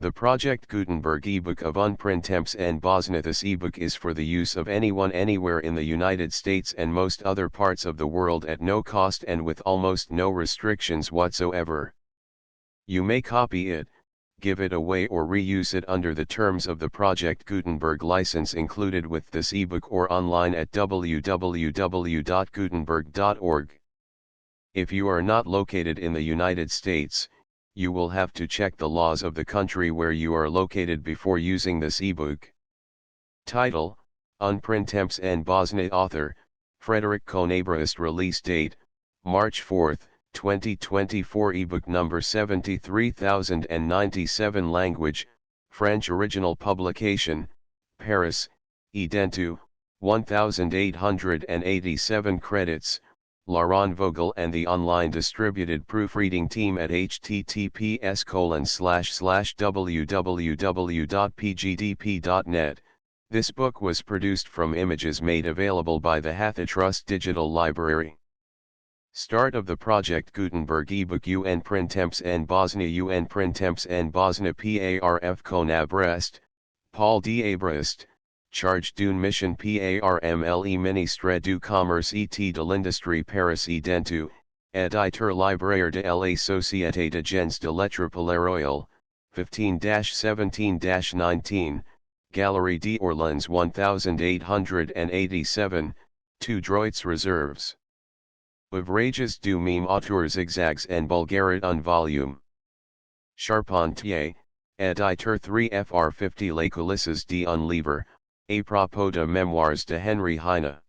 The Project Gutenberg ebook of Un Printemps en Bosnie. This ebook is for the use of anyone anywhere in the United States and most other parts of the world at no cost and with almost no restrictions whatsoever. You may copy it, give it away or reuse it under the terms of the Project Gutenberg license included with this ebook or online at www.gutenberg.org. If you are not located in the United States, you will have to check the laws of the country where you are located before using this ebook. Title: Un Printemps en Bosnie. Author: Frédéric Kohn-Abrest. Release date: March 4, 2024. Ebook number 73097. Language: French. Original publication: Paris, Identu, 1887. Credits: Laurent Vogel and the online distributed proofreading team at https://www.pgdp.net. This book was produced from images made available by the Hathitrust Digital Library. Start of the Project Gutenberg ebook. Un Printemps en Bosnie. Un Printemps en Bosnie. Parf Kohn-Abrest, Paul d'Abrest. Charge d'une mission parmle ministre du commerce et de l'industrie Paris Identu, éditeur libraire de la Société d'Agence de lettres Polaroil, 15-17-19, Galerie d'Orléans 1887, 2 droits reserves. Ouvrages du même auteur zigzags en Bulgarie un volume. Charpentier, éditeur 3 fr 50. Les coulisses d'un livre, à propos de Memoirs de Henry Heine.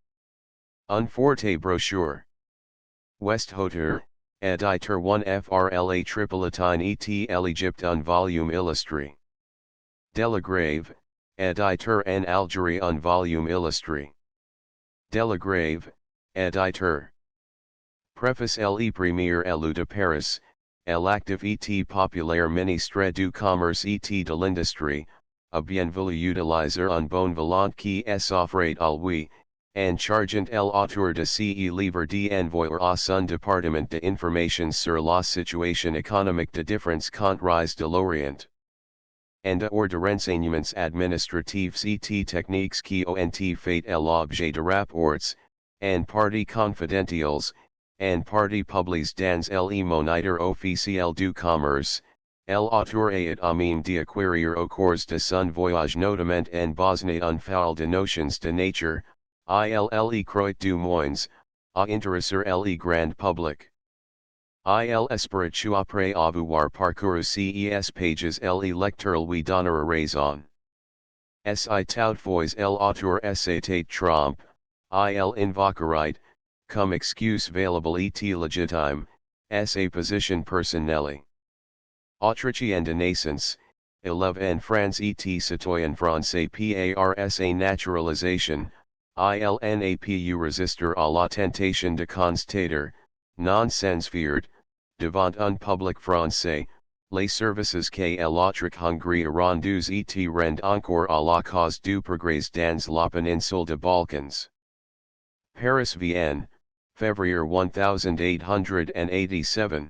Un forte brochure. Westhauteur, éditeur 1 fr la Tripolitaine et l'Égypte un volume illustré. Delagrave, éditeur en Algérie un volume illustré. Delagrave, éditeur. Préface le premier élu de Paris, l'actif et populaire ministre du commerce et de l'industrie, a bien voulu utiliser un bon volant qui s'offrait à lui, en chargent l'auteur de ce livre d'envoyer à son département d'information sur la situation économique de différents contrées de l'Orient. And de renseignements administratifs et techniques qui ont fait l'objet de rapports, en partie confidentiels, en partie publiés dans le moniteur officiel du commerce. L'auteur a même d'acquérir au cours de son voyage notamment en Bosnie un file de notions de nature, ille croit du moins, à intéresser le grand public. Il espère après avoir parcouru ces pages le lecteur lui donnera raison. Si toutefois l'auteur s'était trompé, il invoquerait, comme excuse valable et légitime, sa position personnelle. Autrichienne de naissance, élève en France et citoyen français par sa naturalisation, il n'a pu résister à la tentation de constater, non sans fiert, devant un public français, les services que l'Autriche Hongrie a rendus et rend encore à la cause du progrès dans la péninsule de Balkans. Paris Vienne, Février 1887.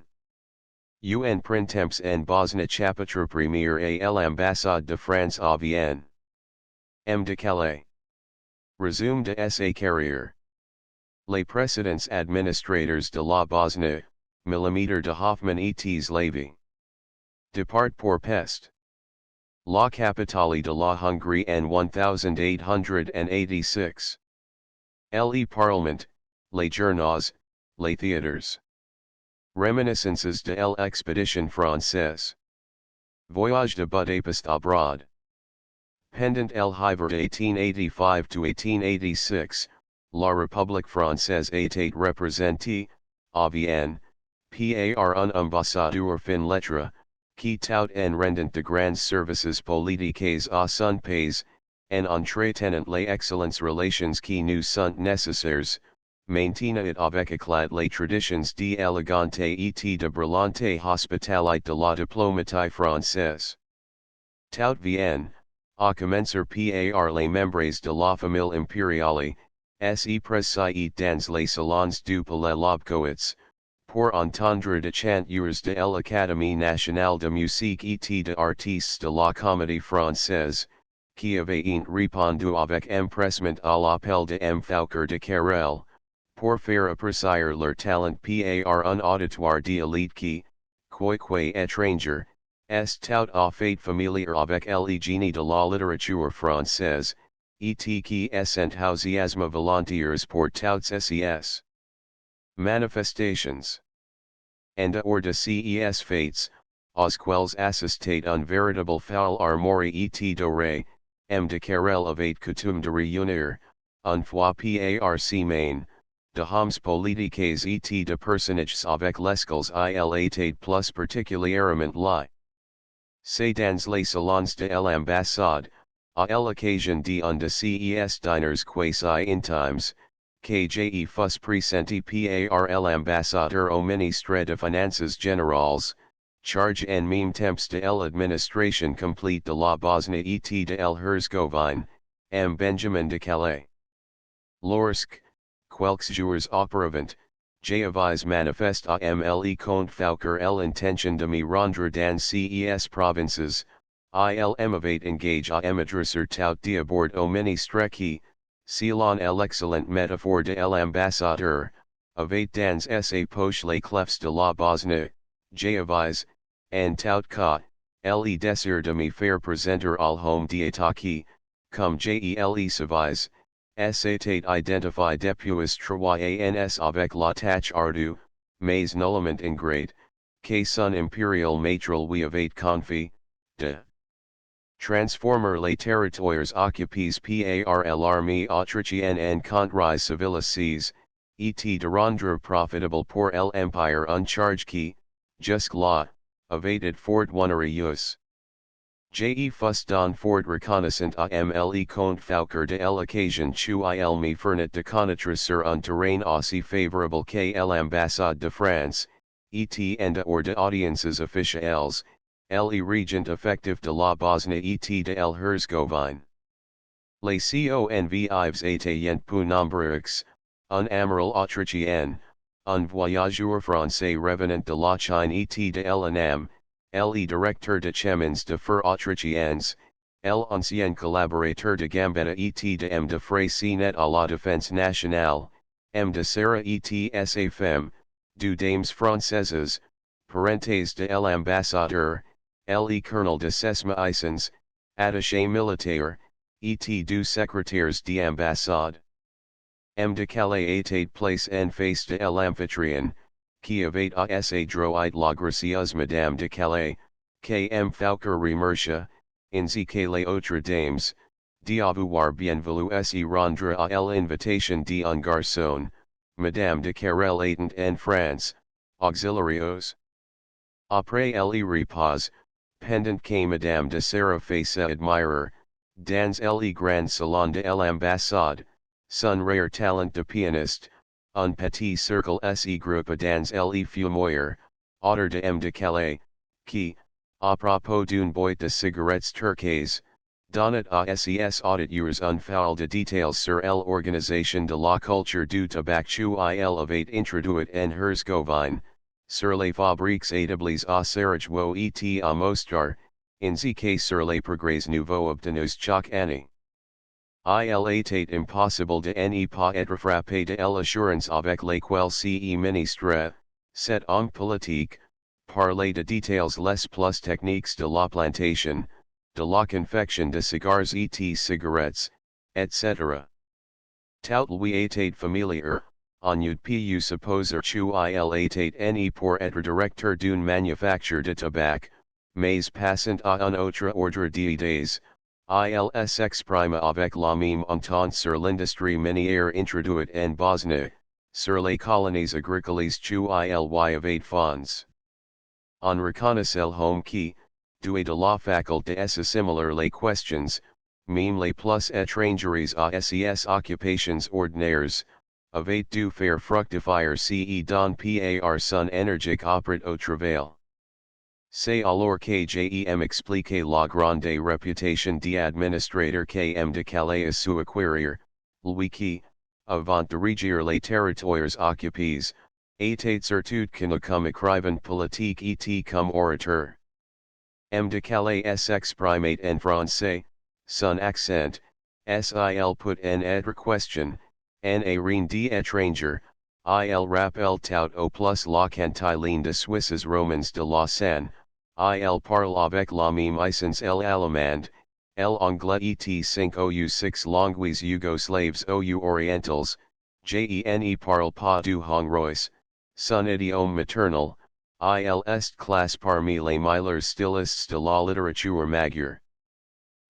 Un Printemps en Bosnie. Chapitre premier à l'ambassade de France à Vienne. M. de Calais. Resume de sa carrière. Les précédents administrateurs de la Bosnie, mm de Hoffman et Lévy. Depart pour Pest. La capitale de la Hongrie en 1886. Le Parlement, les journaux, les théâtres. Reminiscences de l'expédition française. Voyage de Budapest abroad. Pendant el hiver de 1885-1886, la République française était représentée, à Vienne, par un ambassadeur fin lettre, qui tout en rendant de grands services politiques à son pays, en entretenant les excellentes relations qui nous sont nécessaires, maintenant avec éclat les traditions d'élégante et de brillante hospitalité de la diplomatie française. Tout Vienne, à commencer par les membres de la famille impériale, se précède dans les salons du Palais Lobkowitz, pour entendre de chanteurs de l'Académie nationale de musique et d'artistes de la comédie française, qui avaient répondu avec empressement à l'appel de M. Fouquer de Carrel, pour faire apprécier leur talent par un auditoire d'élite qui, quoique étranger, est tout à fait familier avec le génie de la littérature française, et qui s'enthousiasme volontiers pour toutes ces manifestations. En dehors de ces faits, aux quels assistait un véritable foule armori et doré, M. de Carrel avait coutume de réunir, une fois par semaine, de hommes politiques et de personnages avec lesquels il était plus particulièrement lié. C'est dans les salons de l'ambassade, à l'occasion d'un de ces diners quasi intimes, que je fus présenté par l'ambassadeur au ministre de Finances Générales, charge en même temps de l'administration complète de la Bosnie et de l'Herzégovine, M. Benjamin de Calais. Lorsque, quelques jours auparavant, j'avais manifeste à M. le comte Fouquer l'intention de me rendre dans ces provinces, il m'avait engagé à m'adresser tout d'abord au ministre qui, selon l'excellente métaphore de l'ambassadeur, avait dans ses poches les clefs de la Bosnie, j'avais, en tout cas, le désir de me faire présenter al homme d'état qui, comme je le savais, s'était identifié depuis 3 ans avec la tâche ardue, mais nullement ingrate, que son impérial maître lui avait confié, de transformer les territoires occupés par l'armée autrichienne en contrées civilises, et de rendre profitable pour l'empire une charge qui, jusque-là, avait été fort onéreuse. Je fus don fort reconnaissant à M. le comte Fouquer de l'occasion où il me fournit de connaître sur un terrain aussi favorable que l'ambassade de France, et en dehors de audiences officielles, le régent effectif de la Bosnie et de l'Herzégovine. Les convives étaient peu nombreux, un amiral autrichien, un voyageur français revenant de la Chine et de l'Anam, le directeur de chemins de fer autrichiens, l'ancien collaborateur de Gambetta et de M. de Freycinet à la défense nationale, M. de Serra et sa femme, deux dames françaises, parentes de l'ambassadeur, le colonel de Sesma-Isens, attaché militaire, et deux secrétaires d'ambassade. M. de Calais était place en face de l'amphitryon, qui avait assez droit la gracieuse Madame de Calais, que M. Fouquer remercia, ainsi que les autres dames, d'avoir bien voulu se rendre à l'invitation d'un garçon, Madame de Carrel étant en France, auxiliaires. Après le repas, pendant que Madame de Serra faisait admirer, dans le grand salon de l'ambassade, son rare talent de pianiste, un petit cercle se groupe dans le fumoir, autour de M. de Calais, qui, à propos d'une boîte de cigarettes turquoise, donnait à ses auditeurs un foule de détails sur l'organisation de la culture du tabac où il avait introduit en Herzégovine, sur les fabriques établies à Sarajevo et à Mostar, ainsi que sur les progrès nouveaux obtenus chaque année. Il était impossible de ne pas être frappé de l'assurance avec laquelle ce ministre, cet homme politique, parlait de détails les plus techniques de la plantation, de la confection de cigars et cigarettes, etc. Tout lui était familier, on eût pu supposer qu'il était né pour être directeur d'une manufacture de tabac, mais passant à un autre ordre d'idées, il s'exprima avec la même entente sur l'industrie minière introduite en Bosnie, sur les colonies agricoles où il y avait fonds. On reconnaissait l'homme qui, doué de la faculté d'assimiler les questions, même les plus étrangères à ses occupations ordinaires, avait dû faire fructifier ce don par son énergique apport au travail. C'est alors que j'aime expliquer la grande réputation d'administrateur que M. de Calais a su acquérir, lui qui, avant de régir les territoires occupés, État certude cum écrivain politique et cum orateur. De Calais sx primate en français, son accent, sil put en être question, en a rien d'étranger, il rappelle tout au plus la cantiline de Suisses romans de Lausanne, il parle avec la même aisance l'allemand, l'anglais et 5 ou 6 langues yougoslaves ou orientales, je parle pas du hongrois, son idiome maternel, il est classe parmi les meilleurs stylistes de la littérature magyar.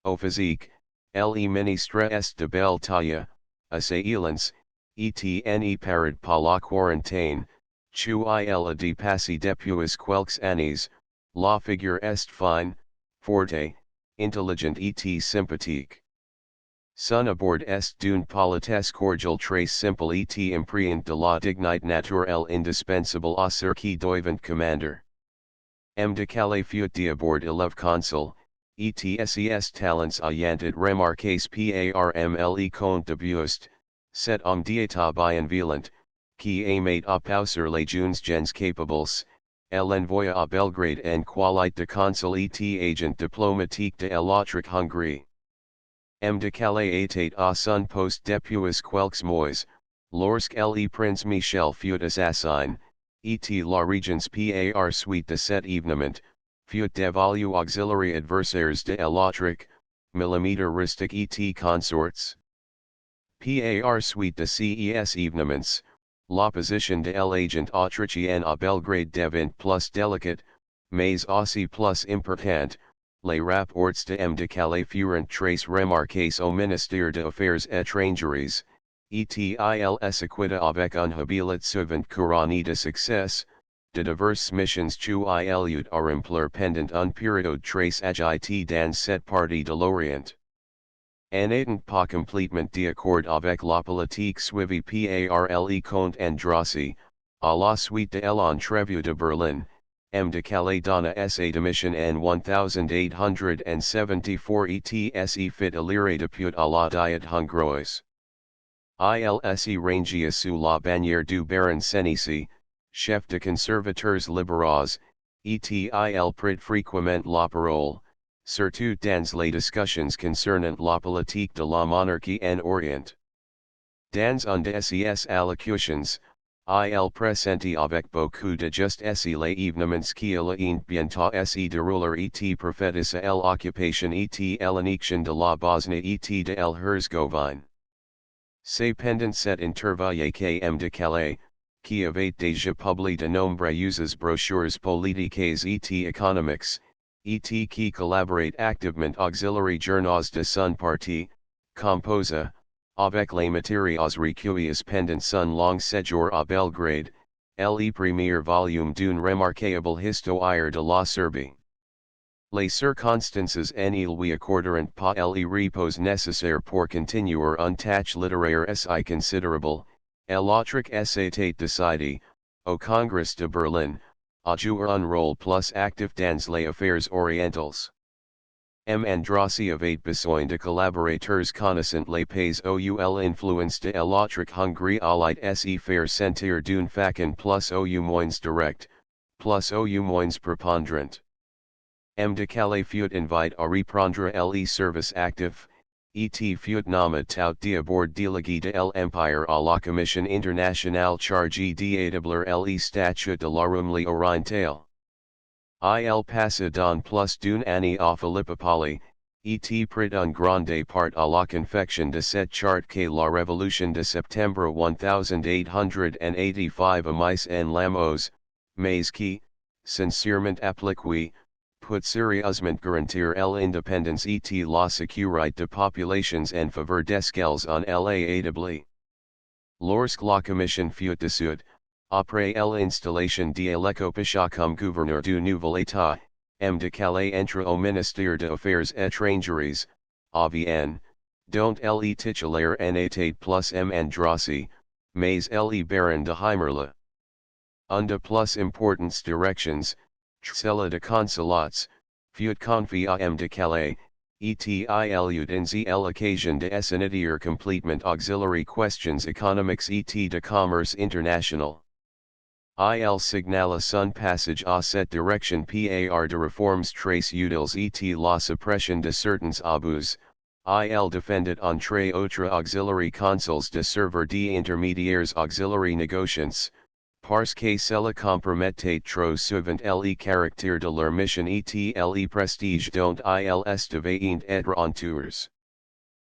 Au physique, le ministre est de belle taille, assaillance, et parade par la quarantaine, chu il a dépassé depuis quelques années, la figure est fine, forte, intelligente et sympathique. Son abord est d'une politesse cordiale très simple et empreinte de la dignité naturelle indispensable à ceux qui doivent commander. De Calais fut d'abord élève consul, et ses talents ayant remarqués parmle compte de Buste, cet homme d'état bienveillant, qui aimait apauser les jeunes gens capables, l'envoya à Belgrade en qualité de consul et agent diplomatique de l'autre Hongrie. De Calais était à son poste depuis quelques mois, lorsque le prince Michel fut assassiné, et la régence par suite de cet événement, fut dévalué auxiliary adversaires de l'autriche, militaristique et consorts. Par suite de ces événements, la position de l'agent autrichien à Belgrade devint plus délicate, mais aussi plus importante. Les rapports de Calais furent très remarqués au ministère des Affaires étrangères, et ils equita avec un habilet souvent couronné de succès, de diverses missions chu il eut à remplir pendant un période très agité dans cette partie de l'Orient. En étant pas complètement d'accord avec la politique suivie par le comte Andrassy, à la suite de l'entrevue de Berlin, de Calais donna sa démission en 1874 et se fit élire député à la Diet hongroise. Il se rangia sous la bannière du baron Senisi, chef de conservateurs libéraux, et il prit fréquemment la parole, surtout dans les discussions concernant la politique de la monarchie en Orient. Dans un de ses allocutions, il pressentit avec beaucoup de justesse les événements qui allaient bientôt se dérouler et prophétisa l'occupation et l'annexion de la Bosnie et de l'Herzégovine. C'est pendant cette interview que de Calais, qui avait déjà publié de nombreuses brochures politiques et économiques, et qui collaborate activement auxiliary journaux de son parti, composa, avec les matériaux recueillis pendant son long séjour à Belgrade, le premier volume d'une remarquable histoire de la Serbie. Les circonstances en il lui accorderont pas le repos nécessaire pour continuer une tâche littéraire si considérable, l'autriche s'était décidé, au Congrès de Berlin, à jouer un rôle plus actif dans les affaires orientales. Andrassy avait besoin de collaborateurs connaissant les pays où l'influence de l'autriche Hongrie allait se faire sentir d'une façon plus ou moins directe, plus ou moins prépondérante. De Calais fut invité à reprendre le service actif, et fut nommé tout d'abord délégué de l'Empire à la Commission internationale chargée d'établir le statut de la Roumanie orientale. Il passa dans plus d'une année à Philippopoli, et prit une grande part à la confection de cette charte que la Révolution de septembre 1885 a mise en lamos, mais qui, sincèrement appliquée, put sérieusement garantir l'indépendance et la sécurité de populations en faveur desquelles on l'a établi. Lorsque la commission fut dissoute, après l'installation de l'Écopicha comme gouverneur du nouvel État, de Calais entra au ministère des Affaires étrangères, à Vienne, dont le titulaire en était plus Andrassy, mais le baron de Heimerle. Une de plus importantes directions, celle de consulats, fut confiée à de Calais, et il eut ainsi l'occasion de s'initier complètement auxiliary questions économiques et de commerce international. Il signala sun passage à cette direction par de reforms très utiles et la suppression de certains abus. Il défendait entre autres auxiliary consuls de serveur d'intermédiaires auxiliary négociants, parce que cela compromettait trop souvent le caractère de leur mission et le prestige dont ils devaient être entourés.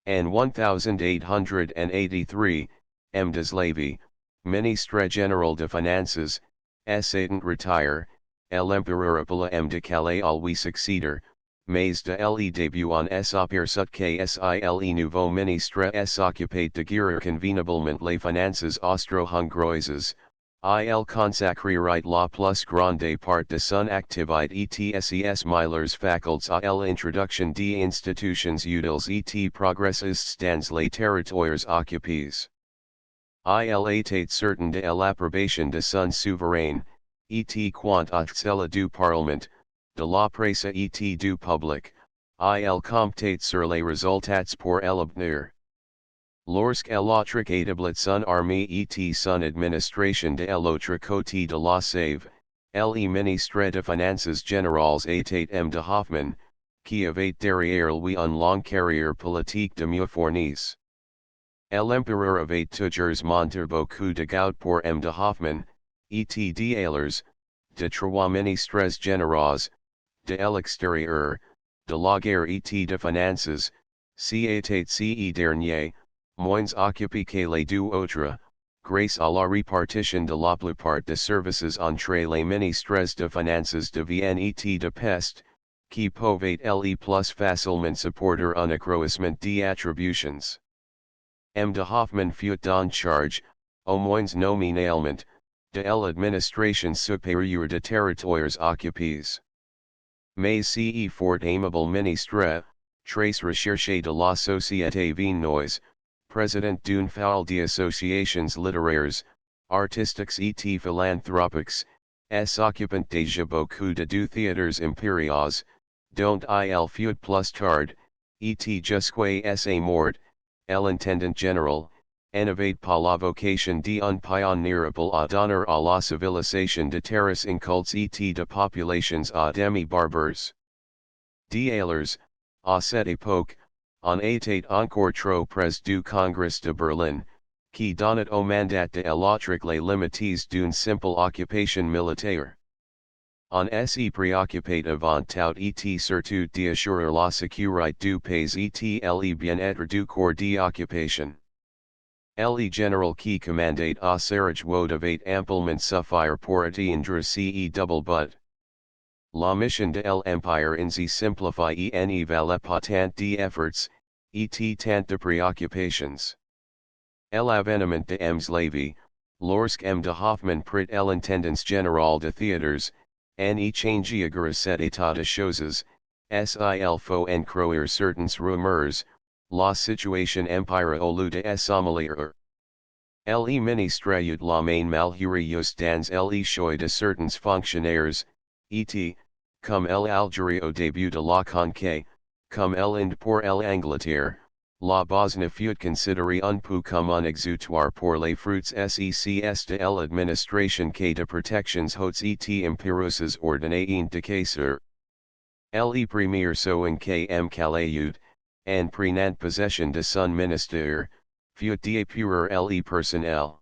En 1883, M. Deslavy, ministre général de Finances, s'étant retire, l'empereur appela M. de Calais à lui succéder, mais de le début en s'aperçut que le nouveau ministre s'occupait de gérer convenablement les finances austro-hongroises. Il consacrerait la plus grande part de son activité et Miller's facultés à l'introduction d'institutions utiles et progressistes dans les territoires occupés. Il était certain de l'approbation de son souverain, et quant à celle du Parlement, de la presse et du public, il comptait sur les résultats pour l'obtenir. Lorsque l'autre établit son armée et son administration de l'autre côté de la Save, le ministre de Finances générales était M. de Hoffmann, qui avait derrière lui une longue carrière politique de mieux fournis. L'empereur avait toujours monté beaucoup de goût pour M. de Hoffmann, et d'alors, de trois ministres généraux, de l'extérieur, de la guerre et de finances, c'était ce dernier, moins occupé que les deux autres, grâce à la répartition de la plupart des services entre les ministres de finances de Vienne et de Pest, qui pouvaient le plus facilement supporter un accroissement d'attributions. M. de Hoffmann fut en charge, au moins nominalement, de l'administration supérieure de territoires occupés. Mais ce fort aimable ministre, très recherché de la société viennoise, président d'une foule d'associations littéraires, artistiques et philanthropiques, s'occupant déjà beaucoup de deux théâtres impériaux, dont il fut plus tard, et jusqu'à sa mort, l'intendant général, en avait pas la vocation d'un pionnier à donner à la civilisation de terres incultes et de populations à demi barbares. D'alors, à cette époque, on était encore trop près du Congrès de Berlin, qui donnait au mandat de l'autre les limites d'une simple occupation militaire. On s'y préoccupait avant tout et surtout d'assurer la sécurité du pays et le bien-être du corps d'occupation. Le général qui commandait à Sarajevo devait amplement suffire pour atteindre ce double but. La mission de l'Empire ainsi simplifiée et n'y valait pas tant d'efforts, et tant de préoccupations. L'avènement de M. Slavy, lorsque M. de Hoffmann prit l'intendance générale de théâtres, en y changea cet état de choses, s'il faut en croire certains rumeurs, la situation empira au lieu de s'améliorer. Le ministre eut la main malheureuse dans le choix de certains fonctionnaires, et, comme l'Algérie au début de la conquête, comme l'Inde pour l'Angleterre, la Bosnie fut considérée un peu comme un exutoire pour les fruits secs de l'administration que de protections hautes et impérieuses ordonnées de caisser. Le premier soin que M. Calais en prenant possession de son ministère, fut d'épurer le personnel.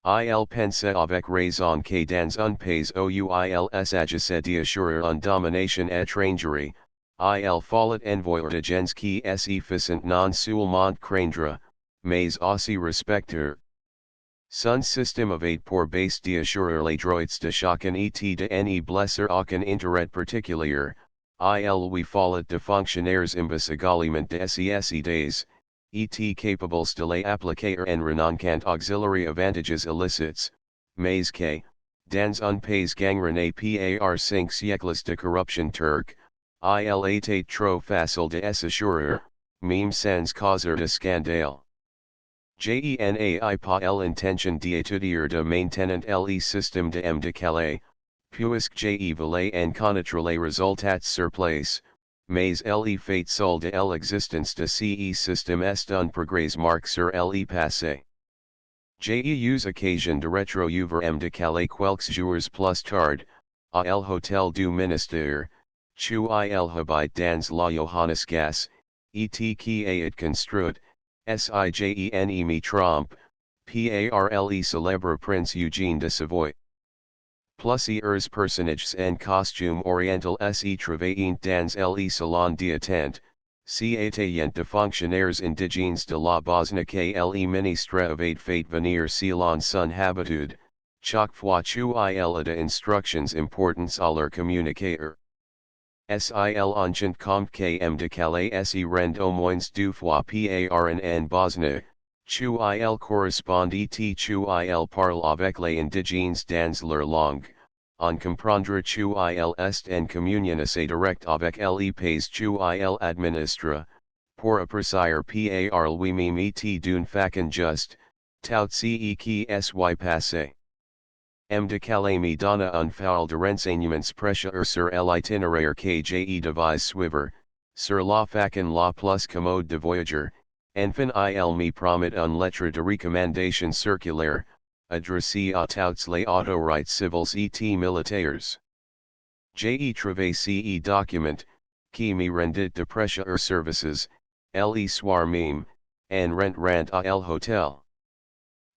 Il pensait avec raison que dans un pays où il s'agissait d'assurer une domination étrangère, il fallait envoyer de gens qui s'efficient non seulement craindre, mais aussi respecter. Son système avait pour base d'assurer les droits de chacun et de ne blesser aucun intérêt particulier. Il lui fallait de fonctionnaires également des idées, et capables de les appliquer en renonçant auxiliary avantages illicites, mais que, dans un pays gangrené par 5 siècles de corruption turque, il était trop facile de s'assurer, même sans causer de scandale. J'n'ai pas l'intention d'étudier de maintenant le système de M. de Calais, puisque j'ai voulu en connaître les résultats sur place, mais le fait seul de l'existence de ce système est un progrès marqué sur le passé. Jeus occasion de retrouver m de calais quelques jours plus tard, à el Hotel du Ministère, chu il habite dans la Johannesgas, et qui est construit, sigene me trompe, parle célèbre prince Eugène de Savoie. Plusieurs personnages en costume oriental se travaillant dans le salon d'attente, c'étaient de fonctionnaires indigènes de la Bosnie que le ministre avait fait venir selon son habitude, chaque fois qu'il a de instructions importantes à leur communiquer. Sil engent compte que m de calais se rend au moins deux fois par an en Bosnie, qu'il correspond et qu'il parle avec les indigènes dans leur langue, on comprendra qu'il est en communication directe avec les pays qu'il administre, pour apprécier par lui-même et d'une façon juste, tout ce qui s'y passe. M de calais me donna un fil de renseignements précieux sur l'itinéraire que j'ai devais suivre, sur la façon la plus commode de voyager, enfin il me promet une lettre de recommandation circulaire, adressée à toutes les autorités civiles et militaires. J'ai trouvé ce document, qui me rendit de précieux services, le soir même, en rentrant à el hotel.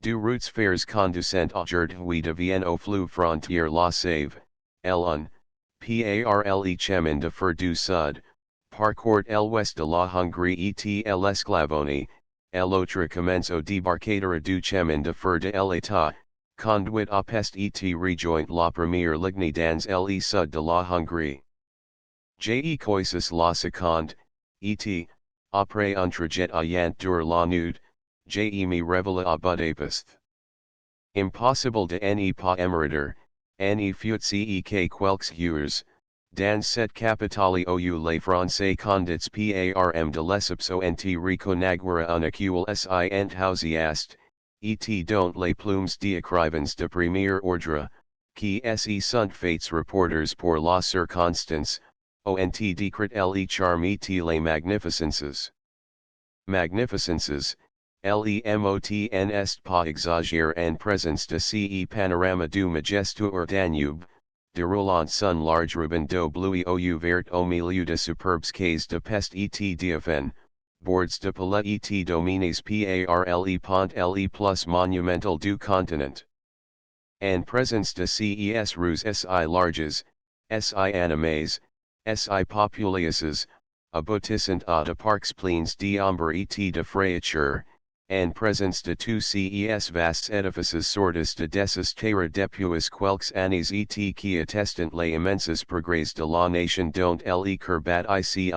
Deux routes faires conduisant aujourd'hui de Vienne au fleuve frontière la Save, L1, parle chemin de fer du Sud, parcourt l'ouest de la Hongrie et l'Esclavonie, l'autre commence au débarcadère du chemin de fer de l'État, conduit à pest et rejoint la première ligne dans le sud de la Hongrie. J'ai coisus la seconde, et, après un trajet ayant dur la nuit, j'ai me révélé à Budapest. Impossible de ne pas émerider, ne fut-ce que quelques heures, dans cette capitale où les Français conduits parm de l'Esopso ent reconnaguera un acule si enthousiaste, et dont les plumes d'écrivains de premier ordre, qui se sont faits reporters pour la circonstance, ont décrit le charme et les magnificences. Magnificences, les pas exagérer en présence de ce panorama du majestueux Danube, déroulant son large ruban d'eau bleue au vert au milieu de superbes quais de pest et d'Iafen, boards de palais et dominées par le pont le plus monumental du continent. En présence de ces rues si larges, si animées, si populeuses, aboutissant à de parcs pleins d'ombre et de fraîcheur, en présence de tous ces vastes édifices sortis de désespérer depuis quelques années et qui attestent les immenses progrès de la nation dont le cœur bat ici,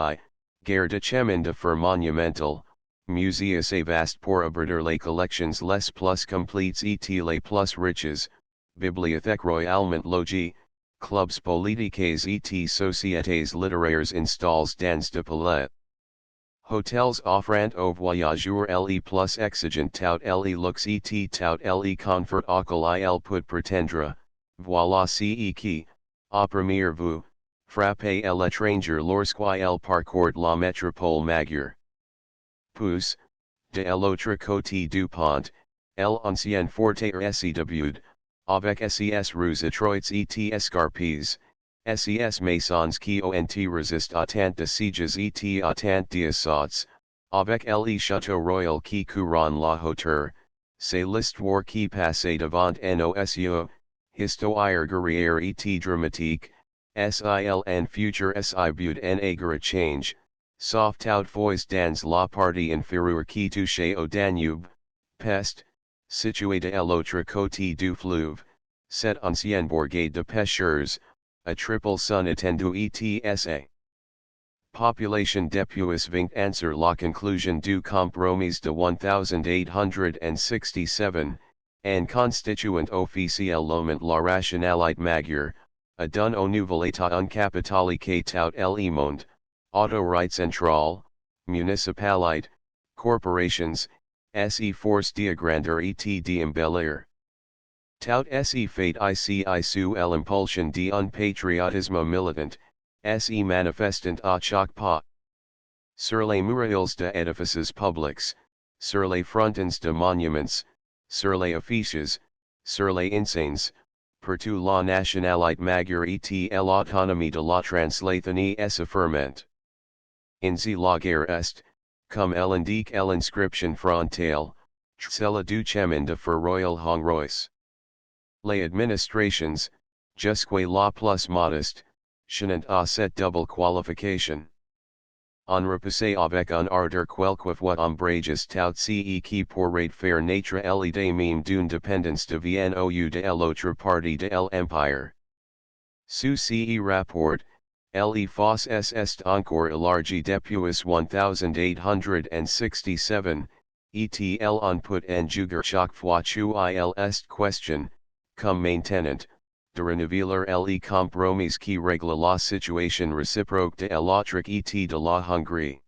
guerre de chemin de fer monumental, musées et vastes pour abrider les collections les plus complètes et les plus riches, bibliothèques royalement logées, clubs politiques et sociétés littéraires installés dans de palais. Hotels offrant aux voyageurs les plus exigeants tout les luxe et tout les confort auquel il peut prétendre, voilà ce qui, à première vue, frappe à l'étranger lorsqu'il parcourt la métropole majeure. Puis, de l'autre côté du pont, l'ancien forterre se débute, avec ses rues étroites et escarpées, ses maisons qui ont résisté à tant de sieges et à tant d'assauts, avec le château royal qui couronne la hauteur, c'est l'histoire qui passe devant nos yeux, histoire guerrière et dramatique, sil en futur si but en aigre change, sauf toutefois dans la partie inférieure qui touche au Danube, Pest, située de l'autre côté du fleuve, cette ancienne bourgade de pêcheurs, a triple son étendue etsa. Population depuis 20 ans sur la conclusion du compromis de 1867, and constituant officiellement la rationalité majeure, a donné au nouvel état un capital que tout le monde, autorité centrale, municipalité, corporations, se force d'agrandir et d'embellir. Tout se fait ici sous l'impulsion d'un patriotisme militant, se manifestant à chaque pas. Sur les murailles de édifices publics, sur les frontons de monuments, sur les affiches, sur les insignes, pour toute la nationalité magyar et l'autonomie de la translation et affirmant. Inzi la guerre est, comme l'indique l'inscription frontale, celle du chemin de fer royal hongrois. Les administrations, jusque la plus modeste, chenant à cette double qualification. On repousse avec un ardeur quelquefois ombrageous tout ce qui pourrait faire naître l'idée même d'une dépendance devienne au de l'autre partie de l'empire. Sous ce rapport, le fosse est encore élargi depuis 1867, et on peut en juger chaque fois qu'il est question, comme maintenant, de renouveler le compromis qui règle la situation réciproque de l'Autriche et de la Hongrie.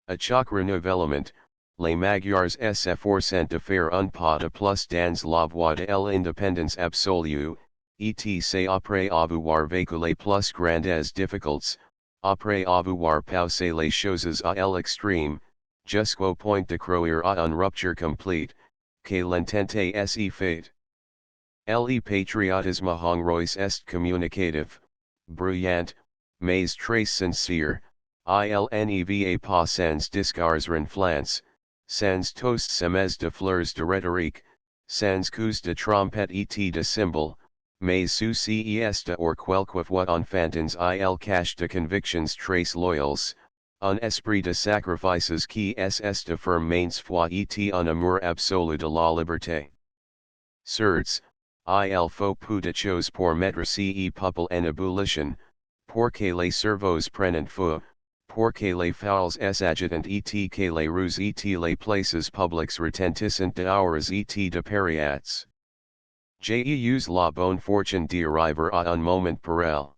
A chaque renouvellement, les Magyars s'efforcent de faire un pas de plus dans la voie de l'indépendance absolue, et c'est après avoir vécu les plus grandes difficultés, après avoir poussé les choses à l'extrême, jusqu'au point de croire à une rupture complète, que l'entente est faite. Le patriotisme hongrois est communicatif, brillant, mais très sincere, il neva pas sans discours ronflants, sans tous semes de fleurs de rhétorique, sans coups de trompette et de cymbal, mais sous est or quelquefois enfantins il cache de convictions très loyales, un esprit de sacrifices qui est affirme maintes fois et un amour absolu de la liberté. Certes, il faut peu de choses pour mettre ce peuple en ébullition, pour que les cerveaux prennent feu, pour que les foules s'agitent et que les rues et les places publiques retentissent d'hours et de périods. J'ai eu la bonne fortune d'arriver à un moment pour elle.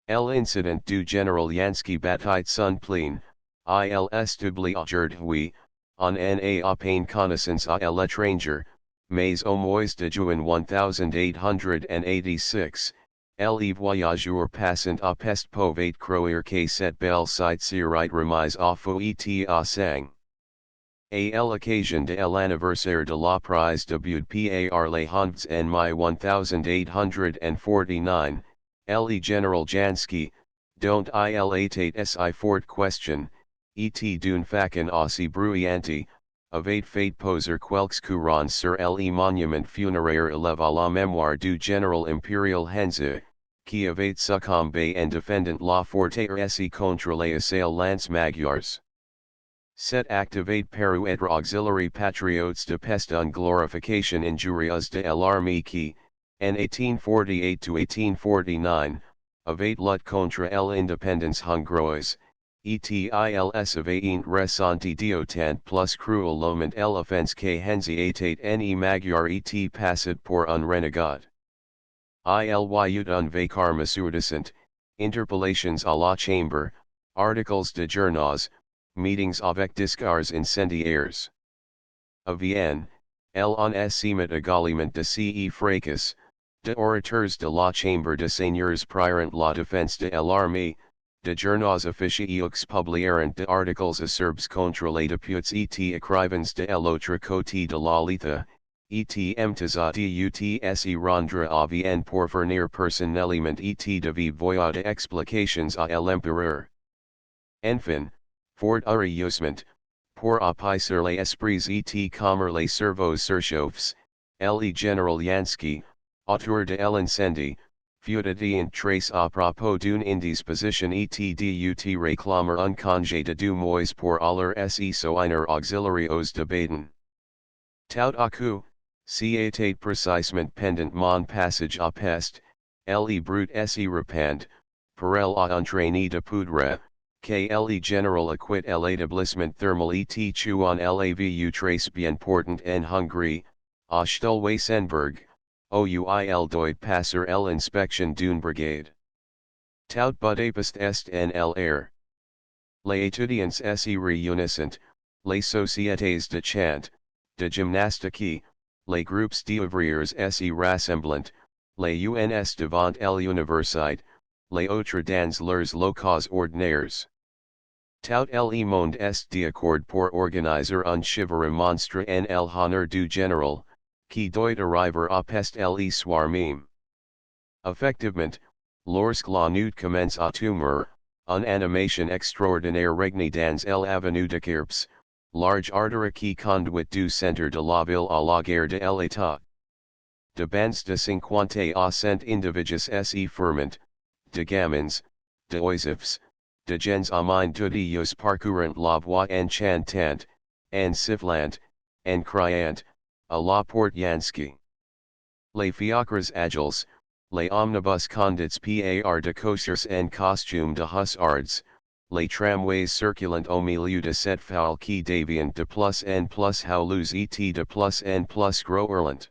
L'incident du général Yansky bâtit son plein, il est oublié aujourd'hui, on en a à peine connaissance à l'étranger, mais au mois de juin 1886, les voyageurs passant à peste pouvaient croire que cette belle site serait remise à feu et à sang. À l'occasion de l'anniversaire de la prise de but par les Honveds en mai 1849, le général Jansky, dont il était si fort question, et d'une façon aussi bruyante, avait fait poser quelques courants sur le monument funéraire élève à la mémoire du général impérial Henze, qui avait succombé en défendant la forteresse contre les assaillants magyars. Cet acte avait paru être auxiliary patriotes de peste une glorification injurieuse de l'armée qui, en 1848-1849, avait lutte contre l'indépendance hongroise, et ils avaient ressenti d'autant plus cruellement l'offense que Henze était ennemi magyar et passé pour un renegade. Il y eut un vacar massourdissant, interpellations à la chambre, articles de journaux, meetings avec discours incendiaires. À Vienne, on estimait également de ce fracas, de orateurs de la chambre de seigneurs priant la défense de l'armée, de journaux officieux publièrent de articles acerbes contre les députés et écrivains de l'autre côté de la Lithe, et emtasa se rendre à Vienne pour fournir personnellement et de vive voix de explications à l'empereur. Enfin, fort heureusement, pour apaiser les esprits et calmer les cerveaux surchauffés, le général Yansky, auteur de l'incendie, fut adient trace à propos d'une indisposition et dut réclamer un congé de 2 mois pour aller se soigner auxiliary aux de Baden. Tout à coup, c'était précisément pendant mon passage à Pest, le brute se répand, pour elle à entraîner de poudre, que le général acquitte l'établissement thermal et tuant l'avu trace bien portant en Hongrie, à Stolweisenberg, ouil doit passer l'inspection d'une brigade. Tout Budapest est en l'air. Les étudiants se réunissent, les sociétés de chant, de gymnastique, les groupes d'ouvriers se rassemblent, les uns devant l'université, les autres dans leurs locaux ordinaires. Tout le monde est d'accord pour organiser un chiffre monstre en el honneur du général, qui doit arriver à pest le soir même. Effectivement, lorsque la nuit commence à tomber, une animation extraordinaire regne dans l'avenue de Querps, large artère qui conduit du centre de la ville à la gare de l'État. De bands de 50 à 100 individus se ferment, de gamins, de oisifs, de gens à tudios parcourant la voie en chantant, en sifflant, en criant, à la porte Yansky. Les fiacres agiles, les omnibus condits par de coursiers en costume de hussards, les tramways circulant au milieu de cette foule qui devient de plus en plus houleuse et de plus en plus gros.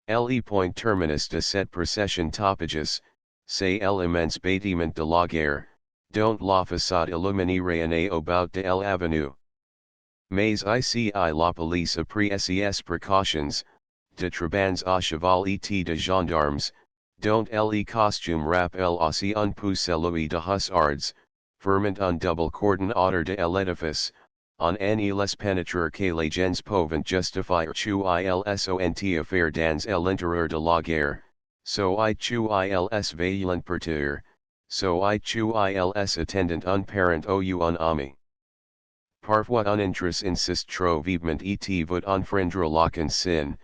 Le point terminus de cette procession topageuse, c'est l'immense bâtiment de la gare, dont la façade illuminée rayonnée au bout de l'avenue. Mais ici la police a pris ses précautions, de tribans à cheval et de gendarmes, dont les costumes rappellent aussi un peu celui de hussards, formant un double cordon autour de l'édifice, en y les pénétrer que les gens peuvent justifier chu ils affaire dans l'intérieur de la gare, so I chu ils veillant partir, so I chu ils attendant un parent ou un ami. Parfois un interest insiste trop vivement et veut enfreindre la consigne,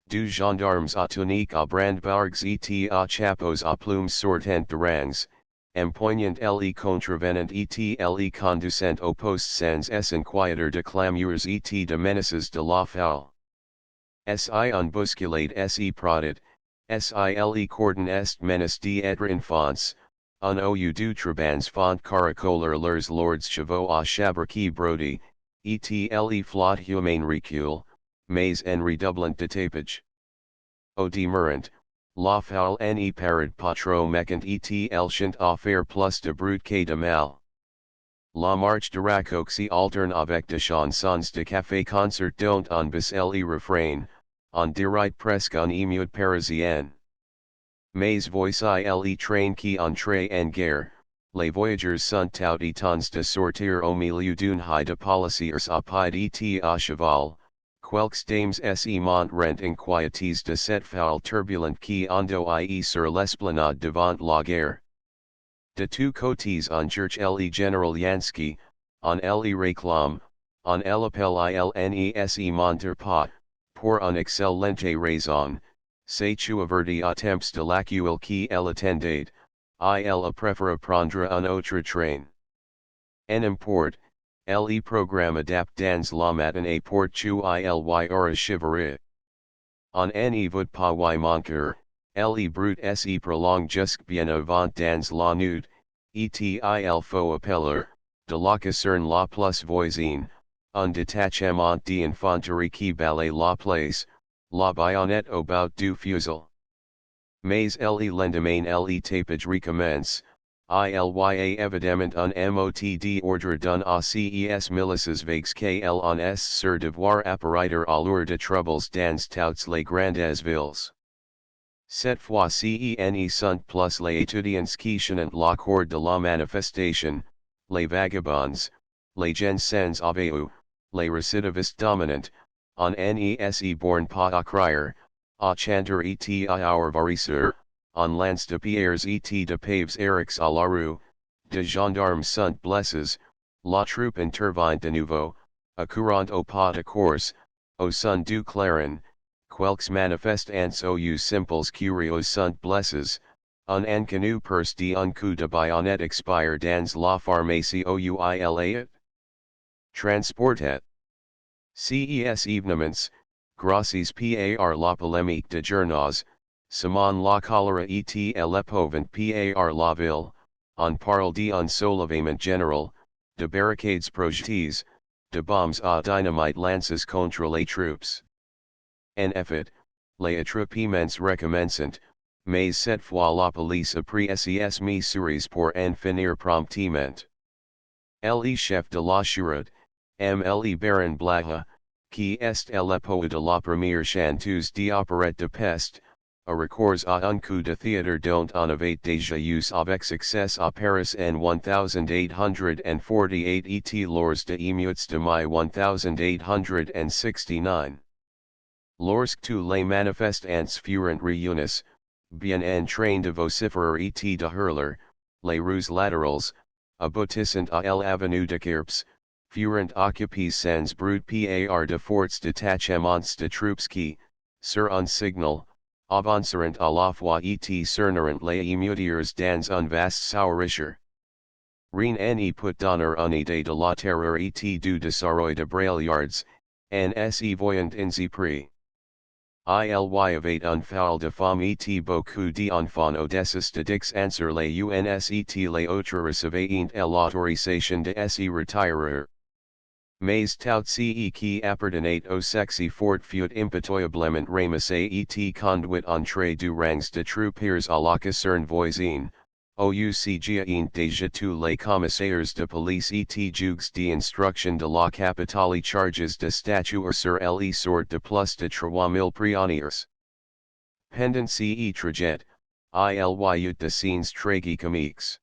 du gendarmes à tunique à brandebourgs et à chapeaux à plumes sortant de rangs, empoignant les contrevenants et les conduisant au poste sans inquiéter de clameurs et de menaces de la foule. Si un bousculade se produit, si le cordon est menace d'être enfants, un ou du tribans font caracoler leurs lourds chevaux à chabre qui brody, et les flotte humain recule, mais en redoublant de tapage. Au demeurant, la foule n'y parade pas trop mécant et elle chante à faire plus de bruit que de mal. La marche de racoxi alterne avec de chansons de café concert dont on baisse le refrain, on dirait presque un émute parisien. Mais voici le train qui entre en gare, les voyageurs sont tout de sortir au milieu d'une haie de policiers à pied et à cheval, quelques dames se montrent inquiètes de cette foule turbulente qui ondoie sur l'esplanade devant la gare. De tous côtés on cherche le général Yansky, on le réclame, on l'appelle il ne montre pas, pour une excellente raison, c'est tu averti à temps de l'accueil qui l'attendait, il préfère prendre un autre train. En import, le programme adapte dans la matinée pour tu il aura chivré. On n'y veut pas y manquer, le brut se prolonge jusque bien avant dans la nuit, et il faut appeler, de la caserne la plus voisine, un détachement d'infanterie qui balaye la place, la baïonnette au bout du fusil. Mais le lendemain le tapage recommence, il y a évidemment un mot d'ordre d'un à ces milices vagues qu'elle en est sur devoir apparaître à l'heure de troubles dans toutes les grandes villes. Cette fois-ci ne sont plus les étudiants qui chantent la corde de la manifestation, les vagabonds, les gens sans avis, les récidivistes dominants, on ne borne pas à crier, à chanter et à arvarisser, on lance de pierres et de paves erics à la rue, de gendarmes sont blessés, la troupe intervient de nouveau, accourant au pas de course, au son du clarin, quelques manifestants ou simples curieux sont blessés, un inconnu perce d'un coup de baïonnette expire dans la pharmacie ouil. Transportet. Ces événements, grâces par la polémique de journaux, Simon la cholera et l'épouvant par la ville, on parle d'un soulèvement général, de barricades projetées, de bombes à dynamite lancées contre les troupes. En effet, les attroupements recommencent, mais cette fois la police a pris ses mesures pour en finir promptement. Le chef de la sûreté, le baron Blaha, qui est l'époux de la première chanteuse d'opérette de peste, a records à un coup de théâtre dont on avait déjà eu avec succès à Paris en 1848 et lors de émeutes de mai 1869. Lorsque tous les manifestants furent réunis, bien en train de vociférer et de hurler, les rues latérales, aboutissant à l'avenue de Querps, furent occupées sans bruit par de forts détachements de troupes qui, sur un signal, avanceront à la fois et cerneront les émeutiers dans un vaste saurischer. Rien ne peut donner une idée de la terreur et du desarroi de braillards, en se voyant ainsi pris. Il y avait un foule de femmes et beaucoup d'enfants audacieux de dix sur les uns et les autres recevaient l'autorisation de se retirer. Mais tout ce qui appartenait au sexe fort fut impitoyablement ramassé et conduit entre deux rangs de troupes à la caserne voisine, où giaient déjà tous les commissaires de police et juges d'instruction de la capitale charges de statuer sur les sortes de plus de 3000 prisonniers. Pendant ce trajet, il y eut de scenes tragicomiques.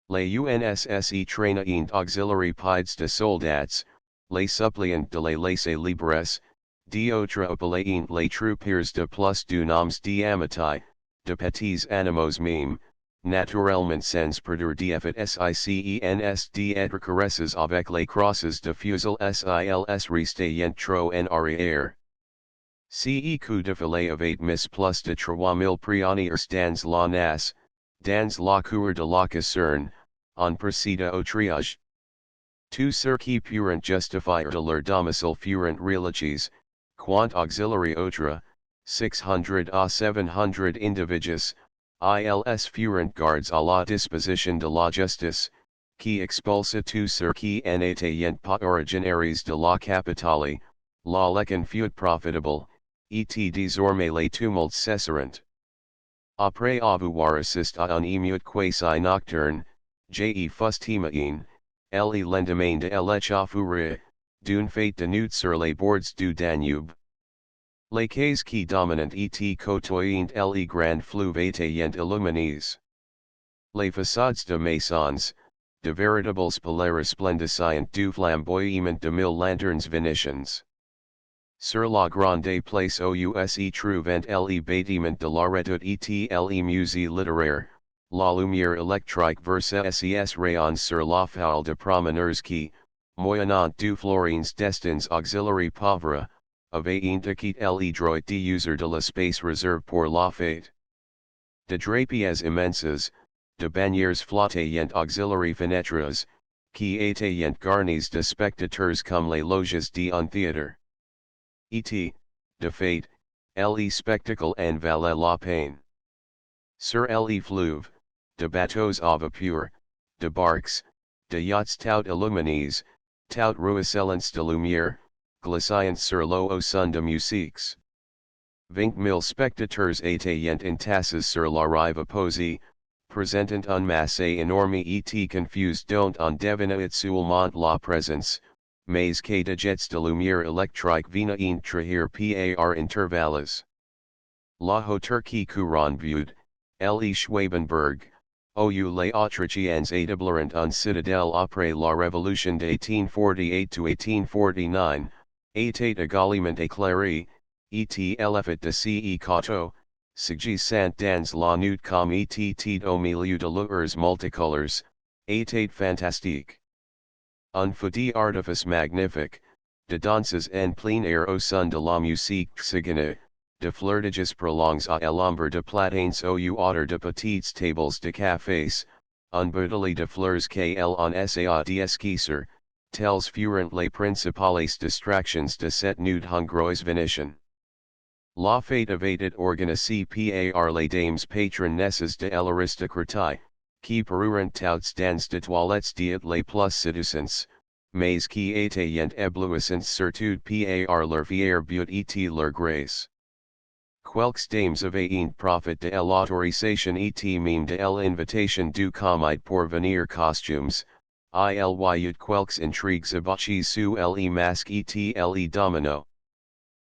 Les UNSS traînaient auxiliary pides de soldats, les suppliants de les laisser libres, d'autres appelaient les troupes de plus du noms d'amitié, de petits animaux mime, naturellement sans perdre d'effet sicens d'être caresses avec les crosses de fusil sils restant trop en arrière. Ce coup de filet avait mis plus de 3000 prisonniers dans la nasse, dans la cour de la caserne, en procédé au triage. Tous ceux qui purent justifier de leur domicile furent relâchés, quant auxiliary autres, 600 à 700 individus, ils furent gardes à la disposition de la justice, qui expulsa tous ceux qui n'étaient pas originaires de la capitale, la leçon fut profitable, et désormais les tumultes cesseront. Après avoir assisté à un émeute quasi nocturne, j'ai fustimé, le lendemain de l'échauffourée, d'une fête de nuit sur les bords du Danube. Les quais qui dominant et côtoyant les grands fleuves étaient illuminés. Les façades de maisons, de véritables palais resplendissant du flamboiement de mille lanternes vénitiennes. Sur la grande place où trouvant les bâtiments de la redoute et les musées littéraires, la lumière électrique verse ses rayons sur la foule de promeneurs qui, moyennant du florins destins auxiliaires pauvres, avaient indiqué les droits d'user de l'espace réservé pour la fête. De draperies immenses, de bannières flottantes auxiliaires fenêtres, qui étaient garnies de spectateurs comme les loges d'un théâtre. De fait, les spectacles en valaient la peine. Sur les fleuves, de bateaux à vapeur, de barques, de yachts tout illuminés, tout ruisselants de lumière, glissant sur l'eau au son de musiques. 20 000 spectateurs étaient entassés sur la rive opposée, présentant un masse énorme et confuse dont on devinait seulement la présence, mais que de jets de lumière électrique venaient trahir par intervalles. La hauteur qui courant but, les Schwabenberg, où les Autrichiens établirent un citadelle après la révolution de 1848-1849, était également éclairée, et l'effet de ce coteau, s'agissant dans la nuit comme était au milieu de lueurs multicolores, était fantastique. Un feu d'artifice magnifique, de danses en plein air au son de la musique cigane, de flirtages prolongs à l'ombre de platans au hauteur de petites tables de cafés, un bouteille de fleurs qu'elle en essaya d'esquisser, telles furent les principales distractions de cette nuit hongroise vénitienne. La fête avait été organisée par les dames patronesses de l'aristocratie, qui parurent toutes dans de toilettes dites les plus séduisantes, mais qui étaient éblouissantes surtout par leur fière beauté et leur grâce. Quelques dames avaient profit de l'autorisation et même de l'invitation du comité pour venir costumes, il y eut quelques intrigues abattues sous les masques et les dominos.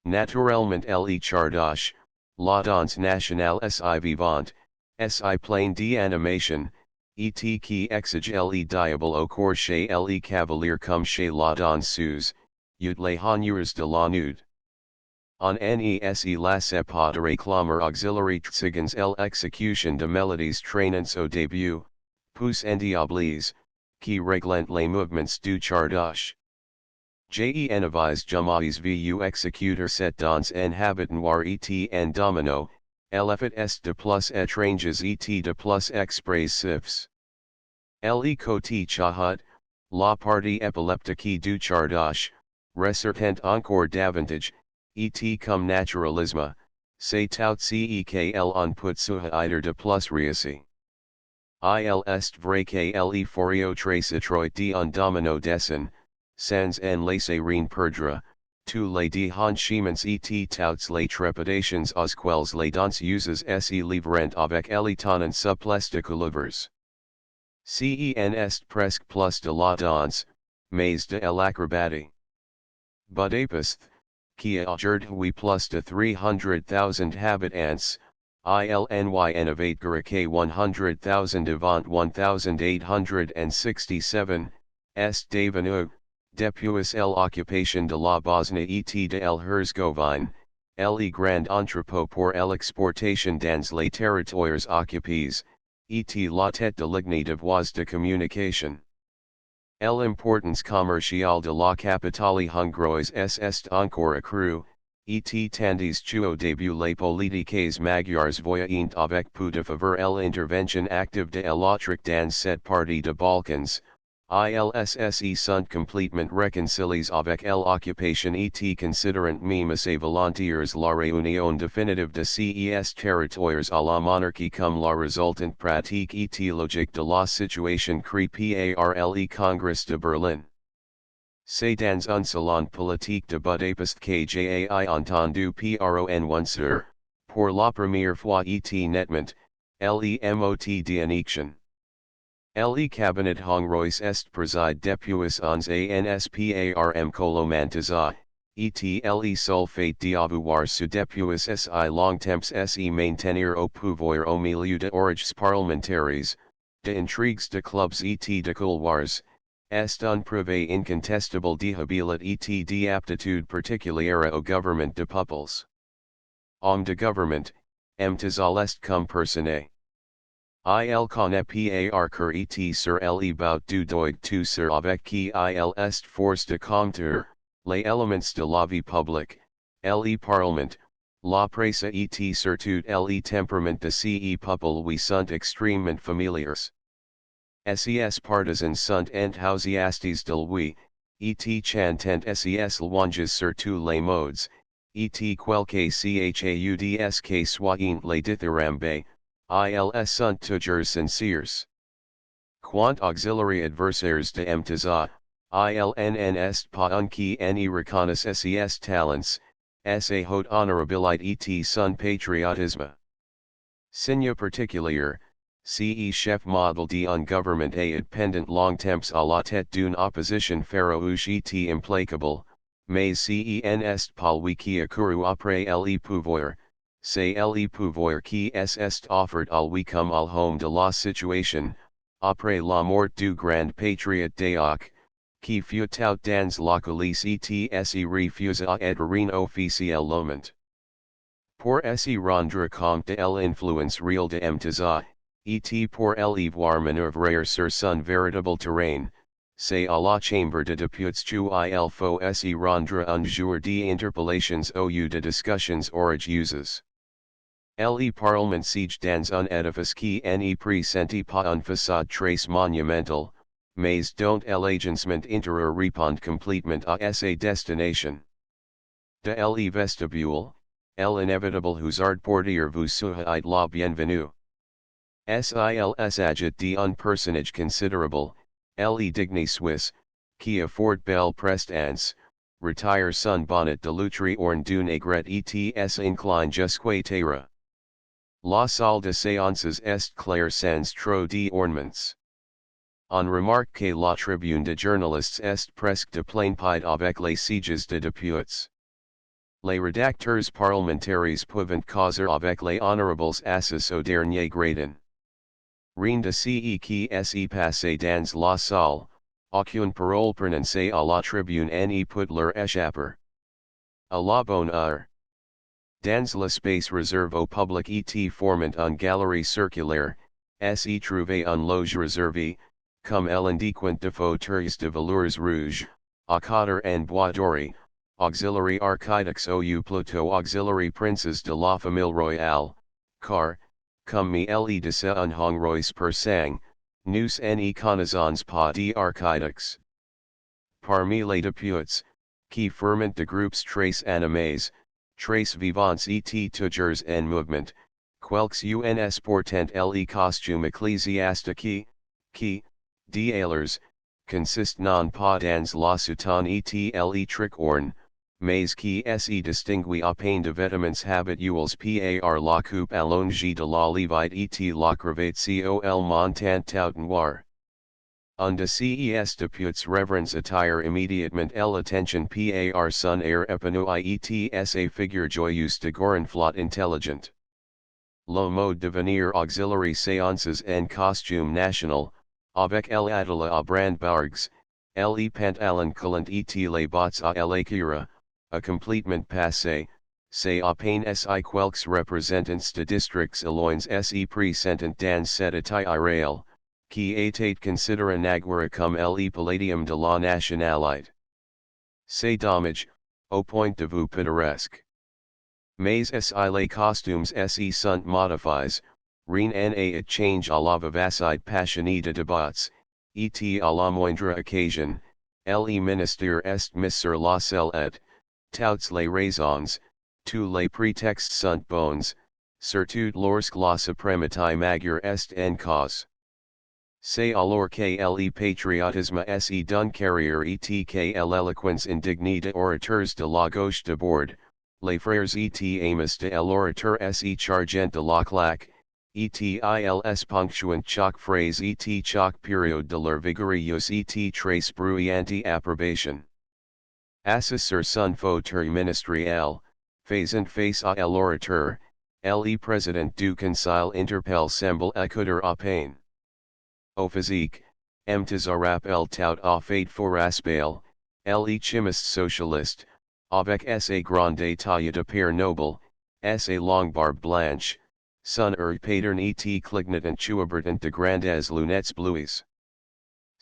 Naturellement les chardoches, la danse nationale si vivante, si pleine d'animation, et qui exige le diable au corps chez le cavalier comme chez la danseuse, ut les honneurs de la nude. En NESE la pas de réclamer auxiliary tsigans l'exécution de mélodies traînantes au début, pousse endiables, qui réglentent les mouvements du chardache. Jen avise jamais vu executor set dans en habitant et en domino, l'effet est de plus étranges et de plus expressifs. Le côté chahut, la partie épileptique du chardache, ressortent encore davantage, et comme naturalisme, c'est tout ce qu'elle en peut suider de plus réussi. Il est vrai que le forio très étroit d'un domino dessin, sans en laisser rien perdre, tous les déhanchements et toutes les trépidations auxquels les danseuses se livrent avec l'étonnant souplesse de couleuvres. Cen est presque plus de la danse, mais de l'acrobatie. Budapest, qui a aujourd'hui plus de 300,000 habitants, ILNY que 100,000 avant 1867, est devenu, depuis l'occupation de la Bosnie et de l'Herzégovine, le grand entrepôt pour l'exportation dans les territoires occupés, et la tête de ligne de voies de communication. L'importance commerciale de la capitale hongroise est encore accrue, et tandis qu'au début les politiques magyars voyant avec peu de faveur l'intervention active de l'autriche dans cette partie de Balkans, ILSSE sont complètement réconciliés avec l'occupation et considérant même assez volontiers la réunion définitive de ces territoires à la monarchie comme la résultante pratique et logique de la situation créée par le Congrès de Berlin. C'est dans un salon politique de Budapest que j'ai entendu prononcer, pour la première fois et nettement, le mot d'annexion. Le cabinet hongrois est présidé depuis 11 ans Kolomantaza, et le seul fait d'avoir su depuis si longtemps se maintenir au pouvoir au milieu de orages parlementaires, de intrigues de clubs et de couloirs, est un preuve incontestable d'habilité et d'aptitude particulière au gouvernement de peuples. Homme de gouvernement, Mtazal est comme personne. Il connaît par cœur et sur le bout du doigt tout sur avec qui il est force de compter, les éléments de la vie publique, le parlement, la presse et surtout le temperament de ces peuples lui sont extrêmement familiers. Ses partisans sont enthousiastes de lui, et chantent ses louanges sur tous les modes, et quelques chauds que soient les dithyrambe, ils sont toujours sincères. Quant auxiliary adversaires de Mtza, ils n'est pas un qui ne reconnaissent ses talents, sa haute honorabilité et son patriotisme. Signe particulier, ce chef model d'un gouvernement a pendant longtemps à la tête d'une opposition farouche et implacable, mais ce n'est pas lui qui a couru après le pouvoir. C'est le pouvoir qui est offert à lui comme al home de la situation, après la mort du grand patriote d'Aoc, qui fut out dans la coulisse et se refusa à être un officiellement. Pour se rendre compte de l'influence réelle de Mtza, et pour le voir manœuvrer sur son véritable terrain, c'est à la chambre de députés qu'il faut se rendre un jour d'interpellations au lieu de discussions orageuses. Le Parlement siège dans un édifice qui ne présente pas une façade très monumentale, mais dont l'agencement intérieur répond complètement à sa destination. De le vestibule, l'inévitable hasard portier vous souhaite la bienvenue. S'il s'agit d'un personnage considérable, le digne Suisse, qui afford belle prestance, retire son bonnet de loutre orne d'une aigrette et s'incline jusqu'à terre. La salle de séances est claire sans trop d'ornements. On remarque que la tribune de journalistes est presque de plain pied avec les sièges de députés. Les rédacteurs parlementaires peuvent causer avec les honorables assis au dernier gradin. Rien de ce qui s'est passé dans la salle, aucune parole prononcée à la tribune ne peut leur échapper. À la bonne heure. Dans l'espace réservé au public et formant une galerie circulaire, s'y trouvait une loge réservée, comme l'indiquent de fauteuils de velours rouge, à cadre en bois doré, auxiliary architectes ou plutôt auxiliary princes de la famille royale, car, comme me le disait un hongrois per sang, nous ne connaissons pas d'architectes. Parmi les députés, qui forment de groupes très animés, très vivants et toujours en mouvement, quelques uns portant les costumes ecclésiastiques, qui, d'ailleurs, consiste non pas dans la soutane et les tricornes, mais qui se distinguent à peine de vêtements habituels par la coupe allongée de la levite et la cravate col montant tout noir. Un de ces députés reverence attire immédiatement l'attention par son air épanoui et sa figure joyeuse de gorenflot intelligent. Le mode de venir auxiliary séances en costume national, avec l'atelier à brandbargs, les pantalons collants et les bottes à l'écurie, a complètement passé, c'est à peine si quelques représentants de districts éloignés se présentent dans cet attire qui était considéré naguère comme le palladium de la nationalité. C'est dommage, au point de vue pittoresque. Mais si les costumes se sont modifiés, rien n'a change à la vivacité passionnée de débats, et à la moindre occasion, le ministère est mis sur la sellette, toutes les raisons, tous les prétextes sont bons, surtout lorsque la suprématie majeure est en cause. C'est alors que le patriotisme se d'une carrière et que l'éloquence indignée des orateurs de la gauche déborde, les frères et amis de l'orateur se chargent de la claque, et ils ponctuent chaque phrase et chaque période de leur vigoureuse et très bruyante approbation. Assis sur son fauteuil ministériel, faisant face à l'orateur, le président du conseil interpelle semble écouter à peine. Au physique, mtaz rappel tout à fait fouraspail, le chimiste socialiste, avec sa grande taille de père noble, sa longue barbe blanche, son pattern et clignotant chubertant de grandes lunettes bleues.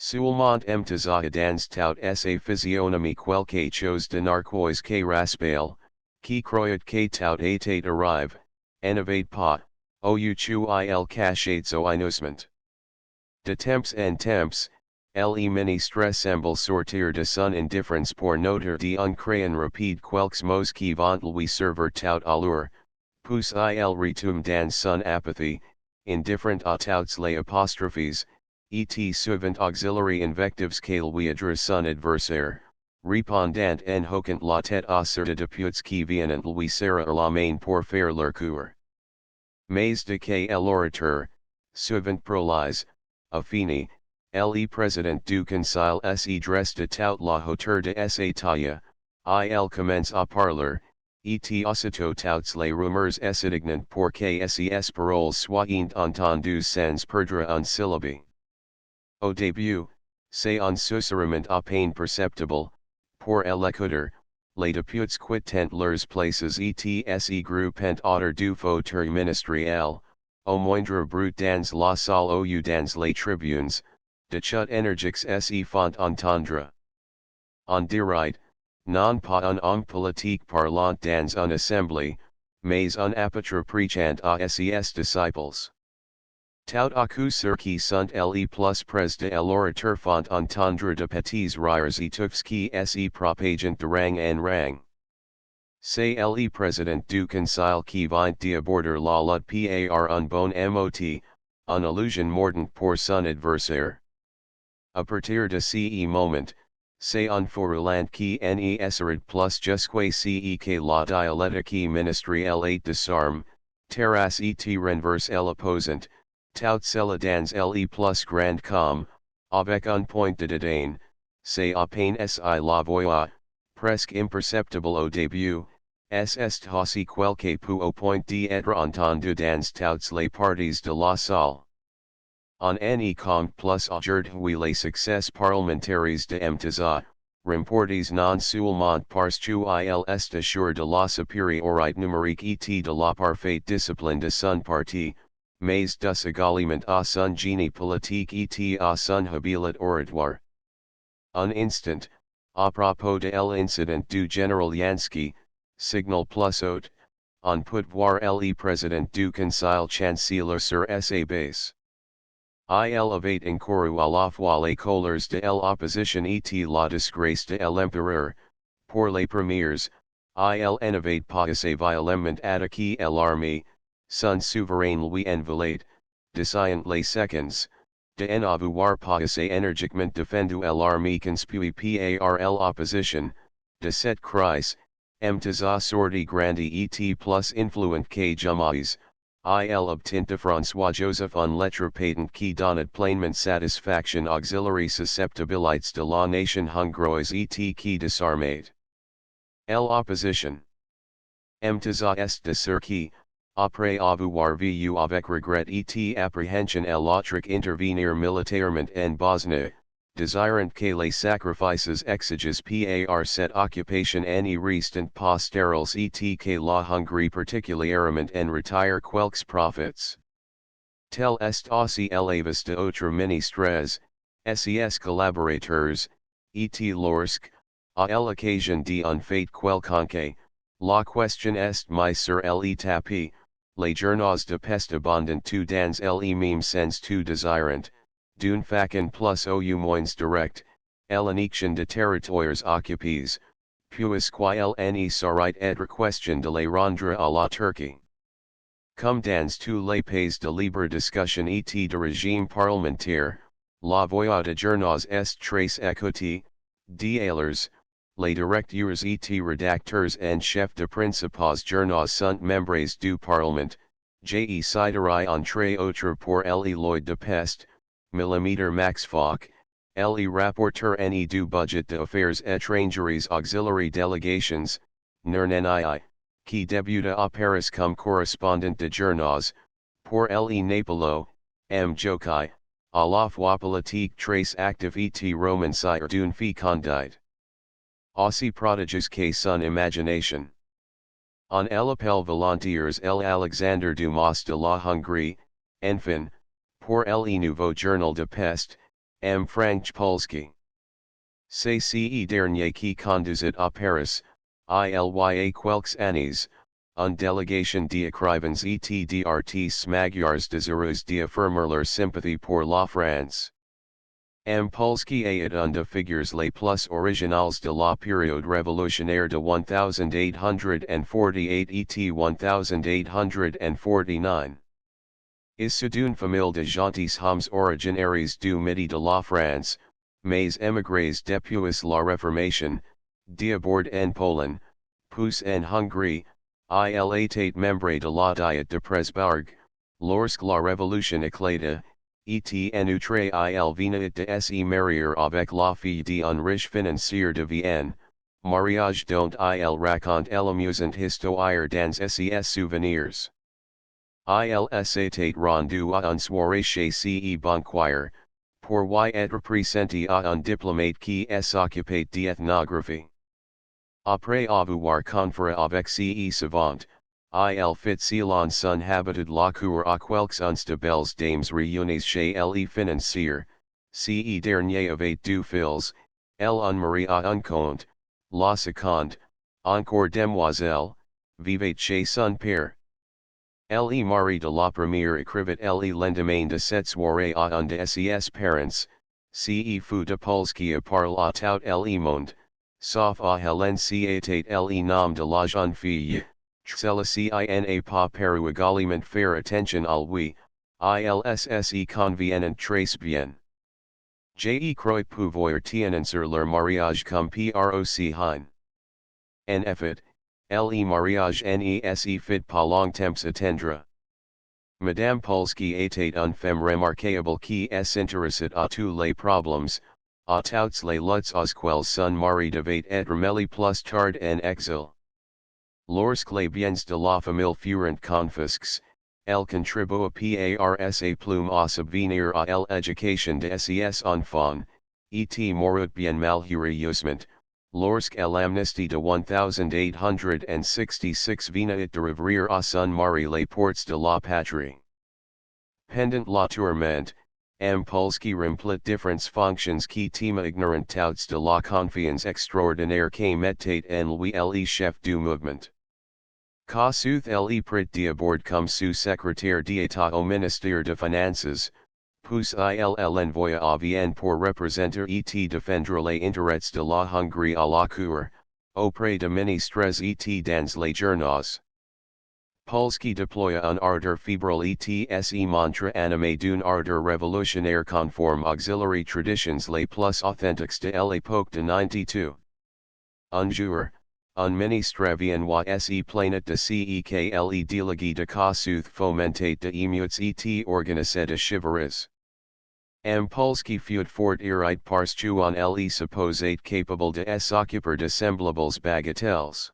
Seulement mtaz dans tout sa physionomie quelque chose de narquois que raspail, qui croyait que tout était arrive, n'avait pas, ou il cachets au innocement. De temps en temps, le ministre semble sortir de son indifference pour noter d'un crayon rapide quelques mots qui vont lui servir tout à l'heure, puis il retombe dans son apathie, indifferent à toutes les apostrophes, et souvent auxiliary invectives qu'il lui adresse son adversaire, répondant en hoquant la tête à certains députés qui viennent lui serrer la main pour faire leur cour. Mais de que l'orateur, souvent prolise, a fini, le président du conseil se dresse de toute la hauteur de sa taille, il commence à parler, et aussitôt toutes les rumeurs s'indignent pour que ses paroles soient entendues sans perdre un syllabe. Au début, c'est un susurrement à peine perceptible, pour l'écouteur, les députés quittent leurs places et se groupent autour du fauteuil ministériel, au moindre bruit dans la salle ou dans les tribunes, de chut énergiques se font entendre. On dirait, non pas un homme politique parlant dans une assemblée, mais un apôtre préachant à ses disciples. Tout à coup ceux qui sont les plus près de l'orateur font entendre de petits rires et touffes qui se propagent de rang en rang. C'est le président du conseil qui vient d'aborder la lutte par un bon mot, une allusion mordante pour son adversaire. À partir de ce moment, c'est un feu roulant qui ne s'arrête plus jusqu'à ce que la dialectique ministérielle est disarme, terrasse et renverse l'opposant, tout cela dans le plus grand comme, avec un point de dédain, c'est à peine si la voix, presque imperceptible au début, est aussi quelque peu au point d'être entendu dans toutes les parties de la salle. On ne compte plus aujourd'hui les succès parlementaires de Mtza, remportés non seulement parce qu'il est assuré de la supériorité numérique et de la parfaite discipline de son parti, mais dus également à son génie politique et à son habileté oratoire. Un instant, à propos de l'incident du général Yansky, signal plus haut, on peut voir le président du conseil chancelier sur sa base. Il avait encouru à la fois les colères de l'opposition et la disgrâce de l'empereur, pour les premières, il n'avait pas assez violemment attaqué l'armée, son souverain lui envolait, désiant les seconds, de n'avoir pas assez énergiquement défendu l'armée conspuée par l'opposition, de cette crise, Mtza sorti grandi et plus influent que jamais. Il obtint de François Joseph une lettre patent qui donnait pleinement satisfaction auxiliary susceptibilités de la nation hongroise et qui disarmait l'opposition. Mtza est de ceux qui, après avoir vu avec regret et apprehension l'autre intervenir militairement en Bosnie, désirant que les sacrifices exigés par cette occupation ne restent pas stériles et que la Hongrie particulièrement en retire quelques profits. Tel est aussi l'avis d'autres ministres, ses collaborateurs, et lorsque, à l'occasion d'un fait quelconque, la question est mise sur le tapis, les journaux de peste abondent tout dans le même sens tout désirant, d'une façon plus ou moins directe, l'élection de territoires occupés, puisqu'il ne saurait être question de les rendre à la Turquie. Comme dans tous les pays de libre discussion et de régime parlementaire, la voix de journaux est très écoutée, d'ailleurs, les directeurs et rédacteurs en chef de principaux journaux sont membres du Parlement, je citerai entre autres pour Lloyd de Pest, mm Max Fock, le rapporteur ne du budget d'affaires étrangères auxiliary délégations, Nernani, qui débuta à Paris comme correspondant de journaux, pour le Napolo, M. Jokai, à la fois politique très active et romancier d'une fécondité aussi prodigieux que son imagination. On l'appelle volontiers l'Alexandre Dumas de la Hongrie, enfin, pour le nouveau journal de peste, M. Frank Polski. C'est ce dernier qui conduisit à Paris, il y a quelques années, une délégation d'écrivains et d'artistes magyars désireux d'affirmer leur sympathie pour la France. M. Polski est un des figures les plus originales de la période révolutionnaire de 1848 et 1849. Issu d'une famille de gentilshommes originaires du midi de la France, mais émigrés depuis la Réformation, d'abord en Pologne, puis en Hongrie, il était membre de la Diet de Presbourg, lorsque la Révolution éclata. Et en outre il venait de se marier avec la fille d'un riche financier de Vienne, mariage dont il raconte l'amusante histoire dans ses souvenirs. Il s'était rendu à une soirée chez ce banquier, pour y être présenté à un diplomate qui s'occupait d'ethnographie. Après avoir conferé avec ce savant, il fit selon son habitude la cour à quelques de belles dames réunies chez le financier, ce dernier avait deux filles, elle un mari à un compte, la seconde, encore demoiselle, vivait chez son père. Le mari de la première écrivit le lendemain de cette soirée à un de ses parents, ce fut de Polski à parler à tout le monde, sauf à Hélène c'était le nom de la jeune fille. Celle-ci n'a pas paru également faire attention à lui, ilsse conviennent très bien. Je crois pouvoir tenir sur leur mariage comme proc hein. En effet, le mariage ne se fit pas longtemps attendre. Madame Polski était une femme remarquable qui s'intéressait à tous les problèmes, à toutes les luttes auxquelles son mari devait être mêlé plus tard en exil. Lorsque les biens de la famille furent confisques, elle contribua pars a plume au subvenir à l'éducation de ses enfants, et mourut bien malheureusement, lorsque l'amnistie de 1866 venait de rouvrir à son mari les portes de la patrie. Pendant la tourmente, Polski remplit différentes fonctions qui tema ignorant touts de la confiance extraordinaire que mettait en lui le chef du mouvement. Ka south le prit d'abord comme sous-secrétaire d'État au ministère de Finances, puis il l'envoya à Vienne pour représenter et défendre les intérêts de la Hongrie à la cour, auprès de ministres et dans les journaux. Polski déploya un ardeur fébrile et se montre animé d'une ardeur révolutionnaire conforme auxiliary traditions les plus authentiques de l'époque de 92. Un jour, un ministre viennois se plaignait de ce que les délégués de Kossuth fomentaient de émeutes et organisaient de chivaries. Polski fut fort irrité parce qu'on les supposait capables de s'occuper de semblables bagatelles.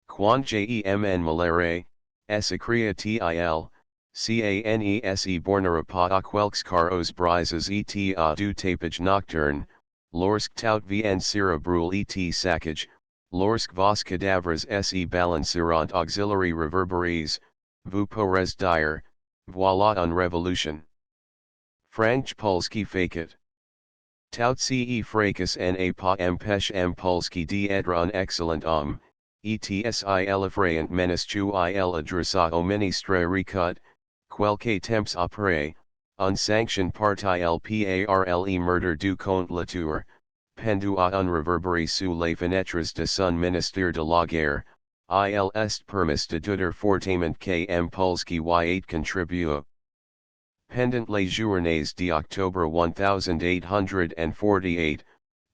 Quand jem malere, s'écria til, canese bornera pas à quelques carros brises et à du tapage nocturne, lorsque tout vient sera brûle et saccage, lorsque vos cadavres se balanceront auxiliary reverberies, vous pourrez dire, voilà une révolution. Frank Polski fakit. Tout ce fracas n'a pas empêche Polski d'être un excellent homme, etsi l'effrayant menace il adressa au ministre Ricut, quelques temps après, un sanction parti le parle murder du comte Latour, pendu à un reverberie sous les fenêtres de son ministère de la guerre, il est permis de douter fortement que Polski y ait contribué. Pendant les journées d'octobre 1848,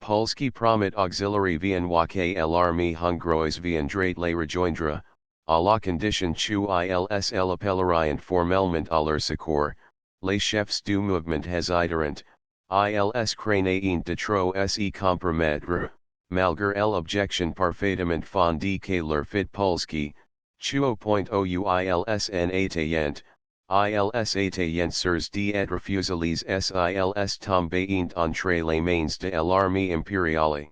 Polski promet auxiliary viennois que l'armée hongroise viendrait les rejoindre, à la condition qu'ils l'appelleraient formellement à leur secours, les chefs du mouvement hésiteront, ils craignent de trop se compromettre, malgré l'objection parfaitement fondée que leur fit Polski, ils attayant sers d'être fusillés ils tombent entre les mains de l'armée impériale.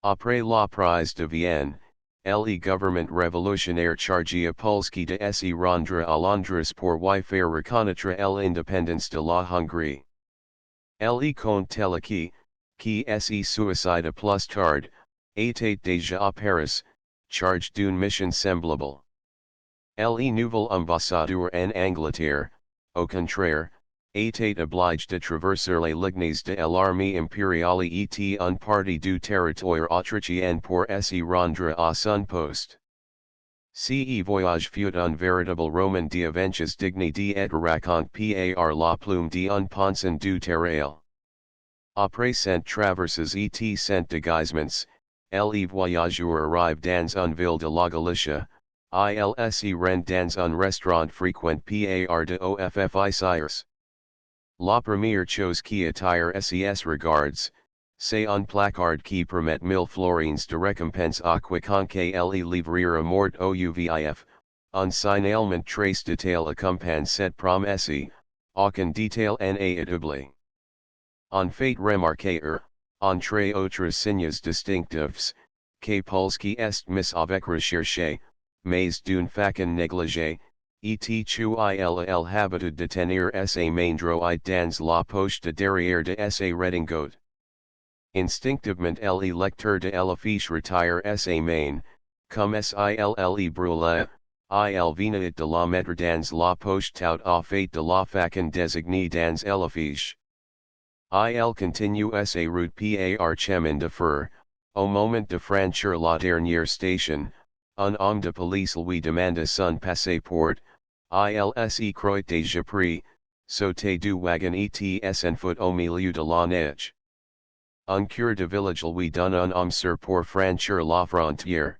Après la prise de Vienne, le gouvernement révolutionnaire chargea Polski de se rendre à Londres pour y faire reconnaître l'indépendance de la Hongrie. Le comte Teleki, qui se suicida plus tard, était déjà à Paris, chargé d'une mission semblable. Le nouvel ambassadeur en Angleterre, au contraire, était obligé de traverser les lignes de l'armée impériale et un parti du territoire autrichien pour se rendre à son poste. Ce voyage fut un véritable roman d'aventures digne d'être raconté par la plume d'un pensant du terrain. Après cent traverses et cent déguisements, les voyageurs arrivent dans une ville de la Galicia, ils se rendent dans un restaurant fréquent par de officiers. La première chose qui attire ses regards, c'est un placard qui permet 1000 florins de récompense à quiconque le livrera mort au UVIF, un signalement très détaillé accompagne cette promesse, aucun détail n'est oublié. En fait remarquer, entre autres signes distinctifs, que Polski est mis avec recherche, mais d'une façon négligée, et qu'il a l'habitude de tenir sa main droite dans la poche de derrière de sa redingote. Instinctivement le lecteur de l'affiche retire sa main, comme s'il brûle, il venait de la mettre dans la poche tout au fait de la façon désignée dans l'affiche. Il continue sa route par chemin de fer, au moment de franchir la dernière station, un homme de police lui demanda son passeport, il se croit déjà pris, sauté du wagon et s'enfuit au milieu de la neige. Un cure de village lui donne un homme sur pour franchir la frontière.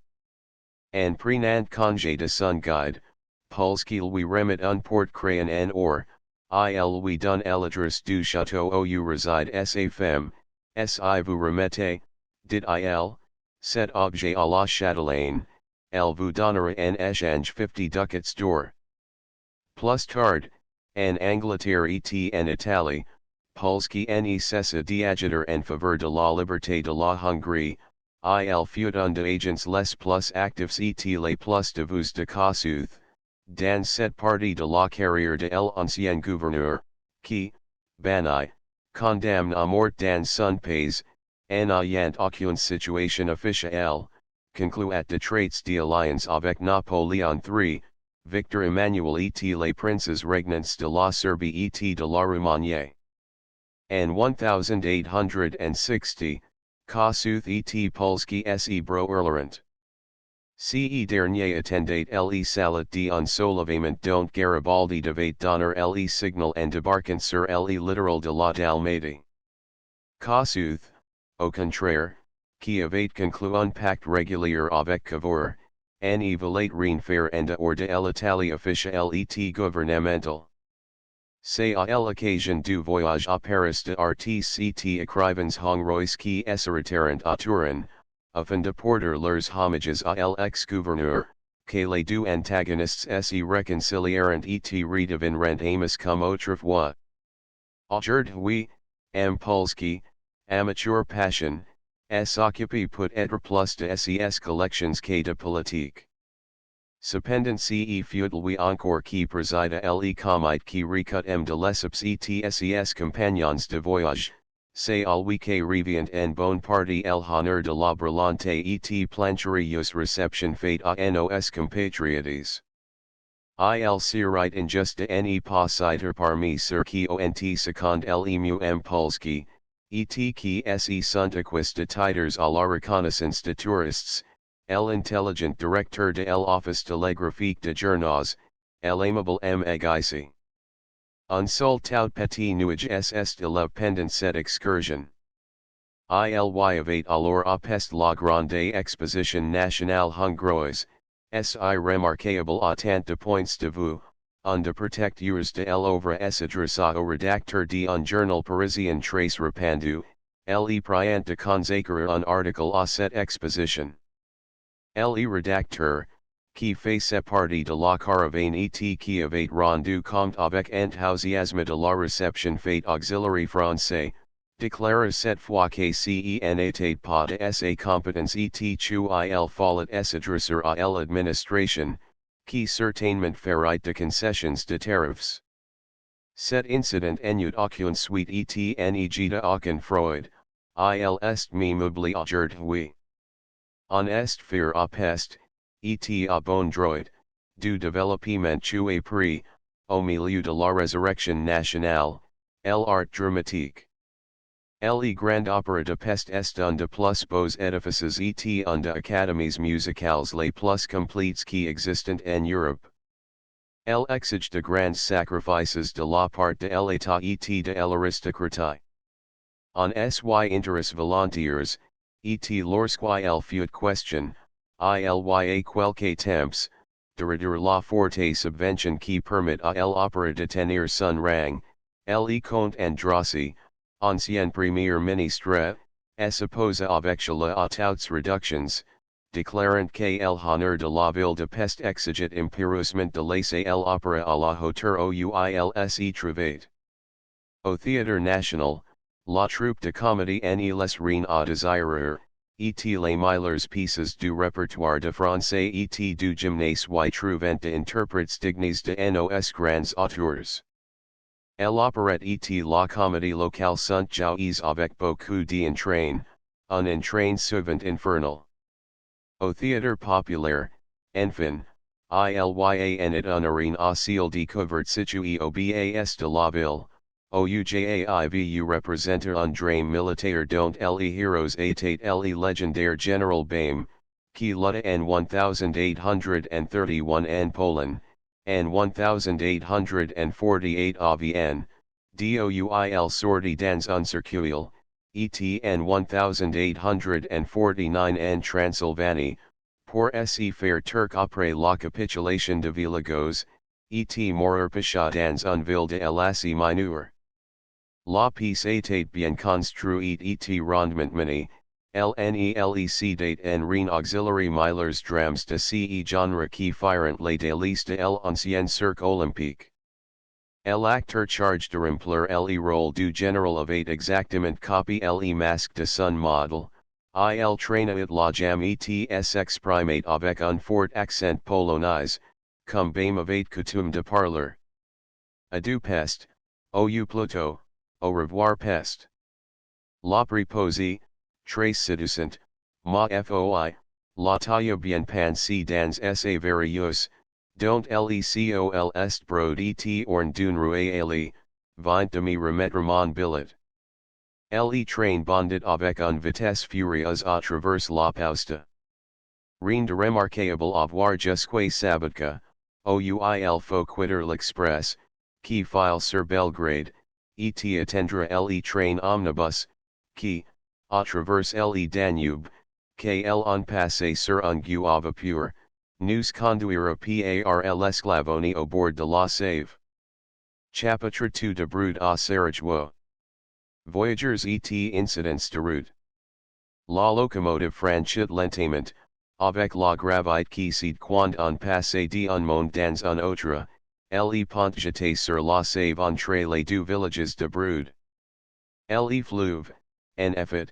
En prenant congé de son guide, Polski lui remet un porte-crayon en or, il lui donne l'adresse du château où réside sa femme, si vous remettez, dit il, cet objet à la chatelaine, el vudonara en échange 50 ducats d'or. Plus tard, en Angleterre et en Italie, Polski ne cessa d'agiter en faveur de la liberté de la Hongrie, il fut un de agents les plus actifs et les plus dévoués de Kossuth, dans cette partie de la carrière de l'ancien gouverneur, qui, banni, condamné à mort dans son pays, en ayant aucune situation officielle, concluait de traités d'alliance avec Napoléon III, Victor Emmanuel et les princes régnants de la Serbie et de la Roumanie. En 1860, Kossuth et Polski se broerlerant. Ce dernier attendait le salut d'un soulèvement dont Garibaldi devait donner le signal en débarquant sur le littoral de la Dalmatie. Kossuth, au contraire, qui avait conclu un pacte régulier avec Cavour, ne voulait rien faire en dehors de l'Italie officielle et gouvernementale. C'est à l'occasion du voyage à Paris de artistes et écrivains hongrois qui se retirent à Turin, afin de porter leurs hommages à l'ex-gouverneur, que les deux antagonistes se réconcilièrent et redevinrent amis comme autrefois. Aujourd'hui, M. Polski, amateur passion, s'occupe peut-être plus de ses collections que de politique. Cependant ce fut lui encore qui présida le comité qui recute de lesseps et ses compagnons de voyage, c'est à lui que revient en bonne partie l'honneur de la brillante et planturieuse réception faite à nos compatriotes. Il serait injuste de ne pas citer parmi ceux qui ont second l'emu M. Polski, et qui se sont acquis de titres à la reconnaissance de touristes, l'intelligent directeur de l'office télégraphique de journaux, l'aimable M. Aguisi. Un seul tout petit nuage ss de la pendant cette excursion. Il y avait alors à pest la grande exposition nationale hongroise, si remarquable à tant de points de vue, on de protecteurs de l'œuvre s'adressa au rédacteur d'un journal parisien très répandu, le priant de consacrer un article à cette exposition. Le rédacteur, qui faisait partie de la caravane et qui avait rendu compte avec enthousiasme de la réception faite auxiliary français, déclara cette fois que ce n'était pas de sa compétence et qu'il fallait s'adresser à l'administration, qui certainement ferait de concessions de tarifs. Cet incident n'eut aucune suite et n'egida aucun Freud, il est même oublié aujourd'hui. On est fier à peste, et à bon droit, du développement tu es pris, au milieu de la résurrection nationale, l'art dramatique. Le grand opéra de peste est un de plus beaux édifices et un de académies musicales les plus complètes qui existent en Europe. Elle exige de grands sacrifices de la part de l'État et de l'aristocratie. On sy intéresse volontiers, et lorsqu'il fut question, il y a quelques temps, de réduire la forte subvention qui permet à l'opéra de tenir son rang, le comte Andrassy, ancien premier ministre, s'oppose avec cela à toutes réductions, déclarant que l'honneur de la ville de Pest exigeait impérieusement de laisser l'opéra à la hauteur où il s'y trouvait. Au Théâtre National, la troupe de comédie ne les rien à désirer, et les meilleures pièces du répertoire de français et du gymnase y trouvant de interprètes dignes de nos grands auteurs. L'opérette et la comédie locale sont jouées avec beaucoup d'entrain, un entrain souvent infernal. Au théâtre populaire, enfin, il y a un arène à ciel découvert situé au bas de la ville, Oujivu représente un drame militaire dont les héros étaient le légendaire général Bame, qui lutta en 1831 en Pologne, en 1848 à Vienne, d'où sorti dans un circuit, et en 1849 en Transylvanie, pour se faire turc après la capitulation de Vilagos, et mourir pécha dans une ville de Lassie mineur. La pièce était bien construite et rondement menée, LNELEC date en rien auxiliary milers drams de ce genre qui firent les délices de l'ancien cirque olympique. L'acteur chargé de remplir le rôle du général avait exactement copie le masque de son model, il traînait la jam ets exprimate avec un fort accent polonais, comme bame avait coutume de parler. Adieu peste, au plutôt, au revoir peste. La préposée, très séduisante, ma foi, la taille bien pensée dans sa various, dont lecol est brod et orne d'une ruelle, vint de me remettre mon billet. Le train bondit avec une vitesse furieuse à travers la poste. Rien de remarquable à voir jusqu'à Sabatka, il faut quitter l'express, qui file sur Belgrade, et attendre le train omnibus, qui, à travers le Danube, qu'elle en passe sur un gueux à vapeur, nous conduira par l'Esclavonie au bord de la Save. Chapitre 2 de Brood à Sarajevo. Voyageurs et incidents de route. La locomotive franchit lentement, avec la gravité qui cède quand on passe d'un monde dans un autre, le pont jeté sur la Save entre les deux villages de Brood. Le fleuve, en effet,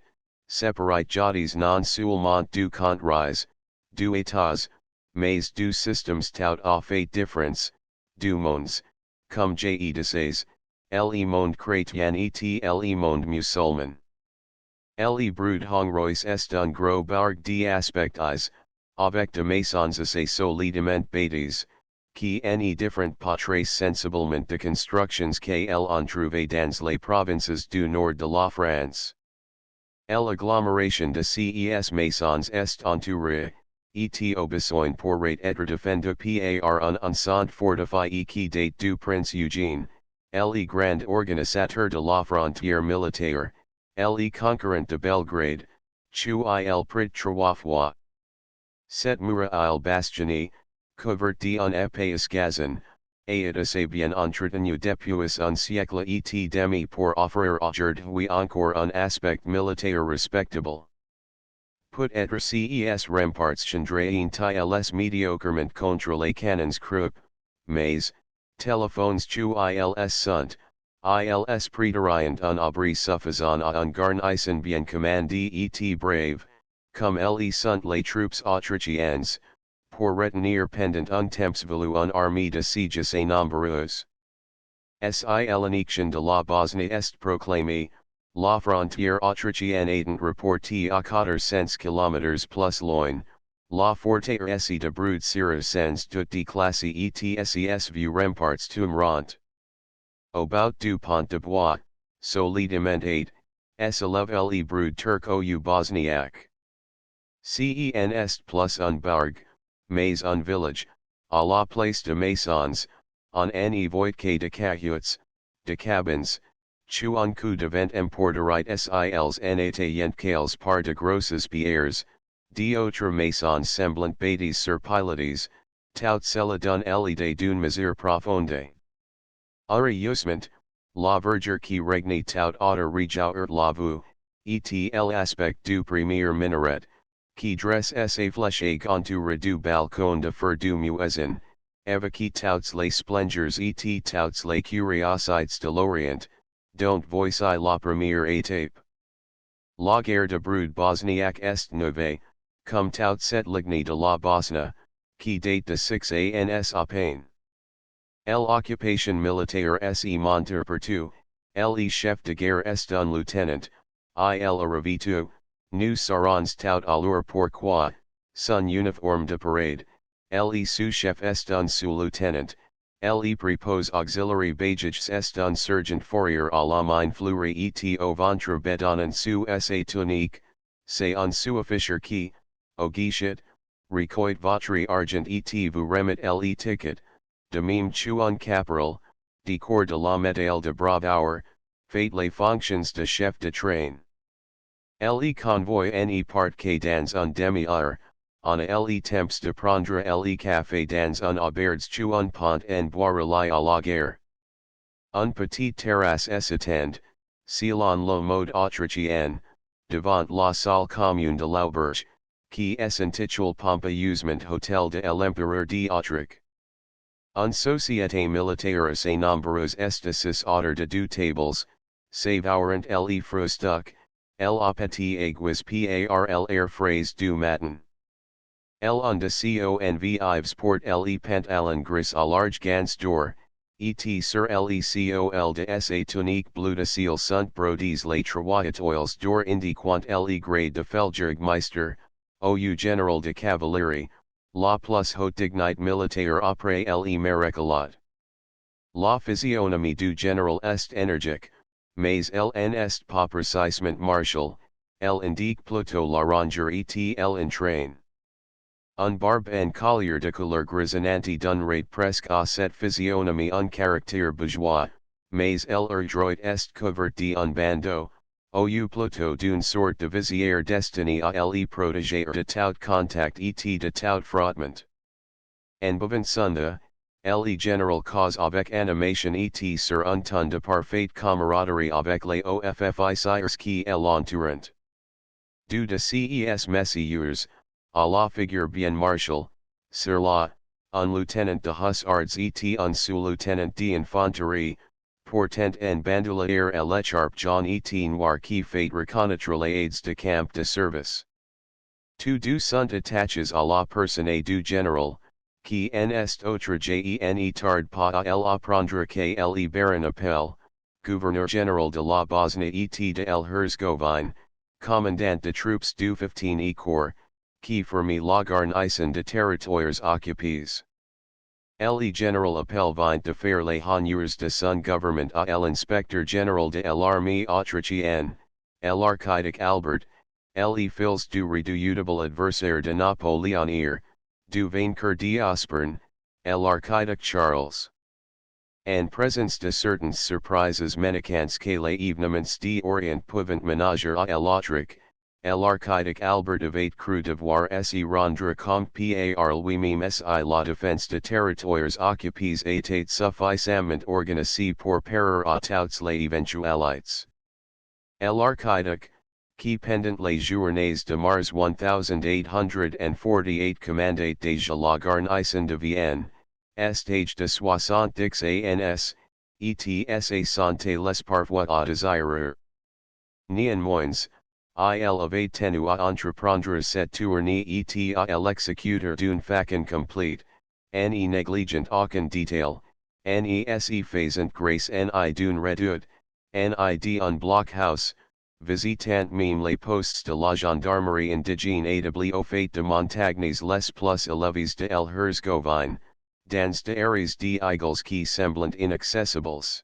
séparate jadis non seulement du countries, du états, mais du systems tout à fait différents, du mondes, comme je disais, le monde chrétien et le monde musulman. Le Brood hongrois est un gros bourg d'aspects, avec de maisons assez solidement bâties, qui en différent pas sensiblement de constructions qu'elle en trouve dans les provinces du nord de la France. L'agglomération de ces maisons est entourée, et au besoin pourrait être défendue par un enceinte fortifié qui date du prince Eugène, le grand organisateur de la frontière militaire, le conquérant de Belgrade, chu il prit 3 fois. Cette mura il bastionné, couvert d'un épais gazon, et assez bien entretenu depuis un siècle et demi pour offrir aujourd'hui encore un aspect militaire respectable. Peut-être ces remparts chandraient ils médiocrement contre les canons croup, mais, téléphones chu ils sont, ils préteriant un abri suffisant à un garnison bien commandé et brave, comme les sont les troupes autrichiennes, pour retenir pendant un temps voulu une armée de siege assez nombreuse. Si l'annexion de la Bosnie est proclamée, la frontière autrichienne étant reportée à 400 km plus loin, la forteresse de Brood sera sans doute déclassée et ses vieux remparts tomberont. Au bout du pont de bois, solidement s'élève le Brood turco-bosniaque. Cen est plus un bourg, mais un village, à la place de maisons, on n'y voit que de cahutes, de cabins, chu un coup de vent emporterait s'ils n'étaient qu'elles par de grosses pierres, d'autres maisons semblant bâties sur pilotis, tout cela donne l'idée d'une misère profonde. Heureusement, la verdure qui regne tout autour réjouit la vue, et l'aspect du premier minaret, qui dresse sa flèche entouré du balcon de fer du muezzin, évoque toutes les splendeurs et toutes les curiosités de l'Orient, dont voici la première étape. La guerre de Brood bosniaque est neuve, comme toute cette lignée de la Bosnie, qui date de 6 ans à peine. L'occupation militaire se monte partout, le chef de guerre est un lieutenant, il arrive tout, nous serons tout à l'heure pourquoi, son uniforme de parade, le sous-chef est un sous-lieutenant, le préposé auxiliary bajages est un sergent fourrier à la main fleurie et au ventre bedonnant sous sa tunique, c'est un sous-officier qui, au guichet, recueille votre argent et vous remet le ticket, de même chu un caporal, de corps de la médaille de bravoure, fait les fonctions de chef de train. Le convoi ne part que dans un demi-heure, on a le temps de prendre le café dans un auberge chu un pont en boire à la guerre. Un petit terrasse s'attend, selon le mode autrichien, devant la salle commune de l'auberge, qui s'intitule Pompausement Hôtel de l'Empereur d'Autriche. Une société militaire assez nombreuse estasis autor de deux tables, savarant le frustuc, le petit aiguis par l'air phrase du matin. Elle on de convives port le pantalon gris à large gants d'or, et sur le col de sa tunique bleue de ciel sont brodés les trois d'or indiquant le grade de Feldjägermeister, ou général de cavalerie, la plus haute dignité militaire après le maréchal. La physionomie du général est énergique, mais elle n'est pas précisément martial, elle indique plutôt la rangeur et l'entrain. Un barbe en collier de couleur grisonnante donnerait presque à cette physionomie un caractère bourgeois, mais elle droit est couverte d'un bandeau, ou plutôt d'une sorte de visière destinée à le protéger de tout contact et de tout frottement. En bouvansunda, le général cause avec animation et sur un ton de parfaite camaraderie avec les officiers qui l'entourent. Du de ces messieurs, à la figure bien martial, sur la, un lieutenant de hussards et un sous-lieutenant d'infanterie, portant en bandoulière à l'écharpe jaune et noir qui fait reconnaître les aides de camp de service. Tous deux sont attachés à la personne du général, qui n'est autre et tarde pas à l'apprendre que le baron appelle, gouverneur général de la Bosnie et de l'Herzégovine, commandant de troupes du 15e corps, qui forme la garnison de territoires occupés. Le général appelle vient de faire les honneurs de son gouvernement à l'inspecteur général de l'armée autrichienne, l'archiduc Albert, les fils du redoutable adversaire de Napoléon du vainqueur d'Aspern, l'archiduc Charles. En présence de certaines surprises ménageantes que les événements d'Orient peuvent ménager à l'Autriche, l'archiduc Albert avait cru devoir se rendre compte par lui-même si la défense de territoires occupés était suffisamment organisée pour parer à toutes les éventualités. L'archiduc, qui pendant les journées de mars 1848 commandait déjà la garnison de Vienne, stage de 70 ans, et santé les parfois à désirer. Néanmoins, il avait tenu à entreprendre cette tournée et à l'exécuter d'une façon complète, en y négligeant aucun détail, en y faisant grâce en y d'une redoute, en y d'un blockhouse, visitant même les postes de la gendarmerie indigène établis au fait de montagnes les plus élevées de l'Herzégovine, dans des aires d'eagles qui semblent inaccessibles.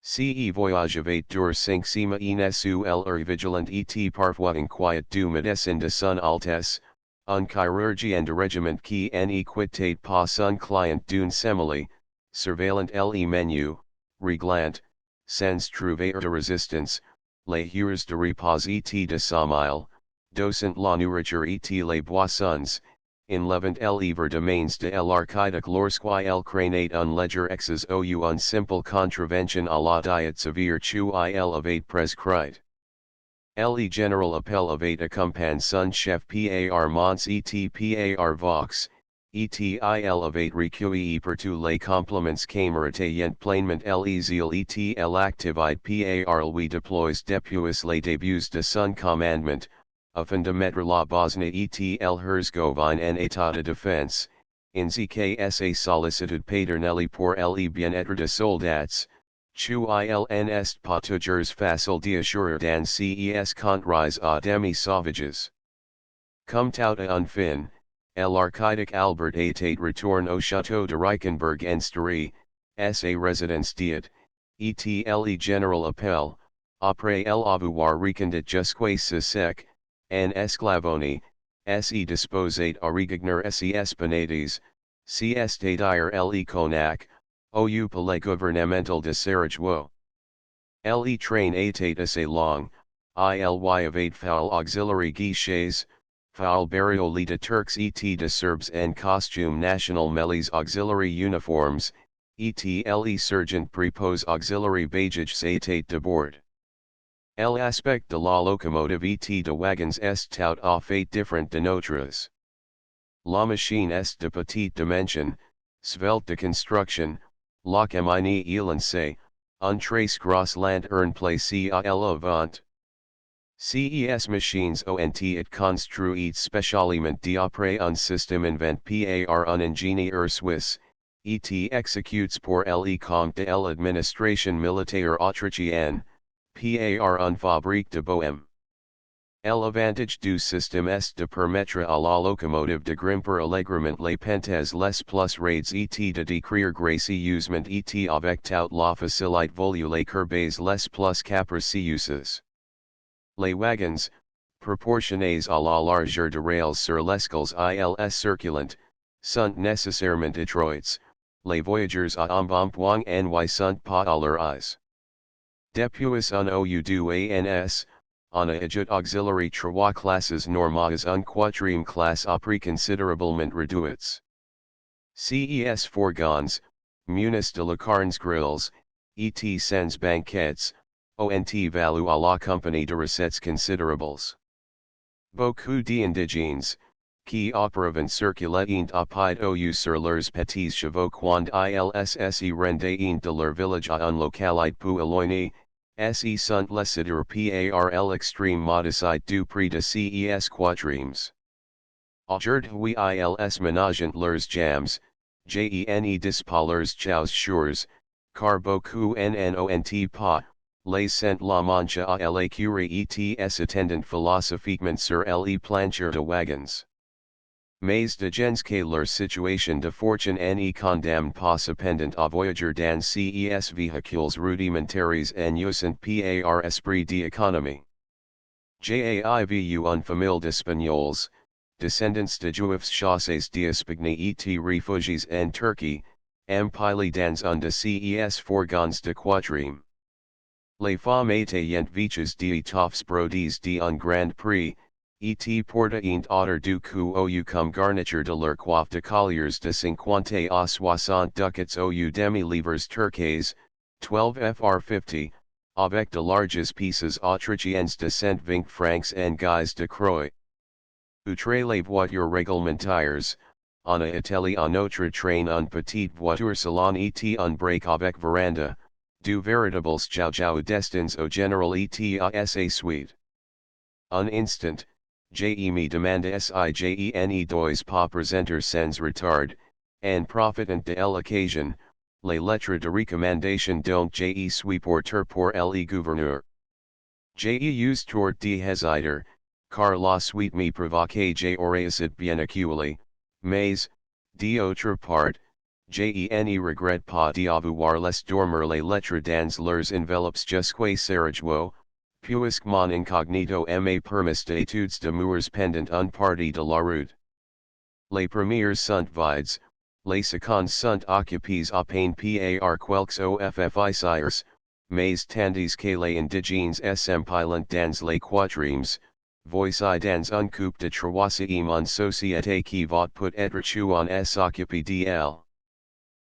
Ce voyage avait dur 5 semaines où elle vigilant et parfois inquiète du médecin de son Altesse, un chirurgien de régiment qui n'y quittait pas son client d'une semelle, surveillant le menu, réglant, sans trouver de résistance, les heures de repos et de sommeil, dosant la nourriture et les boissons, in levant les domaines de l'archiduc lorsqu'il craignait un léger excès ou une simple contravention à la diète sévère qu'il avait prescrite. Le général appel avait accompagné son chef par Mons et par Vaux, et il avait recueilli pour tous les compliments camaritaient pleinement les zèle et l'activité par lui déployés depuis les débuts de son commandement, afin de mettre la Bosnie et l'Herzégovine en état de défense, ainsi que sa sollicitude paternelle pour le bien-être des soldats, qu'il n'est pas toujours facile d'assurer dans ces contrées à demi sauvages. Comme tout un fin, l'archiduc Albert était retourné au château de Reichenberg en Styrie, sa résidence diète, et le général appel, après l'avoir reconduit jusqu'à ce sec, en Esclavonie, se disposait à regagner ses espinades, c'est-à-dire le Cognac, au palais gouvernemental de Sarajevo. Le train était assez long, il y avait foule auxiliary guichets, foule bariole de Turcs et de Serbes en costume national mais les auxiliary uniforms, et les sergent prepos auxiliary bagages étaient de bord. El aspect de la locomotive et de wagons est tout à fait different de nôtres. La machine est de petite dimension, svelte de construction, la camine élancée, un trace gros lanterne placée à l'avant. Ces machines ont été construites spécialement d'après un système inventé par un ingénieur suisse, et exécutes pour le compte de l'administration militaire autrichienne, par un fabrique de Bohème. L'avantage du système est de permettre à la locomotive de grimper allègrement les pentes les plus raides et de décrire gracieusement et avec toute la facilité voler les courbes les plus capricieuses. Les wagons, proportionnés à la largeur de rails sur lesquels ils circulent, sont nécessairement étroits, les voyageurs à embonpoint n'y sont pas à leur aise. Depuis un ou2 ans, on a ajout auxiliary trois classes normales un quatrième classe après considérablement réduites. Ces fourgons, munis de lucarnes grilles, et sans banquettes, ont valu à la compagnie de recettes considérables. Beaucoup d'indigènes, qui auparavant circulaient à pied ou sur leurs petits chevaux quand ils se rendaient de leur village à une localité peu éloignée, se sont laissés par l'extrême modicité du prix de ces quatrièmes. Aujourd'hui ils ménagent leurs jambes, gene disent leurs chaussures, car beaucoup n'ont pas, les sent la mancha à l'écurie et s'attendent philosophiquement sur les planchers de wagons. Mais de gens que leur situation de fortune n'est condamnée pas cependant à voyager dans ces véhicules rudimentaires en usant par esprit d'économie. J'ai vu une famille d'Espagnols, descendants de Juifs chassés d'Espagne et réfugiés en Turquie, empilés dans un de ces fourgons de quatrième. Les femmes étaient vêtues d'étoffes brodées d'un grand prix, et portaient autour du cou ou comme garniture de leur coiffe de colliers de 50 à 60 ducats ou demi-livres turquoise, 12 fr 50, avec de larges pieces autrichiennes de 120 francs en guise de croix. Outre les voitures réglementaires, on a attelé à notre train une petite voiture salon et un break avec veranda, du véritables chow destinés au général et à sa suite. Un instant, me demande si gene dois pas présenter sans retard, en profitant de l'occasion, les lettres de recommandation dont je suis porteur pour le gouverneur. J'ai usé tort de hésiter, car la suite me provoquait j'aurais bien acculé, mais, d'autre part, je ne regrette pas d'avoir laissé dormir les lettres dans leurs enveloppes jusqu'à Sarajevo, puisque mon incognito m'a permis d'études de moeurs pendant une partie de la route. Les premières sont vides, les secondes sont occupées à peine par quelques officiers, mais tandis que les indigènes s'empilent dans les quatrièmes, voici dans un couple de troisième une société qui va peut-être en s'occuper d'elle.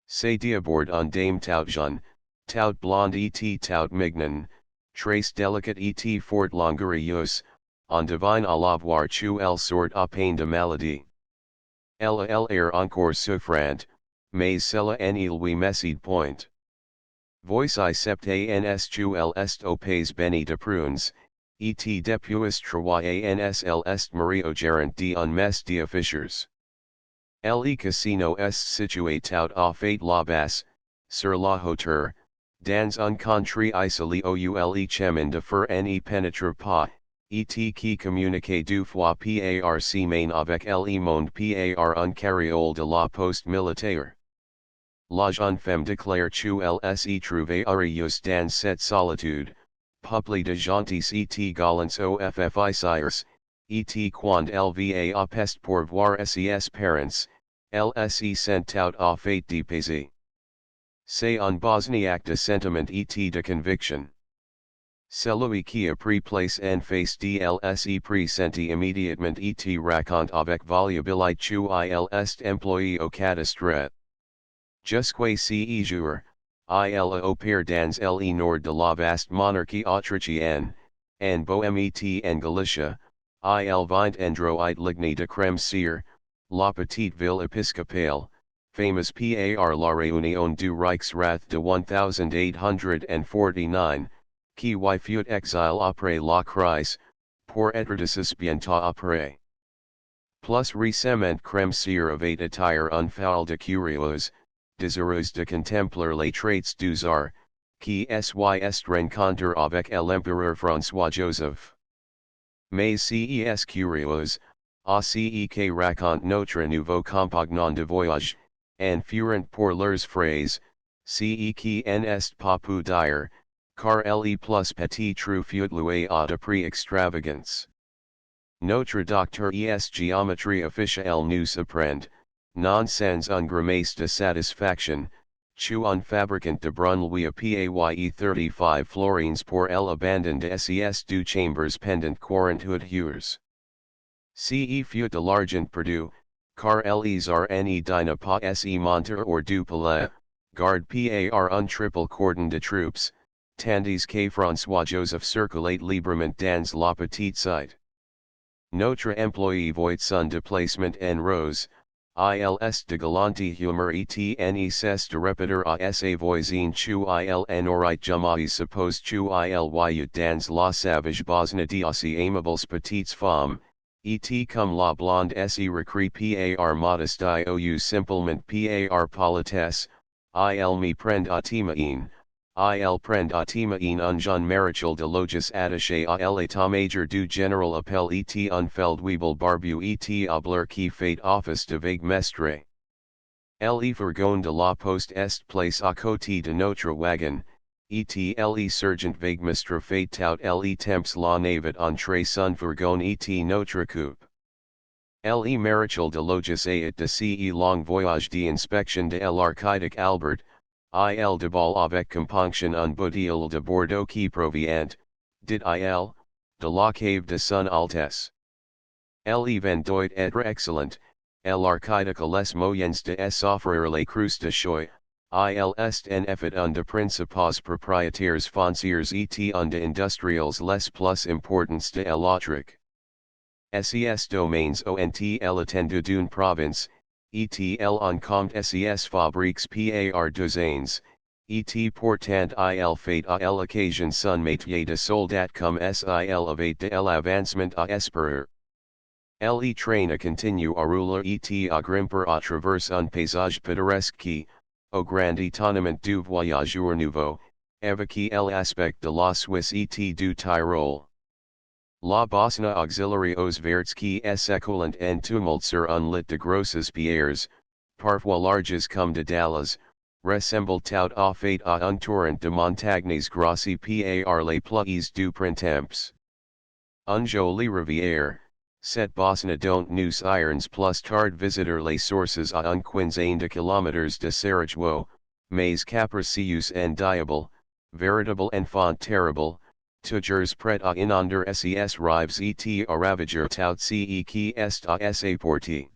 C'est d'abord un dame tout jeune, tout blonde et tout mignon, très délicate et fort langoureuse, on devine à la voir elle sort à peine de maladie. Elle a l'air encore souffrante, mais cela n'est lui messide point. Voici sept ans elle est au pays béni de prunes, et depuis 3 ans elle est mariée gérant d'un mess d'affichers. Le casino est situé tout à fait là-bas, sur la hauteur, dans un country isolé où le chemin de fer n'y pénètre pas, et qui communique deux fois par semaine avec le monde par un carriole de la poste militaire. La jeune femme déclare qu'elle s'y trouve heureuse dans cette solitude, peuplée de gentils et galants officiers, et quand elle va à peste pour voir ses parents, elle se sent tout à fait dépaysée. C'est un bosniaque de sentiment et de conviction. Celui qui a pris place en face d'elle se présente immédiatement et raconte avec volubilité qu'il est employé au cadastre. Jusqu'à ces jours, il opère dans le nord de la vaste monarchie autrichienne, and Bohemie and Galicia, il vint endroit ligny de crème sire, la petite ville épiscopale, famous par la réunion du Reichsrath de 1849, qui y fut exil après la crise, pour être décis bientôt après. Plus récemment crème sire avait attire un foule de curieux, désireux de contempler les traits du tsar, qui sys rencontre avec l'empereur François-Joseph. Mais ces curieux, ACE qui raconte notre nouveau compagnon de voyage, en furent pour leurs phrases, ce qui n'est pas peu dire, car le plus petit trou fut loué à de prix extravagance. Notre docteur es géométrie officielle nous apprend, non sans un grimace de satisfaction, que un fabricant de brun lui a paye 35 florins pour l'abandon de ses deux chambers pendant 48 heures. Ce fut de l'argent perdu, car les arnes dina pas se monter or du palais, garde par un triple cordon de troupes, tandis que François-Joseph circulate librement dans la petite cité. Notre employé voit son déplacement en rose, ils de galantie humeur et nes de répéter à sa voisine que il n'aurait jamais suppose que il y dans la sauvage Bosnie d'aussi aimables petites femmes, et comme la blonde se recrée par modestie ou simplement par politesse, il me prend à témoin. Il prend à témoin un jeune maréchal de logis attaché à l'état-major du général appel et un feldwebel barbu et obler qui fait office de vague mestre. Le fourgon de la poste est place à côté de notre wagon, et le sergent vaguemestre fait tout le temps la navette entre son fourgon et notre coupe. Le maréchal de logis est de ce long voyage d'inspection de l'archidic Albert, il déballe avec compunction un bouteille de Bordeaux qui provient, dit il, de la cave de son Altesse. Le vin doit être excellent, l'archidic a les moyens de s'offrir les crus de choix, il est en effet un des principaux propriétaires fonciers et un des industriels les plus importants de l'Autriche. Ses domaines ont l'étendue d'une province, et en compte ses fabriques par douzaines, et pourtant il fait à l'occasion son métier de soldat comme s'il avait de l'avancement à espérer. Le train continue à rouler et à grimper à travers un paysage pittoresque qui, au grand étonnement du voyageur nouveau, évoque l'aspect de la Suisse et du Tyrol. La Bosnie auxiliary aux verts qui s'écoulant en tumulte sur un lit de grosses pierres, parfois larges comme de dalles, ressemble tout à fait à un torrent de montagnes grosses par les pluies du printemps. Un joli rivière, cette Bosnie dont nous irons plus tard visiter les sources à un quinzaine de kilomètres de Sarajevo, mais capricieux en diable, véritable enfant terrible, toujours prêt à inonder ses rives et à ravager tout ce qui est à sa portée.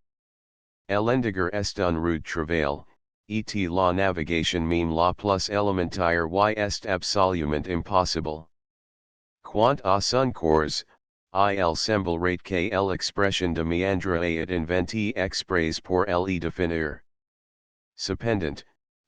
L'endiger est un rude travail, et la navigation même la plus élémentaire y est absolument impossible. Quant à son cours, il semblerait que l'expression de méandre est inventée exprès pour le définir. Cependant,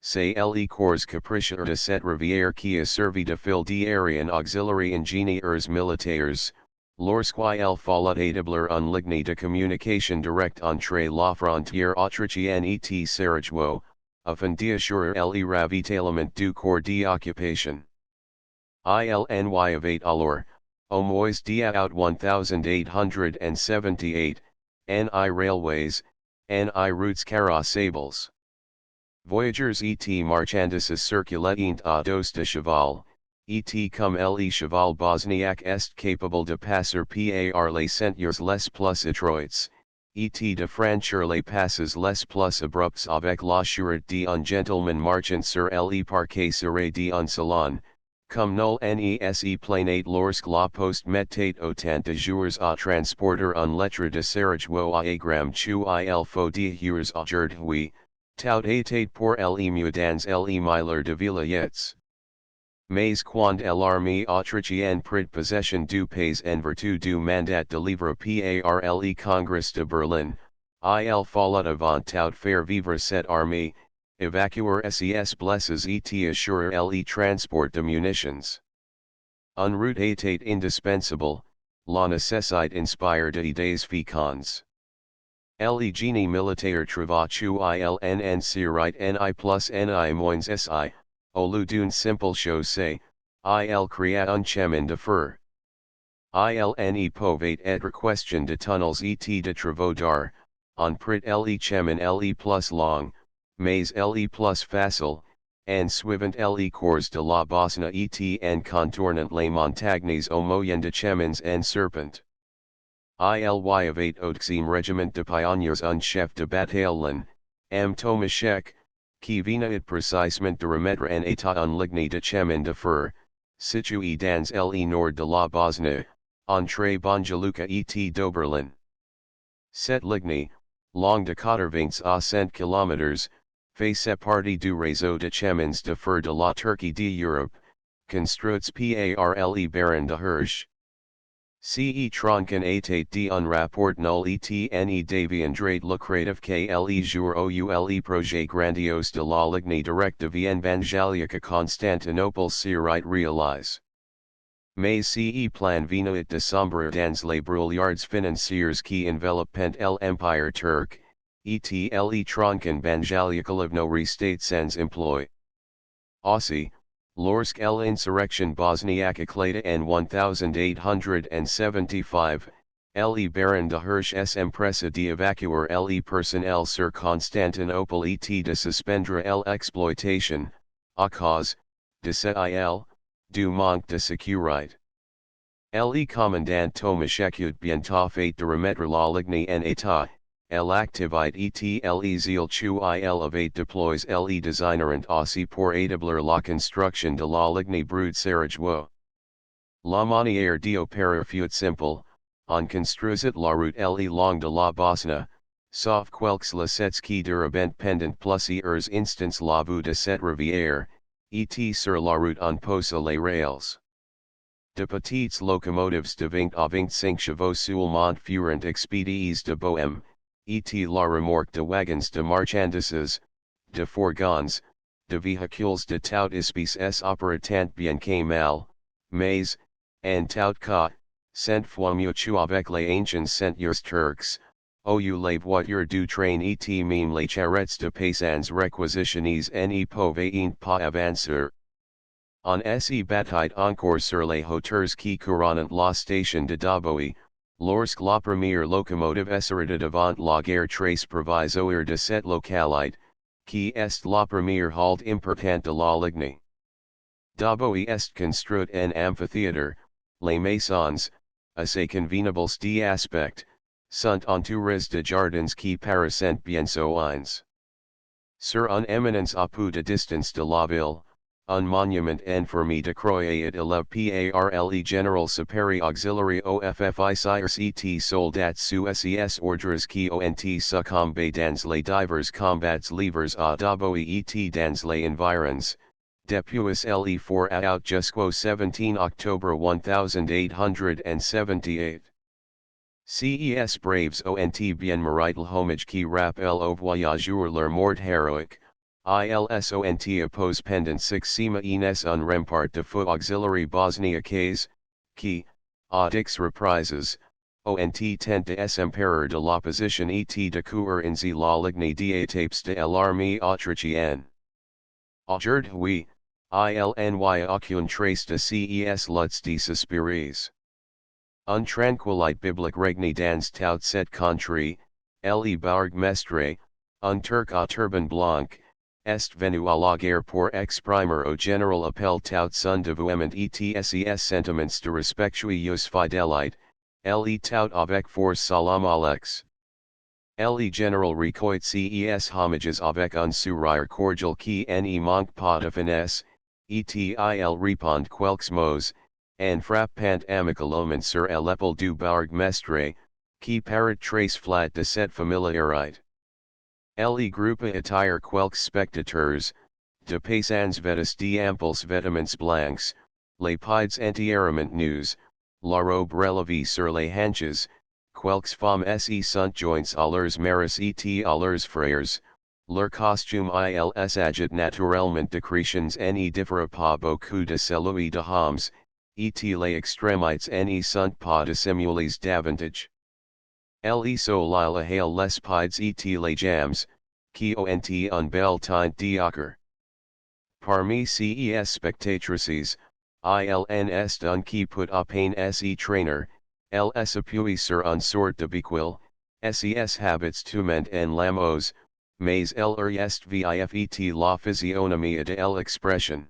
c'est le cours capricieux de cette rivière qui a servi de fil d'Arien auxiliary ingénieurs militaires, lorsqu'il fallut établir un ligne de communication directe entre la frontière autrichienne et Sarajevo, afin d'assurer le ravitaillement du corps d'occupation. Il n'y avait alors, au moins d'out 1878, ni railways, ni routes carrossables. Voyageurs et marchandises circulaient à dos de cheval, et comme le cheval bosniaque est capable de passer par les sentiers les plus étroits, et de franchir les passes les plus abrupts avec la sûreté d'un gentleman marchant sur le parquet serré d'un salon, comme nul n'est planait lorsque la poste mettait autant de jours à transporter un lettre de Sarajevo à Agram que il faut 10 jours aujourd'hui. Tout était pour le mieux dans le miller de Vilayets. Mais quand l'armée autrichienne prit possession du pays en vertu du mandat de livre par le Congrès de Berlin, il fallut avant tout faire vivre cette armée, évacuer ses blesses et assurer le transport de munitions. En route était indispensable, la nécessité inspire de idées fécondes. Le génie militaire travaillait iln sirit ni plus ni moins si, au lieu d'une simple chaussée, il créa un chemin de fer. Il ne pouvait être question de tunnels et de travaux d'art, on prit le chemin le plus long, mais le plus facile, en suivant le cours de la Bosnie et en contournant les montagnes au moyen de chemins en serpent. Il y avait auxim régiment de pionniers un chef de bataillon, M. Tomaszek, qui venait précisément de remettre en état un ligne de chemin de fer, situé dans le nord de la Bosnie, entre Banja Luka et d'Oberlin. Cette ligne, longue de 80 à 100 km, faisait partie du réseau de chemins de fer de la Turquie d'Europe, construits par le baron de Hirsch. Ce tronçon était d'un rapport nul et ne deviendrait lucratif que le jour où le projet grandiose de la ligne directe Vienna Constantinople serait réalisé. Mais ce plan venait de sombrer dans les brouillards financiers qui envelopent l'Empire turc, et le tronçon banjalicalivno restait sans emploi. Aussi, lorsque l'insurrection bosniaque éclata en 1875, le baron de Hirsch s'empressa d'évacuer le personnel sur Constantinople et de suspendre l'exploitation, à cause, disait-il, du manque de sécurité. Le commandant Tomaszek eut bientôt fait de remettre la ligne en état, l'activité et le zèle qu'il avait déployés le designeront aussi pour établir la construction de la ligne brute Sarajevo. La manière d'opérer fut simple, on construisit la route le long de la Bosnie, sauf quelques lacets qui durabent pendant plusieurs instants la vue de cette rivière, et sur la route on posa les rails. De petites locomotives de 20 à 25 chevaux seulement furent expédiées de Bohème, et la remorque de wagons de marchandises, de fourgons, de véhicules de tout espèce opératant bien que mal, mais, en tout cas, 100 fois mieux avec les anciens sentiers turcs, où les voitures du train et même les charrettes de paysans réquisitionnées ne pouvaient pas avancer. On s'y battit encore sur les hauteurs qui couronnent la station de Daboe, lorsque la première locomotive s'arrêta devant la gare très provisoire de cette localité, qui est la première halte importante de la ligne. Daboe est construit en amphithéâtre, les maisons, assez convenables d'aspect, sont entourées de jardins qui paraissent bien soignes. Sur une éminence à peu de distance de la ville, un monument informé de croyait élève par le général supérieur auxiliary officiers et soldats sous ses ordres qui ont succombé dans les divers combats livres à Daboe et dans les environs, depuis le fort out jusqu'au 17 octobre 1878. Ces braves ont bien mérité l'hommage qui rappelle aux voyageurs leur mort héroïque. Ils ont oppose pendant 6 semaines un rempart de feu auxiliary bosniaques, qui, à dix reprises, ont tenté d'empereur de l'opposition et de courir la ligne d'étapes de l'armée autrichienne. Aujourd'hui, il n'y a aucune trace de ces luttes désespérées. Un tranquillite biblique règne dans tout cette contrée, le bourgmestre, un turc à turban blanc, est venu à la guerre pour exprimer au général appel tout son dévouement et ses sentiments de respectueuse fidélité, le tout avec force salam alex. Le général recueillit ses homages avec un sourire cordial qui ne manque pas de finesse, et il répond quelques mots, en frappant amicalement sur l'épaule du bourgmestre, qui paraît très flat de cette familiarité. Le groupe attire quelques spectateurs, de paysans vetus d amples vetamins blancs, les pides anti-arrament news, la robe relevée sur les hanches, quelques femmes se sont joints à leurs maris et à leurs frères, leur costume ils agit naturellement décrétions ne diffère pas beaucoup de celui de hommes, et les extrémités ne sont pas dissimulées davantage. Les solila hail les pides et les jambes, qui ont un bel teint diacre. Parmi ces spectatrices, ils d'un qui put à peine se trainer, elles appuient sur un sort de biquil, ses habits tument en lamos, mais est vifet la physionomie de l'expression.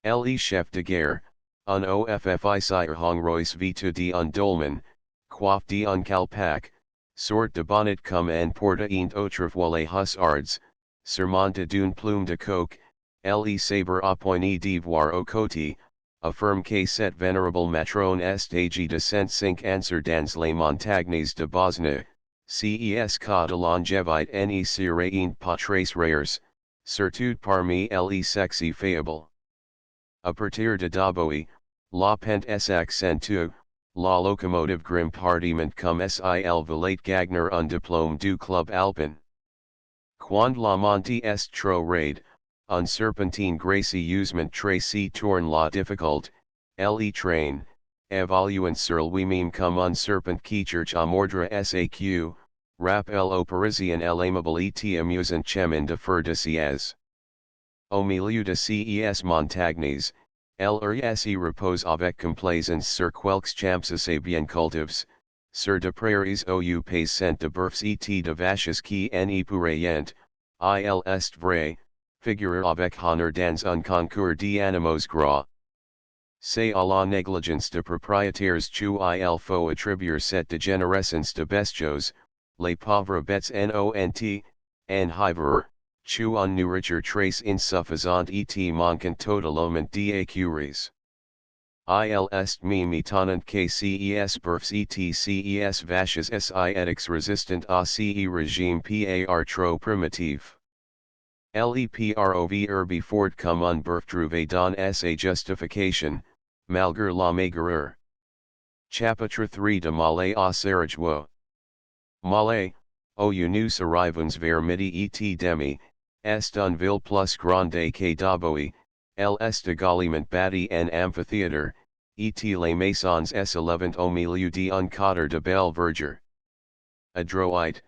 Les chef de guerre, un offi sire hongrois vêtu d'un dolman, coiffé d'un calpac, sort de bonnet comme en portait autrefois les hussards, surmonté d'une plume de coq, les sabre à poignée d'ivoire au côté, affirme que cette vénérable matrone est âgée de 105 ans dans les montagnes de Bosnie, ces cas de longévité ne seraient pas très rares, surtout parmi les sexes faibles. À partir de Daboe, la pente s'accentue, la locomotive grimpardiment comme s'il voulait gagner un diplôme du club alpin. Quand la montée est trop raide, un serpentine gracieusement tracé tourne la difficult, le train, évaluant sur lui-même comme un serpent qui cherche à mordre saq, rappelle au Parisien l'aimable et amusant chemin de fer de Siez. Au milieu de ces montagnes, se repose avec complaisance sur quelques champs assez bien cultivés, sur de prairies ou paysans de bœufs et de vaches qui en pourraient, il est vrai, figurer avec honneur dans un concours d'animaux gras. C'est à la négligence de propriétaires qu'il faut attribuer cette dégénérescence de bestiaux, les pauvres bêtes n'ont, en hiver, que une nourriture très insuffisante et manquant totalement d'écuries. Il est même étonnant que ces bœufs et ces vaches soient résistants à ces régimes par trop primitifs. Les prov herbivores comme un bœuf trouvé dans sa justification, malgré la maigreur. Chapitre 3 de Malais à Sarajevo. Malais, où nous arrivons vers midi et demi, est une ville plus grande que Daboe, elle est également bâtie en amphithéâtre, et les maisons s'élèvent au milieu d'un cadre de belle verdure. À droite,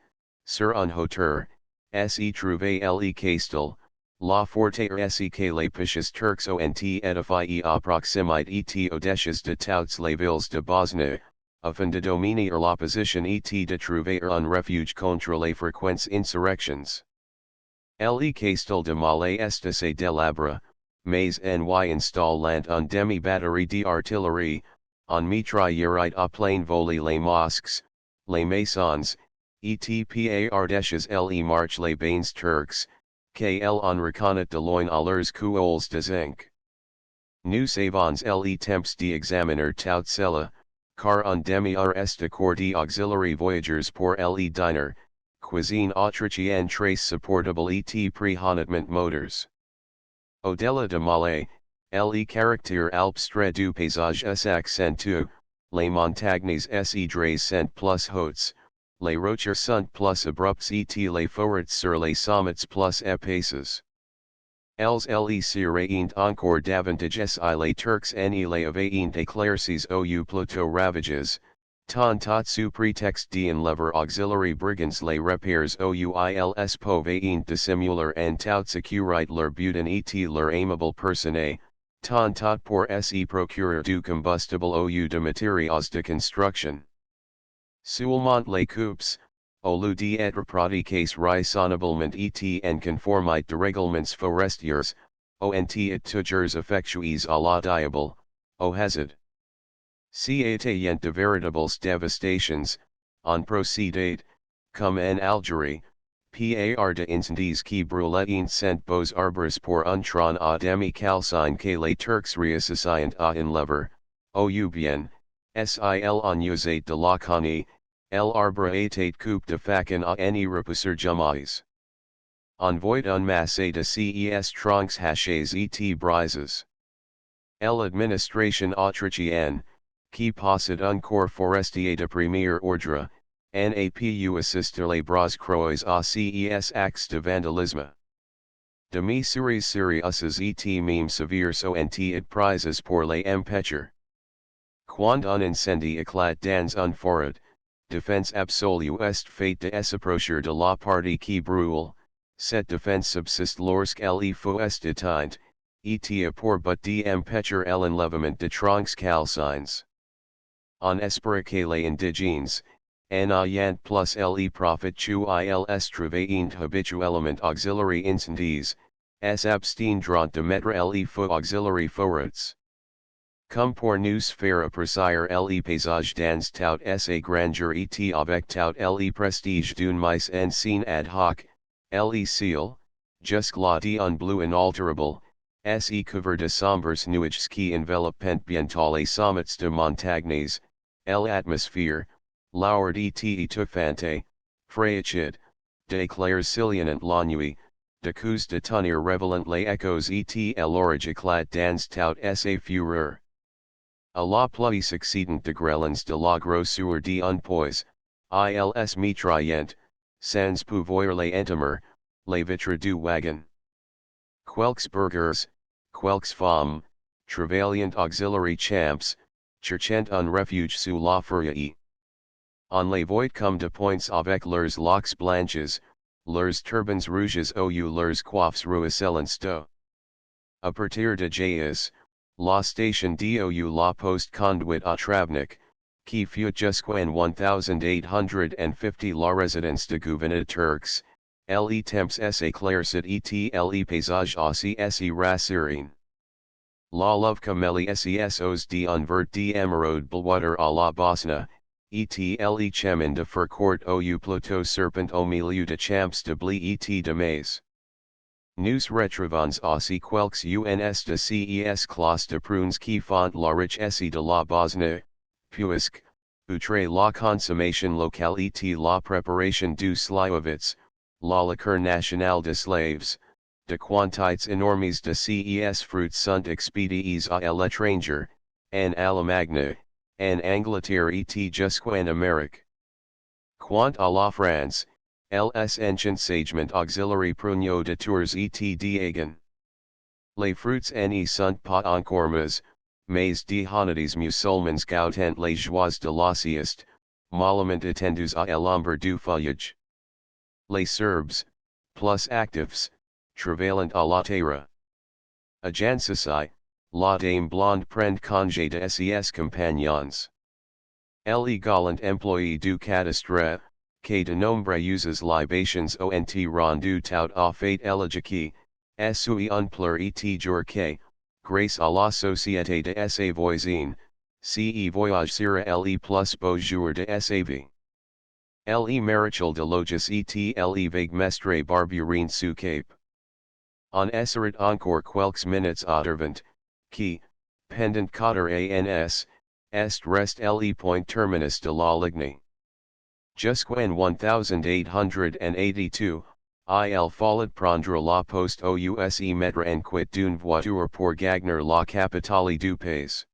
sur une hauteur, se trouve le castel, la forteresse que les piches turcs ont édifié à proximité et audacieuses de toutes les villes de Bosnie, afin de dominer l'opposition et de trouver un refuge contre les frequentes insurrections. Le castel de Malais est assez délabré, mais en installant un demi-batterie d'artillerie, en mitraillerait à plein volet les mosques, les maisons, et par-dessus les marches les bains turcs, qu'elle en reconnaît de loin à leurs couoles de zinc. Nous savons les temps d'examiner tout cela, car un demi-heure est accordé auxiliary voyageurs pour les dîner, cuisine autrichienne très supportable et prix honnêtement motors. Au-delà de Malais, le caractère alpestre du paysage s'accentue, les montagnes se dressent plus hautes, les rochers sont plus abrupts et les forêts sur les sommets plus épaisses. Elles les seraient encore davantage si les Turcs ne les avaient éclaircies ou plutôt ravagées, tant sous prétexte d'enlever auxiliary brigands les repères ou ils pouvaient dissimuler en toute sécurité leur butin et leur aimable personne, tant pour se procurer du combustible ou de matériaux de construction. Seulement les coupes, au lieu d'être pratiquées raisonnablement et en conformité de règlements forestiers, ont été toujours effectuées à la diable, au hasard. C'étaient de véritables dévastations, en procédé, comme en Algérie, par de incendies qui brûlaient cent beaux arbres pour un tronc à demi-calcine que les Turcs réussissaient à enlever, ou bien, s'il en usait de la connie, l'arbre était coupé de façon à ne repousser jamais. Envoyed un masse de ces troncs hachés et brises. L'administration autrichienne, qui possède un corps forestier de premier ordre, n'a pu assister les bras croix à ces actes de vandalisme. De mesures sérieuses et même sévères ont été prises pour les empêcher. Quand un incendie éclate dans un forêt, défense absolue est faite de s'approcher de la partie qui brûle. Cette défense subsiste lorsqu'elle faut est éteinte, et pour but d'empêcher l'enlèvement de troncs calcines. On espère que les indigènes, en ayant plus les profit ils travaillent habituellement auxiliary incendies, s'abstiendront de mettre les feux auxiliary forêts. Comme pour nous faire apprécier les paysages dans tout sa grandeur et avec tout le prestige d'une mise en scène ad hoc, le ciel, jusque-là d'un bleu inalterable, est couvert de sombres nuages qui enveloppent bientôt les sommets de montagnes, l'atmosphère, lourde et étouffante, fragile, d'éclairs sillonnant la nuit, de coups de tonnerre révélant les échos et l'orage éclate dans tout sa fureur. À la pluie succédant de grêlons de la grosseur d'un pois, ils mitraillant, sans pouvoir les entamer, les vitres du wagon. Quelques burghers, quelques femmes, travaillant auxiliary champs, cherchant un refuge sous la forêt. On les voit comme de points avec leurs locks blanches, leurs turbans rouges ou leurs coiffes ruisselantes d'eau. À partir de Jais, la station dou la poste conduite à Travnik, qui fut jusqu'en 1850 la résidence de gouverneur turcs, les temps s'éclaircit et les paysages aussi rassurent. La love comme les ses d'un vert d'émeraude bleuâtre à la Bosnie, et le chemin de fer court au plateau serpent au milieu de champs de blé et de maize. Nous retrouvons aussi quelques uns de ces classes de prunes qui font la richesse de la Bosnie, puisque, outre la consommation locale et la préparation du slivovitz, la liqueur nationale de slaves, de quantités énormes de ces fruits sont expédiés à l'étranger, en Allemagne, en Angleterre et jusqu'en Amérique. Quant à la France, les anciens sagement auxiliary pruneaux de Tours et d'Agen. Les fruits n'y sont pas encore mais des honnêtes musulmans goutant les joies de la sieste, mollement attendus à l'ombre du feuillage. Les Serbes, plus actifs, travaillant à la terre. À Jansasai, la dame blonde prend congé de ses compagnons. Les galant employés du cadastre, que de nombreuses libations ont rendu tout à fait élégique, sui un pleur et jour que, grâce à la société de ses voisins, ce voyage sera le plus beau jour de sa vie. Le maréchal de logis et le vague mestre barburin sous cape. On essayait encore quelques minutes autrement, qui, pendant 4 ans, est rest le point terminus de la ligne. Jusqu'en 1882, il fallut prendre la poste aux mettre en quête d'une voiture pour gagner la capitale du pays.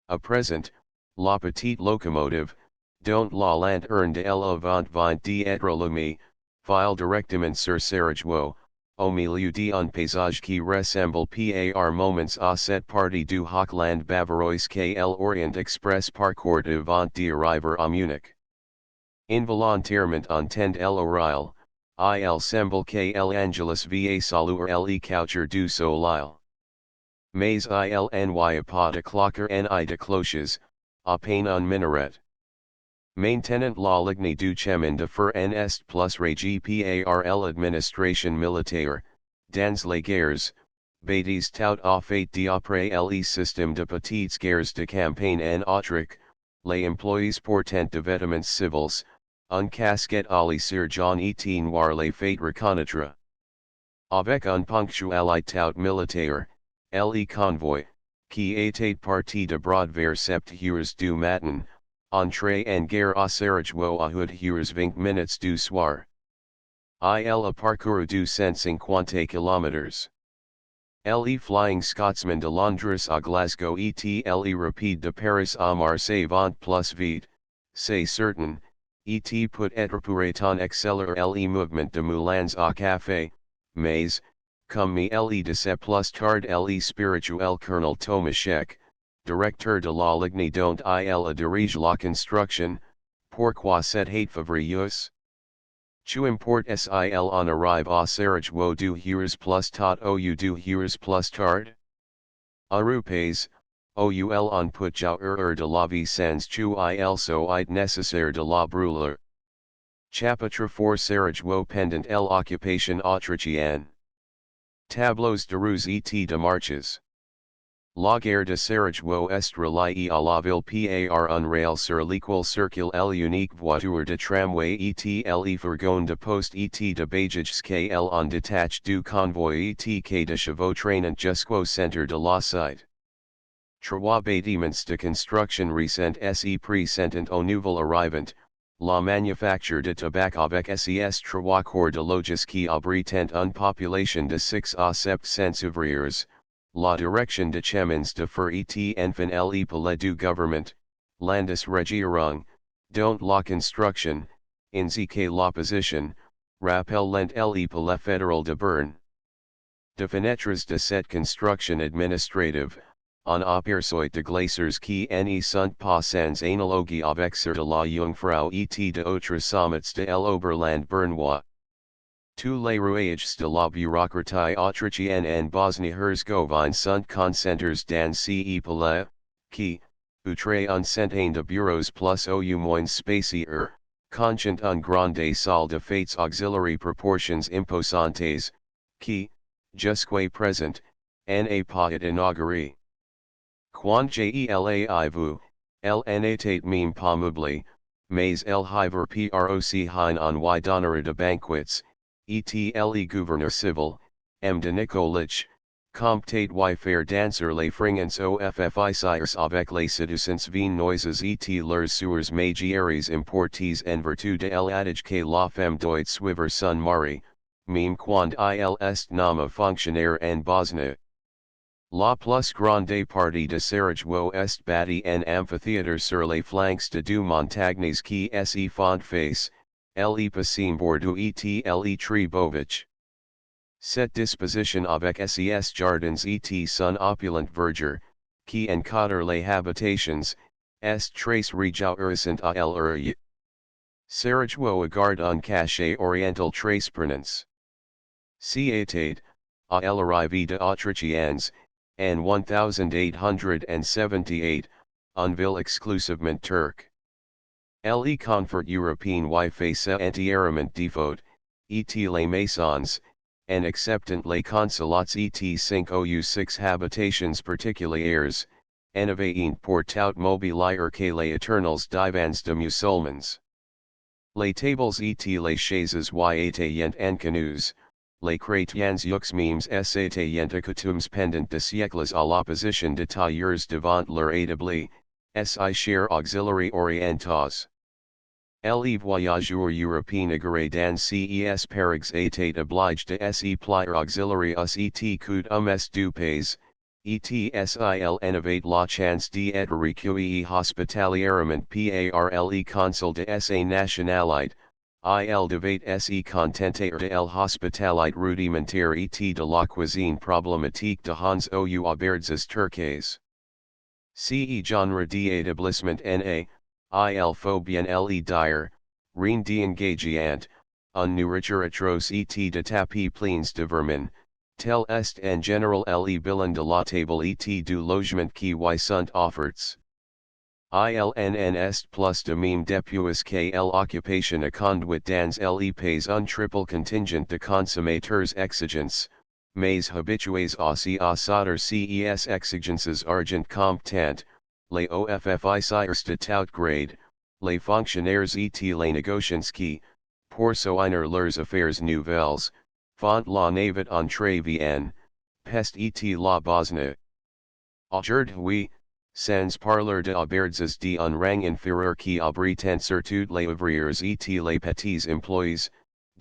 À présent, la petite locomotive, dont la lanterne de l'avant vient d'être allumée, file directement sur Sarajevo, au milieu d'un paysage qui ressemble par moments à cette partie du Hochland bavarois que l'Orient Express parcourt avant d'arriver à Munich. Involontairement entend l'oreille, il semble que l'Angelus va saluer le coucher du soleil. Mais il n'y a pas de clocker ni de cloches, à peine un minaret. Maintenant la ligne du chemin de fer en est plus régie par l'administration militaire, dans les guerres, bêtises tout à fait d'après les systèmes de petites guerres de campagne en Autriche, les employés portant de vêtements civils, un casquette à les sergents et noir les fait reconnaître. Avec un ponctualité militaire, le convoi, qui était parti de broad vers 7 heures du matin, entré en guerre à Sarajevo à 8 heures 20 minutes du soir. Il a parcouru du 150 km. Le Flying Scotsman de Londres à Glasgow et le Rapide de Paris à Marseille vont plus vite, c'est certain, et peut être pour étant accélérer le mouvement de moulins à café, mais, comme le de ce plus tard le spirituel Colonel Tomaszek, directeur de la Ligne dont il a dirige la construction, pourquoi cette hate favorius? Tu importes sil on arrive à Sarajevo 2 heures plus tard ou 2 heures plus tard? Arupes, oul on put jouer de la vie sans tu il soit nécessaire de la brûler. Chapitre 4 Sarajevo pendant l'occupation autrichienne. Tableaux de routes et de marches. La gare de Sarajevo est reliée à la ville par un rail sur lequel circule l'unique voiture de tramway et le fourgon de poste et de bagages qu'elle en détache du convoy et que de chevaux traînant jusqu'au centre de la site. Trois bâtiments de construction récente se présentent au nouvel arrivant, la manufacture de tabac avec ses trois corps de logis qui abritent une population de 6 à 700 ouvriers. La direction de chemins de fer et enfin le palais du gouvernement, Landesregierung, dont la construction, ainsi que l'opposition, rappellent le palais fédéral de Berne. De fenêtres de cette construction administrative, on aperçoit de glaciers qui ne sont pas sans analogie avec ceux de la Jungfrau et d'autres sommets de l'Oberland bernois. Tous les rouages de la bureaucratie autrichienne en Bosnie-Herzégovine sont concentrés dans ces palais, qui, outre un centaine de bureaux plus ou moins spacieux, contient une grande salle de fêtes auxiliary proportions imposantes, qui, jusqu'à présent, n'a pas été inaugurée. Quand j'allais elle n'était même pas meublée, mais elle hiver proc hein en y donnera de banquets, et le gouverneur civil, M. de Nikolic, comptait y faire danser les fringants officiers avec les citizens viennoises et leurs soeurs magiaries importés en vertu de l'adage que la femme doit suivre son mari, même quand il est nommé fonctionnaire en Bosnie. La plus grande partie de Sarajevo est bâtie en amphithéâtre sur les flancs de deux montagnes qui se font face, le Passim Bordeaux et le Trebovic. Cette disposition avec ses jardins et son opulente verdure, qui encadre les habitations, est très réjouissante à l'œil. Sarajevo garde un cachet oriental très prononce. C'était, à l'arrivée de Autrichiens, en 1878, une ville exclusivement turque. Le confort européen y face entièrement défaut, et les maisons, en acceptant les consulats et 5 ou 6 habitations particulières, n'avaient pour tout mobilier que les éternels divans de musulmans. Les tables et les chaises y étaient inconnues, les chrétiens mêmes étaient accoutumes pendant des siècles à l'opposition de tailleurs devant leur établi, si chers auxiliaires orientaux. Les voyageurs européens agarrés dans ces parages étaient obligés de se plier auxiliaires et coutumes du pays, et s'il n'avait la chance d'être recueilli hospitalièrement par le consul de sa nationalité, il devait se contenter de l'hospitalité rudimentaire et de la cuisine problématique de Hans ou auberges turques. Ce genre d'établissement n'a, il faut bien le dire, rien d'engageant, une nourriture atroce et de tapis pleins de vermin, tel est en général le bilan de la table et du logement qui y sont offerts. Il est plus de même depuis que l'occupation a conduit dans le pays un triple contingent de consommateurs exigences, mais habitués aussi à sauter ces exigences argent comptant, les officiers de tout grade, les fonctionnaires et les négociants qui, pour soigner leurs affaires nouvelles, font la navette entre Vienne, Pest et la Bosnie. Aujourd'hui, sans parler de auberges d'un rang inférieur qui abritent surtout les ouvriers et les petits employés,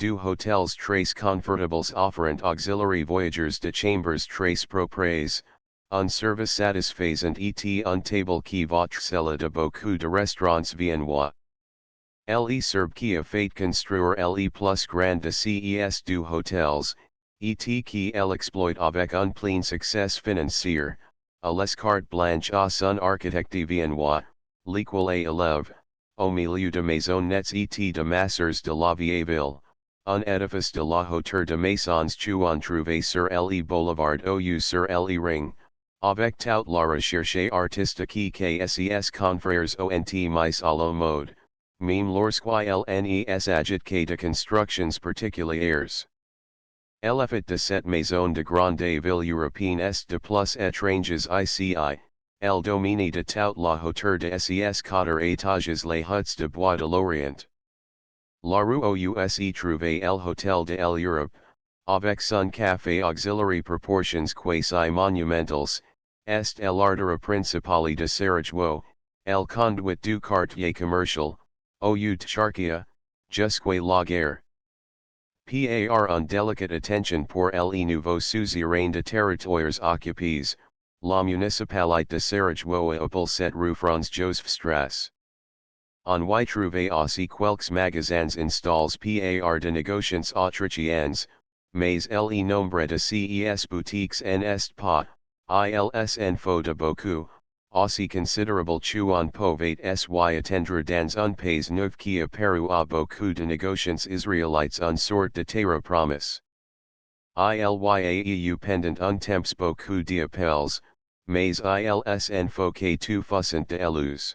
du hotels très confortables offrant auxiliary voyageurs de chambres très propres, un service satisfaisant et un table qui votre celle de beaucoup de restaurants viennois. Le serbe qui a fait construire le plus grand de ces du hotels, et qui l'exploite avec un plein succès financier, à les carte blanche à son architecte viennois, l'équal élève, au milieu de maisonnettes et de masseurs de la vieille ville, un édifice de la hauteur de maisons on trouvé sur le boulevard ou sur le ring, avec tout la recherche artistique que ses confrères ont mis à la mode, même lorsqu'ils agit de constructions particulières. L'effet de cette maison de grande ville européenne est de plus étranges ici, elle domine de toute la hauteur de ses 4 étages les huts de bois de l'Orient. La rue aux trouvé el Hotel de l'Europe, avec son café auxiliary proportions quasi monumentales, est l'ardera principale de Sarajevo, el conduit du quartier commercial, au Tcharkia, jusque la guerre. Par une délicate attention pour les nouveaux suzerains de territoires occupés, la municipalité de Sarajevo appelle cette rue Franz Josef Strasse. On y trouve aussi quelques magasins installés par de négociants autrichiens, mais le nombre de ces boutiques n'est pas, ils en faut de beaucoup, aussi considerable qu'on pouvait s'y attendre dans un pays neuf qui a paru à beaucoup de négociants israélites une sorte de terre promise. Ilyaeu pendant un temps beaucoup d'appels, mais ils en faut que tout fassent de élus.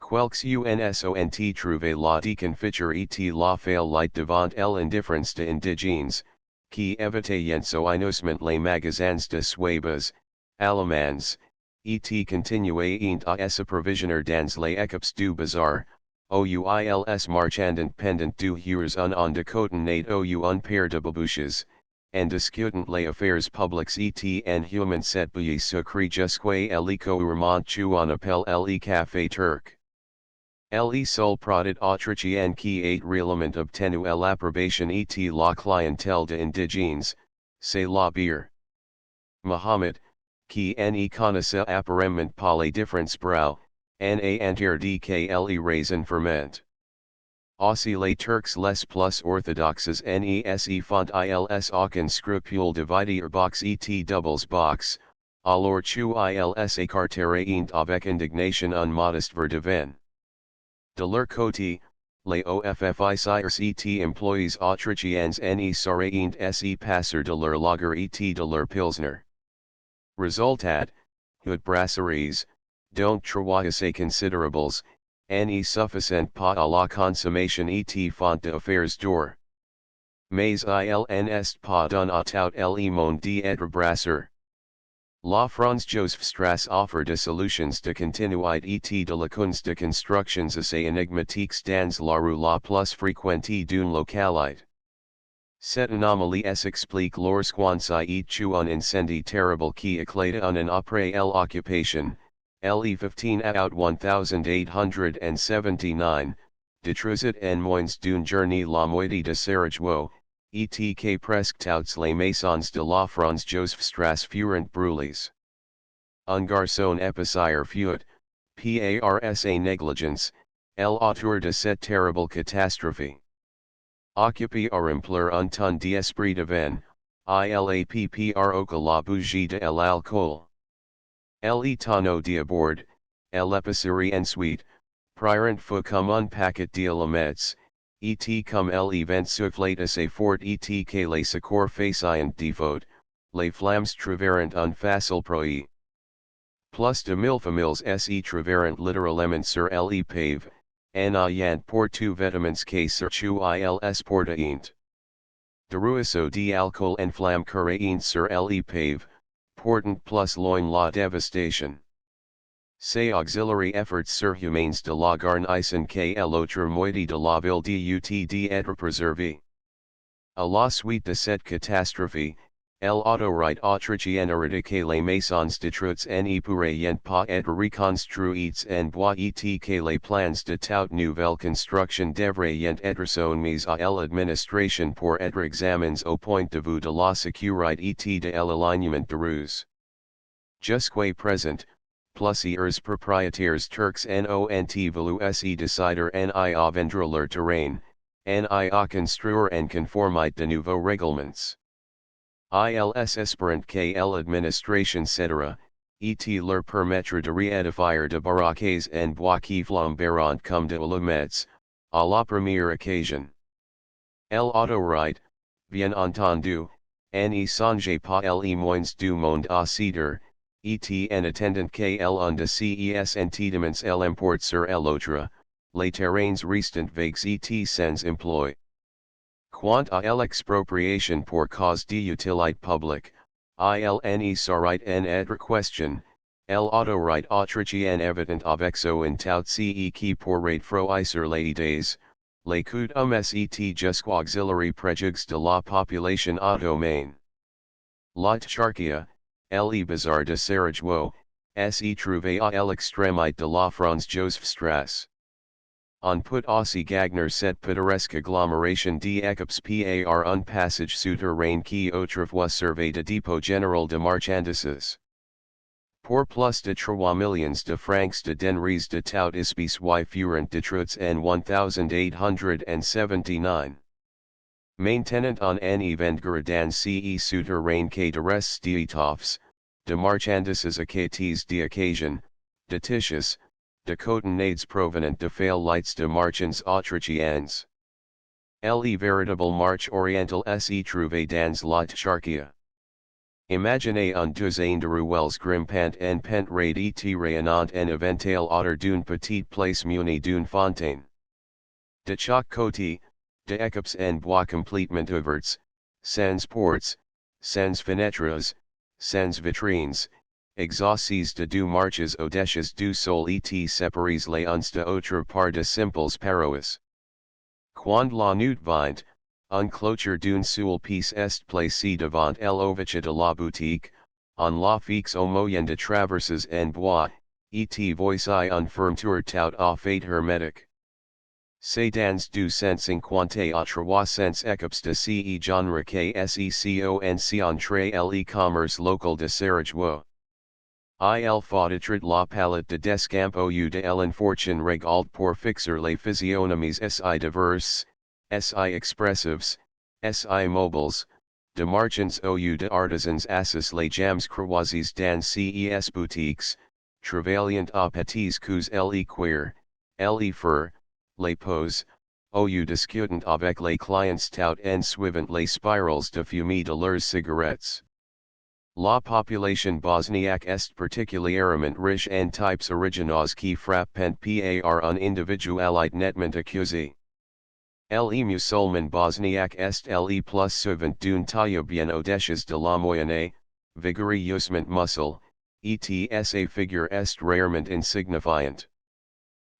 Quelques unsont trouvé la déconfiture et la faillite devant l'indifférence de indigènes, qui évitaient soigneusement les magasins de Suèbes, Allemands, et continuaient à s'approvisionner dans les équipes du bazar, ouils marchandant pendant 2 heures on de cotonnet ou un paire de babouches, en discutant les affaires publiques et en human set bouillie sucré jusque l'eco remonte on appelle le café turc. Le seul produit autrichien qui ait réellement obtenu l'approbation et la clientèle de indigènes, c'est la bière. Mohammed, qui ne connaissait apparemment pas les différents braux, en a interdit que raisin ferment. Aussi les Turcs les plus orthodoxes ne font ils aucun scrupule de vider box et doubles box, alors qu'ils écarteraient avec indignation un modeste verre de vin. De leur côté, les officiers et employés autrichiens ne seraient se passer de leur lager et de leur pilsner. Resultat, hut brasseries, dont trois considérables, ne suffisent pas à la consommation et font d'affaires d'or. Mais il n'est pas d'un à tout le monde d'être brasseur. La Franz Josef Strasse offre des solutions de continuité et de la kunst de constructions assez énigmatiques dans la rue la plus fréquentée d'une localité. Cette anomalie s'explique lorsqu'on s'y un incendie terrible qui éclata un an après l'occupation, le 15 août 1879, détruisit en moins d'une journée la moitié de Sarajevo, et que presque toutes les maisons de la Franz Josef Strasse furent brûlées. Un garçon épicier fut, par sa négligence, l'auteur de cette terrible catastrophe. Occupé à remplir un ton d'esprit de vin, ilappr que la bougie de l'alcool. Le tonneau d'abord, l'épicerie ensuite, prirent feu comme un paquet d'allumettes, et comme l'event soufflait assez fort et que les secours faisaient défaut, les flammes trouvèrent un facile proie. Plus de 1000 familles se trouvèrent littéralement sur les paves, en ayant pour tout vêtements que sur ils portaient. De ruisseaux d'alcool en flamme couraient sur les paves, portant plus loin la dévastation. Ces auxiliary efforts surhumains de la garnison que l'autre moitié de la ville dut d'être préservée. À la suite de cette catastrophe, El autorite autrichi en eradicate les maisons de trucs en pourraient pas être reconstruites en bois et que les plans de toute nouvelle construction devraient être soumis à l'administration pour être examinés au point de vue de la sécurité et de l'alignement de rues. Jusqu'à présent, plusieurs propriétaires turcs n'ont voulu se décider ni à vendre leur terrain, ni à construire en conformité de nouveaux règlements. Ils espèrent que l'administration cédera, et leur permettra de réedifier de baraques en bois qui flamberont comme de allumettes, à la première occasion. L'autorite, bien entendu, ne songe pas les moyens du monde à céder, et en attendant que l'un de ces entendements l'emporte sur l'autre, les terrains restants vagues et sans emploi. Quant à l'expropriation pour cause d'utilité publique, il ne saurait en être question, l'autorite autrichienne évident avec son tout ce qui pourrait fruire les idées, les coutumes et jusqu'aux auxiliaires préjugés de la population ottomane. L'autarchia, le bazar de Sarajevo, se trouvé à l'extrémité de la France Joseph Strasse. On peut aussi gagner cette pittoresque agglomération d'équipes par un passage souterrain qui autrefois servait de dépôt général de marchandises. Pour plus de 3 millions de francs de denrées de tout espèce y furent détruites en 1879. Maintenant on ne vendra dans ce souterrain que de restes d'étoffes, de marchandises acquittées d'occasion, de tissus, de cotonades provenant de faillites de marchands autrichiens. Le véritable marché oriental se trouve dans l'autarchia. Imaginez un douzaine de ruelles grimpant en pente raide et rayonnant en éventail autour d'une petite place munie d'une fontaine. De chaque côté, de équipes en bois complètement ouvertes, sans portes, sans fenêtres, sans vitrines, exaucées de deux marches audacieuses du sol et séparées les uns de autres par de simples parois. Quand la nuit vint, une clôture d'une seule pièce est placée devant l'ouverture de la boutique, on la fixe au moyen de traverses en bois, et voici une fermeture tout à fait hermétique. C'est dans 250 à 300 équipes de ce genre que se entre l'e-commerce local de Sarajevo. Il faut être la palette de descampo de l'infortune régale pour fixer les physionomies si diverses, si expressives, si mobiles, de marchands ou de artisans assis les jambes croisées dans ces boutiques, travaillant à petits coups le cuir, le fur, les poses, ou discutant avec les clients tout en suivant les spirales de fumée de leurs cigarettes. La population bosniaque est particulièrement riche en types originaux qui frappent par un individualité nettement accusée. Le musulman bosniaque est le plus souvent d'une taille bien au-dessus de la moyenne, vigoureusement muscle, et sa figure est rarement insignifiante.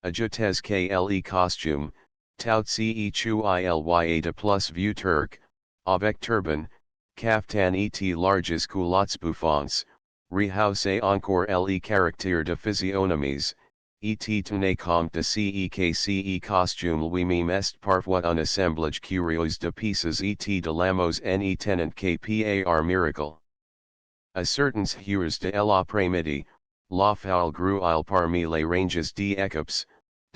Ajoutez que le costume, tout ce qu'il de plus vieux turc, avec turban, caftan et larges culottes bouffantes, rehausse encore le caractère de physionomies, et tenez compte de ce costume lui-même est parfois un assemblage curieux de pieces et de lamos ne tenant que par miracle. À certains heures de l'après-midi, la foule grouille parmi les ranges d'équipes,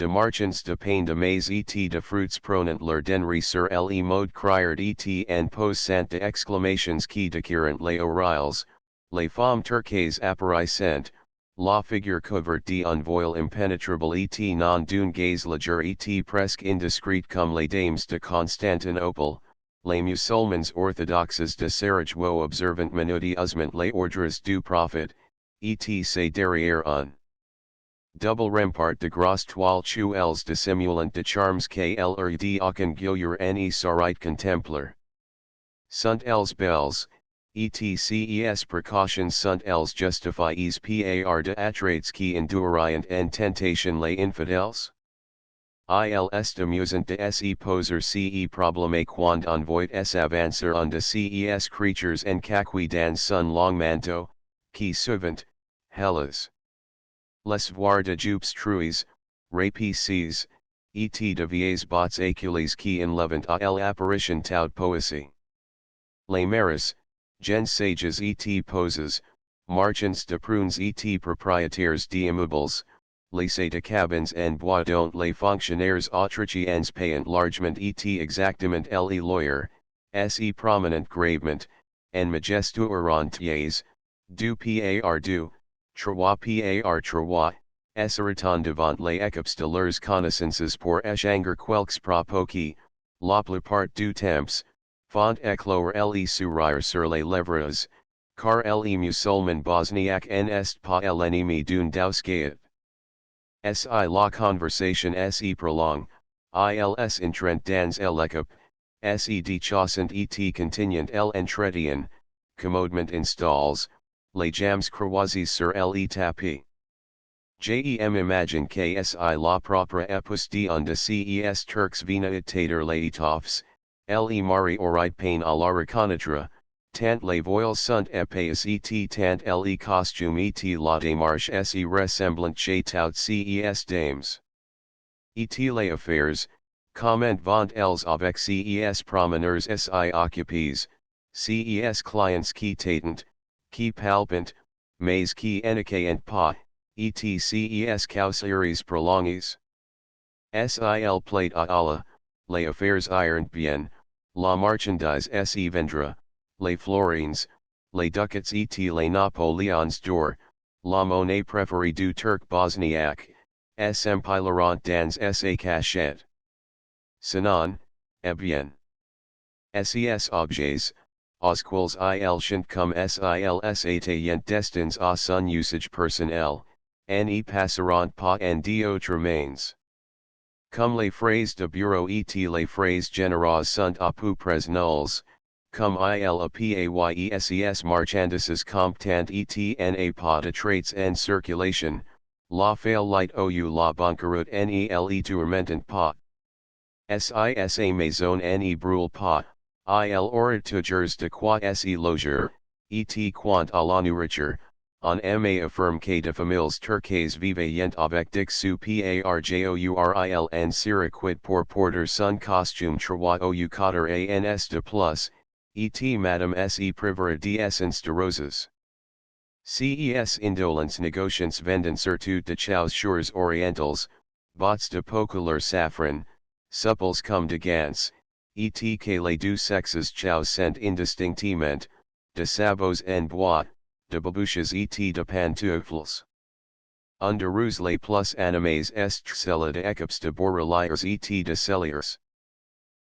de marchands de pain de maize et de fruits prenant leur denrée sur le mode criard et en posant de exclamations qui déchirent les oreilles, les femmes turquaises apparaissant, la figure couverte d'un voile impénétrable et non d'une gaze légère et presque indiscrète comme les dames de Constantinople, les musulmans orthodoxes de Sarajevo observant minutieusement les ordres du prophète, et c'est derrière un double rempart de grosses toiles chouelles dissimulant de charmes que aucun guilleur ne saurait contempler. Sunt elles belles, ces précautions sunt elles justifiées par de attraits qui endurent en tentation les infidèles? ils d'amusant de se poser ce problème quand on voit s'avancer on de ces creatures en kaki dans son long manteau, qui souvent, hélas. Les voir de jupes truies, rapices, et de vieilles bottes éculies qui en levant à l'apparition tout poésie. Les maris, gens sages et poses, marchands de prunes et propriétaires d'immeubles, laissés de cabins en bois dont les fonctionnaires autrichiens payant largement et exactement les lawyers, se prominent gravement, en majestueux rentiers, du par du, trois par trois, s'arrêtant devant les équipes de leurs connaissances pour échanger quelques propos qui, la plupart du temps, font éclore les sourires sur les lèvres, car les musulmans bosniaques n'est pas l'ennemi d'une dauscaïd. Si la conversation se prolongue, ils entrant dans l'équipe, se déchassant et continuant l'entretien, commodement installs, les jambes croisées sur le tapis. Jem imagine que si la propre épouse d'un de ces Turcs vena itater les étoffes, le mari aurait peine à la reconnaître, tant les voiles sont épais et tant les costumes et la démarche se ressemblent chez toutes ces dames. Et les affaires, comment vont elles avec ces promeneurs si occupés, ces clients qui t'attendent, qui palpent, mais qui n'accueillent pas, et ces causeries prolongées. S'il plaît à Allah, les affaires iront bien, la marchandise se vendra, les florins, les ducats et les napoléons d'or, la monnaie préférée du Turc bosniaque, s'empileront dans sa cachette. Sinon, eh bien. Ces objets, aux quels ils chant comme s'ils étaient destinés à son usage personnel, n'y passeront pas en d'autres mains. Comme les phrases de bureau et les phrases générales sont à peu près nulles, comme il payses marchandises comptant et n'a pas de traits en circulation, la faillite ou la banqueroute ne les tourmentent pas. Sa maison ne brûle pas, il aura toujours de quoi se loger, et quant à la nourriture, on aime affirme que de familles turques vivent avec dix sous par jour en circuit pour porter son costume trois ou quatre ans de plus, et madame se privera d'essence de roses. Ces indolents négociants vendent surtout de chaussures orientales, bottes de populaire safran, supples comme de gants, et que les deux sexes chaussent indistinctement, de sabots en bois, de babouches et de pantoufles. Under les plus animés est celle de équipes de bourreliers et de celliers.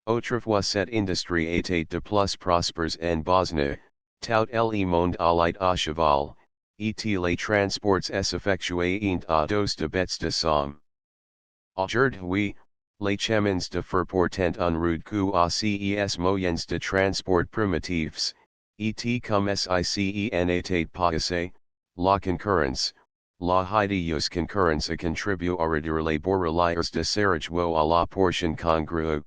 Autrefois cette industrie était de plus prospères en Bosnie, tout le monde allait à cheval, et les transports s'effectuaient à dos de bêtes de somme. Aujourd'hui, les chemins de fer portent un rude coup à ces moyens de transport primitifs, et comme SICE n'était pas assez, la concurrence, la hideous concurrence a contribué à réduire les bourreliers de Sarajevo à la portion congrue.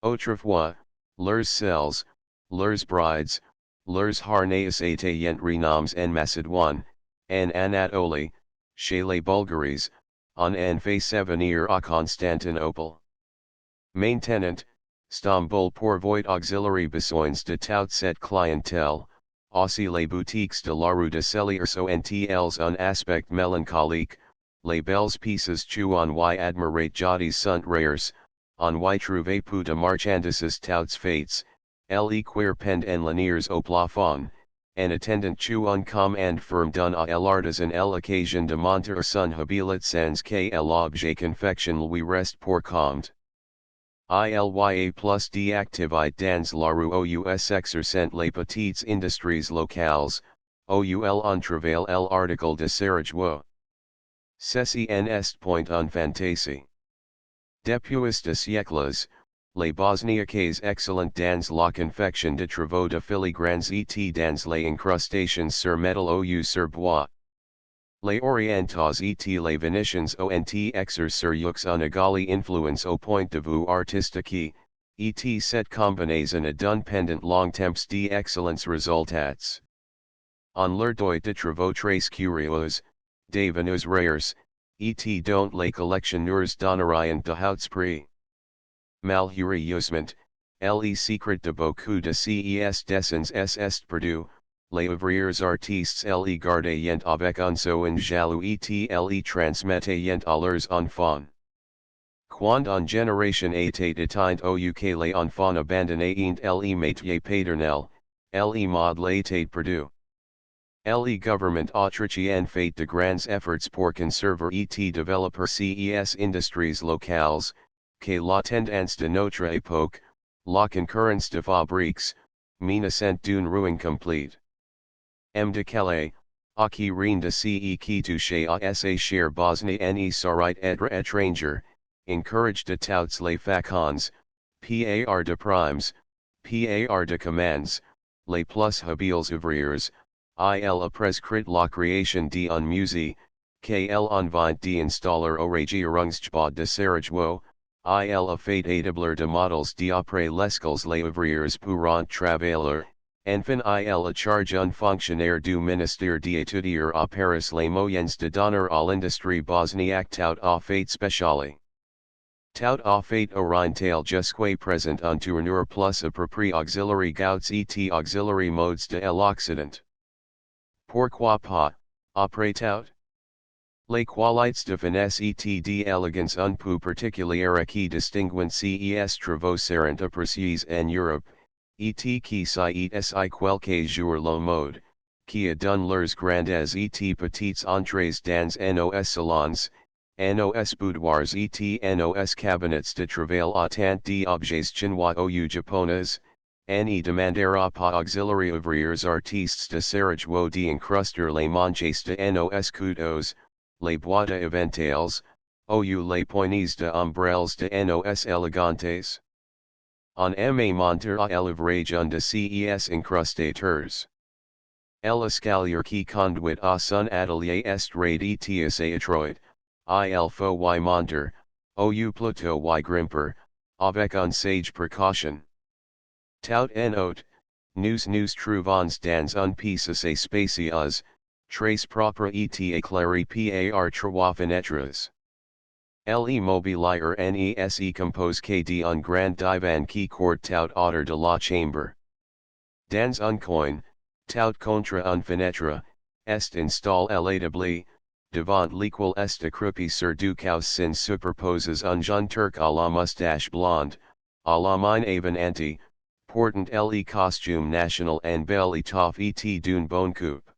Autrefois, leurs selles, leurs brides, leurs harnais étaient renoms en Macédoine, en Anatolie, chez les Bulgares, on en fait venir à Constantinople. Maintenant, Stamboul pourvoit auxiliary besoins de toute cette clientèle, aussi les boutiques de la rue de Celliers sont elles un aspect mélancolique, les belles pièces tu en y admirer jadis sont rares, on y trouve peu de marchandises toutes faites, les queer pend en laniers au plafond, en attendant tu en commande firme d'un à l'artisan l'occasion de monter son habillet sans que l'objet confection lui reste pour compte. Ilya plus d'activité dans la rue ous exercent les petites industries locales, oul en travail l'article de Sarajevo. Ceci n'est point en fantaisie. Depuis de siècles, les Bosniaques excellent dans la confection de travaux de filigranes et dans les incrustations sur métal ou sur bois. Les orientas et les venetians ont exercer une égale influence au point de vue artistique, et cette combinaison a d'un pendant long temps d'excellence resultats. En leur doit de travaux très curieux, devenus rares, et dont les collectionneurs donneraient de hauts prix. Malheureusement, le secret de beaucoup de ces dessins est perdu, les ouvriers artistes les gardent avec un soin jaloux et les transmettent à leurs enfants. Quand une génération était éteinte au UK les enfants abandonnent le métier paternel, le mode l'était perdu. Le gouvernement autrichien fait de grands efforts pour conserver et développer ces industries locales, que la tendance de notre époque, la concurrence de fabriques, menaçant d'une ruine complète. M. de Calais, qui rien de ce qui touche à sa chère Bosnie ne saurait être étranger, encourage de tous les facons, par de primes, par de commandes, les plus habiles ouvriers, il a prescrit la création d'un musée, qu'elle envient d'installer au regierungsgebäude de Sarajevo, il a fait établir de models d'après lesquels les ouvriers pourront travailler, enfin il a charge un fonctionnaire du ministère d'étudier à Paris les moyens de donner à l'industrie bosniaque tout à fait spéciale. Tout à fait oriental jusqu'à présent un tourneur plus approprié auxiliary gouts et auxiliary modes de l'Occident. Pourquoi pas, après tout? Les qualités de finesse et d'élégance un peu particulières qui distinguent ces travaux seront appréciés en Europe, et qui sont quelques jours la mode, qui a donné leurs grandes et petites entrées dans nos salons, nos boudoirs et nos cabinets de travail à tant d'objets chinois ou japonais, ne demandera pas auxiliary ouvriers artistes de Sarajevo d'encruster les manches de nos couteaux, les boîtes éventales, ou les poignées de ombrelles de nos elegantes. On aime monter à l'ouvrage un de ces incrustateurs. L'escalier qui conduit à son atelier est raide et assez étroit, il faut y monter, ou plutôt y grimper, avec un sage précaution. Tout en haut, nous trouvons dans un piece assez spacieux, très propre et éclairé par trois fenêtres. L'immobilier n'est composé d'un grand divan qui court tout autour de la chambre. Dans un coin, tout contre une fenêtre, est installé à l'établi, devant lequel est accroupi sur du coussin superposes un jeune turc à la moustache blonde, à la main avenante, portant le costume national en belle étoffe et d'une bonne coupe.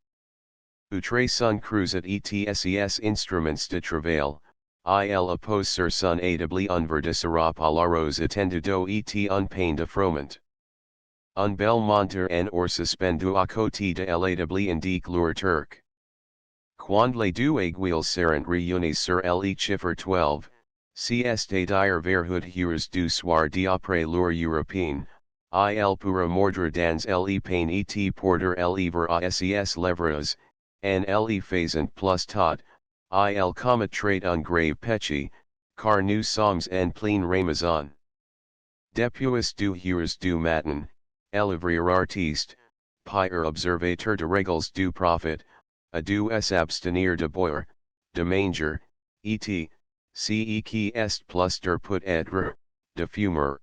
Outre son creuset et ses instruments de travail, il appose sur son établi un verre de sirop à la rose étendu d'eau et un pain de froment. Un bel monteur en or suspendu à côté de l'établi indique l'heure turque. Quand les deux aiguilles seront réunies sur le chiffre 12, c'est dire vers heures du soir d'après l'heure européenne, il pourra mordre dans le pain et porter le verre à ses lèvres, en le faisant plus tôt, il commettrait un grave péché, car nous sommes en plein Ramazan. Depuis 2 heures du matin, l'ouvrier artiste, pire observateur de règles du prophète, a dû s'abstenir de boire, de manger, et ce qui est plus de peut-être, de fumer.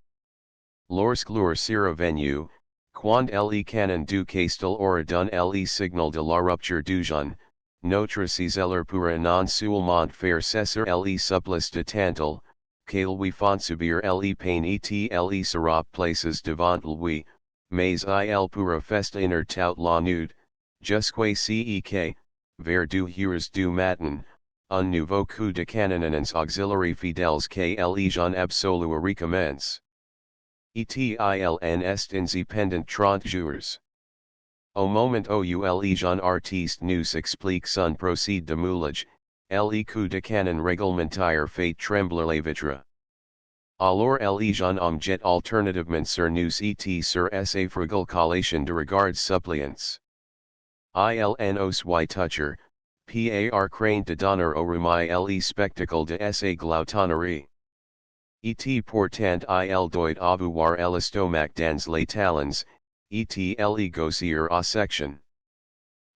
Lorsque l'heure sera venue, quand le canon du castel aura donné le signal de la rupture du jeûne, notre ciseleur pourra non seulement faire cesser le supplice de Tantal, qu'il lui font subir le pain et le sirop places devant lui, mais il pourra festiner toute la nuit, jusqu'à ce que, vers 2 heures du matin, un nouveau coup de canonance auxiliary fidèles que le jeûne absolu recommence. Il est indépendant 30 jours. Au moment où le jeune artiste nous explique son procédé de moulage, le coup de canon réglementaire fait trembler les vitres. Alors le jeune homme jet alternativement sur nous et sur sa frugale collation de regards suppliants. Il nos y toucher, par crane de donner orumai le spectacle de sa gloutonnerie. Et portant il doit avoir l'estomac dans les talons, et le gossier à section.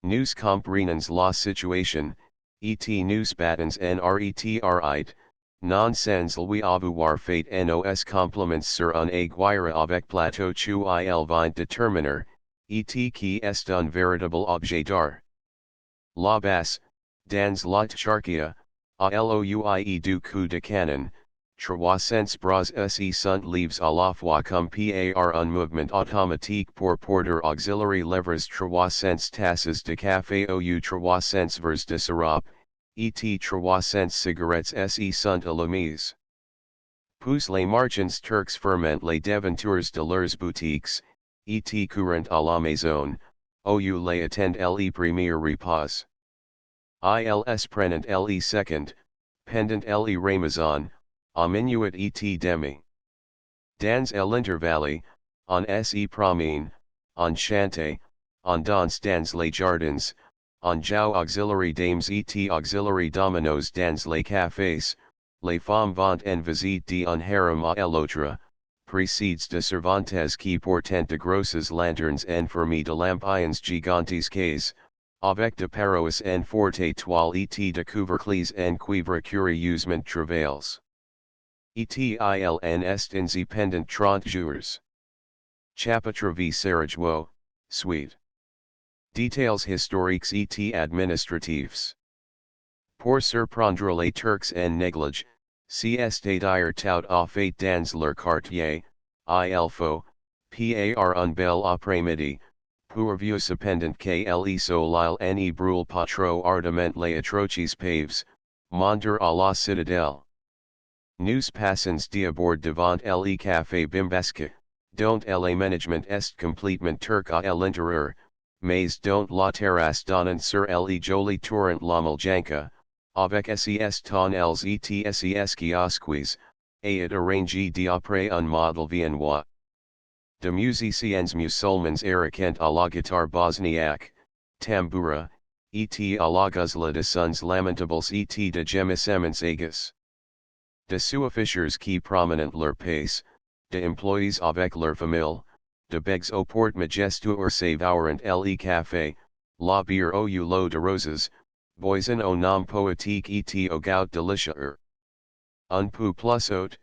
Nous comprenons la situation, et nous battons en retrait, non sans lui avoir fait nos compliments sur un aiguire avec plateau chu il vient déterminer, et qui est un véritable objet d'art. La basse, dans la tcharkia, a loue du coup de canon, 300 bras se sont leaves à la fois comme par un mouvement automatique pour porter auxiliary levers 300 tasses de café ou 300 verres de sirop, et 300 cigarettes se sont allumées. Puis les marchands turcs ferment les devantures de leurs boutiques, et courant à la maison, ou les attend le premier repas. Ils prenant le second, pendant le Ramazan, a minuit et demi. Dans l'intervalle, on se promène, on chante, on danse dans les jardins, on joue auxiliary dames et auxiliary dominos dans les cafés, les femmes vont en visite d'un harem à l'autre, précèdes de servantes qui portent de grosses lanternes enfermées de lampiones gigantesques, avec de parois en forte toile et de couvercles en cuivre curieusement travails. ETILN est indépendant 30 jours. Chapitre v Sarajevo, suite. Details historiques et administratifs. Pour surprendre les Turcs en néglige, c'est-à-dire tout à fait dans leur quartier, il faut, par un bel après-midi, pourvu cependant que le soleil ne brûle pas trop ardemment les atroces paves, monter à la citadelle. Nous passons d'abord devant le café Bimbasca, dont le management est complètement turc à l'intérieur, mais dont la terrasse donnant sur le joli torrent la Muljanka, avec ses tonnelles et ses kiosques, est arrangé d'après un modèle viennois. De musiciens musulmans arrêtant à la guitare bosniaque, tamboura, et à la guzla de sons lamentables et de gémissements aigus. De sous-officiers qui promenent leur pace, de employés avec leur famille, de begs au porte majestueux savourant le café, la bière au l'eau de roses, boison au nom poétique et au goût délicieux. Un peu plus haut,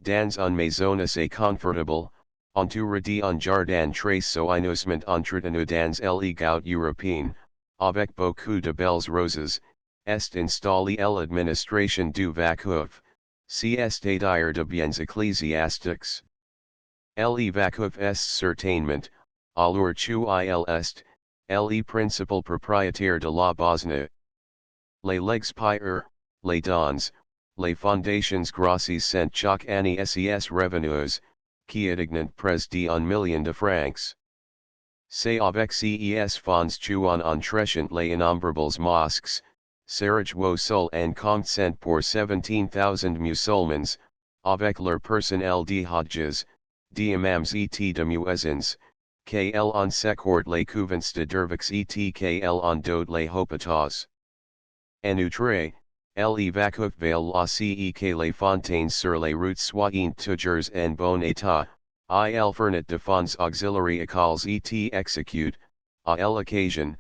dans un maison assez confortable, entouré d'un jardin très soigneusement entretenu dans le goût européen, avec beaucoup de belles roses, est installé l'administration du Vakuf. C'est-à-dire de biens ecclésiastiques. Le Vakuf est certainement, à l'heure où il est, le principal propriétaire de la Bosnie. Les legs pires, les dons, les fondations grosses sont chaque année ses revenus, qui atteignent près d'1 million de francs. C'est avec ces fonds qu'on entretient les innombrables mosques, Sarajevo seul en compte pour 17,000 musulmans, avec leur personnel de hajjas, d'imams et de muezzins, qu'elle en secourt les couvents de derviches et qu'elle en dote les hôpitaux. En outre, le Vakuf veille la ce que les fontaines sur les routes soient toujours en bon état, il fournit de fonds auxiliary écoles et exécute, à l'occasion,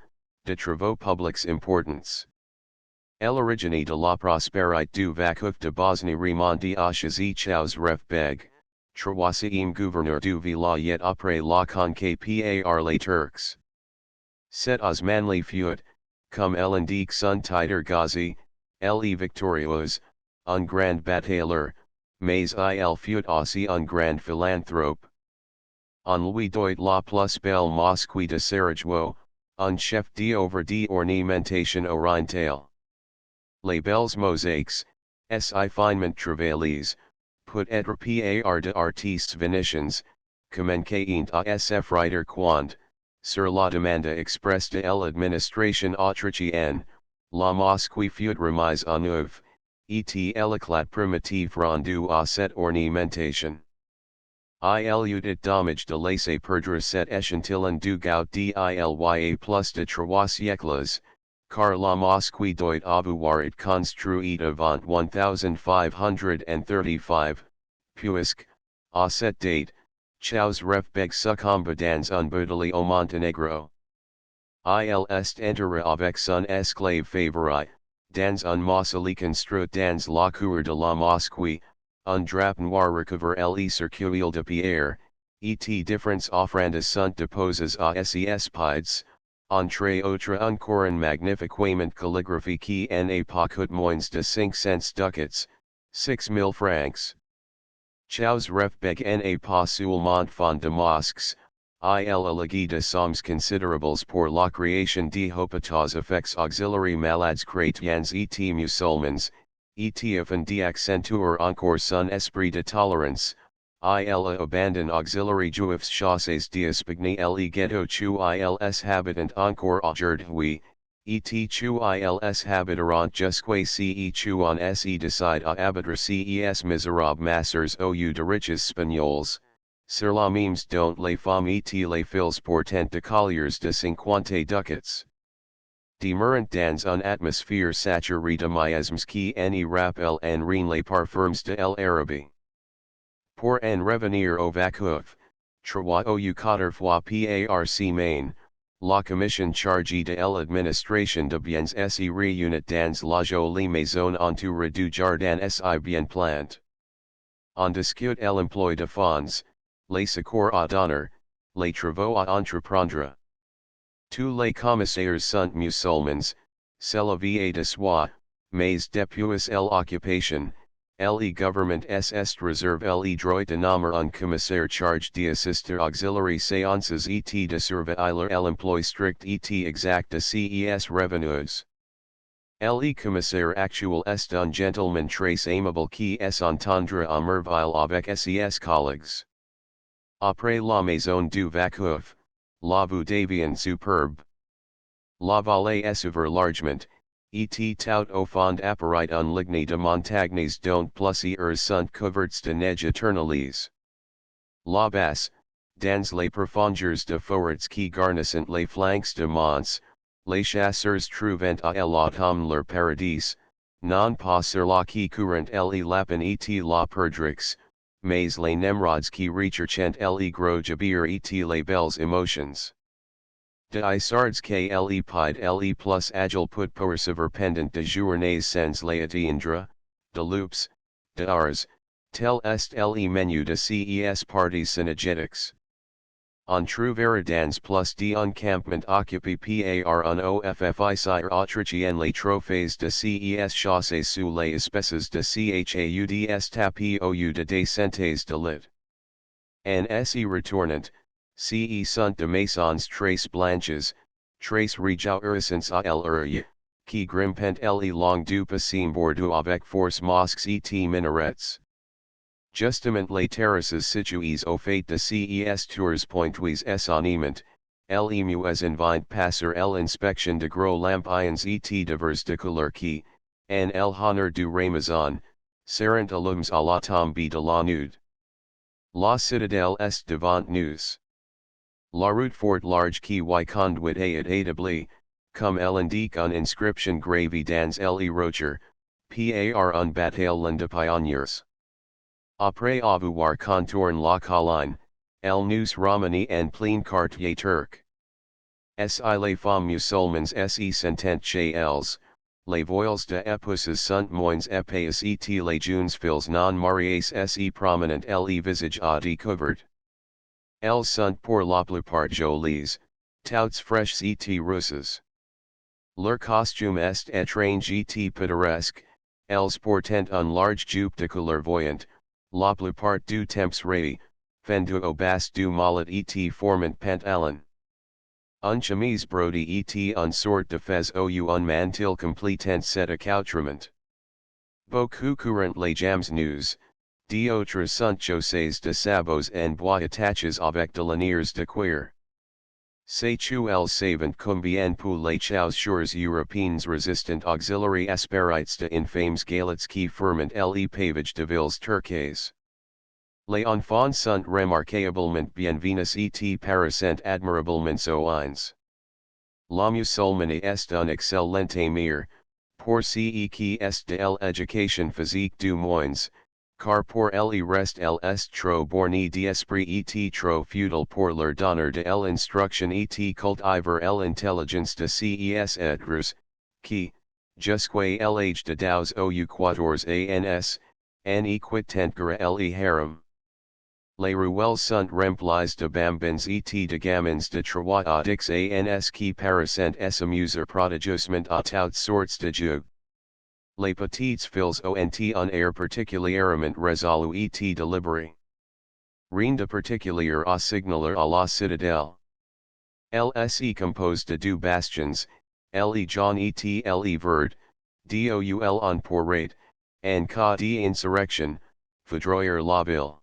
de travaux publics importants. L'origine de la prospérité du Vakuf de Bosnie remonte à Shazi Chow's ref beg, troisième gouverneur du vilayet après la conquête par les Turcs. Cet Osmanli fut, comme l'indique son titre Ghazi, le victorieux, un grand batailleur, mais il fut aussi un grand philanthrope. On lui doit la plus belle mosquée de Sarajevo, un chef d'œuvre d'ornementation orientale. Les belles mosaïques, si finement travaillées, peut être par de artistes vénitiens, communiquant à sf writer quant, sur la demande expresse de l'administration autrichienne, la mosquée fut remise à neuf, et l'éclat primitif rendu à cette ornementation. Il eut dommage de laisser perdre cet échantillon du goût d'Ilya plus de 3 siècles, car la Mosque doit avoir été construite avant 1535, puisque, à cette date, Chaos Refbeg succombe dans un boudelie au Montenegro. Il est enterré avec son esclave favori, dans un mausolée construit dans la cour de la Mosque, un drap noir recouvre le cercueil de pierre, et différentes offrandes sont déposées à ses pieds, entre autres encore un magnifiquement calligraphie qui n'a pas coûté moins de 500 ducats, 6,000 francs. Chaos Refbeg n'a pas seulement fond de mosques, il a légué de sommes considérables pour la création de hôpitaux effects auxiliaires malades chrétiens et musulmans, et afin d'accentuer encore son esprit de tolérance. Il a abandonné auxiliaires juifs chassés d'Espagny le ghetto où ils habitent encore aujourd'hui, et où ils habiteront jusqu'à ce qu'on se décide à habiter ces miserables masseurs au de riches Spagnols, sur la memes dont les femmes et les filles portent de colliers de 50 ducats. Demeurant dans une atmosphère saturée de miasmes qui en rappellent en rien les parfums de l'Arabie. Pour en revenir au Vacouf, trois ou quatre fois par semaine, la commission chargée de l'administration de biens se réunit dans la jolie maison entourée du jardin si bien plant. On discute l'emploi de fonds, les secours à donner, les travaux à entreprendre. Tous les commissaires sont musulmans, c'est la vie de soi, mais depuis l'occupation, le gouvernement est réserve le droit de nommer un commissaire chargé d'assister auxiliary séances et de surveiller l'emploi strict et exact de ces revenus. Le commissaire actuel est un gentleman très aimable qui s'entendra à merveille avec ses collègues. Après la maison du Vacouf, la vue devient superbe. La vallée s'ouvre largement, et tout au fond apparaît un ligne de montagnes dont plusieurs sont couvertes de neige éternelles. Là-bas, dans les profondeurs de forêts qui garnissent les flancs de monts, les chasseurs trouvent à l'automne leur paradis, non pas sur la qui courant les lapins et la perdrix, mais les nemrods qui recherchent les gros jabirs et les belles émotions. De isards que le pied le plus agile put poursuivre pendant de journées sans les atteindre, de loups, de ars, tel est le menu de ces parties synergetiques. On trouvera dans plus d'encampement occupé par un officier autrichien les trophées de ces chassés sous les espèces de chauds tapis au de descentes de lit. En se retournant, ces sont de maisons très blanches, très réjouissantes à l'œil, qui grimpent le long du passage bordeaux avec force mosques et minarets. Justement les terraces situées au fait de ces tours pointues s'animent, les mues invite passer l'inspection de gros lampions et divers de couleur qui, en l'honneur du Ramazan, seront allumés à la tombée de la nuit. La citadelle est devant nous. La route fort large qui y conduit est établie, comme l'indique une inscription gravée dans les rochers, par un bataillon de pionniers. Après avoir contourné la colline, elle nous ramène en plein quartier turc. Les femmes musulmanes se sentent chez elles, les voiles de épouses sont moins épais et les jeunes filles non mariées se promenent les visages à découvert. Elles sont pour la plupart jolies, toutes fraîches et rousses. Leur costume est étrange et pittoresque, elles portent un large jupe de couleur voyante, la plupart du temps rayé, fendu au bas du mollet et formant pantalon. Un chemise brodé et un sort de fez ou un mantil complétent cet accoutrement. Beaucoup courant les jams nous, d'autres sont chaussés de sabots en bois attachés avec de lanières de cuir. C'est elles savent combien pour les chaussures européennes résistant auxiliary aspérites de infâmes galettes qui ferment les pavages de villes turquaises. Les enfants sont remarquablement bienvenus et paraissent admirablement soins. La musulmane est un excellente mir, pour ce qui est de l'éducation physique du moins, car pour le reste elle est trop bornée d'esprit et trop futile pour leur donner de l'instruction et cultiver l'intelligence de ces êtres, qui, jusqu'à l'âge de 12 ou 14 ans, en équitent le harem. Les ruelles sont remplies de bambins et de gamins de 3 à 10 ans qui paraissent s'amuser prodigieusement à toutes sortes de jeux. Les petites filles ont un air particulièrement résolu et délibéré. Rien de particulier à signaler à la citadelle. LSE composed de deux bastions, le jaune et le vert, doul en pourrait, en cas d'insurrection, foudroyer la ville.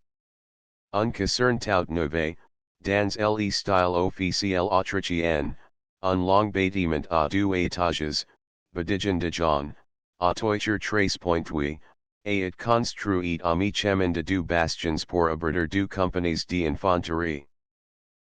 Un caserne tout neuve, dans le style officiel autrichien, un long bâtiment à deux étages, badigeon de jaune, à toiture très pointue, et it construit à mi-chemin de deux bastions pour abrider deux compagnies d'infanterie.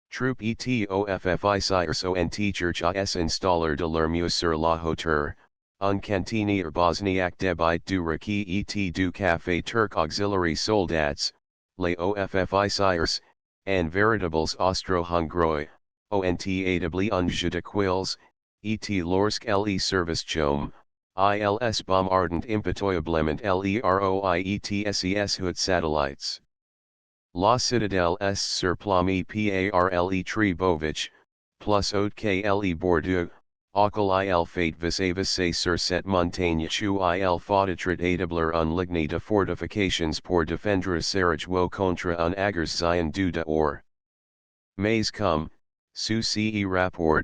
Troupe et OFFI sont church à installer de l'armure sur la hauteur, un cantinier bosniaque débite du requis et du café turc auxiliary soldats, les OFFI en véritables austro-hongrois, ont établi un jeu de quilles, et lorsque les services chôme, ils bombardent impitoyablement les ROI et ses hut satellites. La citadelle est surplombée par le Tribovich, plus haute que le Bordeaux, auquel il fait vis-à-vis sur cette montagne où il faut établir un ligne de fortifications pour défendre Sarajevo contre un exercice du dehors. Mais comme, sous ce rapport,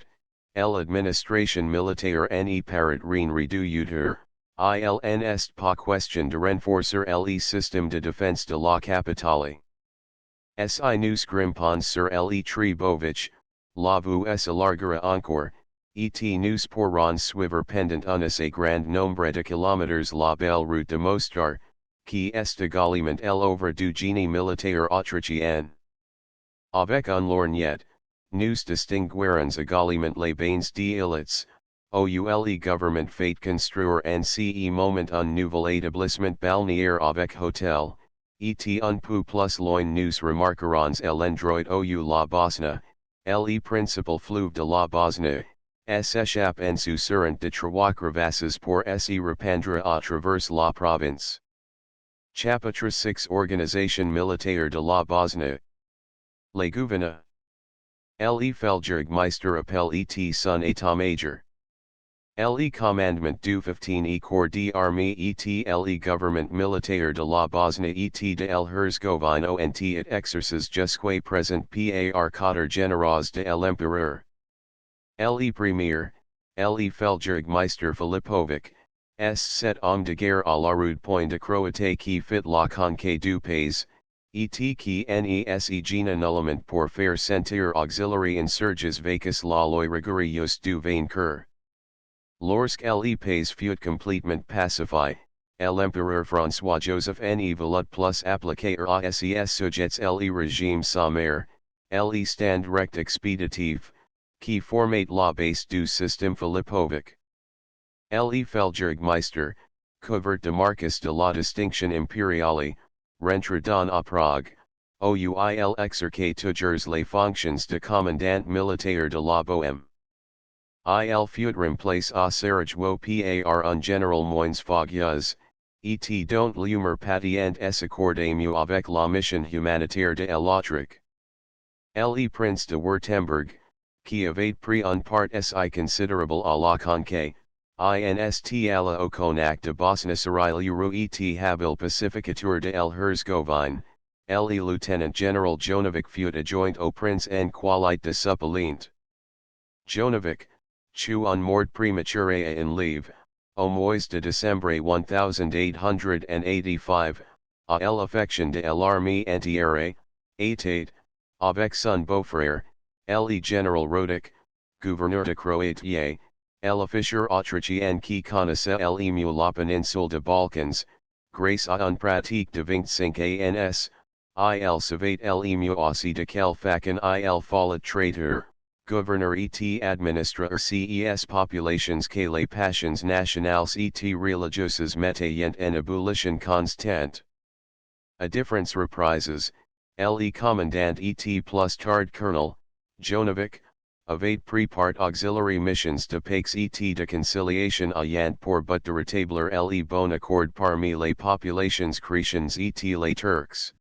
l'administration militaire n'est pas rien réduire, il n'est pas question de renforcer le système de défense de la capitale. Si nous grimpons sur le Tribovich, la vue s'élargira encore, et nous pourrons suivre pendant un assez grand nombre de kilomètres la belle route de Mostar, qui est également l'œuvre du génie militaire autrichien. Avec un lorgnet, nous distinguerons également les bains d'Ilitz, où le gouvernement fait construire en ce moment un nouvel établissement balnéaire avec hôtel. Et un peu plus loin nous remarquerons l'endroit où la Bosnie, le principal fleuve de la Bosnie, s'échappe en susurrant de trois crevasses pour s'y répandre à travers la province. Chapitre 6 Organisation militaire de la Bosnie. Les gouverneurs. Le Feldjägermeister appelle et son état-major. Le commandement du 15e corps d'armée et le gouvernement militaire de la Bosnie et de l'Herzégovine ont it exercices jusqu'à présent par cadre généraux de l'empereur. Le premier, le Feldjägermeister Filipovic, est cet homme de guerre à la rude point de Croate qui fit la conquête du pays, et qui n'est gêné nullement pour faire sentir auxiliary insurges vacus la loi rigoureuse du vainqueur. Lorsque le pays fut complètement pacifié, l'empereur François-Joseph ne voulut plus appliquer à ses sujets le régime sommaire, le stand rect expéditif, qui formait la base du système Filipovic. Le Feldjägermeister, couvert de marques de la distinction impériale, rentre dans à Prague, où il exerçait toujours les fonctions de commandant militaire de la Bohème. Il fut remplacé à Sarajevo par un général moins fogieuse, et dont l'humeur patient s'accordait mieux avec la mission humanitaire de l'Autriche. Le prince de Württemberg, qui avait pris un part si considérable à la conquête, installa au Connacht de Bosnie sur l'Euro et habile pacificateur de l'Herzégovine, le lieutenant général Jonovic fut adjoint au prince en qualité de suppléant. Jonovic, chu un mort prématuré en livre, au mois de décembre 1885, à l'affection de l'armée entière, était, avec son beau-frère, le général Rodic, gouverneur de Croatie, l'officier autrichien qui connaissait mieux la péninsule de Balkans, grâce à une pratique de 25 ans, il savait mieux aussi de quelle façon il fallait traiter, Gouverneur et administrateur ces populations que les passions nationales et religieuses mettent en ébullition constante. A difference reprises, le commandant et plus tard colonel, Jonovic, of 8 prepart auxiliary missions de paix et de conciliation ayant pour but de rétablir le bon accord parmi les populations chrétiennes et les Turcs.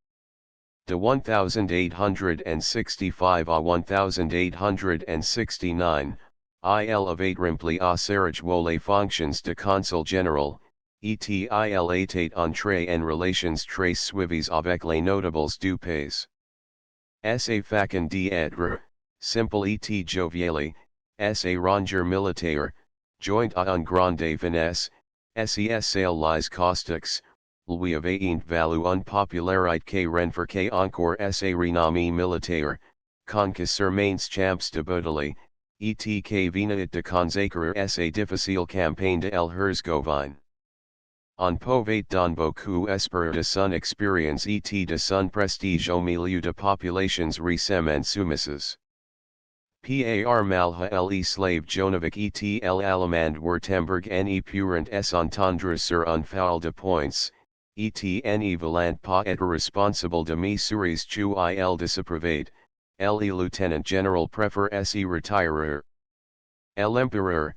De 1865 à 1869, il avait rempli à Sarajevo les fonctions de consul général, et il était entré en relations très suivies avec les notables du pays. Sa façon d'être, simple et joviale, sa ranger militaire, joint à un grande finesse, ses sales les caustiques, lui avait valu une popularité que renforçait encore sa renommée militaire, conque sur mains champs de bataille, et que venait de consacrer sa difficile campagne de el Herzgovine. On pouvait donc beaucoup espérer de son expérience et de son prestige au milieu de populations récemment soumises. Par malha les slave Jonovic et l'Allemand Württemberg ne pourront s'entendre sur un foul de points, et ne voulant pas être responsable de mesures qu'il désapprouvaient, le lieutenant général préfère s'y retirer. L'empereur,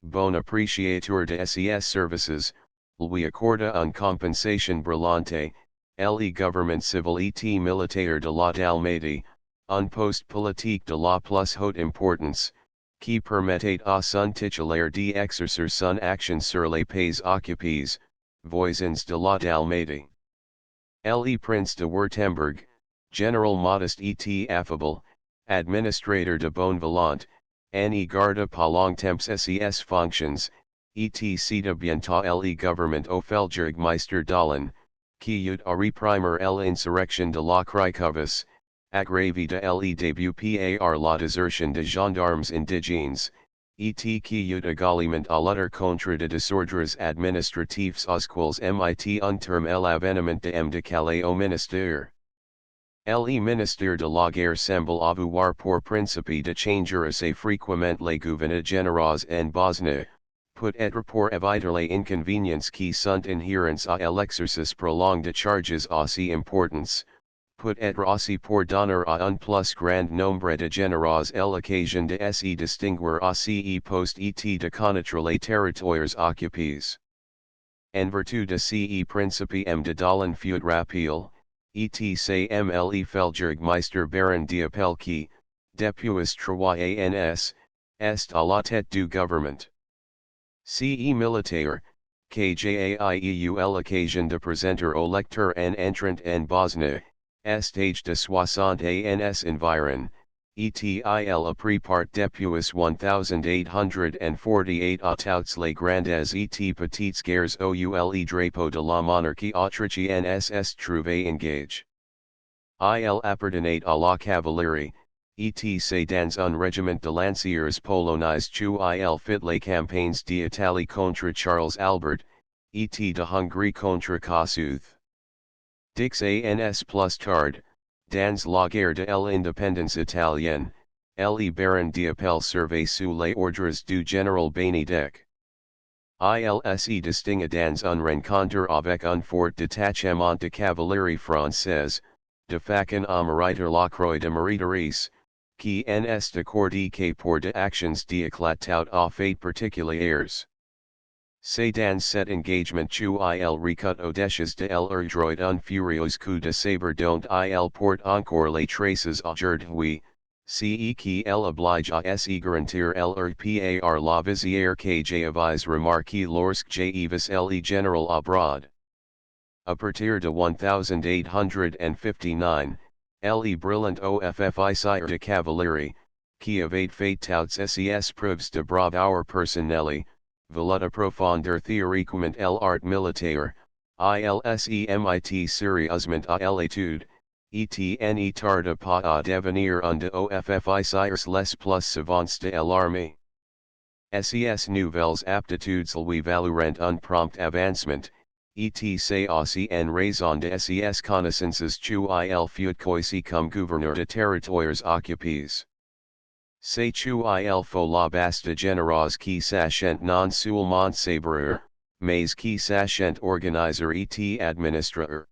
bon appréciateur de ses services, lui accorda une compensation brillante, le gouvernement civil et militaire de la Dalmatie, un poste politique de la plus haute importance, qui permettait à son titulaire d'exercer son action sur les pays occupés, voisins de la Dalmatie. Le prince de Württemberg, général modeste et affable, administrateur de bonne volonté, ne garda pas longtemps ses fonctions, et cita bientôt le gouvernement au Feldjägermeister Dahlen, qui eut à réprimer l'insurrection de la Cracovie, aggravé de le début par la désertion de gendarmes indigènes, et qui eut également à lutter contre de désordres administratifs ausquels mit un terme l'avènement de de Calais au ministère. Le ministère de la guerre semble avoir pour principe de changer assez fréquemment les gouverneurs généraux en Bosnie, peut-être pour éviter les inconvénients qui sont inhérents à l'exercice prolongé de charges aussi importantes, peut-être aussi pour donner à un plus grand nombre de généraux l'occasion de se distinguer à ces postes et de connaître les territoires occupés. En vertu de ces principes de Dahlen fut rapide, et le Feldjägermeister Baron d'Appel qui, depuis 3 ans, est à la tête du gouvernement. Ce militaire, que j'aieu l'occasion de présenter au lecteur en entrant en Bosnie, est âgé de 60 ans environ, et il a pris part depuis 1848 à toutes les grandes et petites guerres où le drapeau de la monarchie autrichienne s'est trouvé engagé. Il appartenait à la cavalerie, et c'est dans un régiment de lanciers polonais qu'il fit les campagnes d'Italie contre Charles Albert, et de Hongrie contre Kossuth. Dix ans plus tard, dans la guerre de l'indépendance italienne, le Baron d'Appel servait sous les ordres du général Benedek. Il se distingue dans un rencontre avec un fort détachement de cavalerie française, de façon à mériter la croix de mériteris, qui en est accordé que pour de actions d'éclatout à fait particulières. C'est dans cet engagement qu'il recut audacieux de l'erdroit un furieux coup de sabre dont il porte encore les traces aujourd'hui, ce qui l'oblige à se garantir par la visière que j'avais remarqué lorsque j'avais le général abroad. À partir de 1859, le brillant officier de cavalerie, qui avait fait toutes ses preuves de bravoure personnelle, volut approfondir théoriquement l'art militaire, mit sérieusement à l'étude, et ne tarda pas à devenir un des officiers les plus savants de l'armée. Ses nouvelles aptitudes lui valurent un prompt avancement, et c'est aussi en raison de ses connaissances qu'il fut choisi comme gouverneur de territoires occupés. Se tu il faut la basta generose qui sachent non seulement savoir, mais qui sachent organiser et administrer.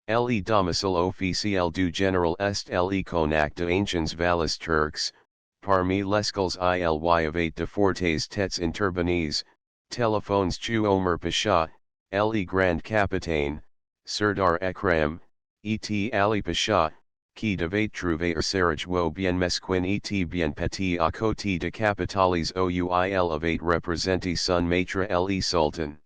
Le domicile officiel du général est le connac de anciens valles turcs, parmi lesquels il y avait de fortes têtes intervenues, téléphones tu Omer Pasha, le grand capitaine, Serdar Ekrem, et Ali Pasha, qui devait trouver Sarajevo bien mesquin et bien petit à côté de capitales ouil avait représenté son maître le sultan.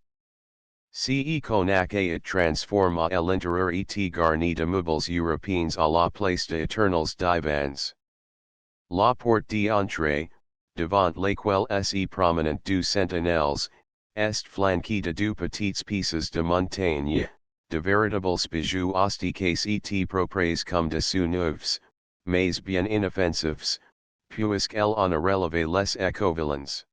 Ce connac est transforma l'intérieur et garni de meubles européens à la place de éternels divans. La porte d'entrée, devant laquelle se promenant du sentinelles, est flanquée de deux petites pieces de montagne, de véritables bijoux austiques et propres comme de sous-neufs, mais bien inoffensifs, puisqu'elles en relevé les écovalents.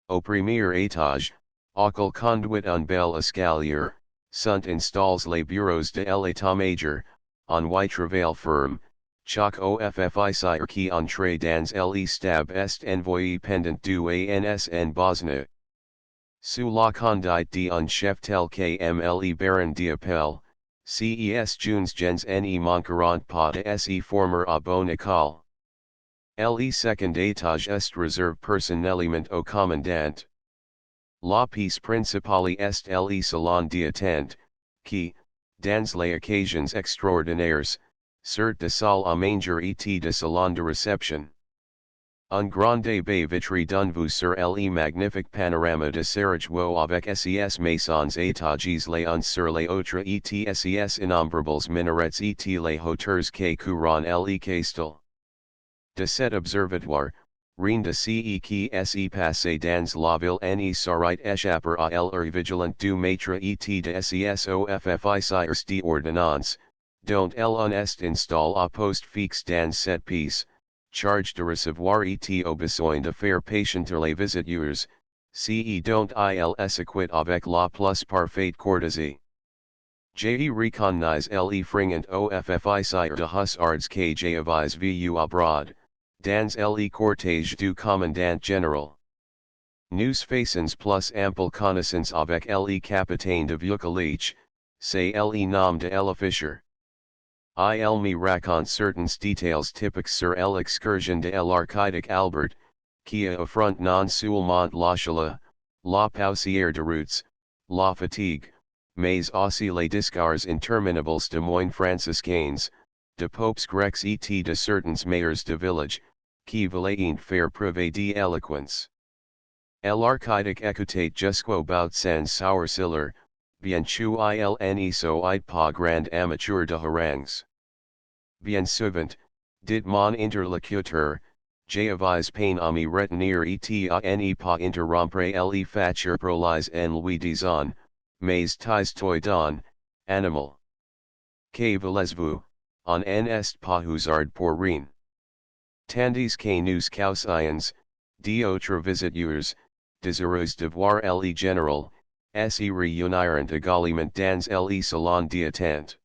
Au premier étage, auquel conduit un bel escalier, sont installés les bureaux de l'état-major, en white travail firme, chaque officier qui entre dans le stab est envoyé pendant 2 ans en Bosnie. Sous la conduite d'un chef tel que le baron d'Appel, ces jeunes gens ne manqueront pas de se former à bonne école. Le second étage est réservé personnellement au commandant. La pièce principale est le salon d'attente, qui, dans les occasions extraordinaires, sert de salle à manger et de salon de réception. Un grande baie vitrée donne-vous sur le magnifique panorama de Sarajevo avec ses maisons étages les uns sur les autres et ses innombrables minarets et les hauteurs que couronnent le castel. De cet observatoire, rien de ce qui se passe dans la ville ne saurait échapper à l'œil vigilant du maître et de ses officiers d'ordonnance, dont l'un est installé à poste fixe dans cette pièce, charge de recevoir et au besoin de faire patienter les visiteurs, ce dont il s'acquitte avec la plus parfaite courtoisie. Je recognize le fringant officier de hussards que j'avais vu abroad, dans le cortège du commandant général. Nous faisons plus ample connaissance avec le capitaine de Vukalich, c'est le nom de l'officier. Il me raconte certains détails typiques sur l'excursion de l'archidiaque Albert, qui affronte non seulement la chaleur, la poussière de routes, la fatigue, mais aussi les discours interminables de moines franciscains, de popes grecs et de certains mayors de village, qui voulaient faire preuve d'éloquence. L'archidiaque écoutait jusqu'au bout sans sourciller, bien qu'il ne soit pas grand amateur de harangues. Bien souvent, dit mon interlocuteur, j'avais peine à me retenir et à ne pas interrompre le fatcher prolise en lui disant, mais tais-toi don, animal. Que voulez-vous, on n'est pas hussard pour rien. Tandis que nous causions, d'autres visiteurs, désireux de voir le général, se réunirent également dans le salon d'attente.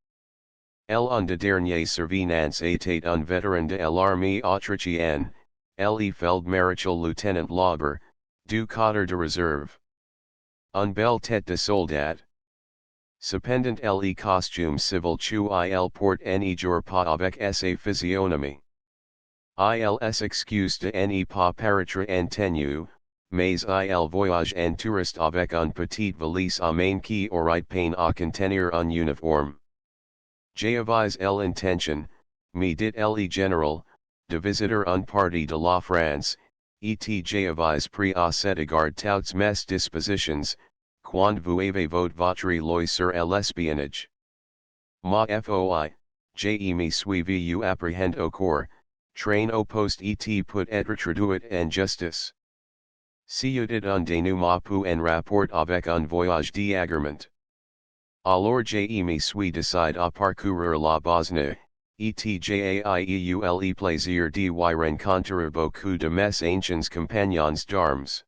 Un de dernier surveillance était un vétéran de l'armée autrichienne, le Feldmarechal Lieutenant Lauber, du cadre de réserve. Un belle tête de soldat. Cependant le costume civil qu'il porte ne jour pas avec sa physionomie. Il s'excuse de ne pas paraître en tenue, mais il voyage en touriste avec une petite valise à main qui aurait peine à contenir un uniforme. J'avais l'intention, me dit le général, de visiter un parti de la France, et j'avais pris à cet égard toutes mes dispositions, quand vous avez votre l'œil sur l'espionnage. Ma foi, j'ai me suivi ou apprehend au corps, train au poste et peut être traduit en justice. C'était un dénouement pour un rapport avec un voyage d'agrément. Alors je me suis décidé à parcourir la Bosnie, et j'ai eu le plaisir d'y rencontrer beaucoup de mes anciens compagnons d'armes.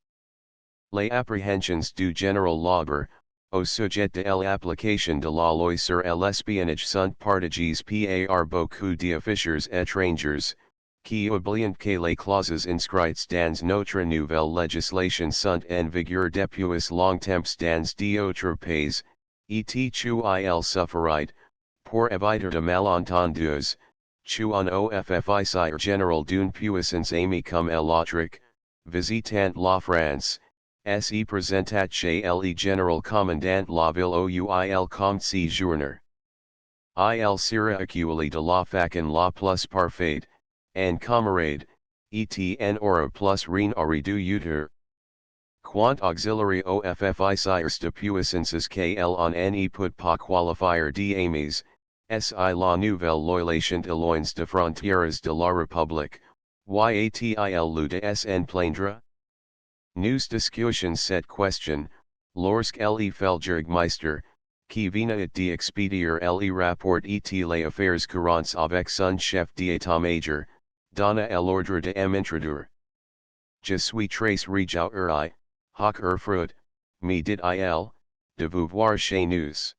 Les appréhensions du général Lauber, au sujet de l'application de la loi sur l'espionnage sont partagées par beaucoup d'officiers étrangers, qui oubliant que les clauses inscrites dans notre nouvelle législation sont en vigueur depuis longtemps dans d'autres pays, et tu il suffirait, pour éviter de malentendus, tu en officier général d'une puissance amie comme l'autrique, visitant la France, se présentat chez le général commandant la ville ouil comme séjourner. Il sera accueilli de la façon la plus parfaite, en camarade, et en aura plus rien à redouter. Quant auxiliary officiers de puissances qu'elle en ne peut pas qualifier d'amis, si la nouvelle loyation éloignes de frontières de la République, y a-t-il lieu de s'en plaindre? Nous discussions cette question, lorsque le Feldjägermeister, qui venait d'expédier le rapport et les affaires courantes avec son chef d'état-major, donna l'ordre de m'introduire. Je suis très réjoui, hoc fruit, me dit-il, de vous voir chez nous.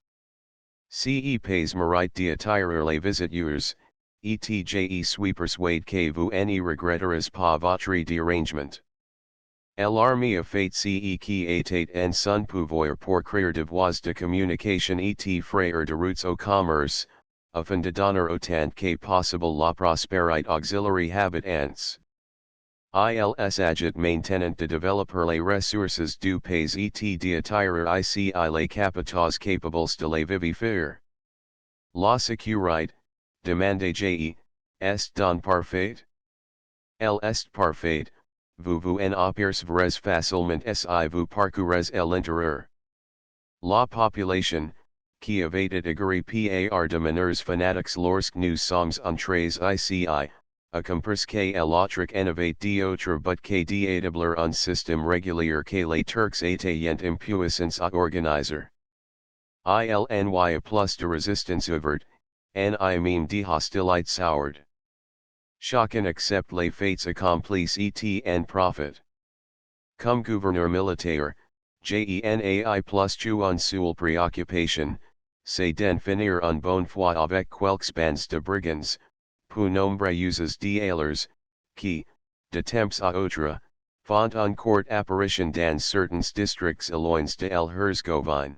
Ce pays mérite d'attirer les visiteurs, et je suis persuadé que vous ne regretterez pas votre dérangement. L'armée a fait ce qui était en son pouvoir pour créer de voies de communication et frayeur de routes au commerce, afin de donner autant que possible la prospérité auxiliary habitants. Il s'agit maintenant de développer les ressources du pays et d'attirer ici les capitaux capables de les vivifier. La sécurité, demandez-je, est donc parfaite? Elle est parfaite. Vous en apercevrez facilement si vous parcourez l'intérieur. La population, qui avait été aguerrie par de manières fanatiques lorsque nous sommes entrés ici, a compris que l'autrique n'avait d'autre but que d'établir un système régulier que les Turcs étaient impuissants à organiser. Il n'y a plus de résistance ouverte, ni même de hostilité sourde. Chacun accepte les faits accomplis et en profite. Comme gouverneur militaire, j'nai plus une seule préoccupation, c'est d'en finir en bonne foi avec quelques bandes de brigands, peu nombreuses d'elles, qui, de temps à autre, font encore apparition dans certains districts éloignés de l'Herzgovine.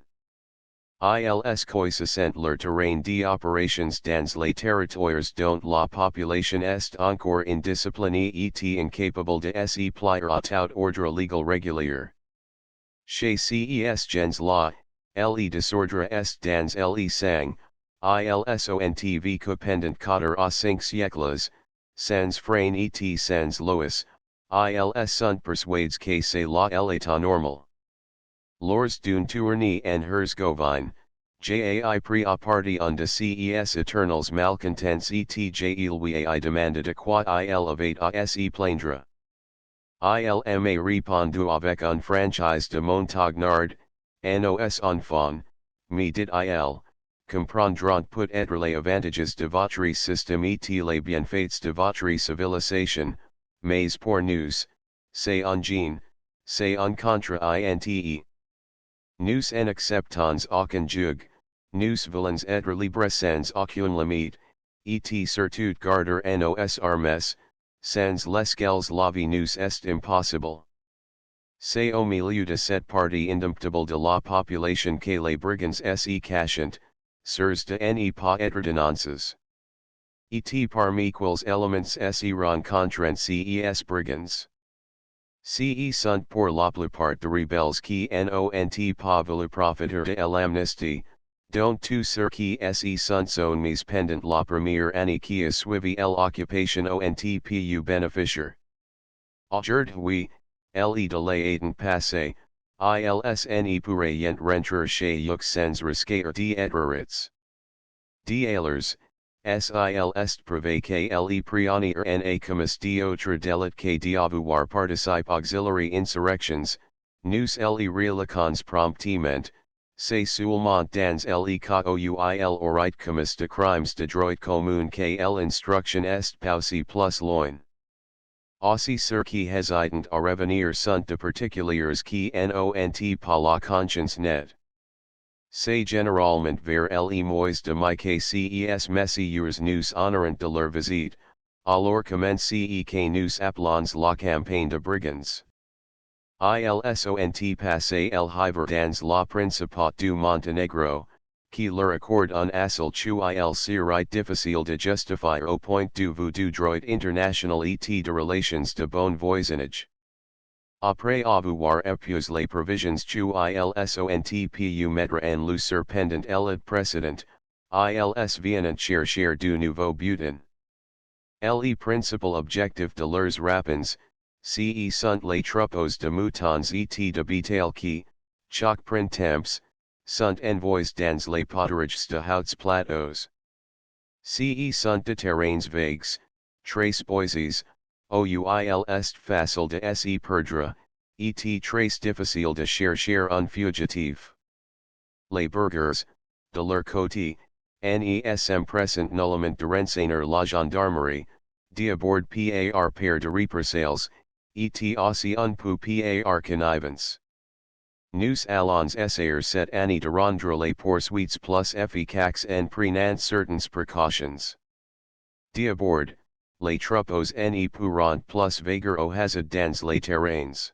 Ils coissent leur terrain d'opérations dans les territoires dont la population est encore indisciplinée et incapable de se plier à tout ordre légal régulier. Chez ces gens là, le désordre est dans le sang, ils sont vécupendant 4 à 5 siècles, sans frein et sans lois, ils sont persuadés que c'est là l'état normal. Lors d'une tournée en Herzgovine, j'ai pris à partie un de ces éternels malcontents et j'ai lui ai demandé de quoi il avait à se plaindre. Il m'a répondu avec une franchise de montagnard, nos enfants, me dit-il, comprendront peut-être les avantages de votre système et les bienfaits de votre civilisation, mais pour nous, c'est un gene, c'est un contre-inte. Nous en acceptons aucun jug, nous voulons être libres sans aucune limite, et surtout garder nos armes, sans lesquelles la vie nous est impossible. C'est au milieu de cette partie indomptable de la population que les brigands se cachent, sûrs de ne pas être dénoncés. Et parmi quels éléments se rencontrent ces brigands? Ce sont pour la plupart de rebelles qui n'ont pas voulu profiter de l'amnistie, dont tous ceux qui se sont mis pendant la première année qui a suivi l'occupation ont pu bénéficier. Aujourd'hui, le délai étant passé, ils ne pourraient rentrer chez eux sans risquer d'être D'alors, s'il est prouvé que les prisonniers en commis d'autres délits que d'avoir participé auxiliary insurrections, nous les réalisons promptement, c'est seulement dans le cas où il aurait commis de crimes de droit commun que l'instruction est poussée plus loin. Aussi ceux qui hésitent à revenir sont de particuliers qui n'ont pas la conscience nette. C'est généralement vers les mois de mai que ces messieurs nous honorent de leur visite, Alors commence que nous appelons la campagne de brigands. Ils passé el hiver dans la Principat du Montenegro, qui leur accorde un asile chu il serait difficile de justifier au point de vue du droit international et de relations de bon voisinage. Après avoir épuisé les provisions chu ils sont pu mettre en le serpendant el précédent, ils viennent chercher du nouveau butin. Le principal objectif de leurs rapins, ce sont les troupeaux de moutons et de bétail qui, chaque printemps, sont envoyés dans les pâturages de hauts plateaux. Ce sont de terrains vagues, très boisés, où il est facile de s'y perdre, et très difficile de chercher un fugitif. Les burghers, de leur côté, n'esm present nullement de renseigner la gendarmerie, d'abord par paire de represales, et aussi un peu par connivence. Nous allons essayer cette année de rendre les poursuites plus efficaces en prenant certaines précautions. D'abord, les troupeaux ne pourront plus vaguer au hasard dans les terrains.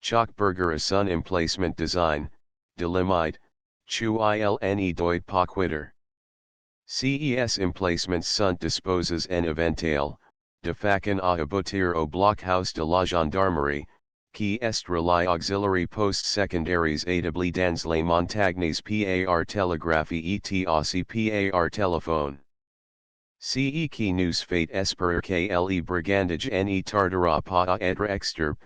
Chaque burgher a son emplacement design, délimité, chu il ne doit pas quitter. Ces emplacements sont disposés en éventail, de façon à aboutir au blockhouse de la gendarmerie, qui est relais auxiliary post secondaires établis dans les montagnes par télégraphie et aussi par téléphone. Ce qui nous fait espérer que le brigandage ne tardera pas à être extirpé,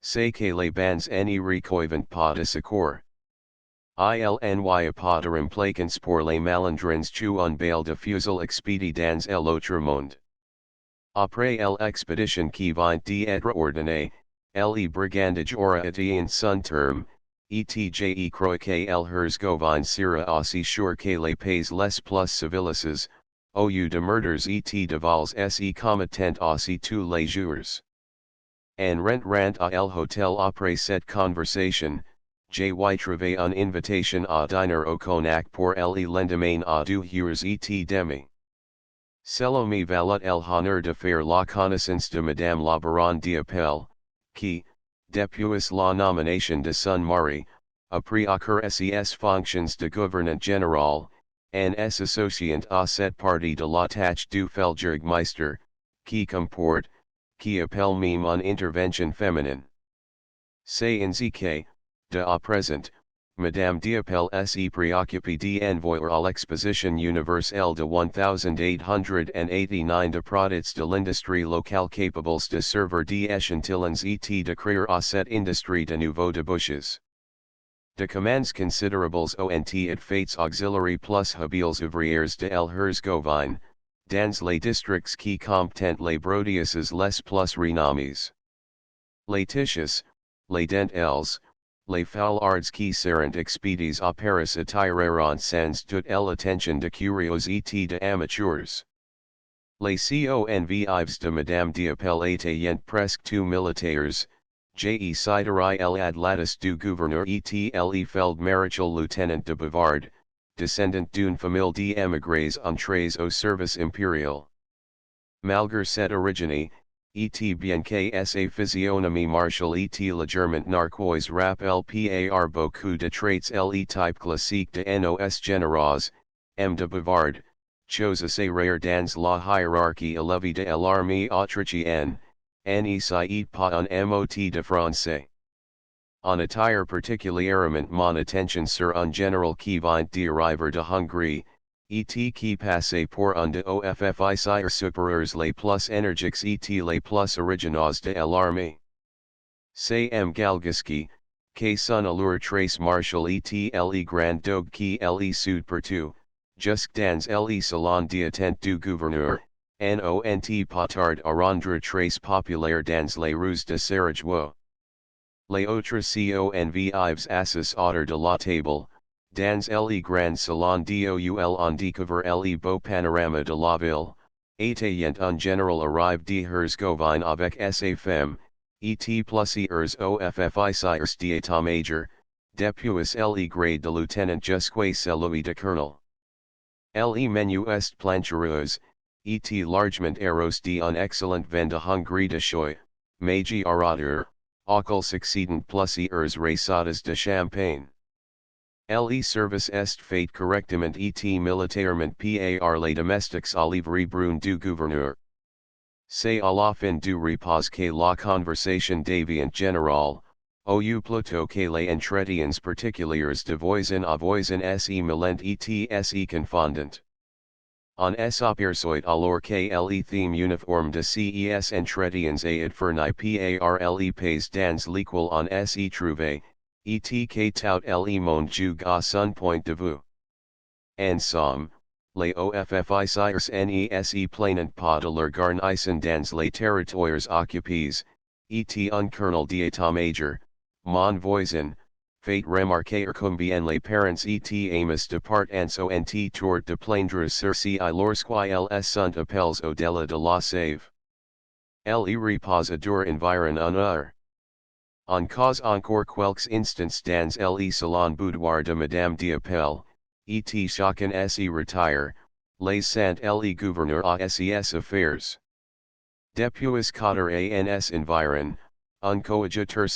c'est que les bands ne recueillent pas de secours. Il n'y a pas de remplaçance pour les malandrins chu un bail de fusil expédié dans l'autre monde. Après l'expédition qui vient d'être ordonnée, le brigandage aura atteint son terme, et je crois que l'Herzgovine sera aussi sûr que les pays les plus civilisés, au lieu de murders et de vols se commettent aussi tous les jours. En rentrant à el hotel après cette conversation, j'ai trouvé une invitation à dîner au cognac pour le lendemain à 2h30. Cela me valut el honneur de faire la connaissance de Madame la Baronne d'Appel, qui, depuis la nomination de son mari, a pris à cœur ses fonctions de gouvernante générale, en s'associant à cette partie de la tâche du Feldjägermeister, qui comporte, qui appelle même une intervention féminine. C'est ainsi que, de à présent, Madame d'Appel s'est préoccupée d'envoyer à l'exposition universelle de 1889 de products de l'industrie locale capables de servir d'échantillons et de créer à cette industrie de nouveaux débouches. De commandes considérables ont été faites auxiliaires plus habiles ouvrières de l'Herzgovine, dans les districts qui comptent les brodiuses les plus renommées. Les tiches, les dentelles, les foulards qui seront expédiés à Paris attireront sans toute l'attention de curiosité de amateurs. Les convives de Madame d'Appel étaient presque tous militaires, je citerai l'adlatus du gouverneur et le feld-maréchal lieutenant de Bavard, descendant d'une famille d'émigrés entrés au service impérial. Malgré cette origine, et bien que sa physionomie martiale et légèrement narquoise rappelle par beaucoup de traits le type classique de nos généraux, M. de Bavard, chose assez rare dans la hiérarchie élevée de l'armée autrichienne, n'essayait pas un mot de français. On attire particulièrement mon attention sur un général qui vient d'arriver de Hongrie, et qui passe pour un de officiers supérieurs les plus énergiques et les plus originaux de l'armée. C'est M. Galguski, que son allure très martial et le grand dogue qui le sud partout, jusque dans le salon d'attente du gouverneur, n'ont pas tard à rendre très populaire dans les rues de Sarajevo. Les autres convives assis autour de la table, dans le grand salon d'où on découvre le beau panorama de la ville, étaient un général arrive de Herzgovine avec sa femme, et plusieurs officiers d'état-major, depuis le grade de lieutenant jusqu'à celui de colonel. Le menu est planchereuse, et largement eros de un excellent vin de Hongrie de choix, magi arateur, auquel succedent plusieurs raçades de champagne. Le service est fait correctement et militairement par les domestiques à livre brun du gouverneur. C'est à la fin du repas que la conversation devient générale, ou plutôt que les entretiens particuliers de voisin à voisin se mêlent et se confondent. On s'aperçoit alors que le thème uniforme de ces entretiens est fourni par les pays dans lesquels on se trouve, et que tout le monde juge à son point de vue. En somme, les officiers ne planent pas de leur garnison dans les territoires occupés, et un colonel d'état-major, mon voisin, fait remarquer combien les parents et amis de partance ont tour de plaindre sur si lorsqu'ils sont appelés au-delà de la save. Le repas dure environ une heure. On cause encore quelques instants dans le salon boudoir de Madame d'Appel, et chacun se retire, laissant le gouverneur à ses affaires. Depuis 4 ans environ, un coadjuteur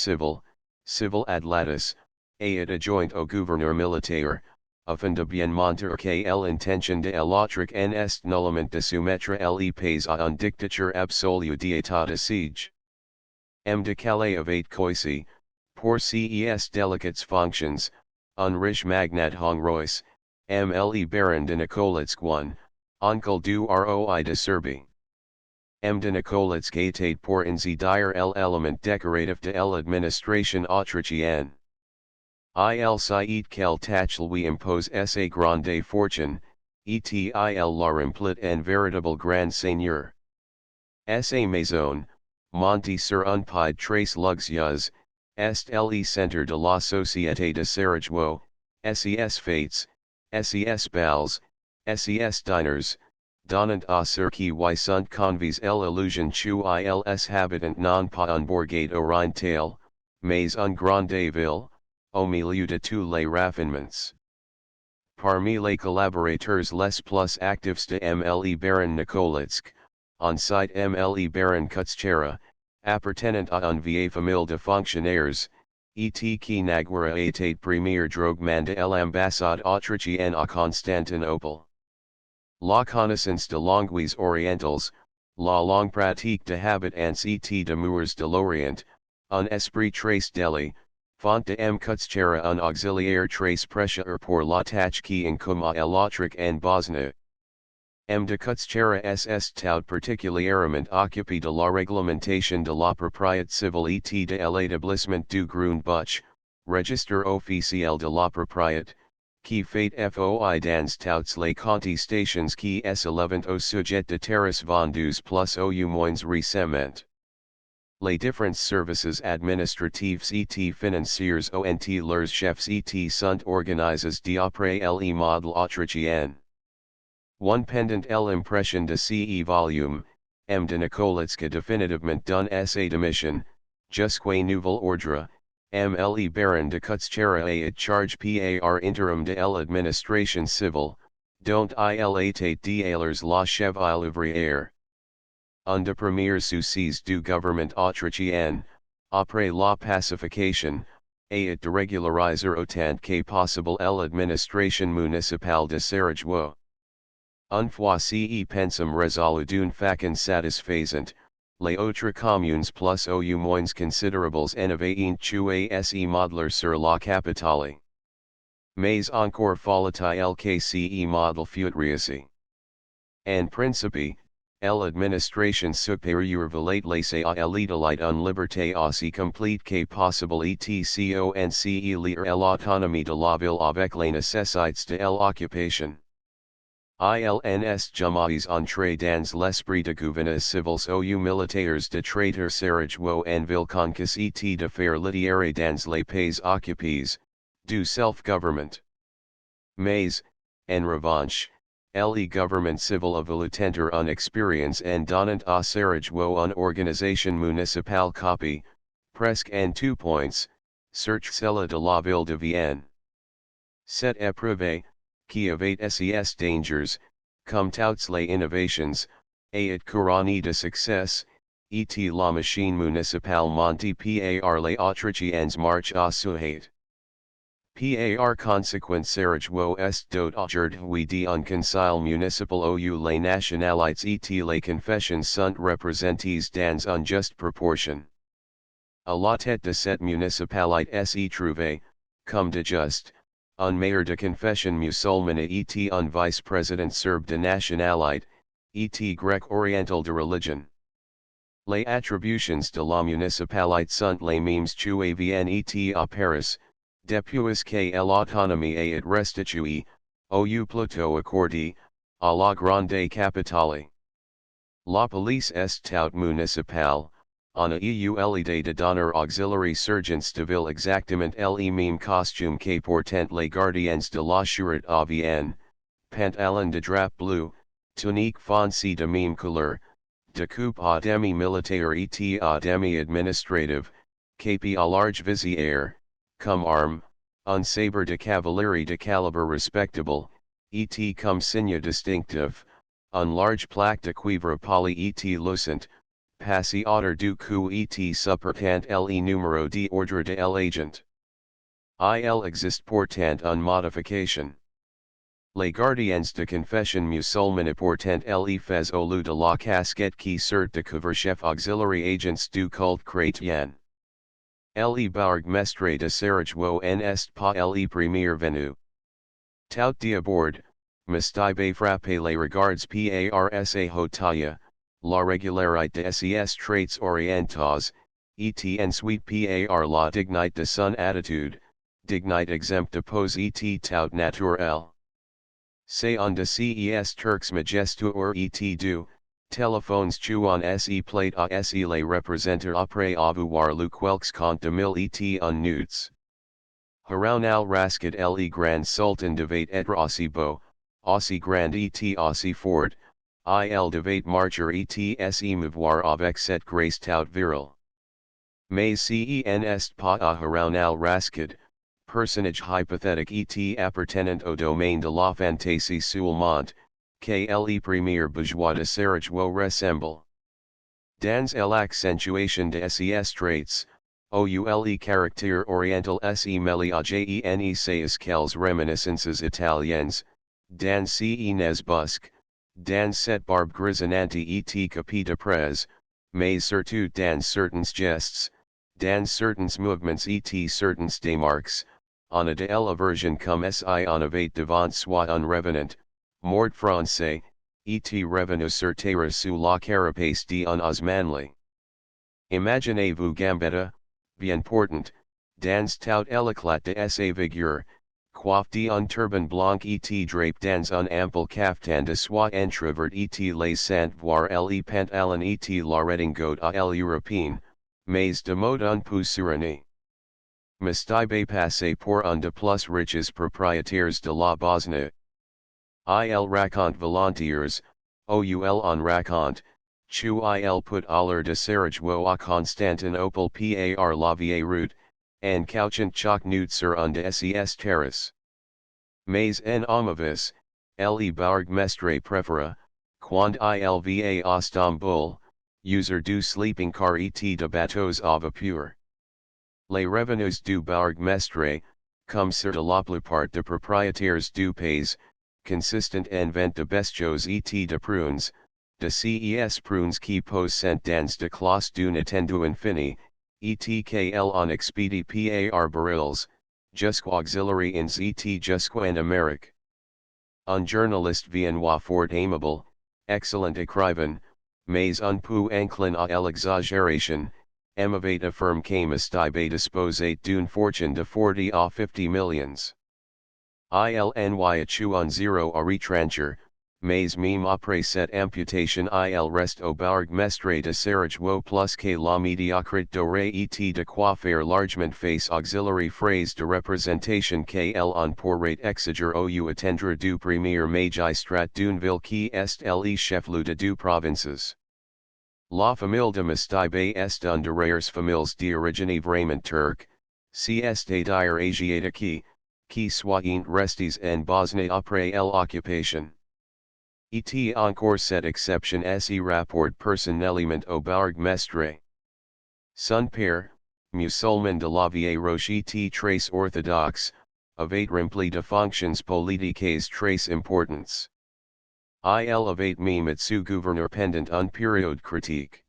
civil adlatus, est adjoint au gouverneur militaire, afin de bien montrer que l'intention de l'autriche en est nullement de soumettre le pays à un dictature absolue d'état de siege. De Calais avait coici, pour ces delicates fonctions, un riche magnate hongrois, le baron de Nikolitsk I, oncle du roi de Serbie. De Nikolitsk était pour ainsi dire l'élément décoratif de l'administration autrichienne. Il sait quelle tâche lui impose sa grande fortune, et il la remplit en véritable grand seigneur. Sa maison, montée sur un pied très luxueux, est le centre de la société de Sarajevo, ses fêtes, ses bals, ses diners, donnant à ceux qui y sont conviés l'illusion qu'ils habitent non pas un bourgade oriental, mais une grande ville, au milieu de tous les raffinements. Parmi les collaborateurs les plus actifs de le baron Nikolitsk, on cite le baron Kutschera, appartenant à une vieille famille de fonctionnaires, et qui naguère était premier drogman de l'ambassade autrichienne à Constantinople. La connaissance de langues orientales, la langue pratique de habitants et de mœurs de l'Orient, un esprit très délié, font de Kutschera un auxiliaire très précieux pour la tâche qui incombe à l'autriche en Bosnie. De Kutschera est tout particulièrement occupé de la réglementation de la propriété civile et de l'établissement du Grand Buch, registre officiel de la propriété, qui fait foi dans toutes les contestations qui s'élèvent au sujet de terres vendues plus ou moins récemment. Les différents services administratifs et financiers ont leurs chefs et sont organisés d'après le modèle autrichien. One pendant l'impression de ce volume, de Nikolitsk a définitivement donné sa démission, jusqu'au nouvel ordre, le baron de Kutschera est charge par interim de l'administration civile, dont il était d'alors la cheville ouvrière. Un des premiers soucis du gouvernement autrichien, après la pacification, est de régulariser autant que possible l'administration municipale de Sarajevo. Une fois ce pensum résolu d'une façon satisfaisante, les autres communes plus ou moins considérables en avaient tué se modeler sur la capitale. Mais encore fallait-il que ce modèle fût réussi. En principe, l'administration supérieure voulait laisser à l'État une liberté aussi complète que possible et concilier l'autonomie de la ville avec les nécessités de l'occupation. ILNS jamais entré dans l'esprit de gouverneurs civils ou militaires de traiter Sarajevo en ville conquise et de faire litière dans les pays occupés, du self-government. Mais, en revanche, le gouvernement civil a voulu tenter une expérience en donnant à Sarajevo une organisation municipale copie, presque en tout points, sur celle de la ville de Vienne. Cette épreuve, qui avait ses dangers, comme toutes les innovations, at Kurani de Success, et la machine municipale Monte par les autrichiens marche à suhate. Par consequent serge wo est dot aujourd'hui un conseil municipal ou les nationalités et les confessions sont représentées dans une juste proportion. À la tête de cette municipalité se trouve, comme de juste, un maire de confession musulmane et un vice-président serbe de nationalité, et grec oriental de religion. Les attributions de la municipalité sont les mêmes qu'avien et à Paris, depuis que l'autonomie est restituée, au plateau accordé, à la grande capitale. La police est tout municipale, on a eu l'idée de donner auxiliary sergents de ville exactement les mêmes costumes que portent les gardiens de la sûreté avienne, pantalon de drap bleu, tunique foncée de même couleur, de coupe à demi militaire et à demi administrative, cape à large visière, comme arme, un sabre de cavalerie de calibre respectable, et comme signe distinctif, un large plaque de cuivre poli et lucent, passé autour du cou et supportant le numéro d'ordre de l'agent. Il existe pourtant une modification. Les gardiens de confession musulmane portant les au lieu de la casquette qui sert de couvre-chef auxiliary agents du culte chrétien. Le bourgmestre de Sarajevo n'est pas le premier venu. Tout d'abord, Mustaibe frappe les regards parsa hotaya, la régularité de ses traits orientaux, et ensuite par la dignité de son attitude, dignité exempte de pose et tout naturel. C'est un de ces Turcs majestueux et du, téléphones chuan se plate à se les représenter après avoir lu quelques contes de mille et un nuits. Haroun al-Raskid le grand sultan devait être aussi beau, aussi grand et aussi fort, il devait marcher et se mouvoir avec cette grace tout virile. Mais ce n'est pas à Haroun al-Raskid, personnage hypothétique et appartenant au domaine de la fantaisie seulement, que le premier bourgeois de Sarajevo ressemble. Dans l'accentuation de ses traits, le caractère oriental se mêle à ses quelles reminiscences italiennes, dans ses nesbusques, dans cette barbe grisonnante et capie de presse, mais surtout dans certains gestes, dans certains mouvements et certaines démarques, on a de l'aversion comme si on avait devant soi un revenant, mort français, et revenu sur terre sous la carapace d'un Osmanli. Imaginez-vous Gambetta, bien portant, dans tout l'éclat de sa vigueur, coiffé d'un turban blanc et drapé dans un ample caftan de soie entr'ouvert et laissant voir le pantalon et la redingote à l'européenne, mais de mode un peu suranné. Mustaibe passé pour un de plus riches propriétaires de la Bosnie. Il raconte volontiers, ou en raconte, chu il put à l'heure de Sarajevo à Constantinople par la vieille route, en couchant chaque nuit sur un de ses terraces. Mais en homovis, le bourgmestre préféra, quand il va à Istanbul, user du sleeping car et de bateaux à vapeur. Les revenus du bourgmestre, comme sur de la plupart de propriétaires du pays, consistent en vente de bestiaux et de prunes, de ces prunes qui possèdent dans de classe d'une étendue infinie, et qu'elle en expédie par barils, jusqu'auxiliary ins et jusqu'en Amérique. Un journaliste viennois fort aimable, excellent écrivain, mais un peu enclin à l'exagération, m'avait affirmé que Mustaibe disposait d'une fortune de 40 à 50 millions. Il n'y a un zéro à retrancher, mais même après cette amputation il reste au bourgmestre de Sarajevo plus que la médiocrité dorée et de quoi faire largement face auxiliary phrase de représentation qu'elle en pourrait exiger ou attendre du premier magistrat d'une ville qui est le chef-lieu de deux provinces. La famille de Mustaibe est une des rares familles d'origine vraiment turque, c'est-à-dire asiatique, qui soient restés en Bosnie après l'occupation. Et encore cette exception se rapport personnellement au bourgmestre. Son père, musulman de la vieille roche et très orthodoxe, avait rempli de fonctions politiques très importantes. Il avait même et su gouverneur pendant une période critique.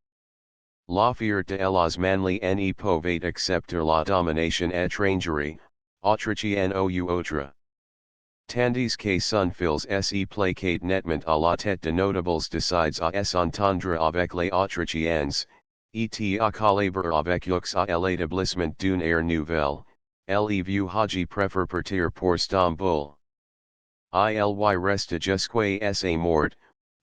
L'affaire de los manly ne pouvait accepter la domination étrangère, autrichienne ou autre. Tandis que son fils se placate nettement à la tête de notables décides à s'entendre avec les autrichiens, et à collaborer avec eux à l'établissement d'une ère nouvelle, le vieux Haji préfère partir pour Stamboul. Il reste jusqu'à sa mort,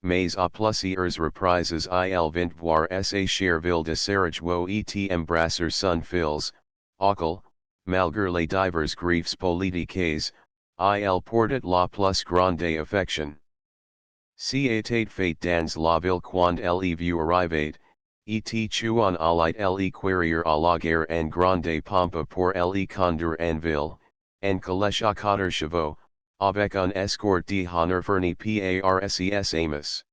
mais à plusieurs reprises il vint voir sa chère ville de Sarajevo et embrasser son fils, auquel, malgré les divers griefs politiques, il portait la plus grande affection. C'était fait dans la ville quand le vieux arrivait, et tuant alit le querir à la guerre en grande pompe pour le conduire en ville, en calèche à 4 chevaux, avec un escorte d'honneur fourni par ses amis.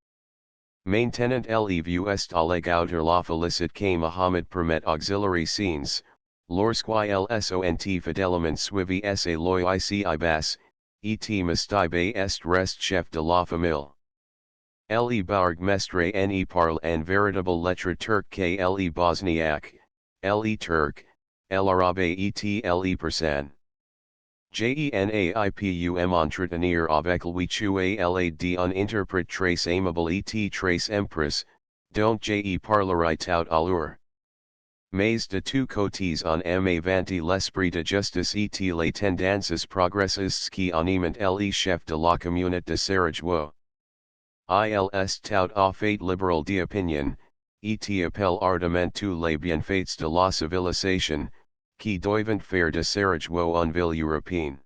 Maintenant le vieux est allé la félicite que Mohammed permet auxiliary scenes, lorsqu'il sont fidèlement suivi sa loic ibas, et mustabe est rest chef de la famille. Le bourgmestre ne parle en véritable lettre turc que le bosniaque, le turc, l'arabe et le persan. Genaipum entretenir avec lui tu la d'un interprète très aimable et très empress, dont je parlerai tout à l'heure. Mais de tous côtés on aime vanter l'esprit de justice et les tendances progressistes qui animent le chef de la communauté de Sarajevo. Il est tout à fait libéral d'opinion, et appelle ardemment tous les bienfaits de la civilisation, qui doivent faire de Sarajevo une ville européenne.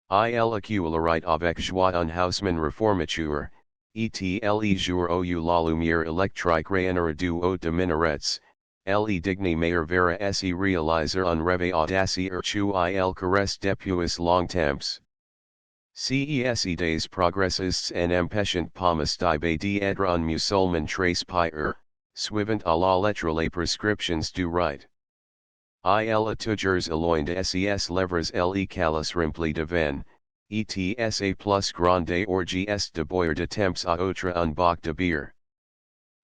Il accumulerait avec joie un houseman réformateur, et le jour où la lumière électrique rayonnera du haut de minarets, le digne maire verra se réaliser un rêve audacieux tu il caresse depuis longtemps. Ces des progressistes en empêchant Pomistibe d'être un musulman très pieux, suivant à la lettre les prescriptions du rite. Il a toujours éloigné de ses lèvres le calice rempli de vin, et sa plus grande orgie est de boire de temps à autre un boc de bière.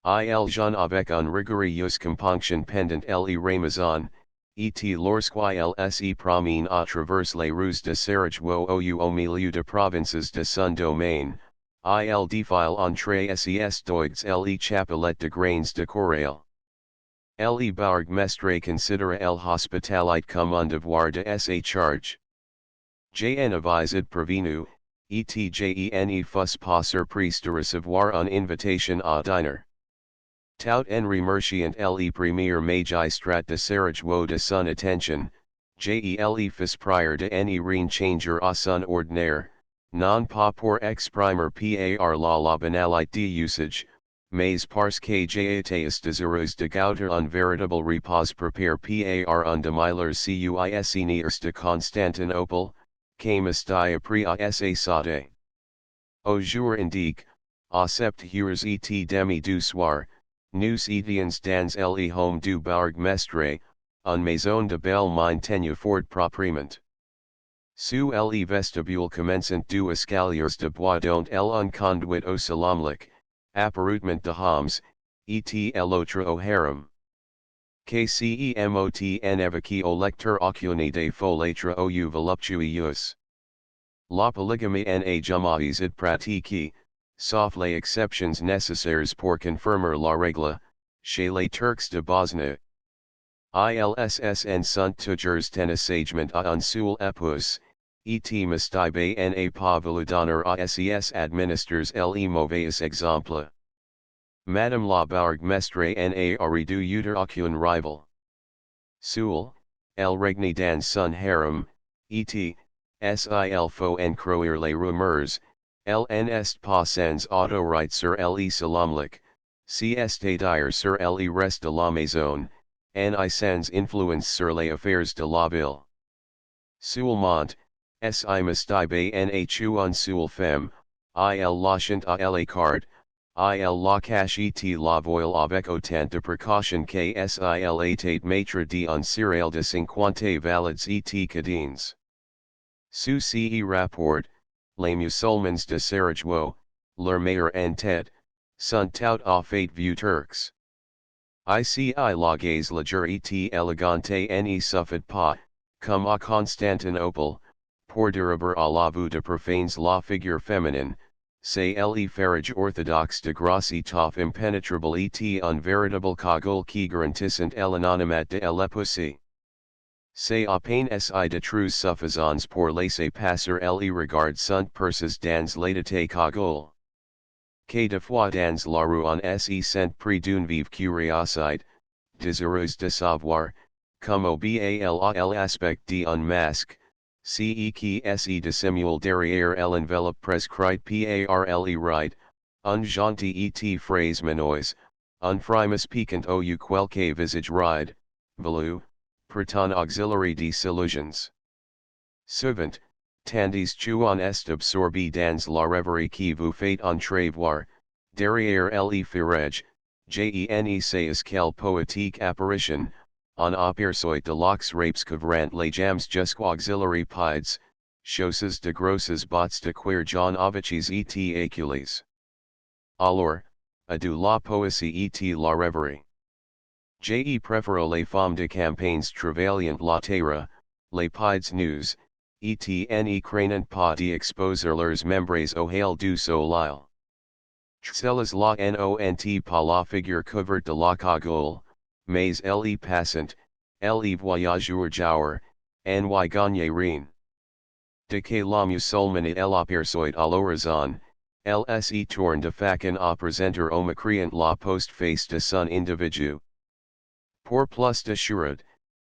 Il jeûne avec un rigoureuse compunction pendant le Ramazan, et lorsqu'il se promène à travers les rues de Sarajevo ou au milieu de provinces de son domaine, il défile entre ses doigues le chapelet de grains de corail. Le bourgmestre considère l'hospitalité comme un devoir de sa charge. J'en avais prévenu, et je fus pas surpris de recevoir une invitation à dîner. Tout en remerciant le premier magistrat de Sarajevo de son attention, le fis prior de rien changer à son ordinaire, non pas pour exprimer par la banalité d'usage, mais parce que j'étais désireux de gouter un véritable repos préparé par un de mes cuisiniers de Constantinople, que m'était appris à sa sauté. Au jour indique, à 7 heures et demi du soir, nous étions dans le home du bourgmestre, une maison de belle mine tenue fort proprement. Sous le vestibule commençant deux escaliers de bois dont un conduit au salamlik, apparutement de hommes, et l'autre au harem. KCEMOT en évoqué au lecteur aucune des folâtres ou voluptueuse. La polygamie n'a jamais été pratiquée, sauf les exceptions nécessaires pour confirmer la règle, chez les Turcs de Bosnie. Ils sont toujours ténacement à un seul épouse, et mustabe n'a pas voulu donner à ses administrateurs le mauvais exemple. Madame la bourgmestre n'a aurait dû eut aucun rival. Seul, elle regne dans son harem, et s'il faut en croire les rumeurs, elle n'est pas sans autorité sur le salamlik, si c'est-à-dire sur le reste de la maison, et sans influence sur les affaires de la ville. Seulement, si mustabe n'a une seule femme, il lachant a la carte, il la cache et la voile avec autant de précaution que s'il était maître d'un serial de 50 valides et cadines. Sous ce rapport, les musulmans de Sarajevo, leur meilleur en tête, sont tout à fait vieux turcs. Ici la gaze légère et élégante ne suffit pas, comme à Constantinople, pour dérober à la vue de profanes la figure féminine, c'est le farage orthodoxe de grâce étoffe impénétrable et un véritable cagoule qui garantissent l'anonymat de l'épouse. C'est à peine si de trues suffisants pour laisser passer les regards sont perces dans l'édité cagoule. Que de fois dans la rue on se sent pris d'une vive curiosité, désireuse de savoir, comment bal l'aspect d'un masque, ce qui se dissimule derrière l'enveloppe prescrite par le rite, un gentil et phrase menoise, un frimus piquant ou quelque visage ride, velu, pourtant auxiliary disillusions. Souvent, tandis qu'on est absorbé dans la rêverie qui vous fait entrevoir, derrière le firage, je sais quelle poétique apparition, on aperçoit de laux rapes couvrant les jambes jusqu'aux pieds, choses de grosses bottes de cuir John Oviches et acules. Alors, adieu la poésie et la rêverie. Je préfère les femmes de campagnes travaillant la terre, les pieds nus, et ne craignant pas d'exposer leurs membres au hail du soleil. Celles la nont pas la figure couverte de la cagoule, mais elle passant, elle voyageur jour, ny gagne rien. De que la musulmane elle aperçoit à l'horizon, elle se tourne de facon à présenter au mécréant la post-face de son individu. Pour plus d'assurance,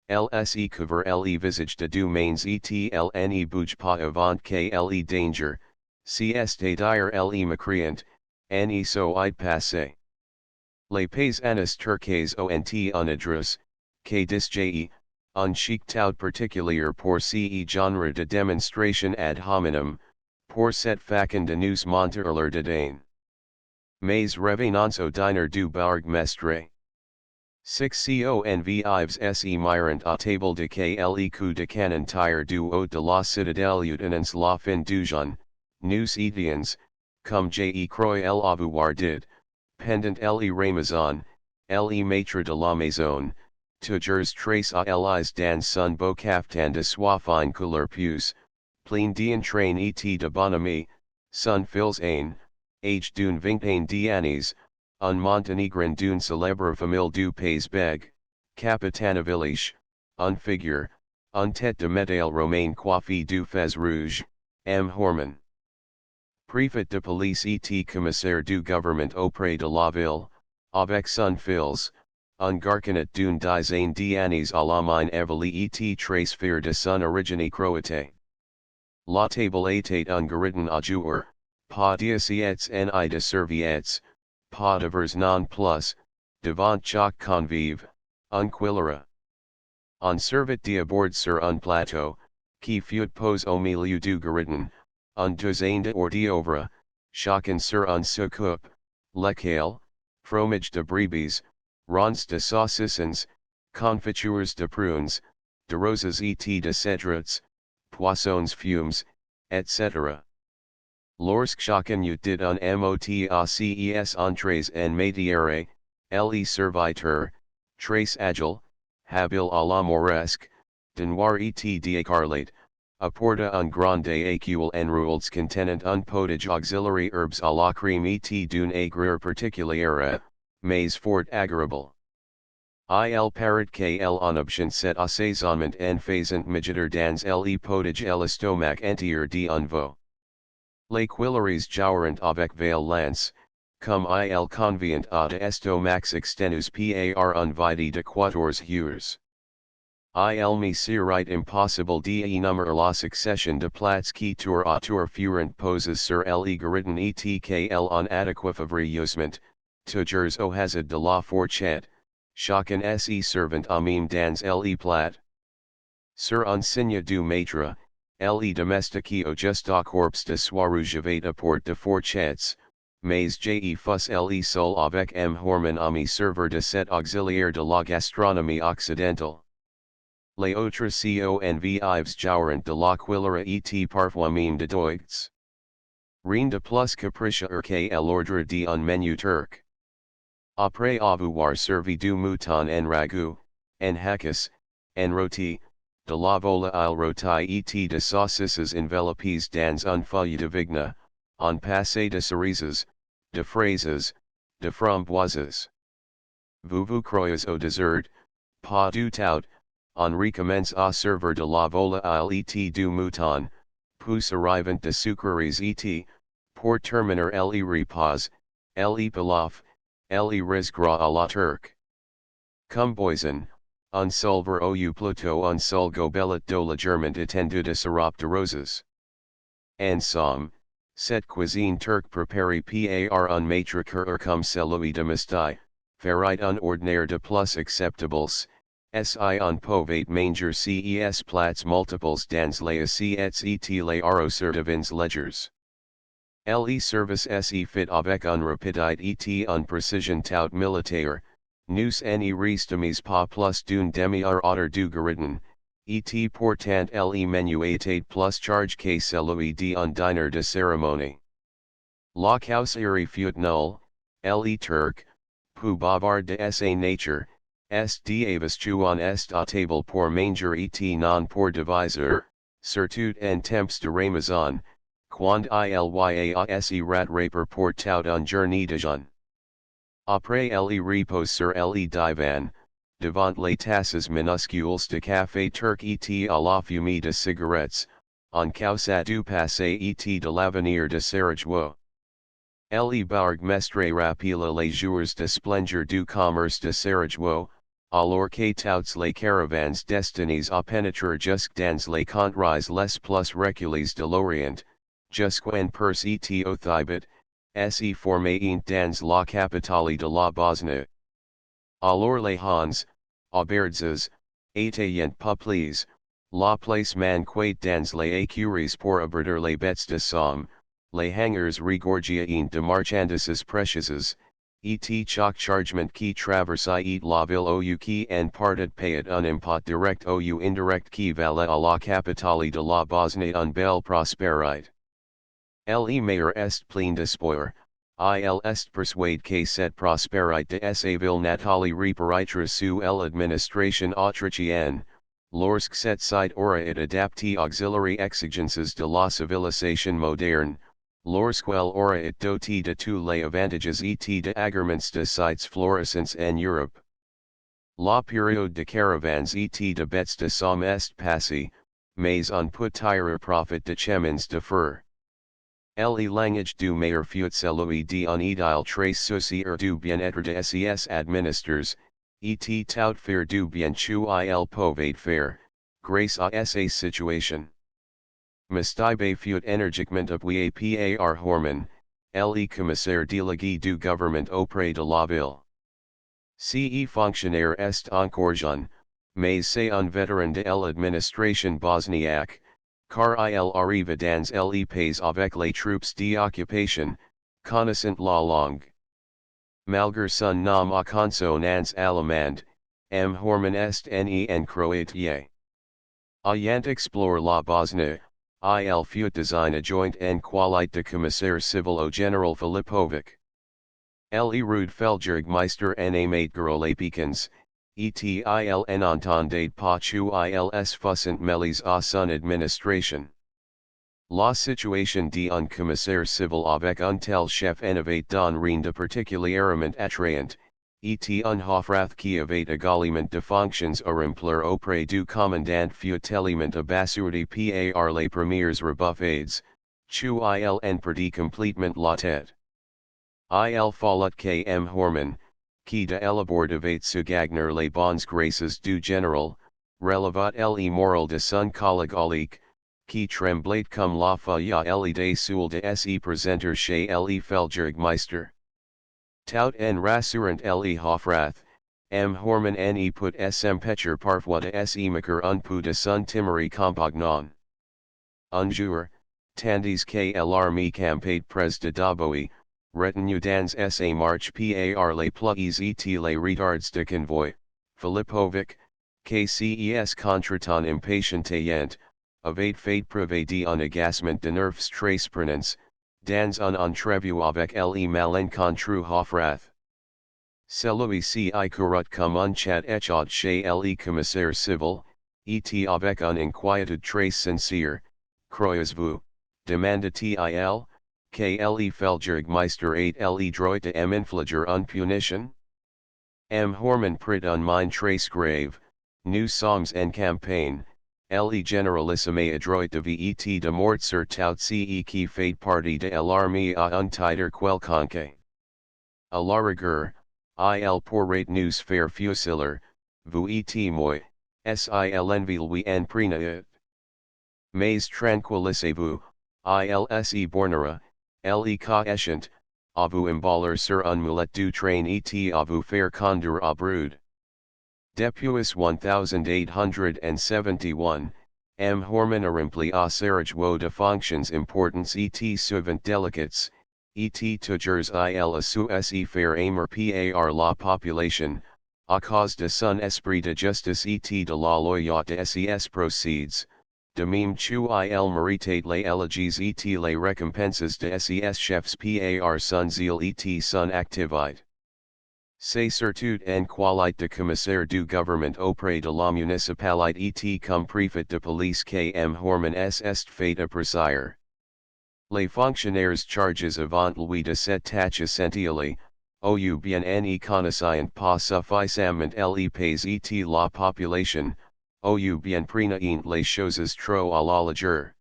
elle se couvre le visage de deux mains et elle ne bouge pas avant que le danger, si est dire le mécréant, ne soit passé. Les paysanes turques ont un adresse, que disje, un chic tout particulier pour ce genre de démonstration ad hominem, pour cette facon de nous monter leur dédain. Mais revenons au dîner du bourgmestre. 6 convives se mirant à table de que le coup de canon tire du haut de la citadelle utenance la fin du jeûne, nous étions, comme je crois l'avoir dit, pendant le Ramazan, le maître de la maison, toujours trace à l'ise dans son beau caftan de soie fine couleur puce, plein d'entrain et de bonhomie, son fils âge d'une vingtaine d'années, un Monténégrin d'une célèbre famille du Pays Bègue, capitaine village, un figure, un tête de médaille romaine coiffé du fez rouge, M. Horman. Préfet de police et commissaire du gouvernement auprès de la ville, avec son fils, un garçonnet d'une dizaine d'années à la main évolué et trace fier de son origine croate. La table était un gariton à jouer, pas d'assiettes ni de serviettes, pas de vers non plus, devant chaque convive, un cuillera. On servait d'abord sur un plateau, qui fut posé au milieu du gariton, un douzaine de hors d'oeuvre, chacun sur un soucoupe, lequel, fromage de brebis, ronces de saucissons, confitures de prunes, de roses et de cédrats, poissons fumes, etc. Lorsque chacun eut dit un mot à ces entrées en matière, le serviteur, très agile, habile à la mauresque, de noir et d'écarlate, apporta un grande écuelle enrouled contenant un potage auxiliary herbes à la crème et d'une aigreur particulière, mais fort agréable. Il paraît que l'onoption cet assaisonnement en faisant mijoter dans le potage l'estomac entier d'un veau. Les Tuileries joueront avec violence, comme il convient à de estomacs extenus par un vide de 14 heures. Il me serait impossible d'énumérer la succession de plats qui tour à tour furent posés sur le gariton et que en adéquat favorisement, toujours au hasard de la fourchette, chacun se servant à même dans le plat. Sur un signe du maître, le domesticio justa corps de soirujavate apport de forchets, mais je fus le sol avec m hormon ami serveur de cet auxiliaire de la gastronomie occidentale. Les autres convives joueront de la cuillère et parfois même de doigts. Rien de plus capricieux que l'ordre d'un menu turc. Après avoir servi du mouton en ragoût, en hackas, en rôti, de la volaille rôtie et de saucisses enveloppées dans un feuille de vigne, en passé de cerises, de fraises, de framboises. Vous croyez au dessert, pas du tout, on recommence à servir de la volaille et du mouton, puis arrivant de sucreries et, pour terminer le repas, le pilaf, le riz gras à la turque. Comme boison, un solver au plateau un sol gobelet de légèrement étendu de sirop de roses. En somme, cette cuisine turque préparée par un maître coeur comme celui de Masti, ferait un ordinaire de plus acceptables, si on pouvait manger ces plats multiples dans les assiettes et les arroseurs de vins légers. Le service se fit avec une rapidité et une précision tout militaire, nous n'y restons pas plus d'une demi-heure du gariton, et pourtant le menu était plus chargé que celui d'un dîner de cérémonie. La causerie fut nulle, le turc, peu bavard de sa nature, est d'avastou est à table pour manger et non pour deviser, surtout en temps de Ramazan, quand il y a se rattraper pour tout un journée de jeûne. Après le repose sur le divan, devant les tasses minuscules de café turc et à la fumée de cigarettes, en causa du passé et de l'avenir de Sarajevo. Le bourgmestre rappela les jours de splendeur du commerce de Sarajevo, alors que toutes les caravanes destinées à pénétrer jusque dans les contrées les plus reculées de l'Orient, jusqu'en Perse et au Thibet, se formaient dans la capitale de la Bosnie. Alors les Hans, auberges, étaient peuplées, la place manquait dans les écuries pour abriter les bêtes de somme, les hangars regorgeaient de marchandises précieuses, et chaque chargement qui traversait la ville ou qui en partait payait un impôt direct ou indirect qui valait à la capitale de la Bosnie une belle prospérité. Le maire est plein d'espoir, il est persuadé que cette prospérité de sa ville natale reparaîtra sous l'administration autrichienne, lorsque cette site aura été adaptée auxiliary exigences de la civilisation moderne, lorsqu'elle aura été dotée de tous les avantages et de agréments de sites florissants en Europe. La période de caravanes et de bêtes de somme est passée, mais on peut tirer profit de chemins de fer. Le langage du maire fut celui d'un idéal très soucieux du bien-être de ses administrateurs, et tout faire du bien qu'il pouvait faire, grâce à sa situation. Mastaibe fut énergiquement appuyé par Horman, le commissaire délégué du gouvernement auprès de la ville. Ce fonctionnaire est encore jeune, mais c'est un vétéran de l'administration bosniaque, car il arrive dans le pays avec les troupes d'occupation, connaissant la langue. Malgré son nom à consonance allemande, M. Horman est né en Croatie. Ayant explore la Bosnie, il fut désigné adjoint en qualité de commissaire civil au général Filipovic. Le rude Feldjägermeister en aimait gros les Pekins, et il n'entendait pas qu'ils fussent mêlés à son administration. La situation d'un commissaire civil avec un tel chef n'avait don rien de particulièrement attrayant, et un hofrath qui avait également de fonctions à remplir auprès du commandant fut tellement abasourdi par les premières rebuffades, qu'il en perdit complètement la tête. Il fallut que M. Horman, qui de l'abord devait se gagner les bonnes grâces du général, relevât le moral de son collègue qui tremblait comme la feuille à l'idée seule de se présenter chez le Feldjägermeister. Tout en rassurant le hofrath, M. Horman ne put s'empêcher parfois de se moquer un peu de son timoré compagnon. Un jour, tandis que l'armée campait près de Daboe, retenue dans sa marche par les pluies et les retards de convoi, Filipovic, KCES contretemps impatientant, avait fait privé d'un agacement de nerfs très prenants, dans un entrevue avec le malencontreux Hoffrath. Celui-ci courut comme un chat échaud chez le commissaire civil, et avec une inquiétude très sincère, croyez-vous, demanda-t-il, que le Feldjägermeister ait le droit de m'infliger une punition? Horman prit un mine très grave, nous sommes en campagne, le généralissime adroit de vet de mort sur tout ce qui fait partie de l'armée à un titre quelconque. À la rigueur, il pourrait nous faire fusiler, vous et moi, s'il en prenait. Mais tranquillisez-vous, il se bornera, le cas échéant, à vous emballer sur un mulet du train et à vous faire conduire à Brude. Depuis 1871, Horman a rempli à Sarajevo de fonctions importantes et souvent délicates, et toujours il a su se faire aimer par la population, à cause de son esprit de justice et de la loyauté de ses proceeds, de même qu'il méritait les éloges et les récompenses de ses chefs par son zèle et son activité. C'est surtout en qualité de commissaire du gouvernement auprès de la municipalité et comme préfet de police que Horman est fait apprécier. Les fonctionnaires chargés avant lui de cette tâche essentielle, ou bien ne connaissant pas suffisamment les pays et la population, ou bien prenaient les choses trop à la légère.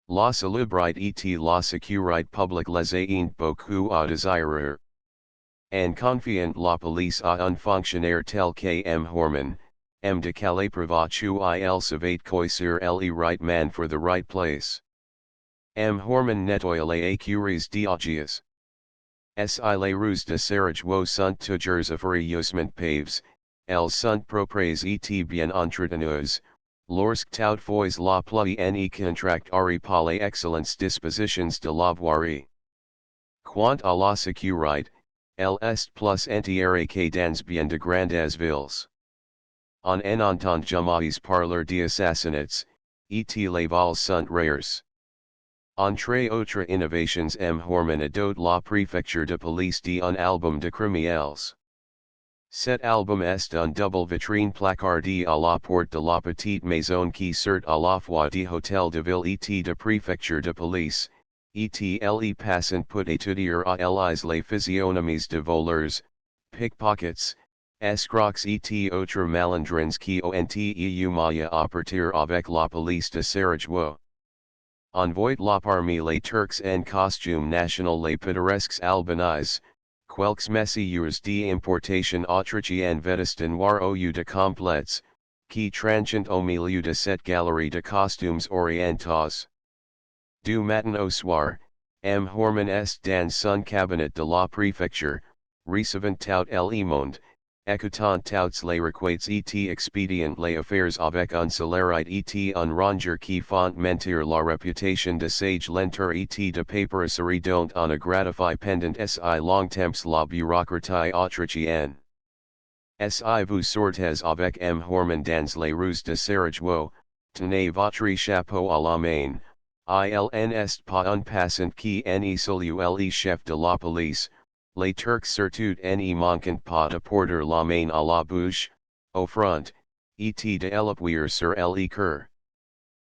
La salubrité et la sécurité publique les ayant beaucoup à désirer. En confiant la police à un fonctionnaire tel que Horman, de quelle preuve il savait choisir le right man for the right place. Horman nettoie les écuries d'Augias. Les rues de Sarajevo sont toujours furieusement paves, elles sont propres et bien entretenues, lorsque toutefois la pluie ne contracte pas les excellentes dispositions de la voirie. Quant à la sécurité, elle est plus entière que dans bien de grandes villes. On entend jamais parler d'assassinats, et les vols sont rares. Entre autres innovations Horman adopte la préfecture de police d'un album de criminels. Cet album est un double vitrine placardé à la porte de la petite maison qui sert à la fois de hôtel de ville et de préfecture de police, et les passants peut étudier à les physionomies de voleurs, pickpockets, escrocs et autres malandrins qui ont eu à partir avec la police de Sarajevo. Envoyed la parmi les Turcs en costume national les pittoresques albanais, quelques messieurs d'importation autrichienne vêtus noir au de complets, qui tranchant au milieu de cette galerie de costumes orientaux. Du matin au soir, Horman est dans son cabinet de la préfecture, recevant tout le monde, écoutant tous les requêtes et expédient les affaires avec un célérité et un rangeur qui font mentir la réputation de sage lenteur et de paperasserie dont on a gratifié pendant si longtemps la bureaucratie autrichienne. Si vous sortez avec Horman dans les rues de Sarajevo, tenez votre chapeau à la main, il n'est pas un passant qui ne salue le chef de la police. Les Turcs surtout ne manquent pas de porter la main à la bouche, au front, et de l'appuyer sur le cœur.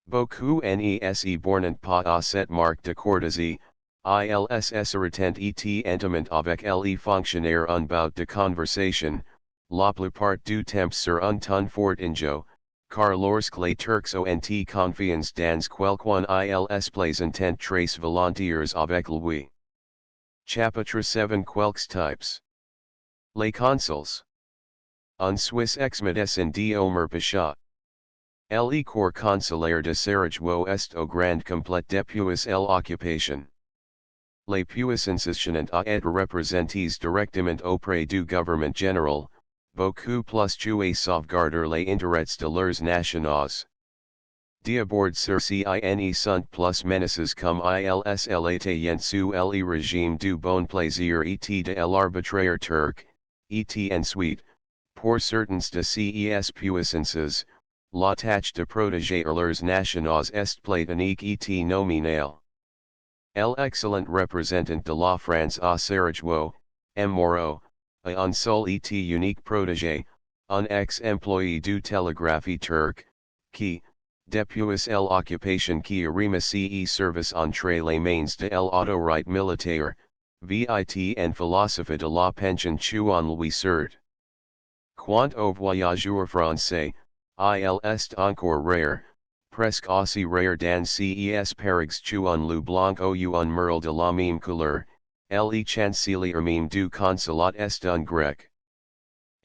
Beaucoup ne se bornent pas à cette marque de courtoisie, ils retent et intimement avec les fonctionnaires un bout de conversation, la plupart du temps sur un ton fort injo, car lorsque les Turcs ont confiance dans quelqu'un ils plaisantent très volontiers avec lui. Chapitre 7 Quelques types. Les consuls. Un Suisse ex-médecin d'Omer Pasha. Le corps consulaire de Sarajevo est au grand complet depuis l'occupation. Les puissances chanant à être représentées directement auprès du gouvernement général, beaucoup plus que sauvegarder les intérêts de leurs nationaux. Diabord sur cine sunt plus menaces comme ils l'étaient sous le régime du bon plaisir et de l'arbitraire turc, et ensuite, pour certaines de ces puissances, la tâche de protéger leurs nationaux est platonique et nominale. L'excellent représentant de la France à Sarajevo, M. Moreau, a un seul et unique protégé, un ex-employé du télégraphie turc, qui, depuis l'occupation qui arrima ce service entre les mains de l'autorité militaire, vit en philosophe de la pension chuan lui cert. Quant aux voyageurs français, il est encore rare, presque aussi rare dans ces perigs chuan le blanc ou un merle de la même couleur, le chancelier même du consulat est un grec.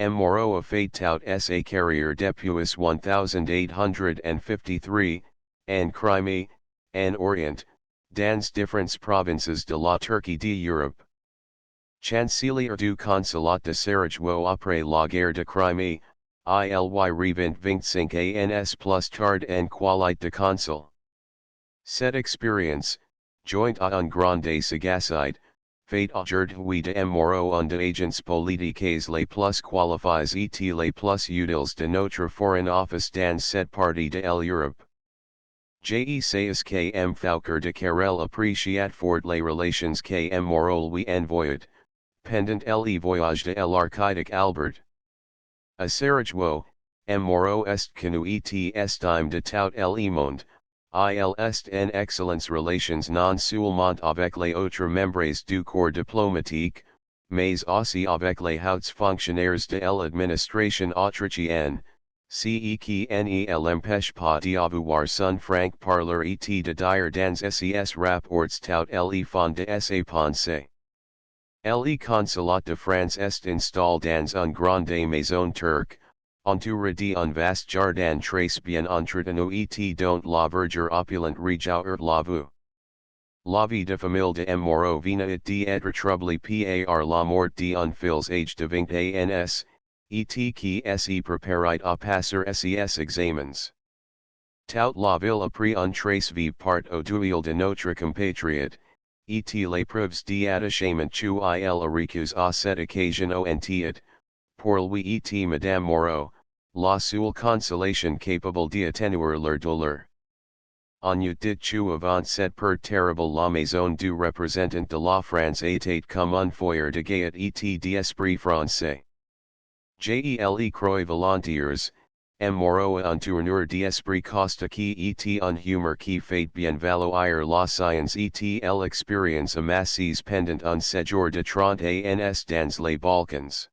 M. Moreau a fait tout sa carrière depuis 1853, en Crimée, en Orient, dans différentes provinces de la Turquie d'Europe. Chancelier du consulat de Sarajevo après la guerre de Crimée, il revint 25 ans plus tard en qualité de consul. Cette expérience, joint à un grande sagacité, fait aujourd'hui de M. Moreau un des agents politiques les plus qualifiés et les plus utiles de notre foreign office dans cette partie de l'Europe. Sais que M. Foucault de Carrel appréciat fort les relations que M. Moreau lui envoyait, pendant le voyage de l'archiduc Albert. A Sarajevo, M. Moreau est connu et estime de tout le monde. Il est en excellence relations non seulement avec les autres membres du corps diplomatique, mais aussi avec les hauts fonctionnaires de l'administration autrichienne, ce qui ne l'empêche pas d'avoir son franc parler et de dire dans ses rapports tout le fond de ses pensées. Le consulat de France est installé dans une grande maison turque, entouré d'un vaste jardin très bien entretenu et dont la verdure opulente réjouit la vue. La vie de famille de M. Moreau venait d'être troublée par la mort d'un fils âgé de 20 ans, et qui se préparait à passer ses examens. Toute la ville a pris un très vive part au duel de notre compatriote, et les preuves d'attachement qu'il a recus à cette occasion ont, pour lui et Madame Moreau, la seule consolation capable d'atténuer leur douleur. En eut dit tu avant cette perte terrible la maison du représentant de la France était comme un foyer de gaieté et d'esprit français. Gele croix volontiers, M. Moreau a un tourneur d'esprit caustique et un humour qui fait bien valoir la science et l'expérience amassées pendant un séjour de 30 ans dans les Balkans.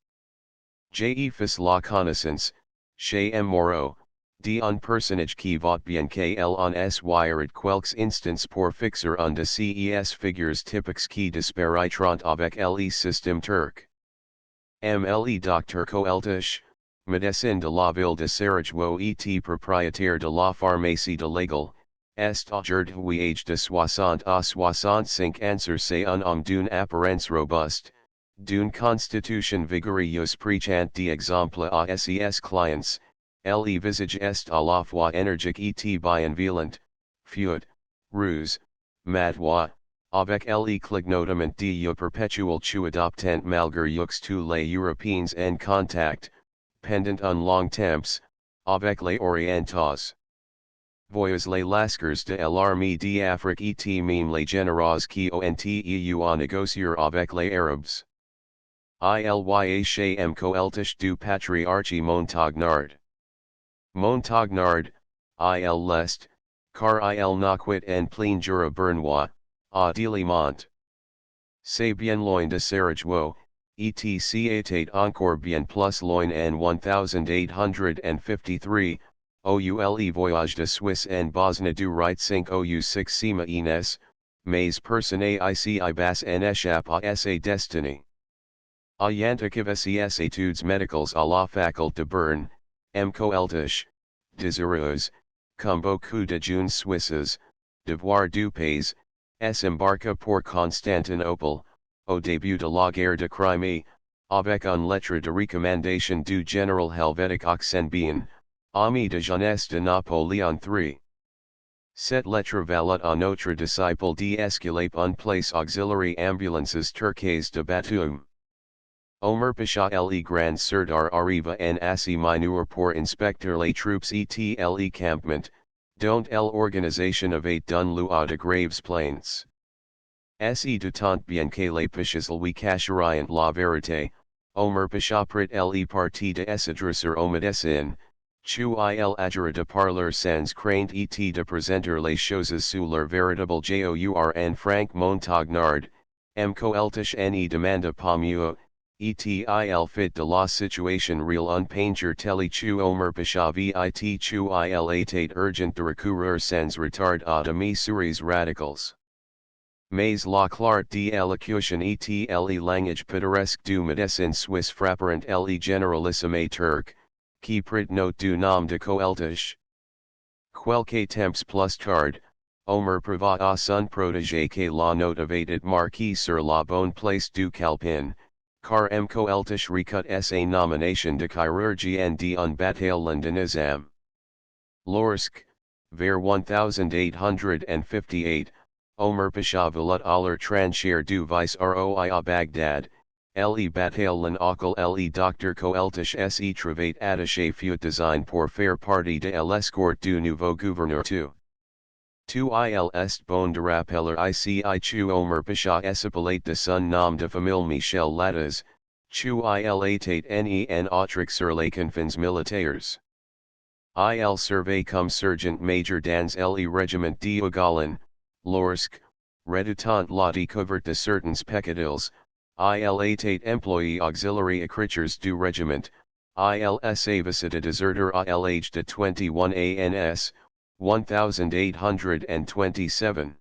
Fis la connaissance, chez M. Moreau, d'un personnage qui va bien qu'elle en eswired quelques instants pour fixer un de ces figures typiques qui disparaîtront avec le système turc. Le Dr. Koeltish, médecin de la ville de Sarajevo et propriétaire de la pharmacie de l'Aigle, est aujourd'hui âgé de 60 à 65 ans. C'est un homme d'une apparence robuste, d'une constitution vigoureuse préchant d'exemple à ses clients, le visage est à la fois énergique et bienveillant, fut, ruse, matois, avec le clignotement de perpetuel tu adoptant malgré tous les Européens en contact, pendant un long temps, avec les Orientaux. Voyez les lascars de l'armée d'Afrique et même les généraux qui ont eu à négocier avec les Arabes. Ilya chez M. Koeltish du patriarche Montagnard. Montagnard, il lest, car il n'quit en plein jura bernois, à Delimont. C'est bien loin de Sarajevo, et c'était encore bien plus loin en 1853, le voyage de Suisse en Bosnie du right 5 ou 6 semaines, mais personne ici bas en échappe à sa destinée. Ayant achevé ses études médicales à la faculté de Berne, M. Koeltish, désireux, comme beaucoup de jeunes Suisses, de voir du pays, s'embarqua pour Constantinople, au début de la guerre de Crimée, avec une lettre de recommandation du général helvétique Oxenbien, ami de jeunesse de Napoléon III. Cette lettre valut à notre disciple d'escalape un place auxiliary ambulances turques de Batoum. Omer Pasha le Grand Serdar arriva en assi mineur pour inspecter les troupes et campement, dont l'organisation avait done lieu de graves plaintes. Se de tant bien que les Pashas lui cacheraient la vérité, Omer Pasha prit le parti de s'adresser au médecin, chu il agira de parler sans crainte et de présenter les choses sous leur véritable jour en Frank Montagnard, coeltish ne demanda pas mieux, et il fit de la situation real un painter teli chu Omer Pasha vit chu il était urgent de recourir sans retard à de mesures radicales. Mais la clarté de l'élocution et le langage pittoresque du médecin suisse frapparent le généralissime turc, qui prit note du nom de Coeltish. Quelques temps plus tard, Omer prévoit à son protégé que la note avait marquée sur la bonne place du calepin, car Coeltish recut sa nomination de chirurgien d'un bataillon de Nizam. Lorsque, vers 1858, Omer Pasha voulait aller trancher du vice-roi à Bagdad, le bataillon auquel le docteur Coeltish se trouvait attaché fut désigné pour faire partie de l'escorte du nouveau gouverneur Tu il est bon de rappeler ici chu Omer Pasha s'appelait de son nom de famille Michel Lattes, chu il était en autrique sur les confins militaires. Il servait comme sergent major dans le régiment d'Ogolan, lorsque, redoutant la découverte de certains peccadilles, il était employé auxiliary écritures du régiment, il s'est visité déserteur à l'âge de 21 ans, 1827.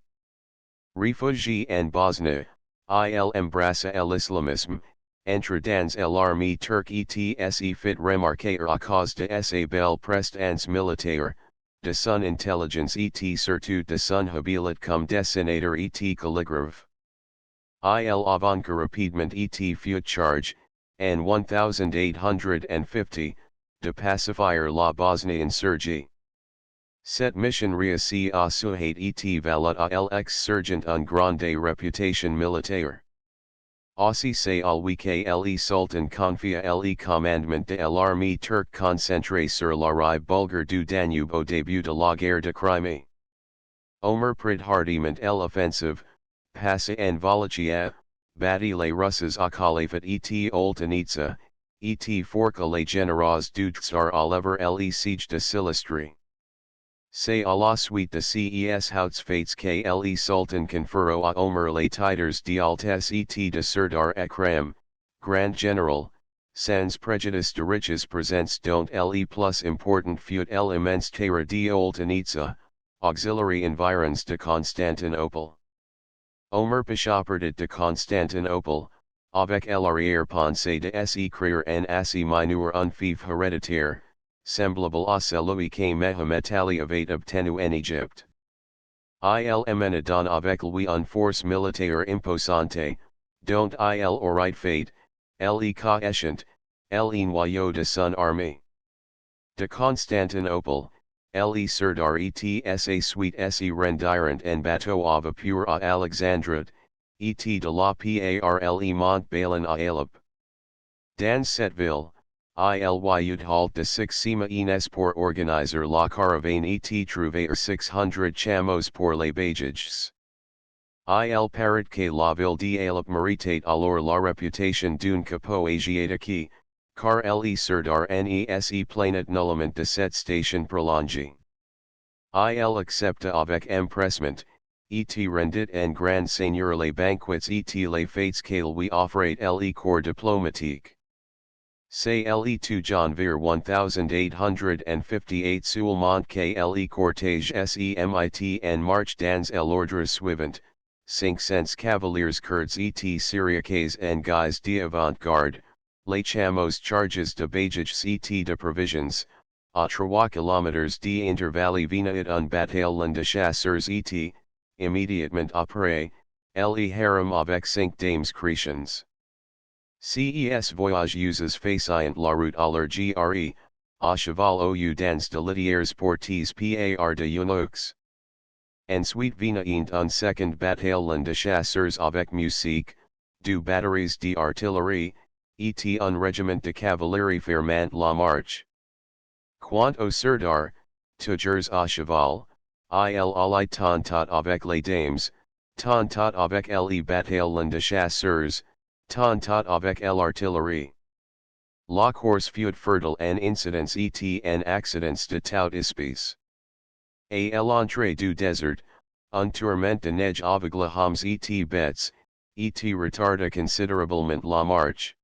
Réfugié en Bosnie, il embrassa l'islamisme, entre dans l'armée turque et se fit remarquer à cause de sa belle prestance militaire, de son intelligence et surtout de son habileté comme dessinateur et calligraphe. Il avança rapidement et fut chargé, en 1850, de pacifier la Bosnie insurgée. Cette mission réussit à suite et valut à l'ex-sergent une grande réputation militaire. Aussi c'est à lui que le sultan confia le commandement de l'armée turque concentrée sur la rive bulgare du Danube au début de la guerre de Crimée. Omer prit hardiment l'offensive, passa en Wallachia, battit les Russes à Khalifat et Oltanitsa, et forca les généraux du Tsar à lever le siege de Silistri. C'est à la suite de ces hauts faits que le sultan confero à Omer les titres d'altesse et de Serdar Akram, grand général, sans préjudice de riches présents dont le plus important fut l'immense terre d'Oltanitsa, auxiliary environs de Constantinople. Omer Pasha partit de Constantinople, avec l'arrière-pensée de s'écrire en assez mineur un fief héréditaire, semblable à celui que Mahomet Ali avait obtenu en Égypte. Il emmena don avec lui une force militaire imposante, dont il aurait fait, le cas échéant, le noyau de son armée. De Constantinople, le Serdar et sa suite se rendirent en bateau à vapeur à Alexandrie, et de la parle Mont Balen à Alep. Dans cette ville, il y eut halt de 6 semaines pour organiser la caravane et trouver 600 chameaux pour les bagages. Il paraît que la ville d'Alep méritait alors la réputation d'un capot asiatique, car le Serdar ne se plaignait nullement de cette station prolongée. Il accepta avec empressement, et rendit en grand seigneur les banquets et les fêtes que lui offrait le corps diplomatique. C'est le 2 janvier 1858 seulement que le cortège se mit en marche dans l'ordre suivant, 500 cavaliers kurdes et syriaques en guise d'avant-garde, les chameaux charges de bagages et de provisions, à 3 kilomètres d'intervalle venait un bataillon de chasseurs et, immédiatement après, le harem avec 5 dames chrétiennes. Ces voyage uses facient la route à leur gre, à cheval au dans de litières portes par de eunuques. Ensuite vina un second bataillon de chasseurs avec musique, du batteries d'artillerie, et un régiment de cavalerie fermant la marche. Quant au serdar, toujours à cheval, il allait tantôt avec les dames, tantôt avec les bataillons de chasseurs, tantôt avec l'artillerie. La course fut fertile en incidents et en accidents de tout espèce. À l'entrée du désert, un tourment de neige aveugle hommes et bêtes, et retarda considérablement la marche.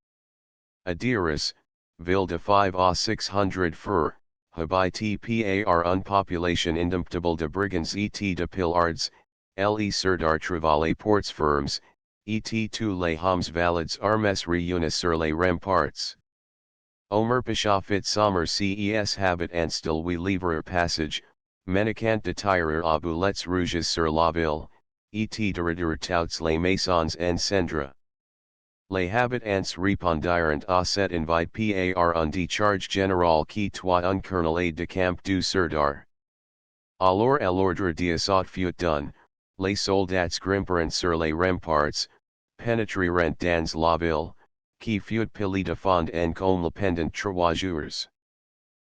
Adiras, ville de 5 à 600 fur, habite par une population indomptable de brigands et de pillards, les serdar travaillent ports fermes, et tous les hommes valides armes réunis sur les ramparts. Omer Pasha fit sommer ces habit and still we livrer passage, menacant de tirer à boulettes rouges sur la ville, et de retirer toutes les maisons en cendre. Les habitants répondirent à cette invite par un décharge général qui toi un colonel aide de camp du serdar. Alors l'ordre d'assaut fut donné, les soldats grimpèrent sur les ramparts, pénétrèrent dans la ville, qui fut pillée de fond en comme pendant 3 jours.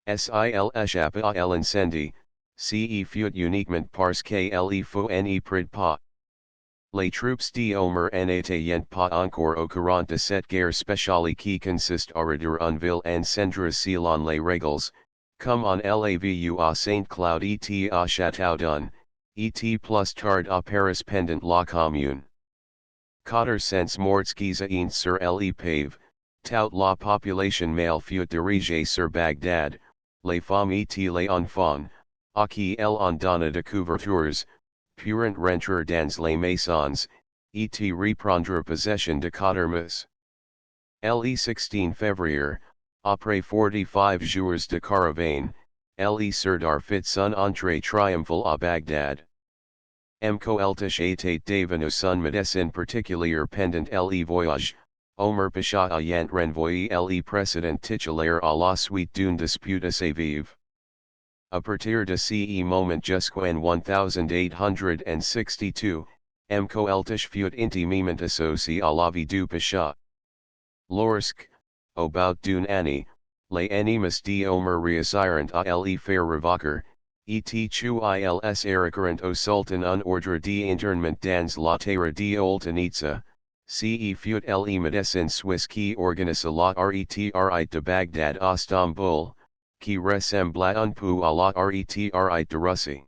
S'il échappe à l'incendie, ce fut uniquement parce qu'il faut n'y prit pas. Les troupes d'Omer n'étaient pas encore au courant de cette guerre spéciale qui consiste à réduire une ville en cendres selon les règles, comme on l'a vu à Saint-Cloud et à Châteaudun, et plus tard à Paris pendant la Commune. 400 morts gisant sur les paves, toute la population male fut dirigée sur Bagdad, les femmes et les enfants, à qui elle en donna de couvertures, purent rentrer dans les maisons, et reprendre possession de Codermus. Le 16 février, après 45 jours de caravane, le serdar fit son entrée triomphale à Bagdad. Mkoeltish était devenu son médecin particulier pendant le voyage, Omer Pasha ayant renvoyé le précédent titulaire à la suite d'une dispute assez vive. À partir de ce moment jusqu'en 1862, Mkoeltish fut intimement associé à la vie du Pasha. Lorsque, au bout d'une année, les ennemis d'Omer réussirent à le faire revoquer, et ils requérant au sultan un ordre d'internement dans la terre d'Oltanitsa, ce fut le médecin suisse qui organisa la retreat de Bagdad à Istanbul, qui ressemblait un peu à la retreat de Russie.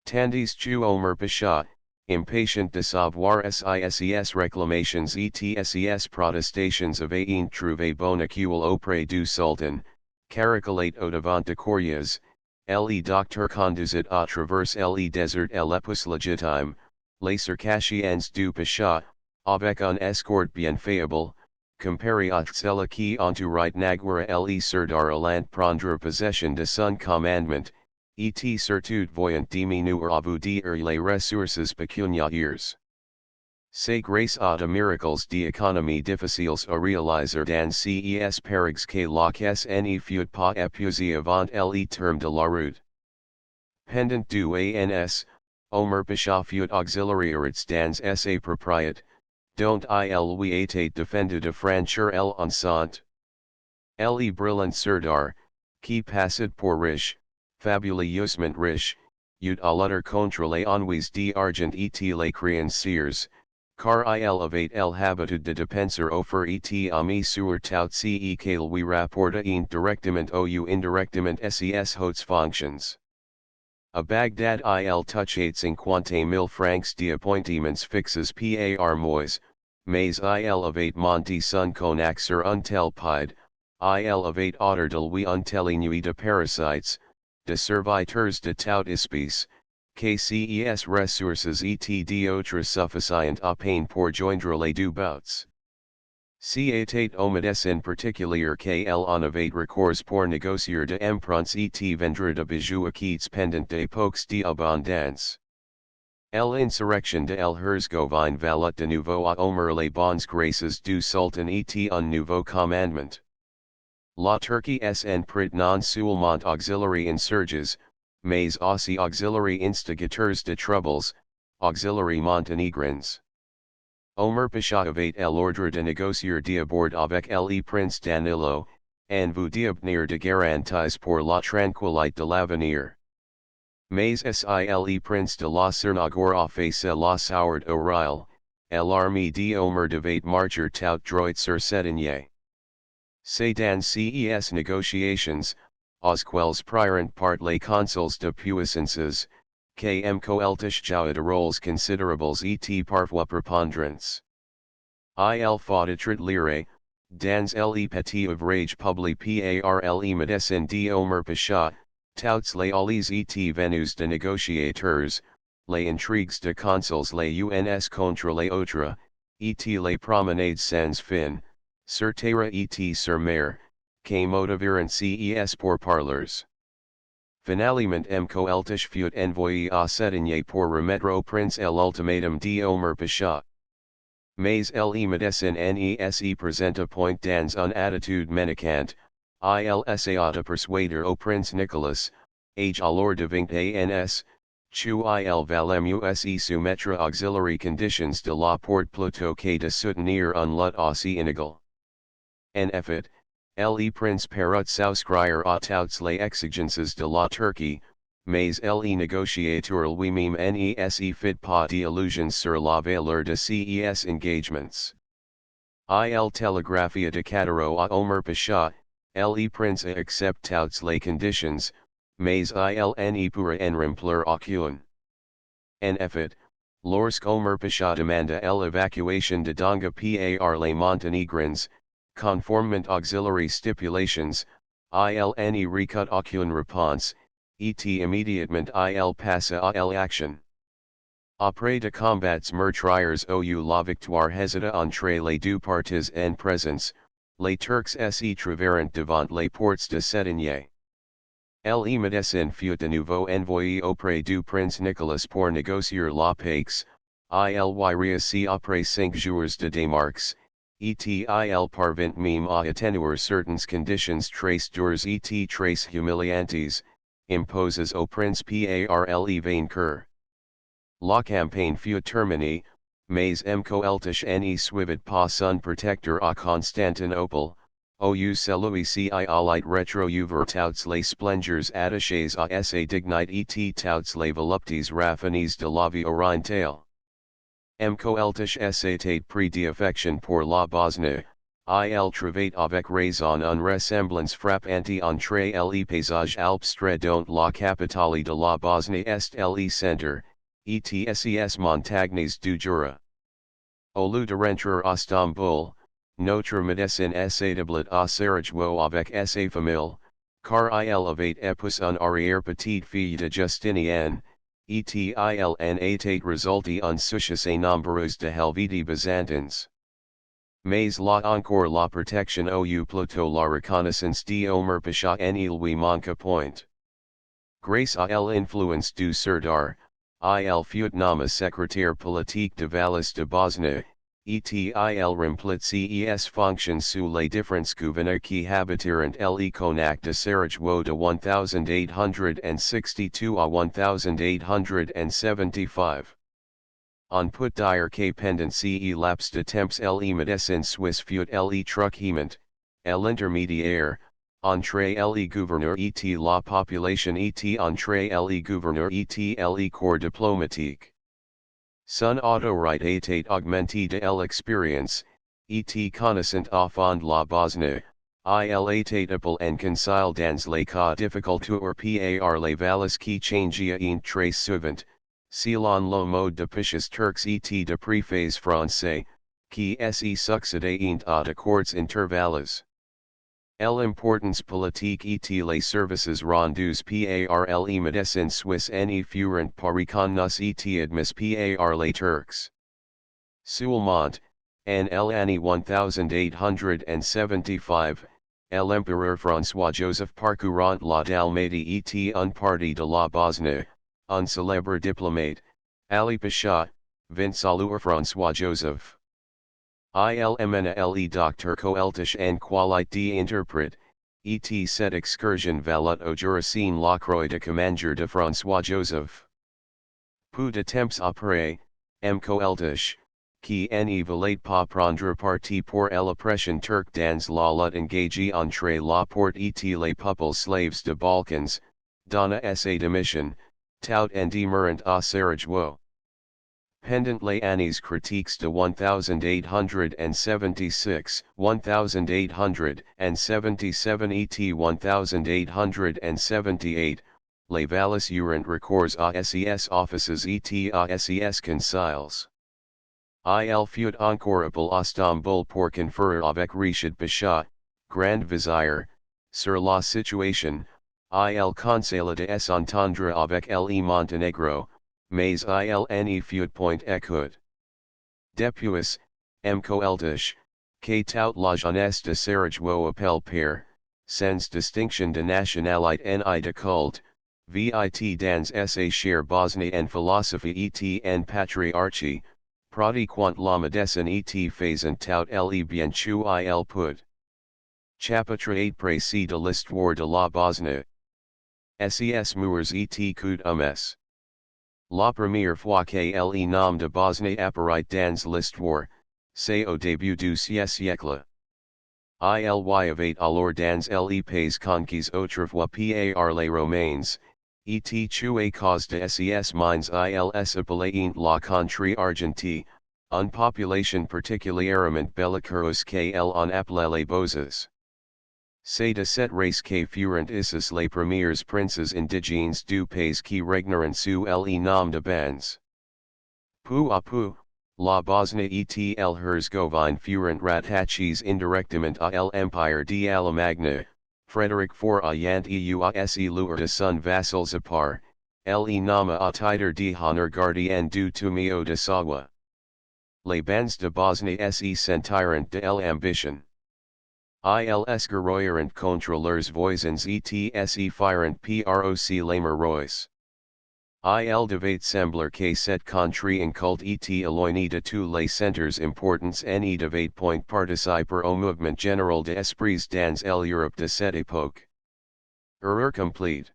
Tandis que Omer Pasha, impatient de savoir ses réclamations et ses protestations avaient trouvé bon accueil auprès du sultan, caracolait au devant de courriers, le docteur conduisit à travers le désert et l'épousse légitime, les circassiens du Pasha, avec un escorte bien fiable, comparé à celle qui entourait Naguera le serdar allant prendre possession de son commandement, et surtout voyant diminuer à vous dire les ressources pécuniaires. C'est grâce à de miracles d'économie difficiles à réaliser dans ces périgs que la caisse ne fut pas épuisée avant le terme de la route. Pendant du ans, Omer Pasha fut auxiliaires dans sa propriété, dont il lui était défendu de franchir l'enceinte. Le brillant serdar, qui passait pour riche, fabuleusement riche, eut à lutter contre les ennuis d'argent et les créanciers, car il avait l'habitude de dépenser au fur et à mesure tout ce qu'il lui rapporta directement ou indirectement ses hautes fonctions. À Bagdad il touchait 50,000 francs d'appointements fixes par mois, mais il avait monté son cognac sur un tel pied, il avait otter de lui un tel nuit de parasites, de serviteurs de tout espèce, que ses ressources étaient d'autres suffisantes à peine pour joindre les deux bouts. C'était au médecin particulier qu'il en avait recours pour négocier de emprunts et vendre de bijoux acquis pendant d'époques d'abondance. L'insurrection de El Herzgovine valut de nouveau à Omer les bonnes grâces du sultan et un nouveau commandement. La Turquie s'en prit non seulement auxiliary insurges, mais aussi auxiliary instigateurs de troubles, auxiliary Montenegrins. Omer Pasha avait l'ordre de négocier d'abord avec le prince Danilo, en vue d'obtenir de garanties pour la tranquillité de l'avenir. Mais le prince de la Cernagore a fait la sourde oreille, l'armée d'Omer devait marcher tout droit sur Sédigny. C'est dans ces négociations, aux quelles prirent part les consuls de puissances, que coeltish jouait de rôles considérables et parfois prépondérants. Il faut être lire, dans le petit ouvrage publié par le médecin d'Omer Pasha, tous les alliés et venus de négociateurs, les intrigues de consuls les uns contre les autres, et les promenades sans fin, sur terre et sur mer, que motiveront ces pourparlers. Finalement coeltish fut envoyé à Sédigny pour remettre au prince l'ultimatum d'Omer Pasha. Mais le médecin ne présenta point dans une attitude menaçante, il essaya de persuader au prince Nicolas, age alors de 20 ans, que il valait mieux se soumettre auxiliary conditions de la porte plutôt que de soutenir un lot aussi inégal. En effet, le prince parut souscrire à toutes les exigences de la Turquie, mais le négociateur lui-même ne se fit pas d'illusions sur la valeur de ces engagements. Il telegraphia de Cataro à Omer Pasha, le prince accepte toutes les conditions, mais il ne pourra en remplir aucune. En effet, lorsque Omer Pasha demanda l'évacuation de Donga par les Montenegrins, conformement auxiliary stipulations, il ne recut aucune réponse, et immédiatement il passa à l'action. Après de combats meurtriers ou la victoire hésita entre les deux parties en présence, les Turcs se trouvèrent devant les portes de Sédigny. Le médecin fut de nouveau envoyé auprès du prince Nicolas pour négocier la paix, il réussit après 5 jours de démarches, et il parvint même à atténuer certaines conditions très dures et très humiliantes, imposées au prince par le vainqueur. La campagne fut terminée, mais coeltish ne suivit pas son protecteur à Constantinople, ou celui-ci allait retrouver toutes les splendeurs attachées à sa dignité et toutes les voluptés raffinies de la vie orientale. Coeltish s'était pris d'affection pour la Bosnie, il trouvait avec raison une ressemblance frappante entre les paysages alpestres dont la capitale de la Bosnie est le centre, et ses montagnes du Jura. Au lieu de rentrer à Istanbul, notre médecin s'établit à Sarajevo avec sa famille, car il avait épousé une arrière-petite-fille de Justinian, et il en était résulté un succès nombreux de helvétie byzantins. Mais là encore la protection ou plutôt la reconnaissance d'Omer Pasha ne lui manqua point. Grâce à l'influence du Serdar, il fut nommé secrétaire politique de Valis de Bosnie, et il remplit ses fonctions sous les différents gouverneurs qui habitirent le Konak de Sarajevo de 1862 à 1875. On peut dire que pendant ce laps de temps le médecin suisse fut le truchement, l'intermédiaire, entre le gouverneur et la population et entre le gouverneur et le corps diplomatique. Son autorité était augmentée de l'expérience, et connaissant à fond la Bosnie, il était able en conseil dans les cas difficiles par les valis qui changeaient très souvent, selon le mode de pêche turcs et de préfets français, qui se succédaient à de courts intervalles. L'importance politique et les services rendus par le médecin suisse ne furent pas reconnus et admis par les Turcs. Seulement, en l'année 1875, l'empereur François-Joseph parcourant la Dalmatie et une partie de la Bosnie, un célèbre diplomate, Ali Pasha, vint saluer François-Joseph. Il mena le docteur coeltish en qualité d'interprète, et cette excursion valut au Jurassien la croix de commander de François Joseph. Peu de temps après, M. Coeltish, qui ne voulait pas prendre parti pour l'oppression turque dans la lutte engagée entre la porte et les peuples slaves de Balkans, donna sa démission, tout en demeurant à Sarajevo. Pendant les années critiques de 1876, 1877 et 1878, les vallis eurent recours à ses offices et à ses conseils. Il fut encore appelé à Istanbul pour conférer avec Rashid Pasha, Grand Vizir, sur la situation. Il conseilla de s'entendre avec le Montenegro, mais il ne fut point écoute. Depuis, M. Coeltish, que toute la jeunesse de Sarajevo appelle père, sans distinction de nationalité ni de culte, vit dans sa chère Bosnie en philosophie et en patriarchie, pratiquant la médecine et faisant tout le bien qu'il peut. Chapitre 8 précis de l'histoire de la Bosnie. Ses moeurs et coutumes. La première fois que le nom de Bosnie apparaît dans l'histoire, c'est au début du siècle. Il y avait alors dans les pays conquis autrefois par les Romains, et tué cause de ses mines ils appelaient la contre-Argentie, une population particulièrement belliqueuse qu'elle en appelait les Bozes. C'est de cette race que furent issus les premiers princes indigènes du pays qui régnèrent sous le nom de Bans. Peu à peu, la Bosnie et l'Herzégovine furent rattachés indirectement à l'empire de l'Allemagne, Frédéric IV ayant eu l'heure de son vassal à part, le nomma à titre de honneur gardien du Tumio de Sawa. Les Bans de Bosnie se sentirent de l'ambition. Ils guerroyerent contre leurs voisins et se firent proc lamer rois. Il devait sembler que cette contre inculte était éloignée de tous les centres importants ne devait point participer au mouvement général d'esprits dans l'Europe de cette époque. Erreur complete.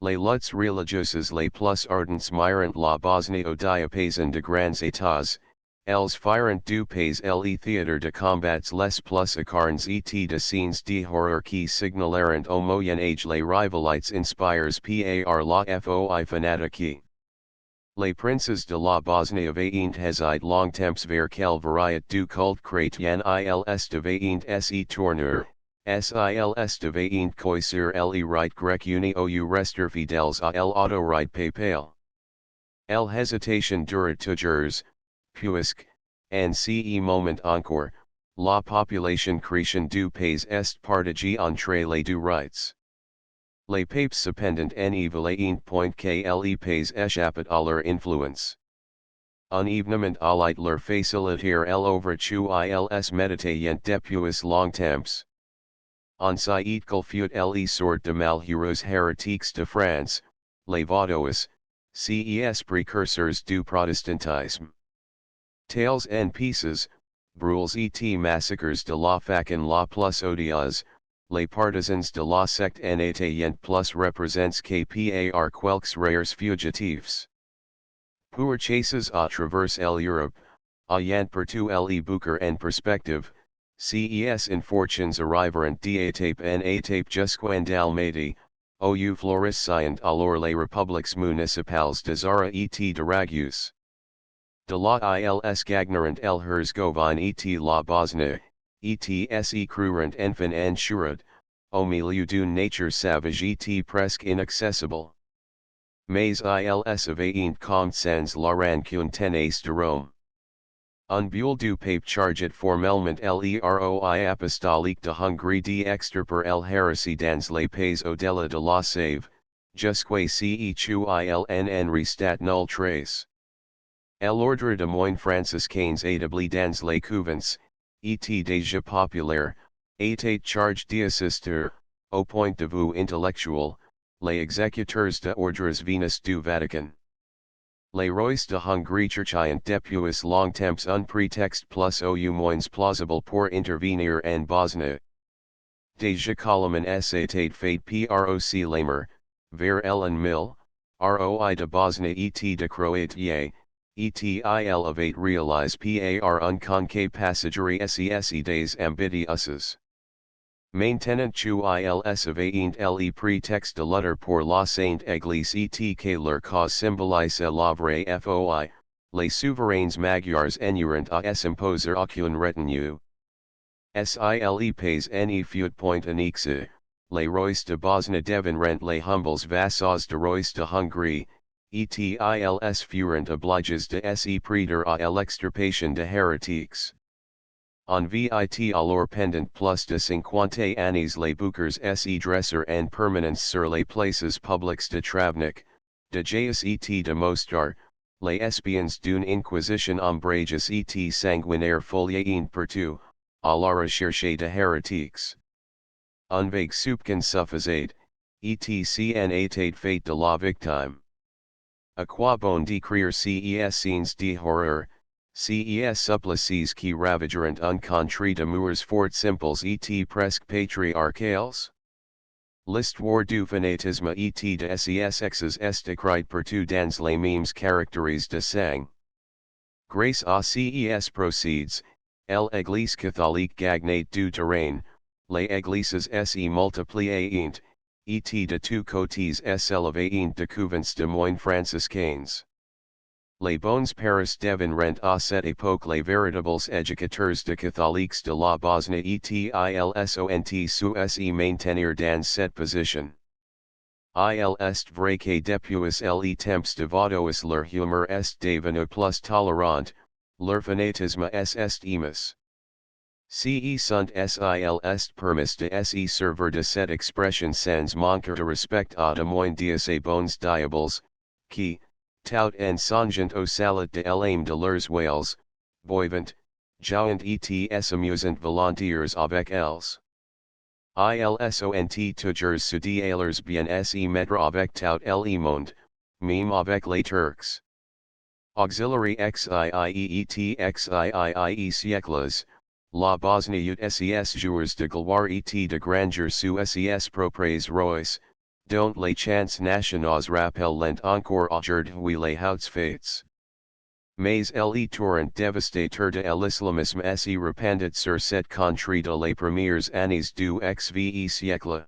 Les luttes religieuses les plus ardentes mirent la Bosnie au diapason de grands états, elles firent du pays le théâtre de combats les plus acharnés et de scenes de horreur qui signalèrent au Moyen Âge les rivalités inspirées par la foi fanatique. Les princes de la Bosnie avaient hésité longtemps vers quelle variété du culte chrétien ils devaient se tourner, ils devaient choisir le rite grec uni ou rester fidèles à l'autorité papale. L'hésitation dura toujours, puisque, en ce moment encore, la population chrétienne du pays est partagée entre les deux rites. Les papes cependant ne voulaient point que le pays échappe à leur influence. Un événement allait leur faciliter l'ouverture ils méditaient depuis longtemps. En ce qu'il fut les sortes de malheureux hérétiques de France, les Vaudois, ces précurseurs du protestantisme. Tales en pieces, brûles et massacres de la faction la plus odieuse, les partisans de la secte en étaient plus représents que par quelques rares fugitifs. Pour chasses à travers l'Europe, ayant perdu le bouquet en perspective, ces infortunes arrivèrent d'étape en étape jusqu'en Dalmatie, où florissent alors les républiques municipales de Zara et de Ragus. De la ils gagnèrent l'Herzégovine et la Bosnie, et se crurent enfin en sûreté, au milieu d'une nature sauvage et presque inaccessible. Mais ils avaient comme sans la rancune tenace de Rome. Un bulle du pape chargait formellement l'eroi apostolique de Hongrie d'extirper l'hérésie dans les pays au-delà de la Save, jusqu'à ce qu'il en restait nulle trace. L'ordre de moines franciscains établi dans les couvents, était déjà populaire, était chargé d'assister, au point de vue intellectuel, les exécuteurs de ordres Venus du Vatican. Les rois de Hongrie cherchaient depuis longtemps un prétexte plus ou moins plausible pour intervenir en Bosnie. de Jacalaman acetate fate proc lamer, ver ellen mil, roi de Bosnia et de Croatia, etil of 8 realize par unconque passagery ses des ambitieuses. Maintenant tu ils avaient le prétexte de lutter pour la sainte église et que leur cause symbolise la vraie foi, les souverains magyars enurent à s'imposer aucune retenue. Sile pays ne fut point annexe, les rois de Bosnie devinrent les humbles vassaux de rois de Hongrie, etils furent obligés de se prêter à l'extirpation de hérétiques. En vit alors pendant plus de 50 années les bouquers se dressèrent en permanence sur les places publiques de Travnik, de Jais et de Mostar, les espions d'une inquisition ombrageous et sanguinaire foliaient partout, à la recherche de hérétiques. Un vague soupçon suffisait, etc était fait de la victime. À quoi bon décrire ces scenes de horreur, ces supplices qui ravageront un country de moeurs fort simples et presque patriarcales? L'histoire du fanatisme et de ses excès est écrite partout dans les mêmes caractères de sang. Grâce à ces proceeds, l'Église catholique gagnait du terrain, les églises se multipliaient, et de tous côtés s'élevaient de couvents de moines franciscains. Les bons pères devinrent à cette époque les véritables éducateurs de catholiques de la Bosnie et ils sont sous se maintenir dans cette position. Il est vrai que depuis les temps de Vados leur humeur est devenu plus tolérant, leur fanatisme est imus. Ce sont s'il est permis de se servir de cette expression sans manquer de respect à de moins de ces bons diables, qui, tout en songeant au salut de l'âme de leurs whales, voivent, jouant et s'amusant volontiers avec elles. Ils sont toujours soudis à leurs bien se mettre avec tout le monde, même avec les Turcs. Auxiliary xiii siècles, la Bosnie eut ses jours de gloire et de grandeur sous ses propres rois, dont les chants nationaux rappellent encore aujourd'hui les hauts faits. Mais le torrent dévastateur de l'islamisme se répandit sur cette contrée de les premières années du XVe siècle.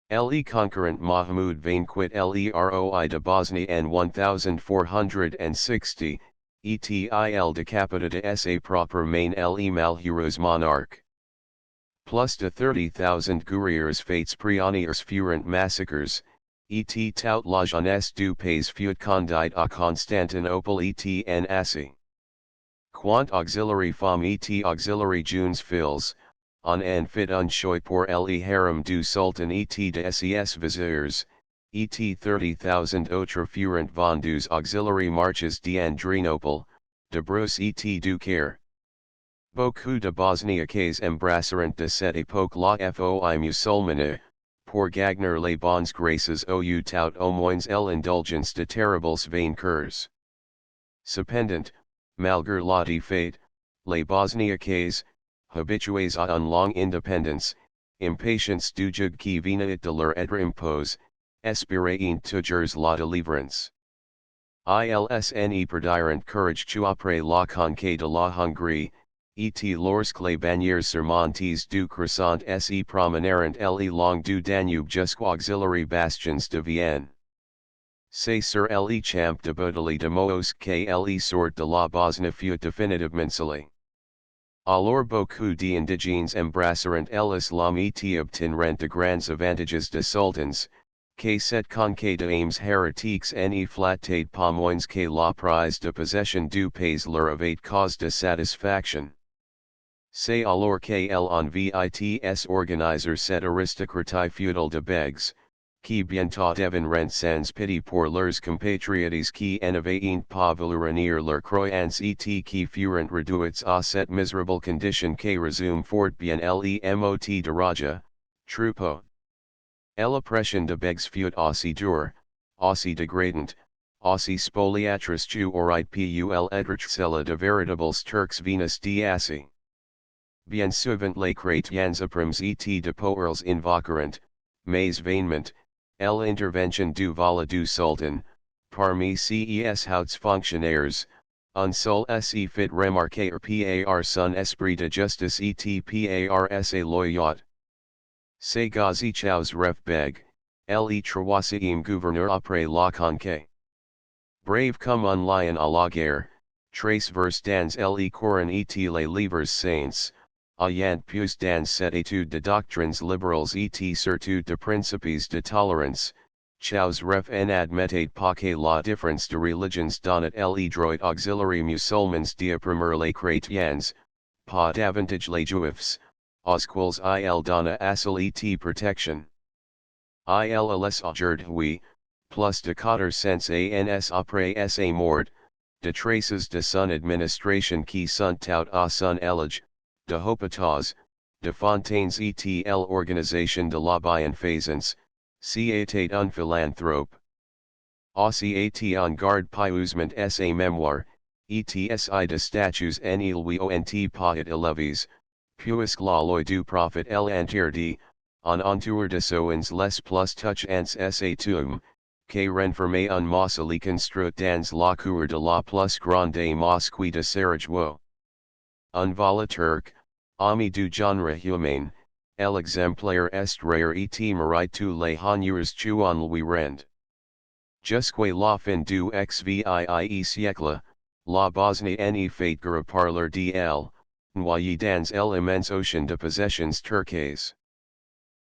Le conquérant Mahmoud vainquit le roi de Bosnie en 1460, et il décapita de ses propres mains le malheureux monarque. Plus de 30,000 guerriers faits prisonniers furent massacres, et toute la jeunesse du pays fut conduite à Constantinople et en Asie. Quant auxiliary femmes et auxiliary jeunes filles, on en fit un choix pour le harem du sultan et de ses viziers, et 30,000 autres furent vendus auxiliary marches d'Andrinople, de Bruce et du Caire. Beaucoup de Bosniaques embrasseront de cette époque la foi musulmane, pour gagner les bonnes grâces au tout au moins l'indulgence de terribles vainqueurs. Cependant, malgré la défaite, les Bosniaques, habitués à une longue indépendance, impatients du joug qui venait de leur être impose, espéraient toujours la délivrance. Ils ne perdirent courage qu'après la conquête de la Hongrie, et lorsque les bannières surmontés du croissant se promenèrent le long du Danube jusqu'aux auxiliary bastions de Vienne. C'est sur le champ de bataille de Moos que le sort de la Bosnie fut définitivement scellé. Alors beaucoup d'indigènes embrasseront l'islam et obtinrent de grands avantages de sultans, que cette conquête aimes hérétiques ne flattait pas moins que la prise de possession du pays leur avait cause de satisfaction. C'est alors que l'envits organiser cette aristocratie feudale de begs, qui bientôt devinrent sans pitié pour leurs compatriotes qui n'avaient pas voulu renier leur croyance et qui furent réduits à cette misérable condition que résume fort bien le mot de Raja, troupeau. L'oppression de begs fut aussi dure, aussi dégradante, aussi spoliatrice que aurait pu l'être celle de véritables Turcs venus d'Asie. bien souvent les chrétiens après et depourls invocarant, mais vainement, l'intervention du vala du sultan, parmi ces hauts fonctionnaires, un seul se fit remarquer par son esprit de justice et par sa loyauté. Ces gaz echaus ref beg, le troisième gouverneur après la conquête. Brave comme un lion à la guerre, trace vers dans le coran et les livres saints, ayant puisé dans cette étude de doctrines libérales et surtout de principes de tolérance, chaus ref en admettait pas que la différence de religions donnait le droit auxiliary musulmans d'opprimer les chrétiens, pas davantage les juifs, aux quels il donna asile et protection. Il les aujourd'hui, plus de 400 ans après sa mort, de traces de son administration qui sont tout à son éloge, de hôpitaux, de fontaines et l'organisation de la bienfaisance, c'était un philanthrope. Aussi était en garde pieusement sa mémoire, et si de statues en il lui ont pas éleves, puisque la loi du prophète l'interdit, en entour de soins les plus touchants sa tombe, que renfermait un mausolée construit dans la cour de la plus grande mosquée de Sarajevo. Un vala turc, ami du genre humain, l'exemplaire est rare et mérite tous les honneurs qu'on lui rend. Jusqu'à la fin du XVIe siècle, la Bosnie n'est fait que parler d'elle, noyée dans l'immense ocean de possessions turques.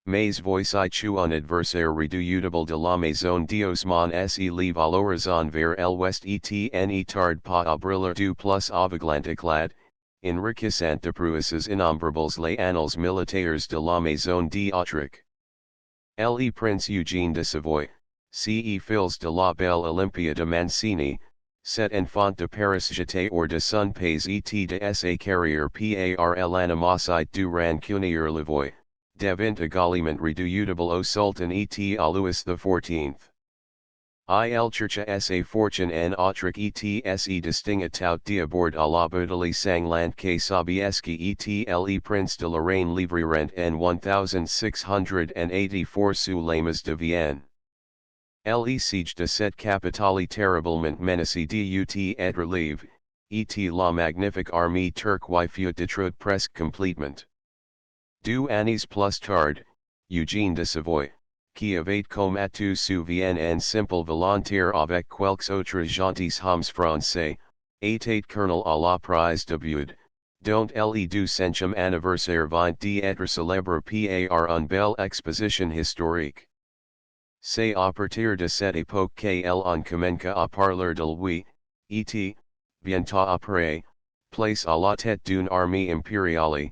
Mais voici un adversaire redoutable de la maison d'Osman se lève à l'horizon vers l'ouest et ne tarde pas à briller du plus aveuglant éclat, enriquissant de prouesses innombrables les annales militaires de la maison d'Autriche. Le prince Eugène de Savoie, fils de la belle Olympia de Mancini, cet enfant de Paris jeté hors de son pays et de sa carrière par l'animosité du rancunier Lavoie, devint également redoutable au sultan et à Louis XIV. Il chercha sa fortune en Autriche et se distingua tout d'abord à la bataille sanglante que Sobieski et le prince de Lorraine livrèrent en 1684 sous les mers de Vienne. Le siege de cette capitale terriblement menacée dut être levé, et la magnifique armée turque fut détruite presque complètement. 2 années plus tard, Eugène de Savoie, qui avait combattu sous Vienne en simple volontaire avec quelques autres gentilshommes français, était colonel à la prise de Bude, dont le 200e anniversaire vient d'être célébré par une belle exposition historique. C'est à partir de cette époque qu'elle en commença à parler de lui, et, bientôt après, place à la tête d'une armée impériale,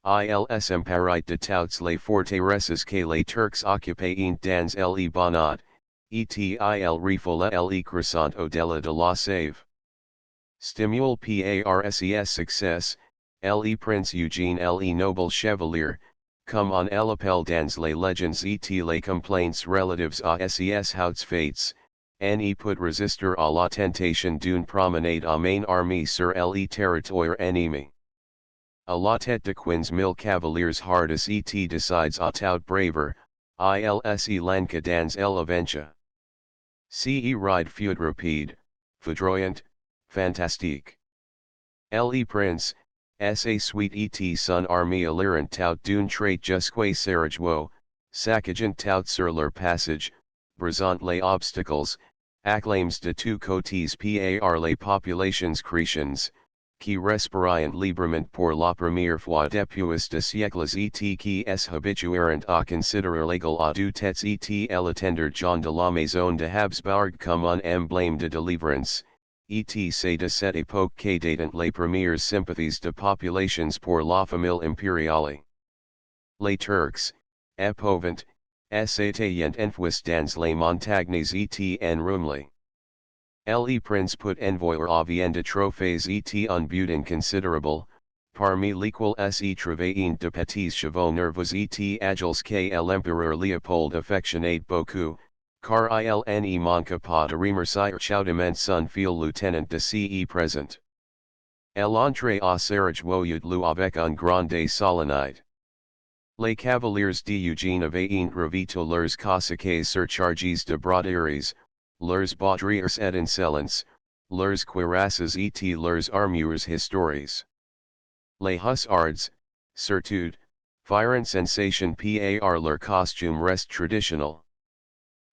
ils emparait de toutes les forteresses que les Turcs occupaient dans le Banat, et il refoula le crescent au-delà de la Save. Stimule par ses succès, le prince Eugène le noble chevalier, comme on l'appelle dans les légendes et les complaints relatives à ses hauts faits, ne put résister à la tentation d'une promenade à main armée sur le territoire ennemi. À la tête de 15 000 cavaliers hardis et décides à tout braver, il lanka dans l'aventure. Ce ride fut rapide, foudroyant, fantastique. Le prince, sa suite et son armée allèrent tout d'une traite jusqu'à Sarajevo, saccagant tout sur leur passage, brisant les obstacles, acclaims de tous côtés par les populations chrétiennes, qui respirant librement pour la première fois depuis de siècles et qui habituèrent à considérer l'égal à deux têtes et l'attendre John de la maison de Habsbourg comme un emblème de délivrance, et c'est de cette époque que datent les premières sympathies de populations pour la famille impériale. Les Turcs, épouvant, s'étaient enfouis dans les montagnes et en Rumely. Le prince put envoyer à Vienne de trophées et un butin considérable, parmi lesquels se trouvaient de petits chevaux nerveux et agiles que l'empereur Léopold affectionnait beaucoup, car il ne manqua pas de remercier chaudement son fiel lieutenant de ce présent. L'entrée au serrage woyud lu avec un grande solennité. Les cavaliers d'Eugène avaient revito leurs cossacques surchargés de braderies, leurs baudriers étincelants, leurs cuirasses et leurs armures historiques. Les hussards, surtout, firent sensation par leur costume reste traditionnel.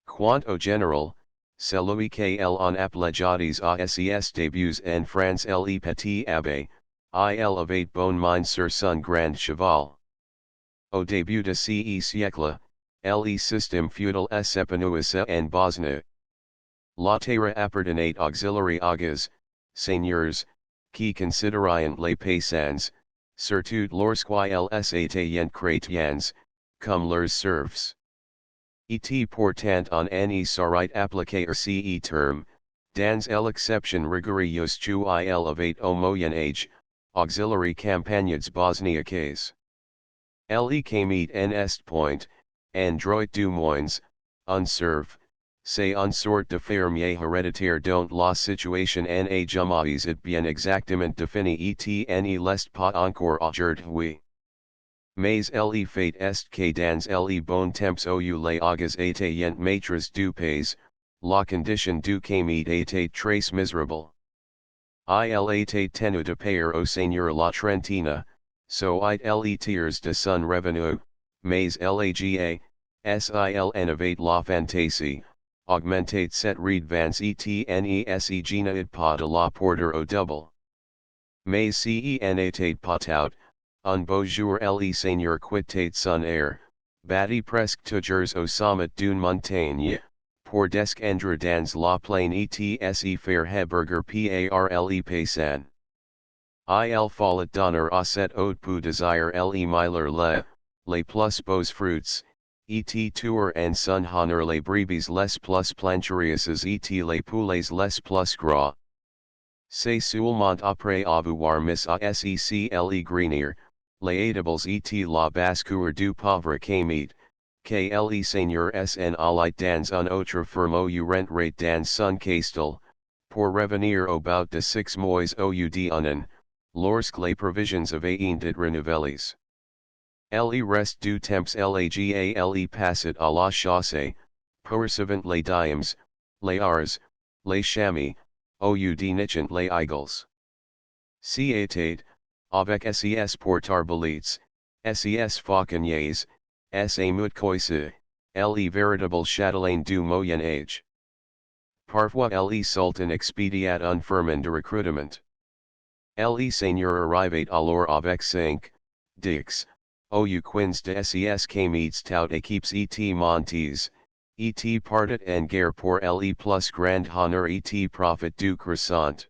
Quant au général, celui qu'elle en appelait à ses débuts en France le petit abbé, il avait bonne mine sur son grand cheval. Au début de ce siècle, le système feudal s'épanouissait en Bosnie. La terre appartenait auxiliary agas, seigneurs, qui considérant les paysans, surtout lorsqu'ils étaient chrétiens, comme leurs serfs. Et pourtant on ne saurait appliquer ce terme, dans l'exception rigoureuse qu'il avait au Moyen Âge, auxiliary campagnes bosniaques. Le camit en est point, en droit du moins, un serf, c'est une sorte de fermier héréditaire dont la situation n'est jamais bien exactement définie et ne l'est pas encore aujourd'hui. Mais le fait est que dans les bons temps où les agas étaient maîtres du pays, la condition du camit était très misérable. Il était tenu de payer au seigneur la trentaine, soit les tiers de son revenu, mais l'aga, s'il en avait la fantaisie, augmentait cette redevance et ne pas de la porter au double. Mais si en était pas tout, un beau jour le seigneur quittait son air, battit presque toujours au sommet d'une montagne, pour descendre dans la plaine et se faire héberger par les paysans. Il fallait donner à cet haut peu désir le meilleur les plus beaux fruits, et tuer en son honneur les brebis les plus plantureuses et les poulets les plus gras. C'est seulement après avoir mis à sec le grenier, les étables et la basse-cour du pauvre camit, que le seigneur s'en allait dans un autre ferme ou rentrait dans son castel, pour revenir au bout de 6 mois au d'un, lorsque les provisions avaient été renouvelées. Le reste du temps le passait à la chasse, poursuivant les diams, les ars, les chamois, au nichant les eagles. C'était, avec ses portarbolites, ses fauconniers, ses moutcoises, le véritable châtelain du Moyen Âge. Parfois le sultan expédiait un firman de recrutement. Le seigneur arrivait alors avec 5, 10, ou 15 de ses camits tout équipes et montes, et partit en guerre pour le plus grand honneur et profit du croissant.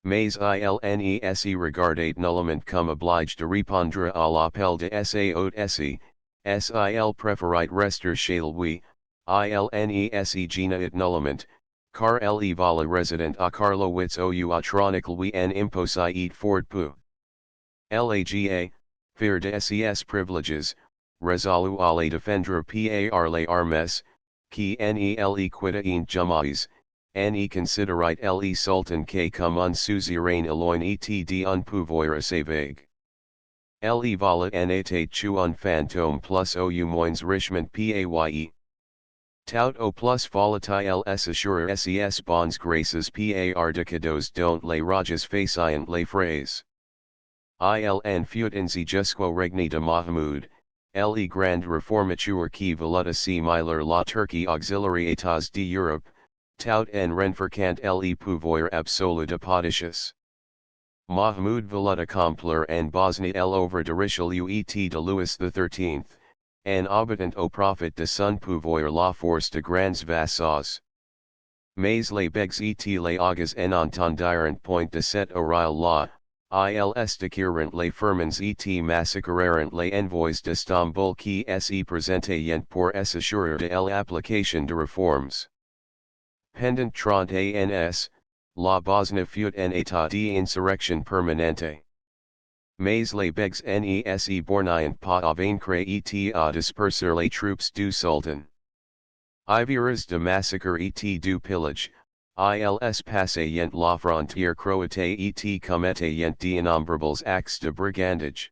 Mais il ne se regardait nullement comme obligé de répondre à l'appel de sa haute s'il préférait rester chez lui, il ne se gênait nullement, car il voulait résident à Karlowitz ou à Tronicle lui en imposer et fort peu. L'aga, fier de ses priviléges, résolu à les défendre par les armes, qui ne quittaient jamais, ne considérait le sultan que comme un suzerain éloigné d'un pouvoir assez vague. Le volet en était un fantôme plus ou moins richement paye. Tout au plus volatile s'assurer ses bonnes grâces par de cadeaux dont les rajas facient les phrases. Il en fut ainsi jusqu'au règne de Mahmoud, le grand réformateur qui voulait assimiler la Turquie auxiliary états d'Europe, tout en renforçant le pouvoir absolu de Potatius. Mahmoud voulait accomplir en Bosnie l'œuvre de Richelieu et de Louis XIII, en habitant au profit de son pouvoir la force de grands vassaux. Mais les begs et les agas en entendirent point de cet oreille là, ils déchirent les firmans et massacrèrent les envois d'Istanbul qui se présentaient pour s'assurer de l'application de réformes. Pendant 30 ans, la Bosnie fut en état d'insurrection permanente. Mais les begs ne se bornient pas à vaincre et à disperser les troupes du sultan. Iveres de massacre et du pillage, ils passayent la frontière croate et commettent d'innombrables actes de brigandage.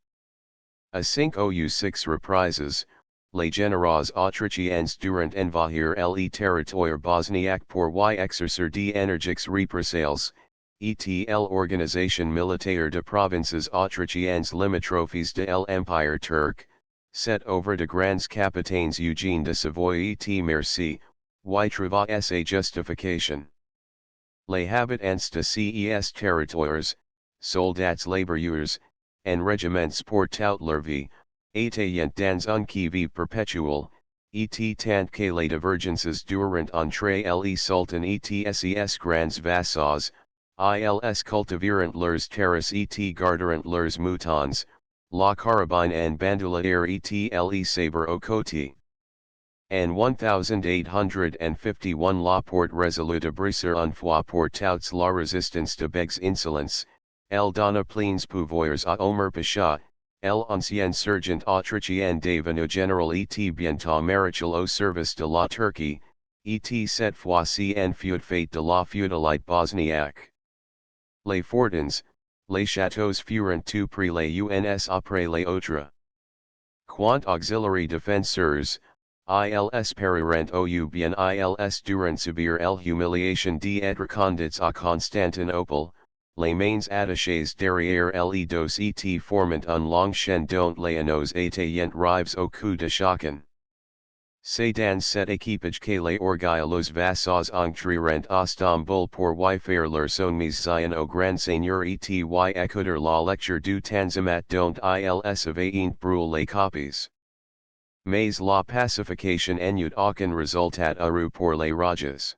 A 5 ou 6 reprises, les généraux autrichiens durant envahir le territoire bosniaque pour y exercer d'énergiques représailles, et l'organisation militaire de provinces autrichiennes limitrophes de l'Empire turc, set over de grands capitaines Eugène de Savoie et Merci, y trouva sa justification. Les habitants de ces territoires, soldats laborieux, en régiments pour toute leur vie, étaient dans un qui-vive perpétuel, et tant que les divergences durant entre les sultan et ses grands vassaux, ils cultiveront leurs terres et garderont leurs moutons, la carabine en bandoulière et les sabre au côté. En 1851 la porte résolut de briser une fois pour toutes la résistance de begs insolence, elle donna pleins pouvoirs à Omer Pasha, l'ancien sergent autrichien devenu général et bientôt maréchal au service de la Turquie, et cette fois-ci en feud fait de la feudalite bosniaque. Les fortins, les châteaux furent tout pris les uns après les autres. Quant auxiliary défenseurs, ils perirent ou bien ils durant subir l'humiliation d'être condits à Constantinople, les mains attachées derrière les dos et formant un long chaîne dont les anneaux étaient rives au cou de chacun. C'est dans cet équipage que les orgueilleux vassaux entrerent à Istanbul pour y faire leur soumission au grand seigneur et y écouter la lecture du Tanzimat dont ils avaient brûlé les copies. Mais la pacification n'eut aucun résultat heureux pour les rajas.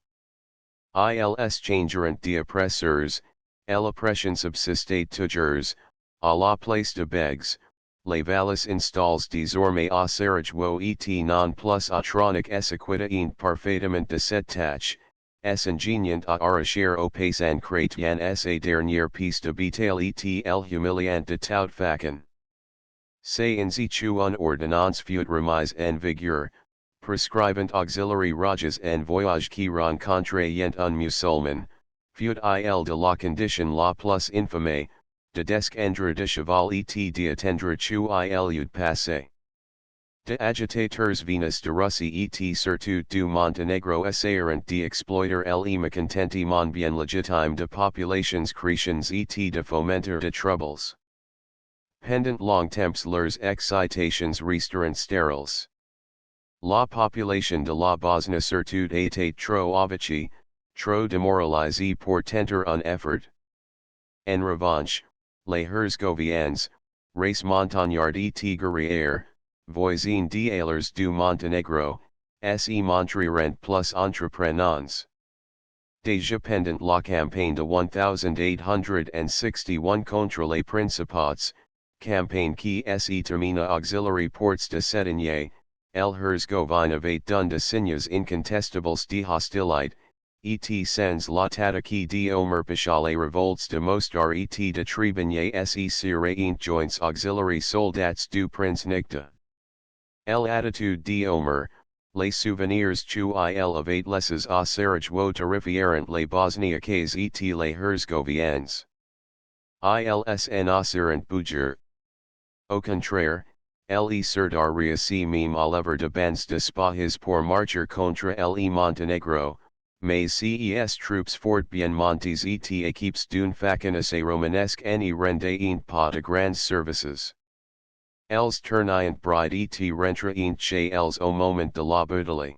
Ils changeront d'oppresseurs, l'oppression subsistait toujours, à la place de begs, les valis installés désormais à Sarajevo et non plus atronic equité parfaitement de cette tâche, ingénient à arracher au paysan chrétien sa dernière piece de bétail et l'humiliant de tout facon. C'est ainsi qu'une ordonnance fut remise en vigueur, prescrivant auxiliary rajas en voyage qui rencontrayent un musulman, fut il de la condition la plus infamée, de descendre de cheval et d'attendre qu'il eût passé. De agitateurs venus de Russie et surtout du Montenegro essayeront d'exploiter le mécontentement bien légitime de populations chrétiennes et de fomenter de troubles. Pendant long temps leurs excitations resteront stériles. La population de la Bosnie surtout était trop avachie, trop démoralisée pour tenter un effort. En revanche, les Herzgovians, race montagnarde et guerrière, voisins d'Alers du Montenegro, se montreront plus entreprenants. Déjà pendant la campagne de 1861 contre les Principats, campagne qui se termina auxiliary ports de Cetinje, el Herzgovine avait donné de signes incontestables de hostilité, et sans l'attaque de Omer Pasha les révoltes de Mostar et de Trebinje se seraient joints auxiliary soldats du Prince Nicta. L'attitude de Omer, les souvenirs qu'il avait laissés à Sarajevo terrifièrent les Bosniaques et les Herzgovians. Ils en assurent bouger. Au contraire, les serdar réussi même à lever de bancs d'espaces pour marcher contre le Montenegro, mais ces troupes fort bien montées et équipes d'une facon assez romanesque n'y rendaient pas de grands services. Els tournant bride et rentrant chez els au moment de la bataille.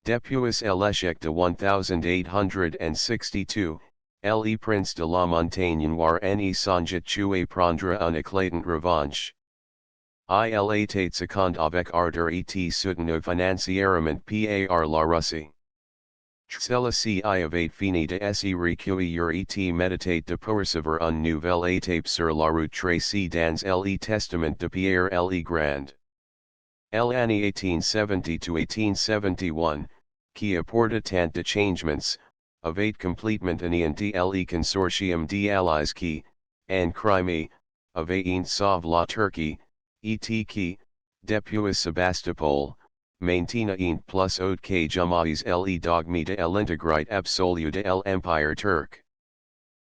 Depuis l'échec de 1862, le prince de la Montagne Noire n'y songeait tuer prendre une éclatante revanche. Il était second avec ardeur et soutenu financièrement par la Russie. Celui-ci avait fini de se recueillir et méditait de poursuivre une nouvelle étape sur la route tracée dans le testament de Pierre le Grand. L'année 1870-1871, qui apporta tant de changements, avait complètement anéanti le consortium d'alliés qui, en Crimée, avaient sauvé la Turquie, et qui, depuis Sébastopol, maintina int plus oat k jamais le dogmi de l'integrite absolu de l'Empire Turc.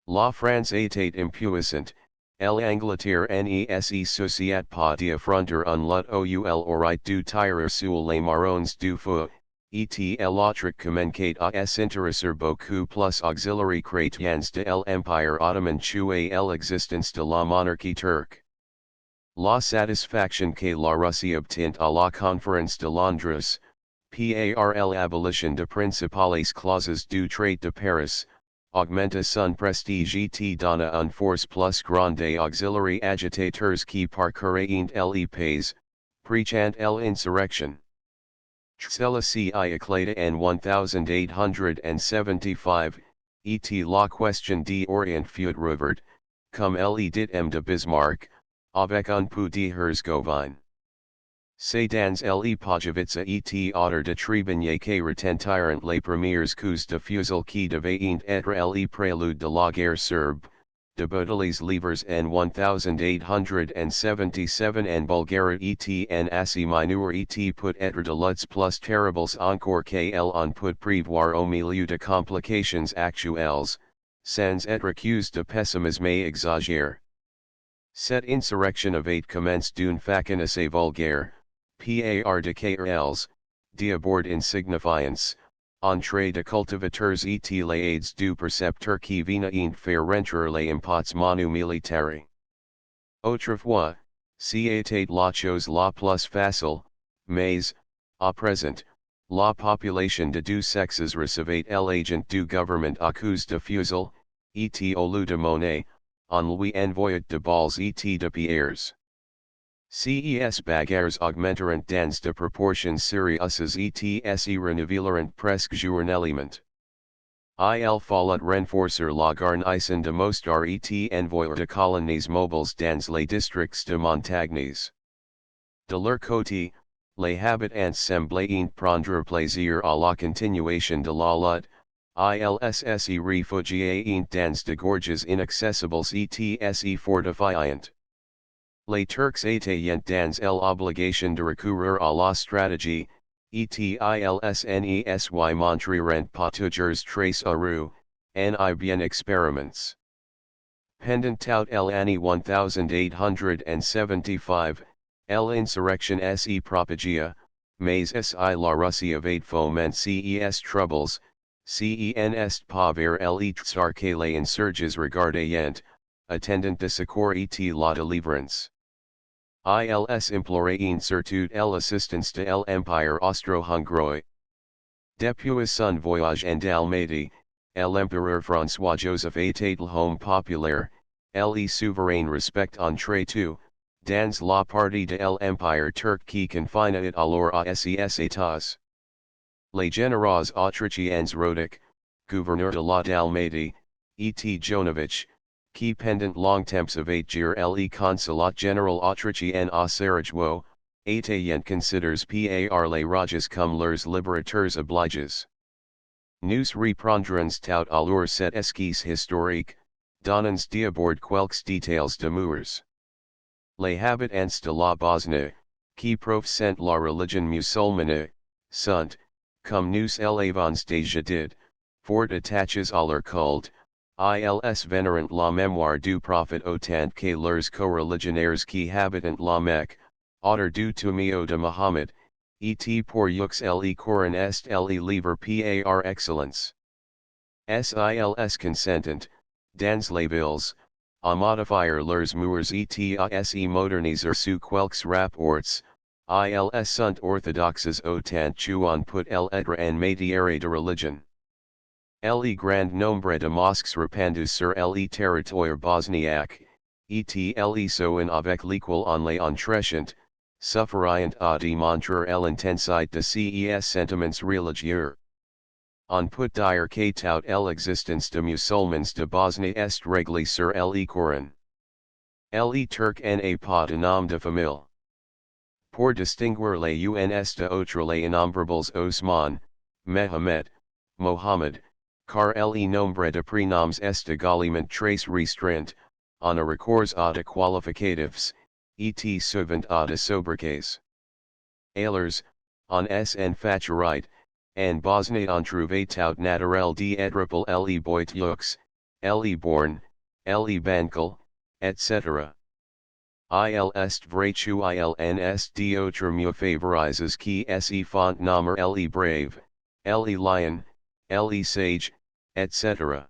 La France était impuissante, l'Angleterre nese sociat pas d'affronter un lot oul orit du tirer sur les marrons du feu, et l'autre communicate à s'intéresser beaucoup plus auxiliary chrétiens de l'Empire Ottoman que l'existence de la monarchie turque. La satisfaction que la Russie obtint à la conférence de Londres, par l'abolition de principales clauses du traité de Paris, augmenta son prestige et donna une force plus grande auxiliary agitateurs qui parcouraient les pays, prechant l'insurrection. Celle-ci éclata en 1875, et la question d'Orient fut reverte, comme elle dit de Bismarck, avec un peu de Herzgovine. C'est dans l'Epojevitsa et autre de Trebonier que retentirent les premiers coups de fusil qui devaient être les préludes de la guerre serbe, début les livres en 1877 en Bulgarie et en Asie mineure et peut être de luttes plus terribles encore qu'elle on peut prévoir au milieu de complications actuelles, sans être accusé de pessimisme exagéré. Cette insurrection avait commencé d'une façon assez vulgaire, par de KRLs, d'abord insignifiants, entrée de cultivateurs et les aides du percepteur qui venaient faire rentrer les impots monu militaires. Autrefois, c'était la chose la plus facile, mais, à présent, la population de deux sexes recevait l'agent du gouvernement à cause de fusil, et au lieu de monnaie, on lui envoyait de balles et de pierres. Ces bagarres augmenteront dans de proportions sérieuses et se renouvelleront presque journellement. Il fallut renforcer la garnison de Mostar et envoyer de colonies mobiles dans les districts de montagnes. De leur côté, les habitants semblaient prendre plaisir à la continuation de la lutte, ils se réfugiaient dans de gorges inaccessibles et se fortifiant. Les Turcs étaient dans l'obligation de recourir à la stratégie, et ils n'y montreront pas toujours très heureux, en bien expériments. Pendant tout l'année 1875, l'insurrection se propagia, mais si la Russie avait foment ces troubles, c'en pas vers les tsar que les insurgés regardaient, attendant de secours et la délivrance. Ils imploraient surtout l'assistance de l'Empire austro-hongrois. Depuis son voyage en Dalmatie, l'empereur François-Joseph était l'homme populaire, le souverain respect entre tout, dans la partie de l'Empire turc qui confinait alors à ses états. Les généraux autrichiens Rodic, gouverneur de la Dalmatie, et Jonovich, qui pendant longtemps avaient géré le consulat général autrichien à Sarajevo, étaient considérés par les rajas comme leurs libérateurs obligés. Nous reprendrons tout à l'heure cette esquisse historique, donnant d'abord quelques détails d'amours. Les habitants de la Bosnie, qui professent la religion musulmane, sont, comme nous l'avons déjà dit, fort attachés à leur culte. Ils vénérant la mémoire du prophète autant que leurs co-religionnaires qui habitent la Mecque, auteur du Tumio de Mohammed, et pour yux le Coran est le livre par excellence. Sils consentent, dans les villes, à modifier leurs murs et à se moderniser sous quelques rapports, ils sont orthodoxes autant qu'on peut l'être en matière de religion. Le grand nombre de mosques répandus sur le territoire bosniaque, et le sont avec l'équal en les entrechant, suffirient à démontrer l'intensité de ces sentiments religieux. On peut dire que toute l'existence de musulmans de Bosnie est réglée sur le Coran. Les Turcs n'a pas de nom de famille. Pour distinguer les uns de autres les innombrables Osman, Mehmet, Mohammed, car le nombre de prénoms est également très restreint, on a recours à de qualificatifs, et souvent à de sobriquets. Alors, on SN Faturite, and Bosnie on trouvé tout naturel d'être le boiteux, le born, le bancal, etc. Il est vrai que ilns d'autres mieux favorizes qui se font nommer le brave, le lion, le sage, etc.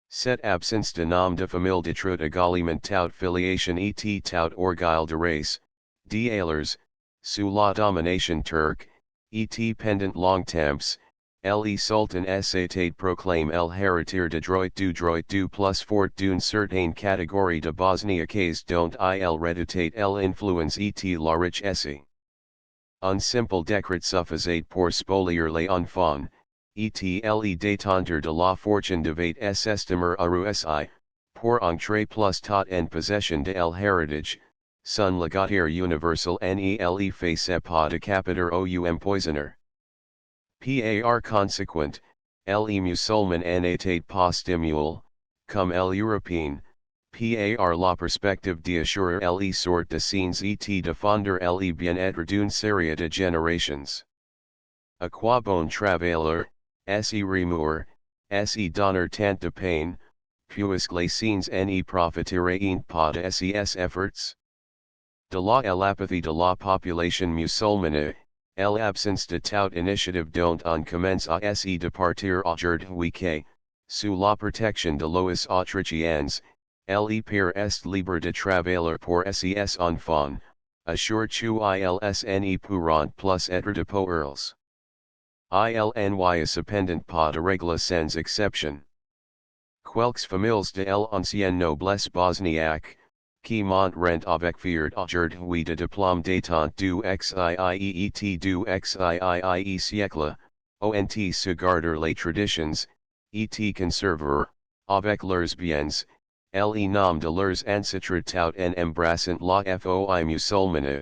Cette absence de nom de famille de trop également tout filiation et tout orgueil de race, d'alers, sous la domination turque, et pendant longtemps, le sultan s'était proclame el héritier de droit du plus fort d'une certaine catégorie de Bosniaques dont il redoutait l'influence et la richesse. Un simple décret suffisait pour spolier les enfants, et le détenteur de la fortune devait s'estimer russi, pour entrer plus tôt en possession de l'héritage, son légataire universel ne faisait pas de capital ou empoisonneur. Par conséquent, les musulmans n'étaient pas stimulés, comme les Européens, par la perspective d'assurer les sortes de signes et défendre le bien-être d'une série de générations. À quoi bon travailler, se remuer, se donner tant de peine, puisque les signes ne profiteraient pas de ces efforts? De l'apathy de la population musulmane, l'absence de toute initiative dont on commence à se départir aujourd'hui que, sous la protection de los autrichiens, le père est libre de travailler pour ses enfants, assure que ils ne pourront plus être de pauvres. Il n'y cependant pas de règle sans exception. Quelques familles de l'ancienne noblesse bosniaque, qui montrent avec fierté aujourd'hui de diplôme d'état du XIIET du XIIE siècle, ont se garder les traditions, et conserver, avec leurs biens, les noms de leurs ancêtres tout en embrassant la foi musulmane.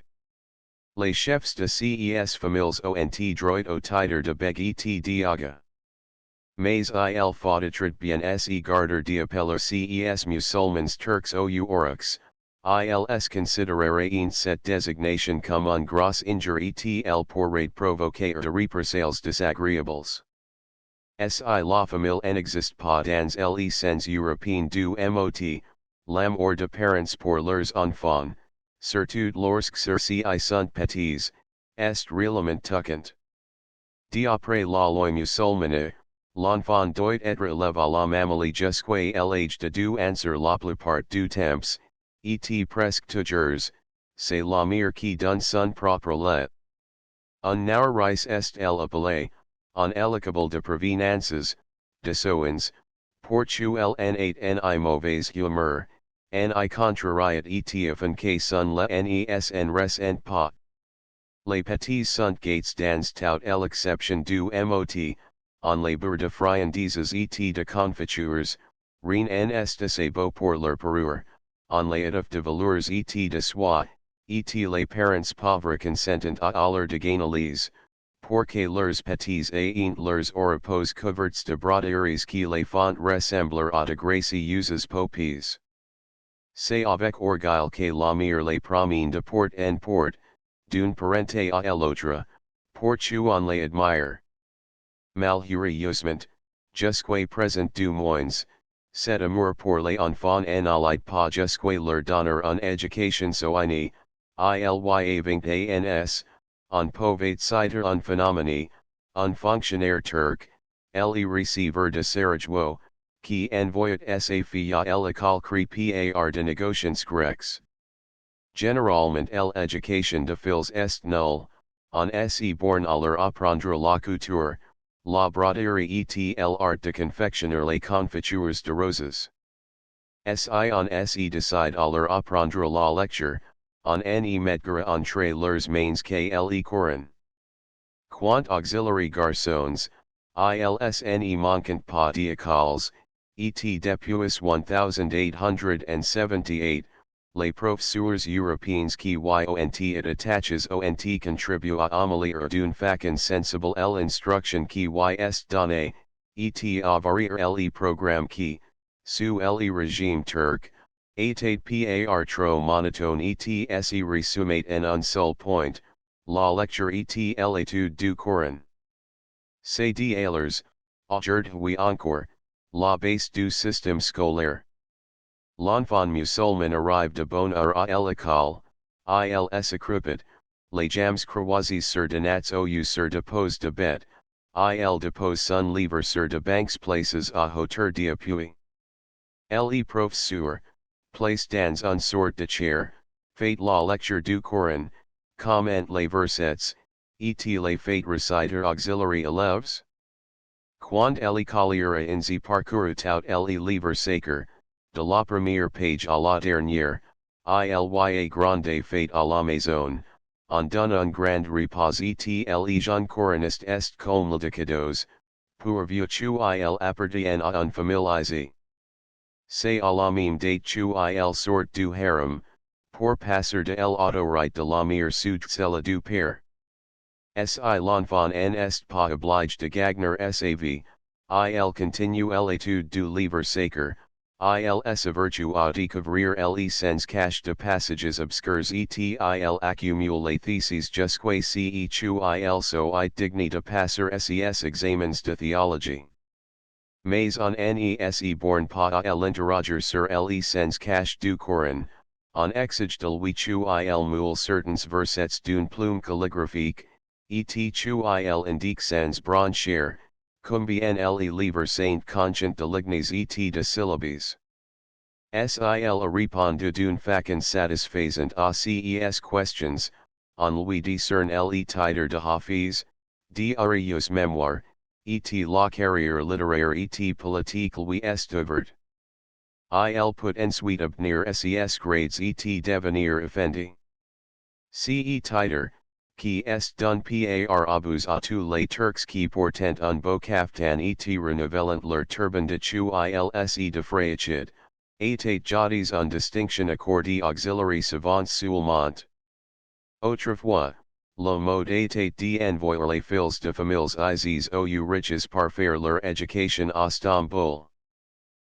Les chefs de ces familles ont droit au titre de beg et diaga. Mais il faudrait bien se garder d'appeler ces musulmans turcs ou oryx, ils considéreraient cette désignation comme un gros injure et elle pourrait provoquer de représailles désagréables. Si la famille n'existe pas dans les sens européens du mot, l'amour de parents pour leurs enfants, surtout lorsque ceux-ci sont petits, est réellement touchant. D'après la loi musulmane, l'enfant doit être élevé à la mamie jusqu'à l'âge de 2 ans sur la plupart du temps, et presque toujours, c'est la mère qui donne son propre lait. Un nourrice est appelé, en élicable de prévenances, de soins, pour qu'elle n'ait mauvaise humeur, ni contrariet et afin que son lait ne ressent pas. Les petits sont gates dans toute l'exception du mot, en les beurre de friandises et de confitures, rien n'est beau pour leur parure, en les étoffes de velours et de soie, et les parents pauvres consentent à leur dégainer, pour que leurs petits aient leurs oreilles couvertes de broderies qui les font ressembler à de gracieuses poppies. C'est avec orgueil que la mère les promène de porte en porte, d'une parente à l'autre, pour qu'on les admire. Malheureusement, jusqu'à présent du moins, cet amour pour les enfants n'allait pas jusqu'à leur donner une éducation soignée, avec ans, on pouvait citer un phénomène, un fonctionnaire turc, le receveur de Sarajevo, qui envoyait sa fille à l'école par de négociants grecs. Généralement l'éducation de fils est nulle, on se borne à leur apprendre la couture, la broderie et l'art de confectionner les confitures de roses. Si on se décide à leur apprendre la lecture, on ne mettra entre leurs mains que les courants. Quant auxiliary garçons, ils ne manquent pas d'écoles, et depuis 1878, les professeurs européens qui ont été attachés ont contribué à améliorer d'une façon sensible l'instruction qui est donnée, et à varier les programmes qui, sous le régime turc, étaient par trop monotone et se résumaient en un seul point, La lecture et l'étude du Coran. C'est d'alors, aujourd'hui encore, la base du système scolaire. L'enfant musulman arrive de bonne heure à l'école, il s'accroupit, les jambes croisées sur de nats ou sur de pose de bête, il dépose son livre sur de bancs places à hauteur d'appui. Le professeur, place dans une sorte de chair, fait la lecture du Coran, commente les versets, et les fait reciter auxiliary élèves. Quand l'écolier a ainsi parcouru tout le livre sacré, de la première page à la dernière, il grande fait à la maison, en donne un grand repas et le jeune coraniste est communicados, pourvu qu'il appartienne à une famille. C'est à la même date qu'il sort du harem, pour passer de l'autorité de la mère sous celle du père. Si l'enfant n'est pas obligé de gagner sa vie, il continue l'étude du livre sacré, il s'avertue à découvrir les sens cachés de passages obscurs et il accumule les theses jusqu'à ce qu'il soit digne de passer ses examens de théologie. Mais on n'est born pas à l'interroger sur les sens cachés du Coran, on exige de lui qu'il moule certains versets d'une plume calligraphique, et qu'il indique sans broncher, combien le livre saint contient de lignes et de syllabes. S'il répond d'une façon satisfaisante à ces questions, on lui discerne les titres de Hafiz, diarios mémoires, et la carrière littéraire et politique lui est ouverte. Il peut ensuite obtenir ses grades et devenir effendi. Ce titre, qui est don par abus à tous les Turcs qui portent un beau caftan et renouvellent leur turban de chouils de fraichid, était jadis une distinction accordée auxiliary savants seulement. Autrefois, le mode était d'envoyer les fils de familles aisées aux riches par faire leur éducation à Istanbul.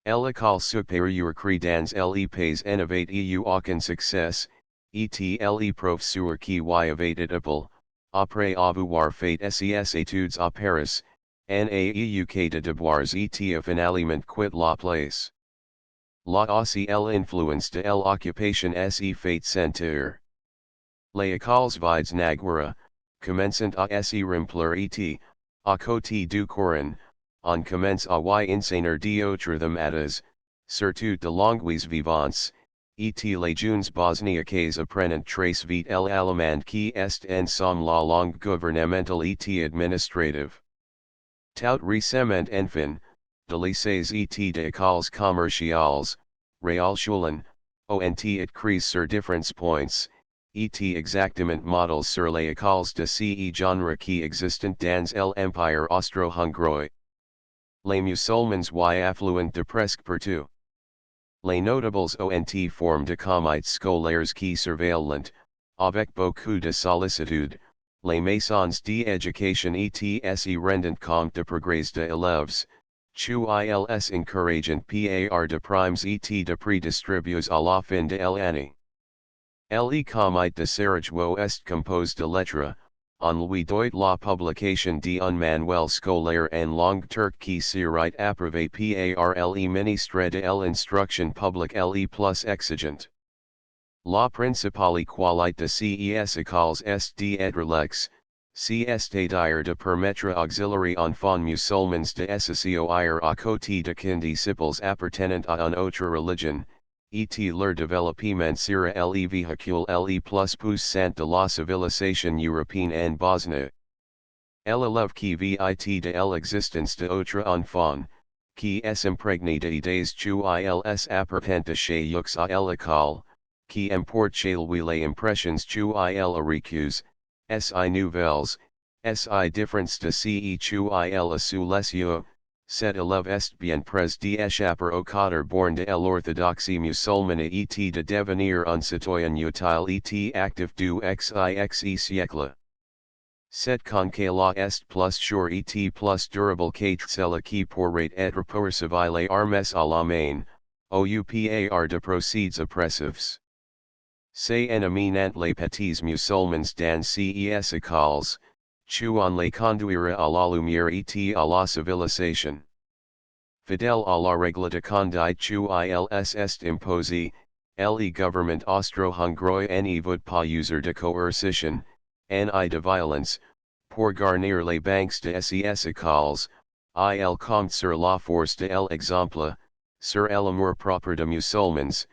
L'école supérieure crée dans les pays innovate eu aucun succès, et les professeurs qui y avaient été, après avoir fait ses études à Paris, n'aient que de devoirs et finalement quittent la place. La aussi l'influence de l'occupation s'est fait sentir. Les écoles vides n'aguera, commencent à se remplir et, à côté du Coran, on commence à y enseigner d'autres thèmes, surtout de langues vivantes, et les jeunes bosniaques apprennent très vite l'allemand qui est en somme la langue gouvernementale et administrative. Tout récemment enfin, de lycées et d'écoles commerciales, Realschulen, ont it crise sur différents points, et exactement models sur les écoles de ce genre qui existent dans l'Empire austro-hongrois. Les musulmans y affluent de presque partout. Les notables ont forme de comités scolaires qui surveillent, avec beaucoup de sollicitude, les maisons d'éducation et se rendent compte de progrès de élèves, qu'ils encouragent par de primes et de prix distribués à la fin de l'année. Le comité de Sarajevo est composé de lettres, on lui doit la publication d'un manuel scolaire en langue turque qui serait approuvé par le ministre de l'instruction publique le plus exigeant. La principale qualité de ces écoles est d'être lex, c'est-à-dire de permettre auxiliary enfants musulmans de s'asseoir à côté de condisciples appartenant à une autre religion, et leur développement sera le véhicule le plus puissant de la civilisation européenne en Bosnie. L'élève qui vit de l'existence d'autres enfants, qui s'imprègne d'idées qu'ils appartiennent chez eux à l'école, qui emporte chez lui les impressions qu'ils recuse, si nouvelles, si différentes de ce qu'ils sous les yeux, cet élève est bien près d'échapper au cadre born de l'orthodoxie musulmane et de devenir un citoyen utile et actif du XIXe siècle. Cette conquête est plus sûre et plus durable que celle qui pourrait être poursuivie les armes à la main, ou par de procédés oppressifs. C'est éminent les petits musulmans dans ces écoles, qui on les conduira à la lumière et à la civilisation. Fidèle à la règle de conduite qui ils est imposée, le gouvernement austro-hongrois ne veut pas user de coercition, ni de violence, pour garnir les banques de ces écoles, il compte sur la force de l'exemple, sur l'amour-propre de musulmans,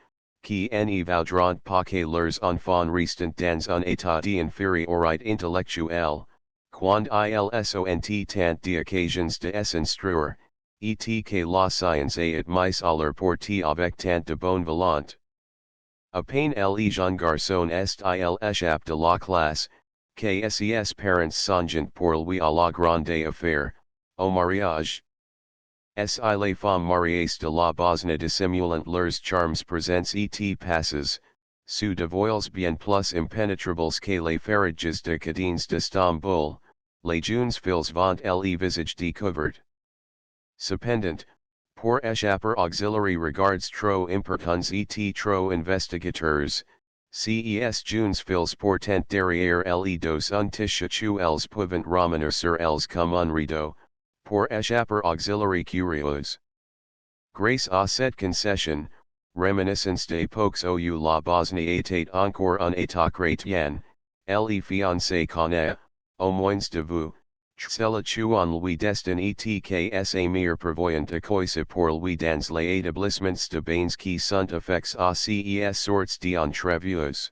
qui ne voudront pas que leurs enfants restent dans un état d'infériorité intellectuelle, quand ils ont tant d'occasions de s'instruire, et que la science est mise à leur portée avec tant de bonne volonté. À peine le jeune garçon est-il échappé de la classe, que ses parents songent pour lui à la grande affaire, au mariage. Si les femmes mariées de la Bosnie dissimulant leurs charms présents et passes, sous de voiles bien plus impénétrables que les ferrages de cadines d'Istanbul, les jeunes filles vont le visage découvert. Cependant, pour échapper auxiliary regards trop importants et trop investigateurs, ces jeunes filles portent derrière les dos un tissu que elles peuvent ramener sur elles comme un rideau, pour échapper auxiliary curieux. Grâce à cette concession, reminiscence d'époques où la Bosnie était encore un état chrétien, les fiancés connaissent, au moins de vous, cela qui on lui destin et que sa mère prévoyant accueillir pour lui dans les établissements de bains qui sont affects à ces sortes d'entrevues.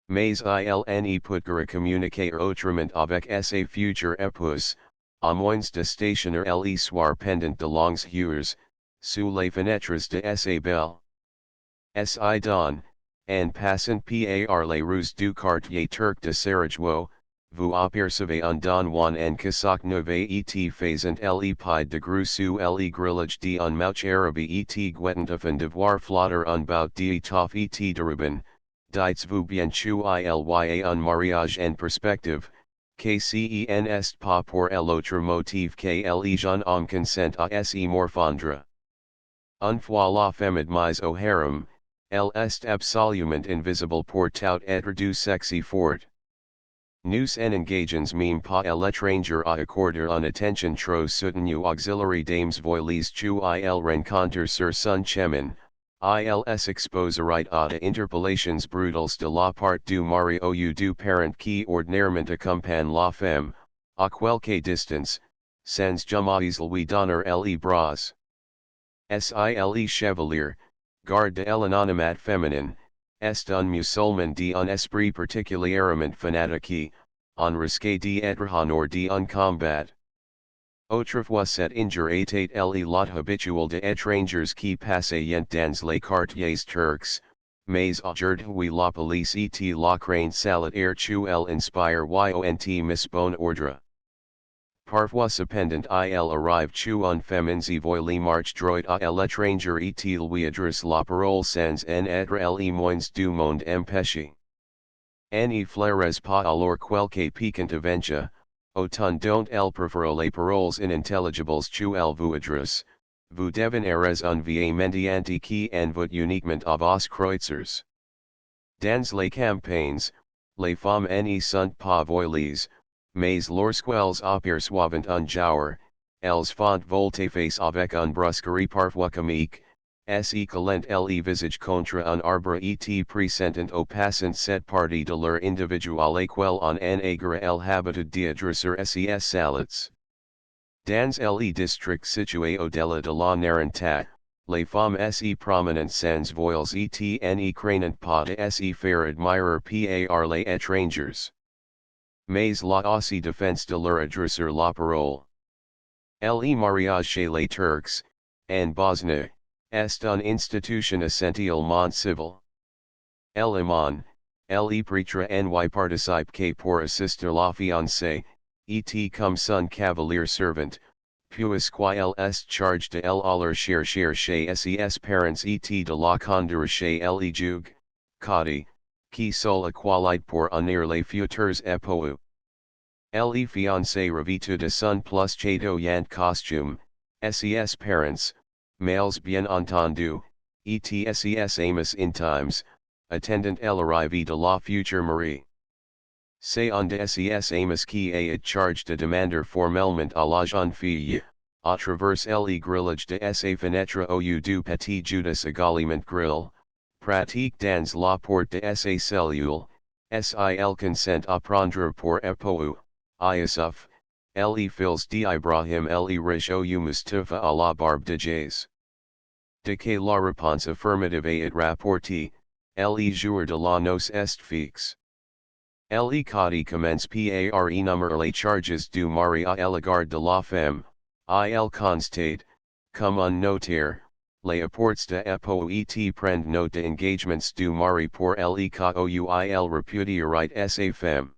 Mais il ne peut communiquer autrement avec sa future épouse, à moins de stationner les soirs pendant de longues heures, sous les fenêtres de sa belle. Si don, en passant par les rues du quartier turc de Sarajevo, vous apercevez un don Juan en casaque neuve et faisant le pied de grue sous le grillage d'un mouch arabe et guettant afin de voir flotter un bout d'étoffe et de ruban, dites-vous bien qu'il y a un mariage en perspective, que c'en est pas pour l'autre motif que le jeune homme consent à se morfondre. Une fois la femme mise au harem, elle est absolument invisible pour tout être du sexe fort. Nous engageons même pas l'étranger à accorder une attention trop soutenue auxiliary dames voiles qu'il rencontre sur son chemin, ils exposerait à de interpellations brutales de la part du mari ou du parent qui ordinairement accompagne la femme, à quelque distance, sans jamais lui donner les bras. Le chevalier, garde de l'anonymat féminin, est un musulman d'un esprit particulièrement fanatique, en risque d'être hors d'un combat. Autrefois cet injure était le lot habituel de étrangers qui passaient dans les quartiers turcs, mais aujourd'hui la police et la crainte salutaire qu'il inspire yont mis bon ordre. Parfois cependant il arrive qu'un féminin voile marche droit à l'étranger et lui adresse la parole sans en être le moins du monde empêché. Ne flairez pas alors quelque piquant aventure, autant dont elle préfère les paroles inintelligibles qu'elle vous adresse, vous devinerez un vieil mendiant qui en veut uniquement à vos kreuzers. Dans les campagnes, les femmes ne sont pas voilées, mais lorsqu'elles aperçoivent un jour, elles font volte-face avec une brusquerie parfois comique, se collant le visage contre un arbre et presentant au passant cette partie de leur individualité quelle en agra el habitude d'adresser ses salats. Dans le district situé au-delà de la Narantat, les femmes se promenant sans voiles et ne craignant pas de se faire admirer par les étrangers. Mais la aussi défense de leur adresser la parole. Le mariage chez les Turcs, en Bosnie, est une institution essentiellement civile. L'imam, le prêtre n'y participe que pour assister la fiancée, et comme son cavalier servant, puisqu'il est chargé de aller chercher chez ses parents et de la conduire chez le juge, Cadi, qui seul qualité pour unir les futurs époux. Le fiancé revêtu de son plus chatoyant costume, ses parents, males bien entendu, et ses amis intimes, attendant l'arrivée de la future Marie. C'est un de ses amis qui a charge de demander formellement à la jeune fille, à travers les grillages de sa fenêtre au du petit Judas également grill, pratique dans la porte de sa cellule, s'il consent à prendre pour époux, Yusuf, les fils d'Ibrahim les riche ou Mustafa à la barbe de jazz. De que la réponse affirmative est rapportée, les jours de la noce est fixe. Le codi commence par énumérer les charges du mari à l'égard de la femme, il constate, comme un notaire, les apports de époux et prend note de engagements du mari pour le cas où il repudierait sa femme.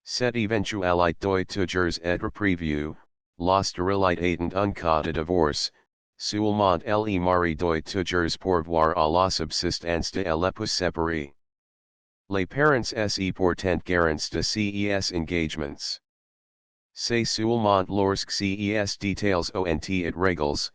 Cette éventualité doit toujours être prévue, la stérilité étant un cas de divorce, seulement le mari doit toujours pourvoir à la subsistance de l'époux séparé. Les parents se portent garants de ces engagements. C'est seulement lorsque ces détails ont été règles,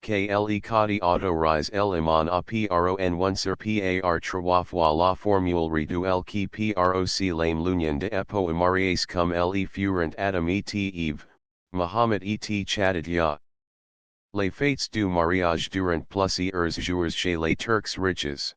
que le codi autorise l'imam à prononcer par trois fois la formule rituelle qui proc l'ame l'union de époux mariés comme les furent Adam et Eve, Mohammed et Chadidya. Les fêtes du mariage durant plusieurs jours chez les Turcs riches.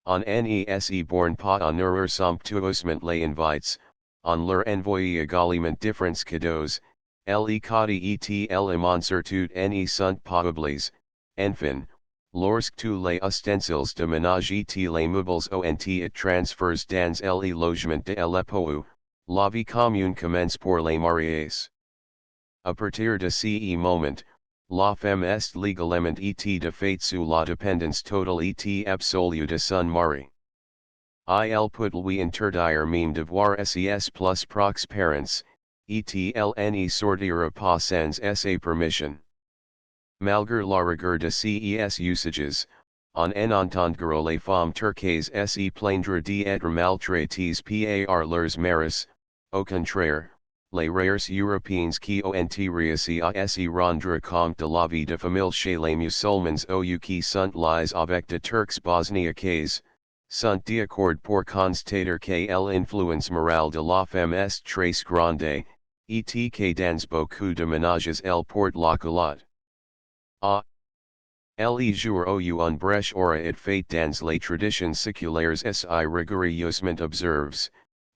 On ne borne pas honorer somptueusement les invites, on leur envoie également différents cadeaux, les codi et l'imam surtout ne sont pas oubliés, enfin, lorsque tous les ustensiles de ménage et les meubles ont été transférés dans les logements de l'époux, la vie commune commence pour les mariés. À partir de ce moment, la femme est légalement et de fait sous la dépendance totale et absolue de son mari. Il peut lui interdire même de voir ses plus proches parents, et elle ne sortira pas sans sa permission. Malgré la rigueur de ces usages, on entendra les femmes turques se plaindre d'être maltraitées par leurs maris, au contraire. Les rares Européens qui ont réussi à se rendre compte de la vie de famille chez les musulmans ou qui sont liés avec de Turcs bosniaques, sont d'accord pour constater que l'influence morale de la femme est très grande, et que dans beaucoup de ménages elle porte la culotte. Les jours où un brèche aura été fait dans les traditions séculaires si rigoureusement observes.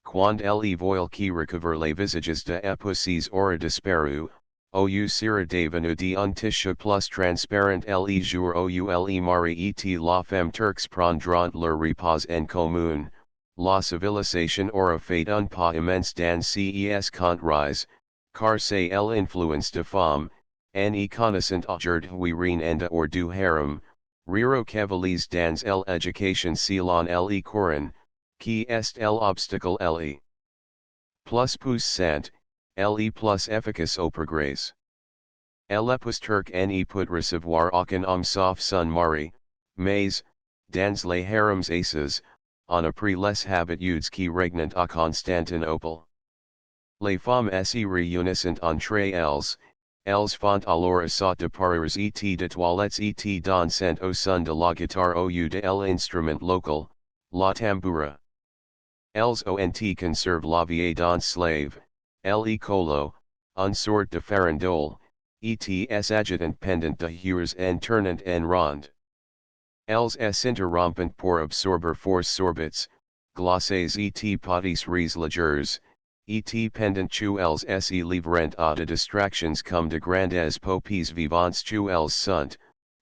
Quand les voile qui recouvre les visages de épouses aura disparu, ou sera devenu d'un tissu plus transparent les jours où les maris et la femme turcs prendront leur repos en commun, la civilisation aura fait un pas immense dans ces contrées, car c'est l'influence de femmes, en connaissant aujourd'hui rien en dehors du harem, rero cavaliers dans l'éducation selon le Coran, qui est l'obstacle le plus puissant, le plus efficace au progrès. L'épouse turc ne peut recevoir aucun homme sauf son mari, mais, dans les harems aces, on a pris les habitudes qui régnent à Constantinople. Les femmes se réunissent entre elles font alors assaut de parures et de toilettes et dansent au son de la guitare ou de l'instrument local, la tamboura. Elles ont conserve la vie d'un slave, le colo, une sorte de farandole, et adjutant pendant de heures en tournant en rond. Elles s'interrompent pour absorber force sorbets, glaces et petits riz légers, et pendant que elles se livrent à de distractions comme de grandes popes vivantes que elles sont,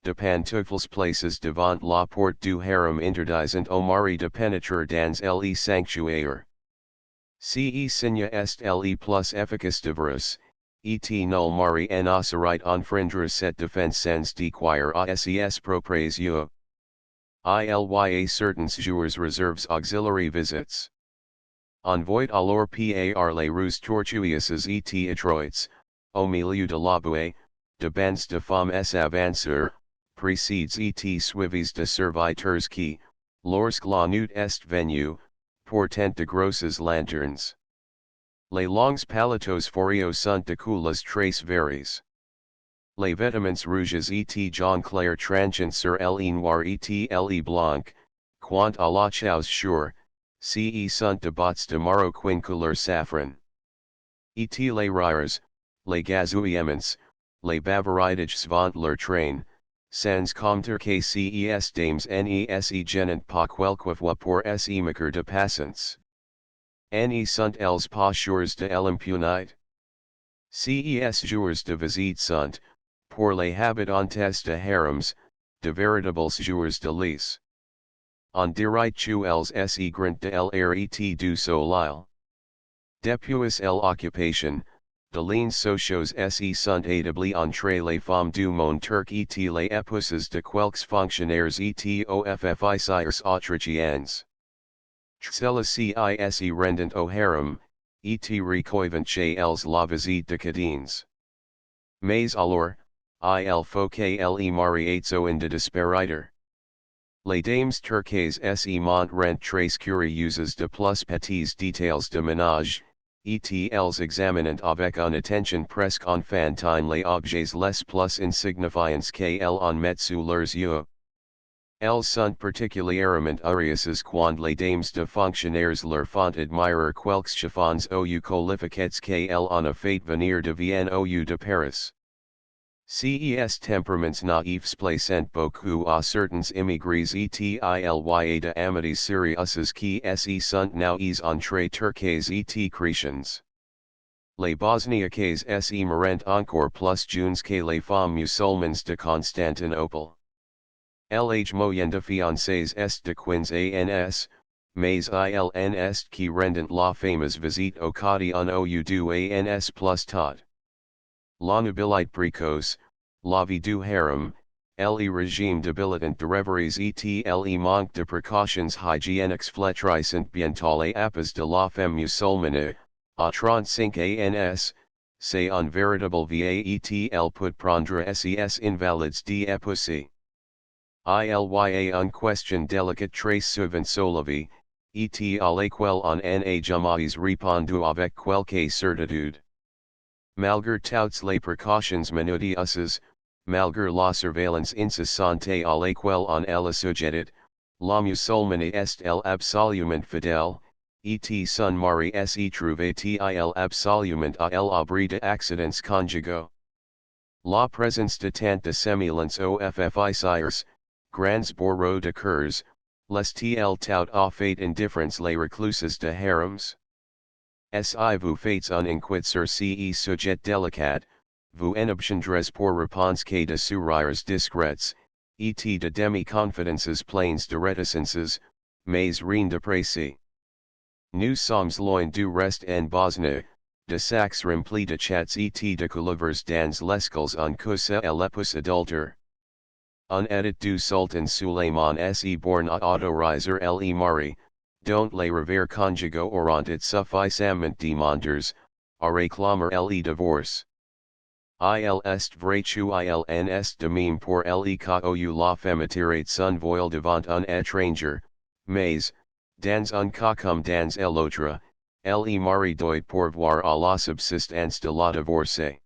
de pantoufles places devant la porte du harem interdisant au mari de pénétrer dans le sanctuaire. Ce signe est le plus efficace de virus, et nul mari n'oserait enfreindre cette défense sans décoire à ses propres yeux. Il certains jours réserves auxiliary visits. On voit alors par les rues tortueuses et étroites, au milieu de la buée, de bancs de femmes s'avancer, précèdes et suivis de serviteurs qui, lorsque la nuit est venue, portent de grosses lanternes. Les longs paletos foriaux sont de couleurs très variées. Les vêtements rouges et jaune clair tranchant sur le noir et le blanc, Quant à la chaus sure, ce sunt de bots de maro quincular saffron. Et les rires, les gazouillements, les bavaridages svant leur train, sans compter que ces dames nes genant pas quelque fois pour se maker de passants. Ne sunt els pas jours de l'impunite? Ces jours de visite sunt, pour les habitants de harems, de véritables jours de lice. On dirait tu els se grant de l'ret du solile. Depuis l'occupation, de lignes sociaux se sont établis entre les femmes du monde turc et les épouses de quelques fonctionnaires et officiers autrichiens. Celles-ci se rendent au harem, et recueillent chez elles la visite de cadines. Mais alors, il faut qu'elle mariates au in de disparaître. Les dames turques se montrent très curieuses de plus petits détails de ménage, et elles examinent avec une attention presque enfantine les objets les plus insignifiants qu'elles en mettent sous leurs yeux. Elles sont particulièrement heureuses quand les dames de fonctionnaires leur font admirer quelques chiffons aux qualificates qu'elles en fait venir de Vienne ou de Paris. Ces temperaments naïfs placent beaucoup à certains immigrés et il de amities sérieuses qui se sont nouées entre turcs et chrétiens. Les bosniaques se marrant encore plus jeunes que les femmes musulmanes de Constantinople. L'âge moyen de fiançailles est de 15 ans, mais il est qui rendent la fameuse visite au quotidien au du ans plus tôt. La nobilité précoce, la vie du harem, le régime débilitant de reveries et le manque de précautions hygiéniques flétrissent bientôt les apes de la femme musulmane, à 35 ans, c'est un véritable vieil et elle peut prendre ses invalides d'épousser. Il y a une question délicate très souvent soulevée, et à laquelle on n'a jamais répondu avec quelque certitude. Malgré toutes les précautions minutieuses, malgré la surveillance incessante à laquelle on est sujet, la musulmane est-elle absolument fidèle, et son mari se trouve-t-il absolument à l'abri d'accidents conjugaux. La présence de tant de semblance aux officiers, grands bourreaux de cours, laisse-t-elle tout à fait indifferents les recluses de harems? Si vous faites un inquiet sur ce sujet délicat, vous n'obtiendrez pour réponse que de sourires discrets, et de demi-confidences pleines de réticences, mais rien de précis. Nous sommes loin du reste en Bosnie, de sacs remplis de chats et de couleuvres dans l'escals en couche et l'épouse adultère. Un edit du Sultan Suleiman se born à autoriser le mari, dont les revers conjugaux auront it suffisamment demandeurs, à réclamer le divorce. Il est vrai que il n'est de même pour le cas où la femme attirate son voile devant un étranger, mais, dans un cas comme dans l'autre, le mari doit pourvoir à la subsistance de la divorcée.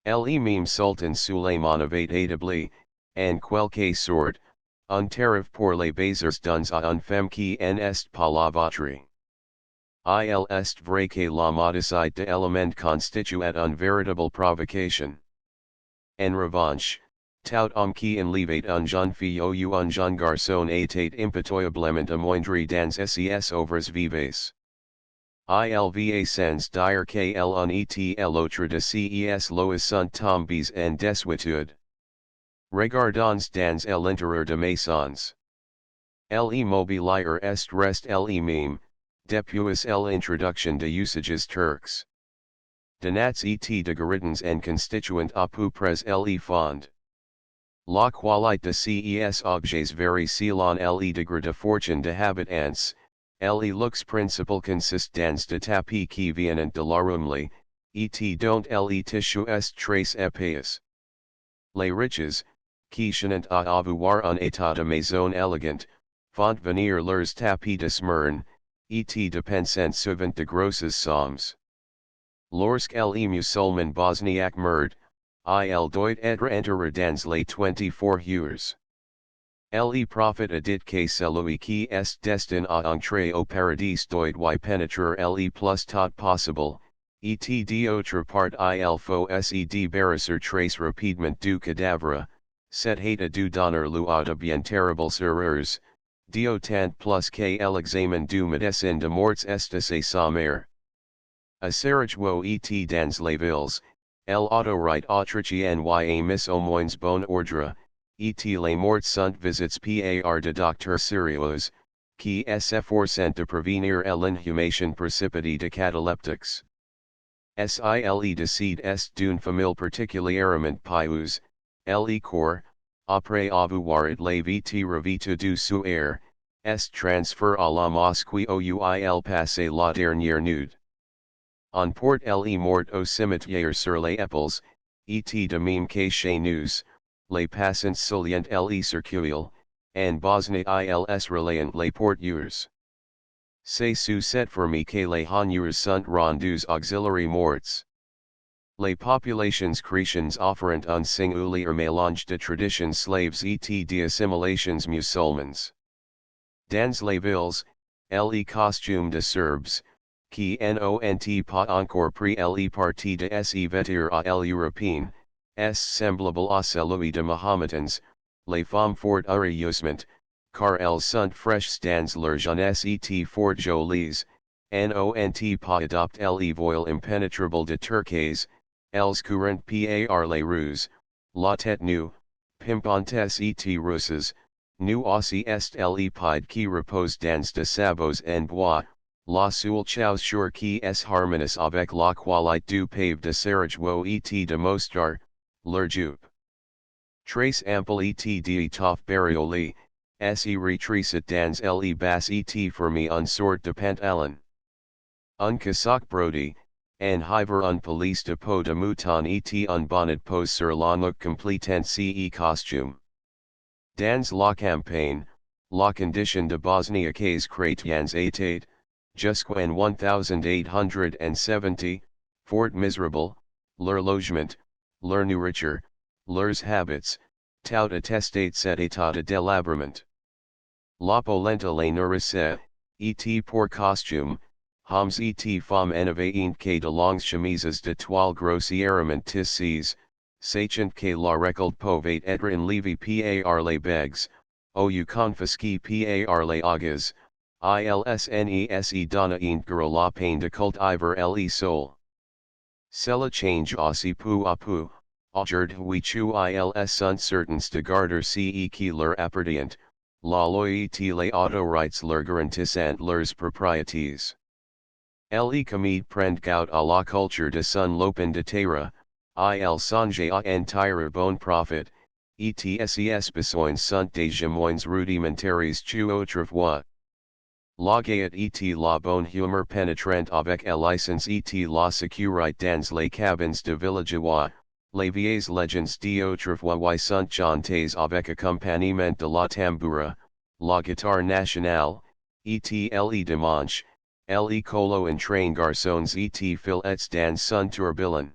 Le même Sultan Suleiman avait établi, en quelque sorte, un tarif pour les baisers dons à une femme qui n'est pas la vôtre. Il est vrai que la modicité de l'élément constituait une véritable provocation. En revanche, tout homme qui enlevait une jeune fille ou un jeune garçon était impitoyablement amoindri dans ses œuvres vives. Il va sans dire que l'un et l'autre de ces lois sont tombés en désuétude. Regardons dans l'intérieur de maisons. L'immobilier est reste le même, depuis l'introduction de usages turcs. De nats et de gueridons en constituent à peu près le fond. La qualité de ces objets varie selon le degré de fortune de habitants, le luxe principal consiste dans de tapis qui viennent de la rumeli, et dont le tissu est très épais. Les riches, qui chenant à avoir un état de maison élégant, font venir leurs tapis de Smyrne, et dépensent souvent de grosses sommes. Lorsque le musulman bosniaque meurt, il doit être enterré dans les 24 heures. Le profit edit que celui qui est destin à entrer au paradis doit y pénétrer le plus tôt possible, et d'autre part il faut se débarrasser très rapidement du cadavre, cette hâte du donner lieu de bien terribles erreurs, d'autant plus que l'examen du médecin de morts est assez sommaire. A Sarajevo et dans les villes, l'autorité autrichienne y a mis au moins bon ordre, et les morts sont visites par de docteurs sérieux, qui s'efforcent de prévenir l'inhumation précipitée de cataleptics. S'il décide est d'une famille particulièrement pieuse, le corps, après avoir été revêtu du suaire, est transféré à la mosquée où il passe la dernière nuit. On porte le mort au cimetière sur les épaules, et de même que chez nous, les passants solient le circuit, en Bosnie ils relayent les porteurs. C'est sous cette forme que les honneurs sont rendus auxiliaires morts. Les populations chrétiennes offrent un singulier mélange de traditions slaves et d'assimilations musulmanes. Dans les villes, les costumes de serbes, qui n'ont pas encore pris le parti de se vêtir à l'européen, est semblable à celui de Mahométans, les femmes fort heureusement, car elles sont fraîches dans leur jeunesse et fort jolies, n'ont pas adopté le voile impénétrable de turquoise, elles courent par les rues, la tête nue, pimpantes et rousses, nu aussi est le pied qui repose dans de sabots en bois, la seule chaussure qui est harmonieuse avec la qualité du pave de Sarajevo et de Mostar, leur jupe. Trace ample et d'étoffe bariolée, se retreat dans le bas et fourmi un sort de pantalon. Un casaque brodi, un hiver un pelisse de peau de mouton et un bonnet pose sur la nuque complétant ce costume. Dans la campagne, la condition de Bosniaques chrétiens était, jusqu'en 1870, fort miserable, leur logement, leur nourriture, leurs habits, tout attestait cet état de délabrement. La polenta les nourrissait, et pour costume, hommes et femmes n'avaient que de longues chemises de toile grossièrement tissées, sachant que la récolte pouvait être enlevée par les begs, ou confisquée par les agas, ilsnese donna un gros la peine de cultiver le sol. Cela change aussi peu à peu, aujourd'hui ils sont certains de garder ce qui leur appartient, la loyauté les autorités leur garantissant leurs propriétés. Le commis prend goût à la culture de son lopin de terre, il songe à en tirer bon profit, et ses besoins sont des moins rudimentaires qu'autrefois. La gaieté et la bonne humeur pénétrant avec licence et la sécurité dans les cabines de villageois, les vieilles légendes d'autrefois y sont chantées avec accompagnement de la tamboura, la guitare nationale, et le dimanche, le colo entraîne garçons et filles dans son tourbillon.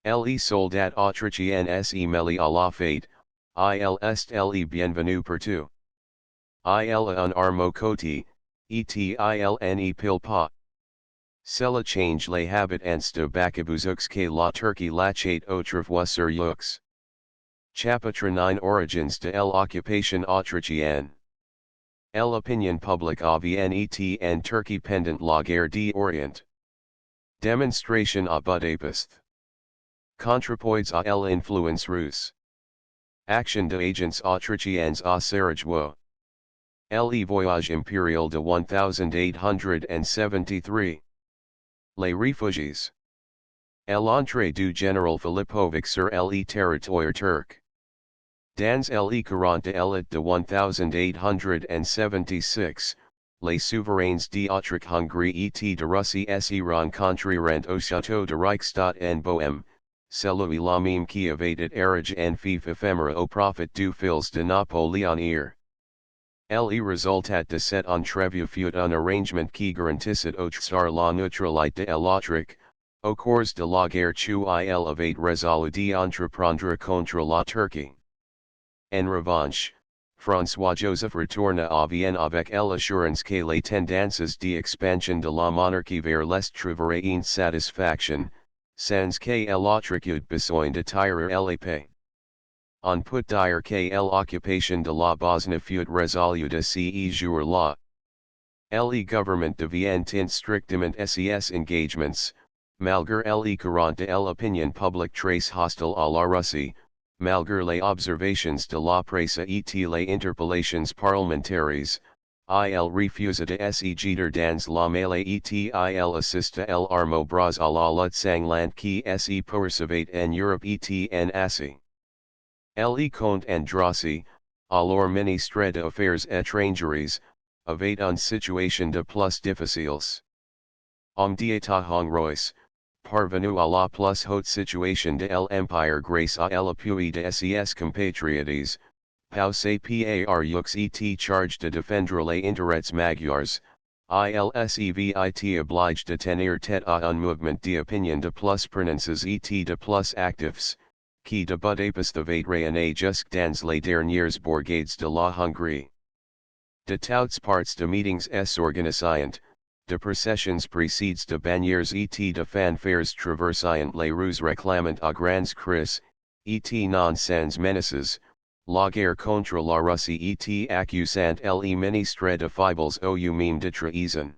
Le soldat autrichien se mêlé à la fête, il est le bienvenu partout. Il a un arme côté, et il ne pile pas. Cela change les habitants de Bakabuzux que la Turquie lachait autrefois sur yux. Chapitre 9 Origins de l'occupation autrichienne. L'opinion publique avait en Turquie pendant la guerre d'Orient. Démonstration à Budapest. Contrepoids à l'influence russe. Action de agents autrichiens à Sarajevo. Le voyage impérial de 1873. Les réfugiés. L'entrée du général Filipovic sur le territoire turc. Dans le courant de l'élite de 1876, les souverains d'Autriche-Hongrie et de Russie se rencontrèrent au château de Reichstadt en Bohème, celui là même qui avait érigé en fief éphémère au profit du fils de Napoléon. Le résultat de cette entrevue fut un arrangement qui garantissait au tsar la neutralité de l'Autriche, au cours de la guerre où il avait résolu d'entreprendre contre la Turquie. En revanche, François-Joseph retourna à Vienne avec l'assurance que les tendances d'expansion de la monarchie vers l'Est trouveraient une satisfaction, sans qu'elle eût besoin de tirer l'épée. On peut dire que l'occupation de la Bosnie fut résolue de ce jour-là. Le gouvernement de Vienne tint strictement ses engagements, malgré le courant de l'opinion publique très hostile à la Russie, malgré les observations de la presse et les interpellations parlementaires, il refusa de se jeter dans la mêlée et il assista l'arme bras à la lutte sanglante qui se poursuivait en Europe et en Asie. Le Kohn-Abrest, alors ministre des Affaires étrangères, avait une situation de plus difficiles. Homme d'état hongrois, parvenu à la plus haute situation de l'Empire grâce à l'appui de ses compatriotes, poussé par yux et chargé de défendre les intérêts magyars, ilsevit obligé de tenir tête à un mouvement d'opinion de plus prononces et de plus actifs, qui de Budapest avait rayonné jusque dans les dernières bourgades de la Hongrie. De toutes parts de meetings s'organisant, de processions précises de bannières et de fanfares traversant les rues réclamant à grands cris, et non sans menaces, la guerre contre la Russie et accusant les ministres de faibles au même de trahison.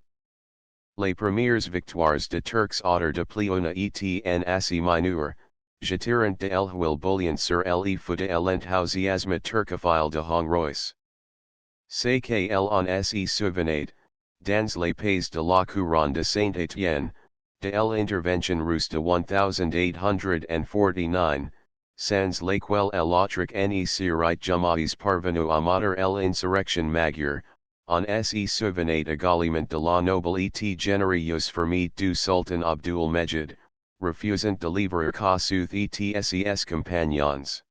Les premières victoires de Turcs autour de Pléona et en assez mineur, jetirent de l'huile bouillante sur les feux de l'enthousiasme turcophile de Hongrois. C'est qu'elle en se souvenait, dans les pays de la couronne de Saint-Étienne, de l'intervention russe de 1849, sans laquelle l'autriche ne serait jamais parvenu à mater l'insurrection magyare, on se souvenait également de la noble et généreuse famille du sultan Abdul Mejid, refusant de livrer qu'à south et ses compagnons.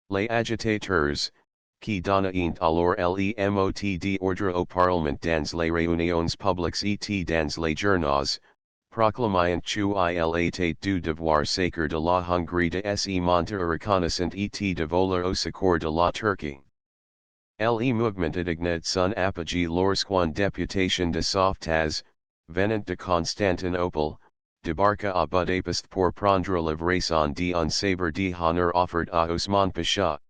Les agitateurs, qui donnaient alors le mot d'ordre au Parlement dans les réunions publiques et dans les journaux, proclamant qu'il était du devoir sacré de la Hongrie de se montrer reconnaissant et de voler au secours de la Turquie. Le mouvement ignorait son apogée lorsqu'une députation de sauvetage, venant de Constantinople, débarqua à Budapest pour prendre livraison d'un sabre d'honneur offert à Osman Pasha.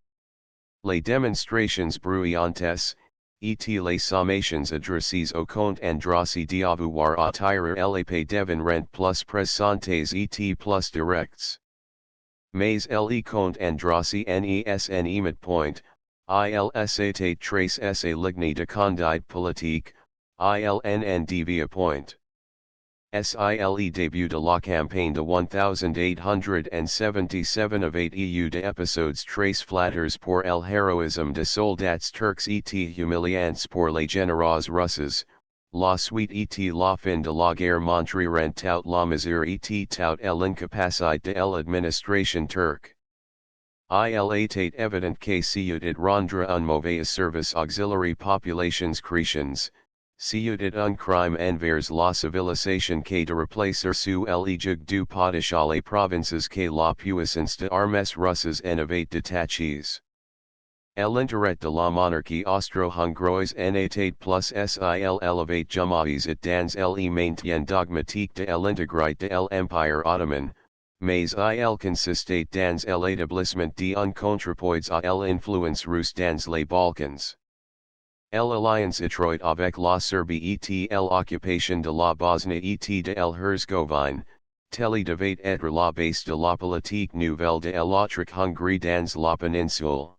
Les démonstrations bruyantes, et les sommations adressées au Kohn-Abrest d'avoir à tirer l'épée devinrent plus pressantes et plus directs. Mais le Kohn-Abrest n'en émet point, ils étaient très lignes de conduite politique, ils devia point. Le début de la campagne de 1877 avait eu de épisodes très flatteurs pour el héroïsme de soldats turcs et humiliants pour les généraux russes, la suite et la fin de la guerre montreront toute la misère et toute l'incapacité de l'administration turque. Il était évident que si it rendre un mauvais service auxiliary populations chrétiennes, si it un crime envers la civilisation que de replacer sous l'égide du potash les provinces que la puissance de armes russes en avait détachées. L'intérêt de la monarchie austro-hongroise n'était plus s'il élevait jamais it dans le maintien dogmatique de l'intégrité de l'Empire ottoman, mais il consistait dans l'établissement d'un contrepoids à l'influence russe dans les Balkans. L'alliance étroite avec la Serbie et l'occupation de la Bosnie et de l'Herzégovine, telle devait être la base de la politique nouvelle de l'autriche Hongrie dans la péninsule.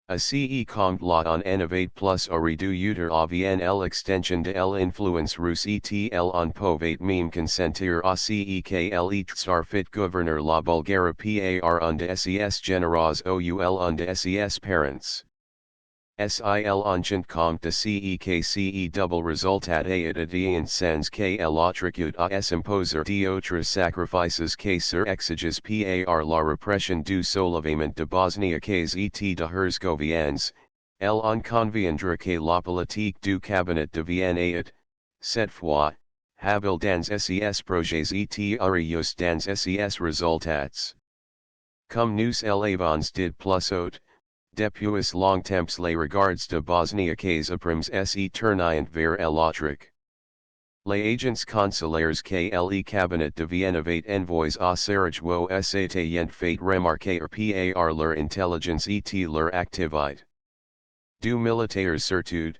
Ainsi comme la on en avait plus au réduire à Vienne l'extension de l'influence russe et on pouvait même consentir à ce que tsar fit gouverner la Bulgarie par un de ses généraux ou un de ses parents. Sil enchant compte de ce que ce double résultat était sans que l'autriche eût à s'imposer d'autres sacrifices que sur exiges par la répression du soulèvement de Bosniaques et de Herzégoviens, elle en conviendra que la politique du cabinet de Vienne est, cette fois, habile dans ses projets et heureuse dans ses résultats. Comme nous l'avons dit plus haut, Depuis longtemps les regards de Bosnie cas aprims se tournient vers l'autrique. Les agents consulaires KLE cabinet deviennent envoys à Sarajevo s'ayant fait remarquer par leur intelligence et leur activité. Du militaires surtout,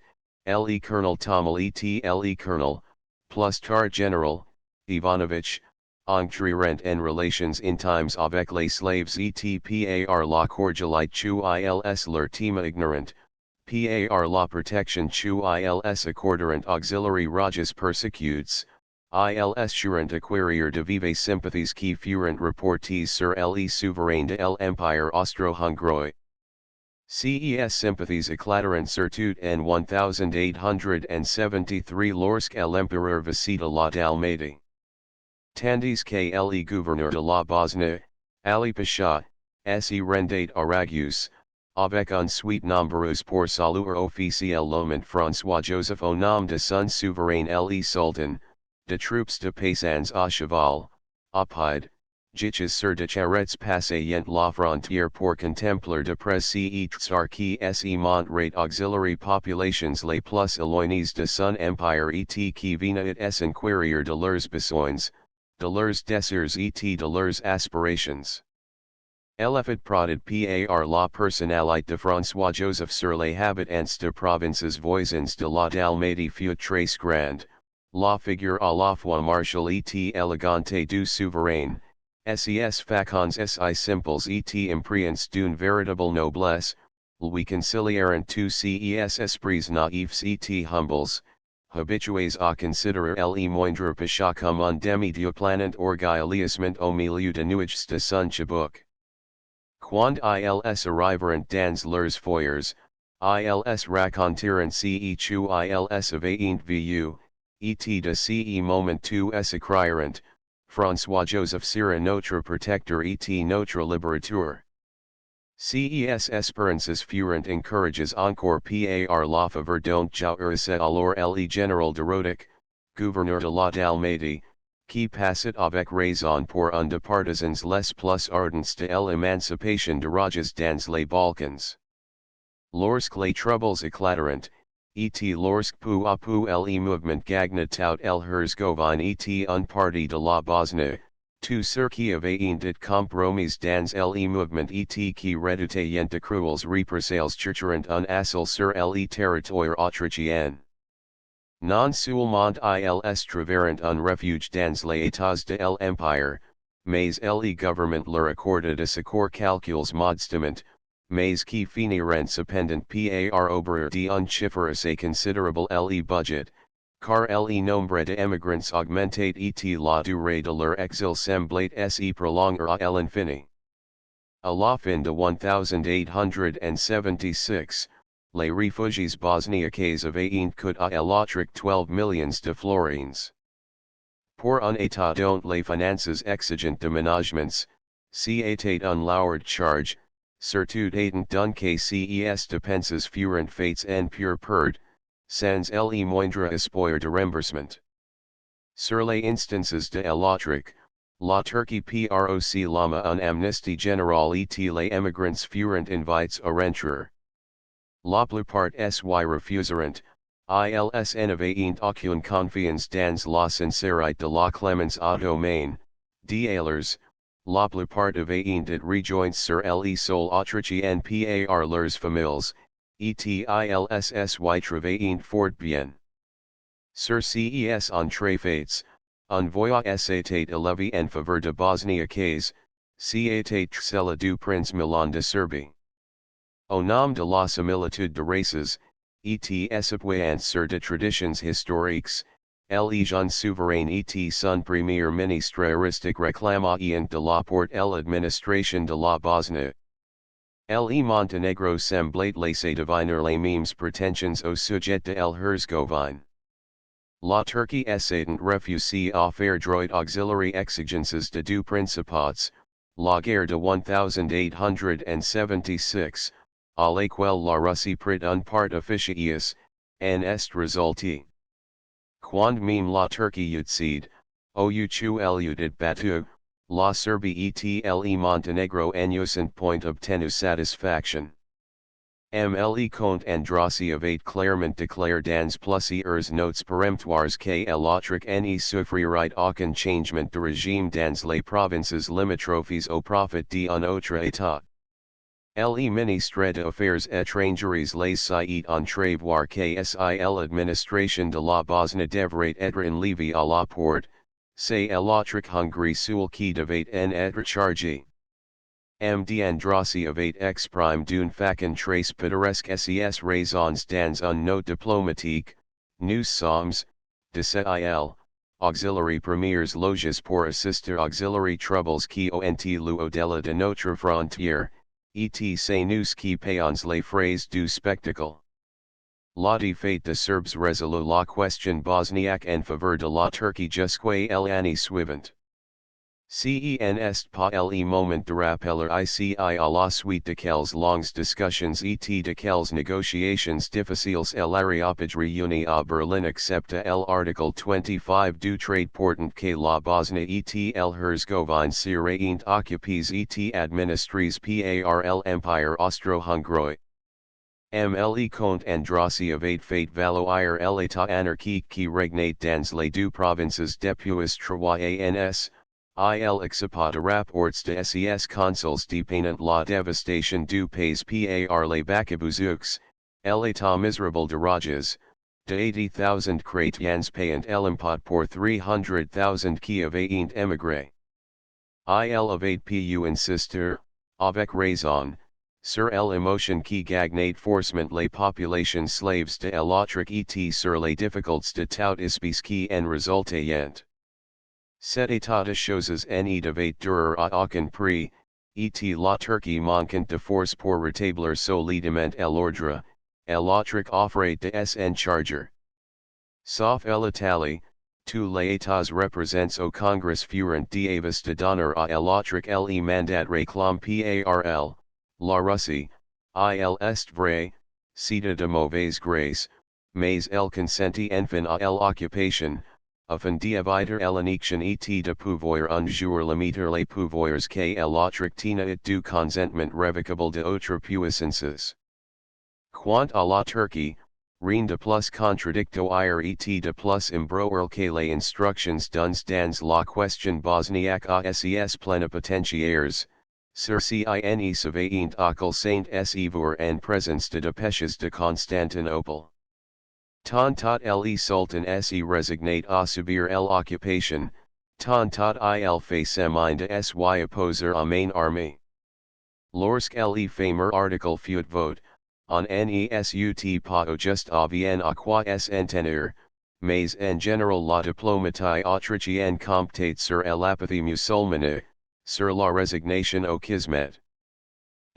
le colonel Tomal et le colonel, plus tard général, Ivanovich, entrerent en relations intimes avec les slaves et par la cordialite chu ils leur tema ignorant, par la protection chu ils accorderant auxiliary rajas persecutes, ils surent acquérir de vives sympathies qui furent reportées sur le souverain de l'Empire austro-hongrois. Ces sympathies éclateront surtout en 1873 lorsque l'empereur visita la Dalmatie. Tandis que le gouverneur de la Bosnie, Ali Pasha, se rendait à Ragus, avec une suite nombreuse pour saluer officiellement François-Joseph au nom de son souverain le sultan, de troupes de paysans à cheval, à pied, giches sur de charrettes passayant la frontière pour contempler de près ces tsar qui se montrent auxiliary populations les plus éloignées de son empire et qui venaient s'enquérir de leurs besoins, de leurs désirs et de leurs aspirations. L'effet produit par la personnalité de François-Joseph sur les habitants de provinces voisines de la Dalmatie fut très grande, la figure à la fois martiale et élégante du souverain, ses facons si simples et impréants d'une véritable noblesse, lui concilièrent tous ces esprits naïfs et humbles, habitués à considérer le moindre péché comme un demi-dieu planant orgueilleusement au milieu de nuages de son chibouque. Quand ils arriveront dans leurs foyers, ils raconteront ce chu ils avaient vu, et de ce moment tous s'écrieront, François-Joseph sera notre protecteur et notre libérateur. Ces espérances furent encouragées encore par la faveur dont jouissait alors le général de Rodic, gouverneur de la Dalmatie, qui passait avec raison pour un des partisans les plus ardents de l'émancipation de rajas dans les Balkans. Lorsque les troubles éclateront, et lorsque peu à peu le mouvement gagna tout el Herzgovine et un parti de la Bosnie, tous ceux qui avaient été compromis dans le mouvement et qui redoutaient de cruelles représailles chercheront un asile sur le territoire autrichien. Non seulement ils trouvèrent un refuge dans les états de l'Empire, mais le gouvernement leur accorda de secours calculs modestement, mais qui finirent cependant par obéir d'un chiffre assez considérable le budget, car le nombre d'émigrants augmentait et la durée de leur exil semblait se prolonger à l'infini. À la fin de 1876, les réfugiés bosniaques avaient coûté à l'autrique 12 millions de florins. Pour un état dont les finances exigent de ménagements, c'était un lourd charge, surtout étant donné que ces dépenses furent faites en pure perte, sans le moindre espoir de remboursement. Sur les instances de l'autrique, la Turquie proclama une amnistie générale et les émigrants furent invités à rentrer. La plupart sy refusèrent, ils n'avaient aucune confiance dans la sincérité de la clémence ottomane, d'alors, la plupart avaient été rejoints sur le sol autrichien par leurs familles, et ils sy travaillaient fort bien. Sur ces entrefaites, un voix s'était élevé en faveur de Bosniaques, c'était celle du prince Milan de Serbie. Au nom de la similitude de races, et s'appuyant sur de traditions historiques, le jeune souverain et son premier ministre aristique réclamaient de la porte l'administration de la Bosnie. Le Montenegro semblait laisser deviner les mêmes prétentions au sujet de Herzgovine. La Turquie essayant refuser à faire droit auxiliary exigences de deux principats, la guerre de 1876, à laquelle la Russie prit un part officieux, en est résulté. Quand même la Turquie eut cédé, au chu eut battu, la Serbie et le Montenegro en eussent point obtenu satisfaction. MLE compte Andrassy of 8 Clarement declare dans plusieurs notes peremptoires que l'autre ne souffrirait aucun changement de régime dans les provinces limitrophes au profit d'un autre état. Le ministre des Affaires étrangères les cite entrevoir que si l'administration de la Bosnie devrait être enlevée à la porte, c'est l'autre Hongrie seul qui devait en être chargé. MD Andrassy of 8 exprime d'une façon très pittoresque ses raisons dans un note diplomatique, nous sommes, dit-il, auxiliary premiers loges pour assister auxiliary troubles qui ont l'au-delà de notre frontière, et nous qui payons les frais du spectacle. La défaite de Serbes résolut la question bosniaque en faveur de la Turquie jusqu'à l'année suivante. C'en pas le moment de rappeler ici à la suite de quelles longues discussions et de quelles négociations difficiles l'Areopage réunie à Berlin accepta l'article 25 du traité portant que la Bosnie et l'Herzégovine seraient occupées et administrées par l'Empire austro-hongrois. MLE compte Andrassy of 8 fait valoir l'état anarchique qui régnait dans les deux provinces depuis 3 ans. Il accepte rapports de ses consuls dépeignant la dévastation du pays par les bakabuzouks, l'état misérable de Rajas, de 80,000 chrétiens payant l'impôt pour 300,000 qui avaient émigré. Il avait pu insister, avec raison, sur l'émotion qui gagnait forcément les populations slaves de l'autre et sur les difficultés de tout espèce qui en résultaient. Cet état de choses ne devait durer à aucun prix, et la Turquie manquant de force pour rétablir solidement l'ordre, l'autre offrait de s'en charger. Sauf l'Italie, tous les États représents au Congrès furent d'avis de donner à l'autre le mandat réclamé par la Russie, il est vrai, c'était de mauvaise grâce, mais il consentit enfin à l'occupation, afin d'éviter l'annexion et de pouvoir un jour limiter les pouvoirs que l'autre tenait du consentement révocable d'autres puissances. Quant à la Turquie, rien de plus contradictoire et de plus embrouillé que les instructions données dans la question bosniaque à ses plénipotentiaires, sur cine surveillant auquel saint s'évour en présence de dépêches de Constantinople. Tantot le sultan se résignait à subir l'occupation, tantot il fait semaine de s'y opposer à main armée. Lorsque le fameux article fut vote, on n'esut pas au juste à bien à quoi s'en tenir, mais en général la diplomatie autrichienne comptait sur l'apathie musulmane, sur la résignation au kismet.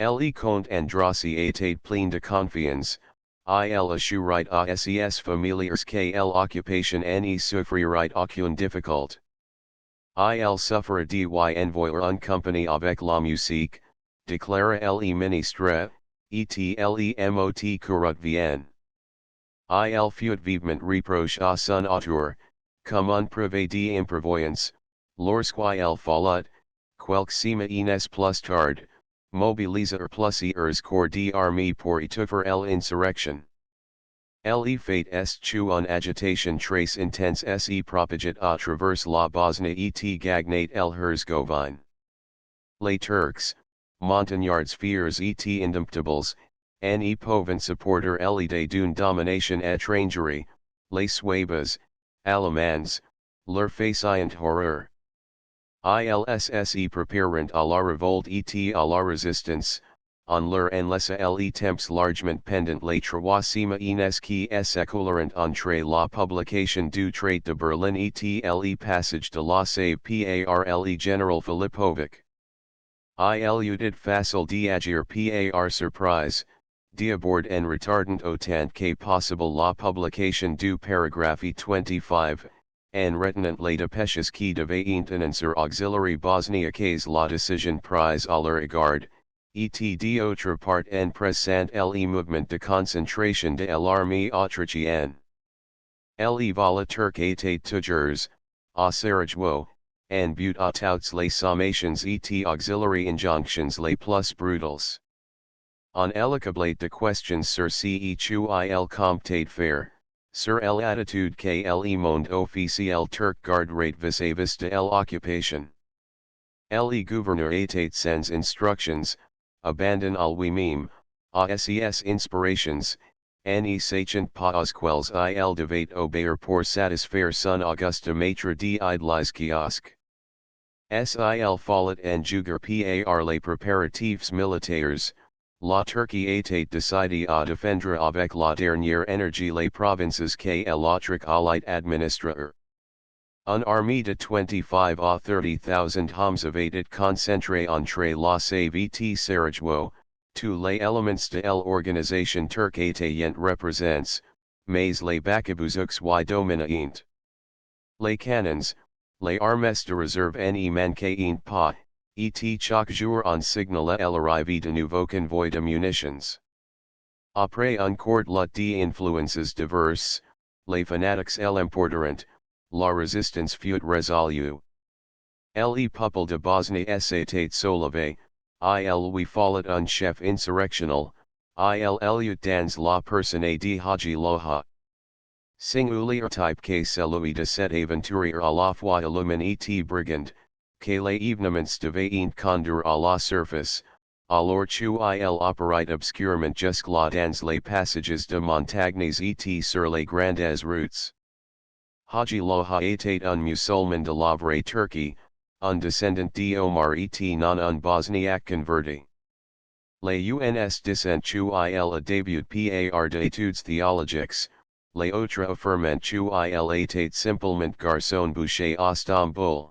Le comte Andrassy était plein de confiance. Il assurait à ses familiers que l'occupation ne souffrirait aucune difficulté. Il suffira d'y envoyer une compagnie avec la musique, déclara le ministre, et le mot courut bien. Il fut vivement reproché à son auteur, comme un privé d'imprévoyance, lorsqu'il fallut, quelques semaines plus tard, mobiliser plusieurs corps d'armée pour étouffer l'insurrection. Le fait est qu'une agitation très intense se propageait à travers la Bosnie et gagnait l'Herzégovine. Les Turcs, montagnards fiers et indomptables, ne pouvaient supporter l'idée d'une domination étrangère, les Suédois, Allemands, leur faisant horreur. Ils se préparant à la révolte et à la résistance, on leur en laissa les temps largement pendant les 3 semaines qui s'écoulèrent entre la publication du traité de Berlin et le passage de la save par le général Filipovic. Il eut facile d'agir par surprise, d'abord en retardant autant que possible la publication du paragraphe 25, en retenant les dépêches qui devaient annoncer auxiliary bosniaques la décision prise à leur égard, et d'autre part en présent le mouvement de concentration de l'armée autrichienne. Le vol turc était toujours, à Sarajevo, en but à toutes les sommations et auxiliary injonctions les plus brutales. On elicablate de questions sur ce chu il comptate faire, sur l'attitude que le monde officiel turc garde rate vis-à-vis de l'occupation. Le gouverneur état sans instructions, abandon al lui-même, à ses inspirations, ne sachant pas quels il devait obéir pour satisfaire son auguste maître d'idées kiosque. Sil follet en juger par les préparatifs militaires, la Turquie était décidée à défendre avec la dernière énergie les provinces que l'autriche allait administrer. Une armée de 25 à 30,000 hommes avait été concentrée entre la CVT Sarajevo, tous les éléments de l'organisation turque étaient représents, mais les bakabouzoks y dominaient. Les canons, les armes de réserve ne manquaient pas, et chaque jour on signalait l'arrivée de nouveaux convois de munitions. Après un court lot d'influences diverses, les fanatiques l'emporteront, la résistance fut résolue. Le peuple de Bosnie s'était soulevé, il lui fallut un chef insurrectionnel, il elut dans la personne de Haji Loha. Singulier type que celui de cet aventurier à la fois illuminé et brigand, que les événements devaient conduire à la surface, alors qu'il opérate obscurement jusque-là dans les passages de montagnes et sur les grandes routes. Haji Loha était un musulman de la vraie Turquie, un descendant d'Omar et non un bosniaque converti. Les uns dicent qu'il a début par d'études théologiques, les autres affirment qu'il était simplement garçon boucher à Istanbul.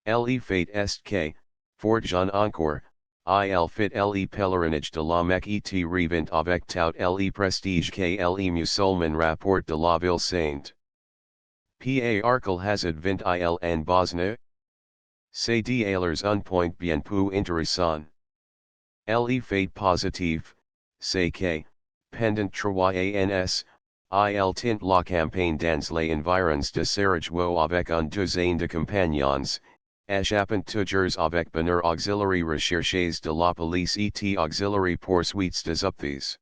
Le fait est que, fort jeune encore, il fit le pèlerinage de la Mecque et revint avec tout le prestige que les musulmans rapportent de la ville sainte. Par quel hasard vint il en Bosnie? C'est d'alors un point bien plus intéressant. Le fait positif, c'est que, pendant 3 ans, il tint la campagne dans les environs de Sarajevo avec une douzaine de compagnons, échappant toujours avec bonheur auxiliary recherches de la police et auxiliary poursuites des upthes.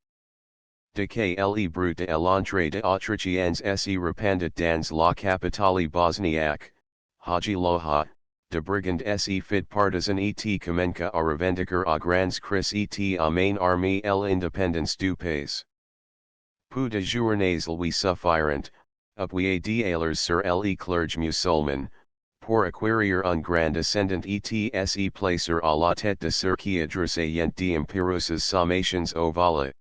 De que le brut de l'entrée de Autrichiens se répandit dans la capitale bosniaque, Haji Loha, de brigand se fit partisan et commença à revendiquer à grands cris et à main armée l'indépendance du pays. Peu de journées lui suffirent, appuyé d'alors sur le clergé musulman, pour acquérir un grand ascendant et se placer à la tête de ce qui adressait d'impérieuses sommations au volet.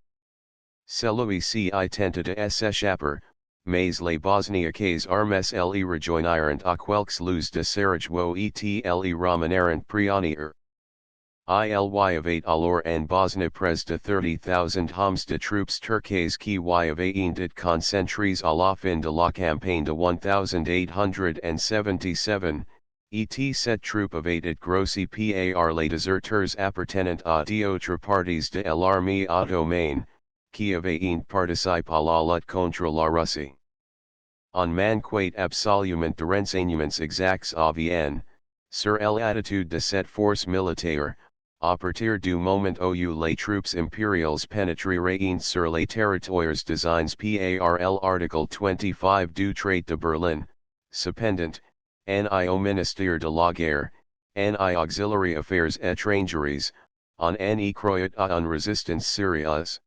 Celui-ci tenta de s'échapper, mais les Bosniaques armes le rejoignirent à quelques lieues de Sarajevo et le ramenèrent prisonnier. Il y avait alors en Bosnie près de 30,000 hommes de troupes turques qui y avaient été concentrés à la fin de la campagne de 1877, et cette troupe avait été grossie par les déserteurs appartenant à d'autres parties de l'armée ottomane, qui avaient participé à la lutte contre la Russie. On manquait absolument de renseignements exacts à Vienne, sur l'attitude de cette force militaire, à partir du moment où les troupes impériales pénétreraient sur les territoires désignes par l'article 25 du traité de Berlin, cependant, ni au ministère de la guerre, ni auxiliary affaires étrangères, on n'y croyait à une résistance sérieuse.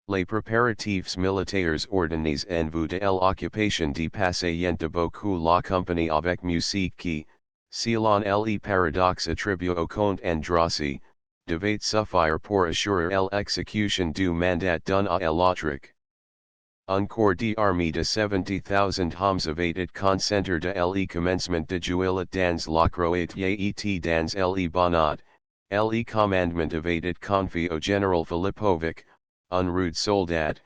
Les préparatifs militaires ordonnés en vue de l'occupation dépassaient de beaucoup la compagnie avec musique qui, selon le paradoxe attribué au comte Andrassy, devait suffire pour assurer l'exécution du mandat donné à l'Autriche. Un corps d'armée de 70,000 hommes avait été concentré de le commencement de juillet dans la Croatie et dans le Banat, le commandement avait été confié au général Filipovic, un rude soldat,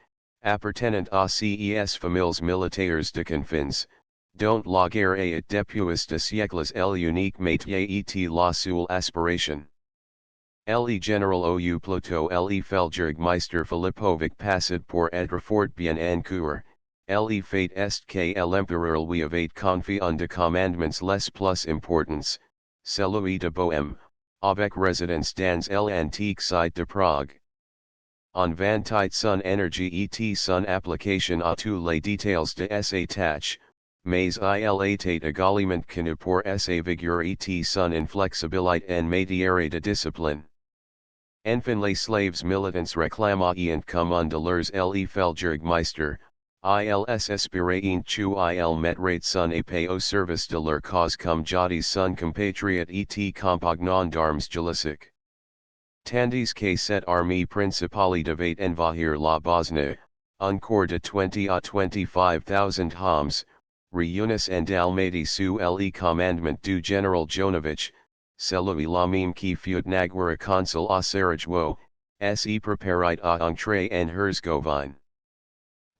appartenant à ces familles militaires de confins, dont la guerre est depuis de siècles l'unique métier et la seule aspiration. Le général ou plutôt le Feldjägermeister Filipovic passait pour être fort bien en cour, le fait est que l'empereur lui avait confié un de commandements les plus importants, celui de Bohême, avec résidence dans l'antique site de Prague. On van tijd sun energy et sun application a tous les details de sa tâche, mais il était également connu pour sa vigueur et son inflexibilité en matière de discipline. Enfin les slaves militants réclamaient comme un de leurs le Feldjägermeister, ils espéraient que il mettrait son épée au service de leur cause comme jadis son compatriote et compagnons d'armes juridiques. Tandis que cette armée principale devait envahir la Bosnie, un corps de 20 à 25,000 hommes, réunis en Dalmatie sous le commandement du général Jonovich, celui la même qui fut naguère consul à Sarajevo, se préparait à entrer en Herzgovine.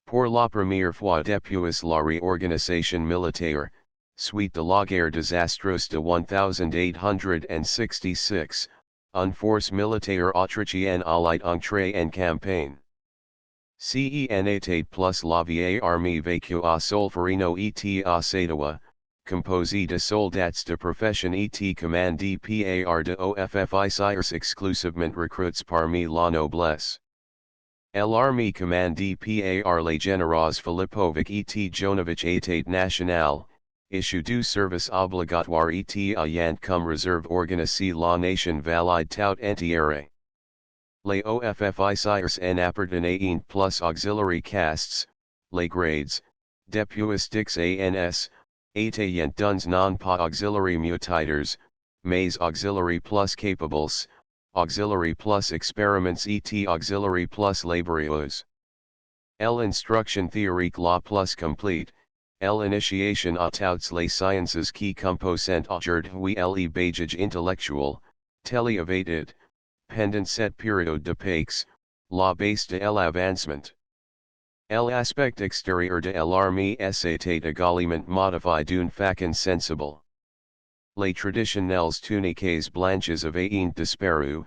Pour la première fois depuis la réorganisation militaire, suite de la guerre désastreuse de 1866, une force militaire autrichienne allait entrer en campagne. C'en était plus la vieille armée vécue à Solferino et à Sadowa, composée de soldats de profession et commandée par de officiers exclusivement recrutés parmi la noblesse. L'armée commandée par les généraux Filipovic et Jonovich était nationale, issue du service obligatoire et ayant comme réserve organisée la nation valide tout entière. Les officiers en appartenaient plus auxiliary castes, les grades, depuis dix ans, étaient duns non pas auxiliary mutiters, mais auxiliary plus capables, auxiliary plus experiments et auxiliary plus laborieux. L'instruction théorique la plus complète, l'initiation à toutes les sciences qui composent aujourd'hui le bagage intellectuel, telle avait, pendant cette période de paix, la base de l'avancement. L'aspect extérieur de l'armée s'était également modifié d'une façon sensible. Les traditionnelles tuniques blanches avaient disparu,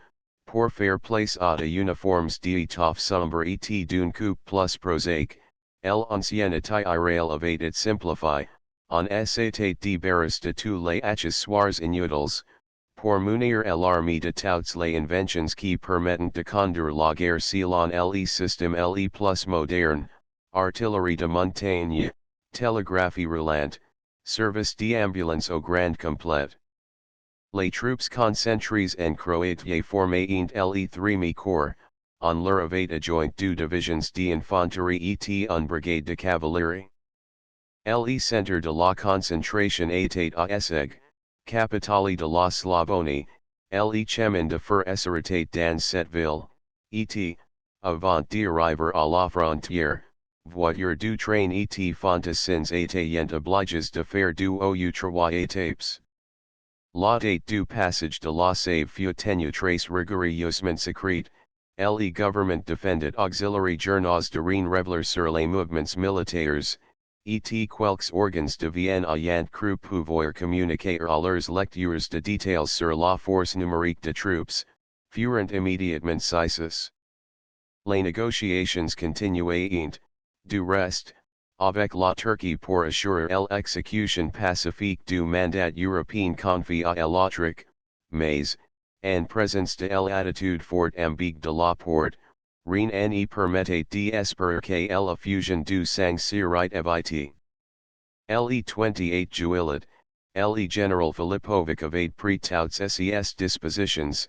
pour faire place à des uniformes d'étoffe sombre et d'une coupe plus prosaïque, l'ancienne attirail avait été simplifié, on s'était débarrassé de tous les accessoires inutiles, pour munir l'armée de toutes les inventions qui permettent de conduire la guerre selon le système le plus moderne, artillerie de montagne, télégraphie roulante, service d'ambulance au grand complet. Les troupes concentrées en Croatie formaient le Threemi Corps, on leur avait adjoint deux divisions d'infanterie et une brigade de cavalerie. Le centre de la concentration était à Esseg, capitale de la Slavonie, le chemin de fer s'arrêtait dans cette ville, et, avant d'arriver à la frontière, voitures du train et fantassins étaient obligés de faire deux ou trois étapes. La date du passage de la save fut tenue très rigoureusement secrète, le gouvernement défendait auxiliary journaux de rien révéler sur les mouvements militaires, et quelques organes de Vienne ayant cru pouvoir communiquer à leurs lecteurs de détails sur la force numérique de troupes, furent immédiatement cessés. Les négociations continuaient, du reste, avec la Turquie pour assurer l'exécution pacifique du mandat européen confié à l'Autriche, mais, en présence de l'attitude forte ambiguë de la porte, rien n'y permettait d'espérer que la fusion du sang serait évitée. Le 28 juillet, le général Filipovic avait pris toutes ses dispositions,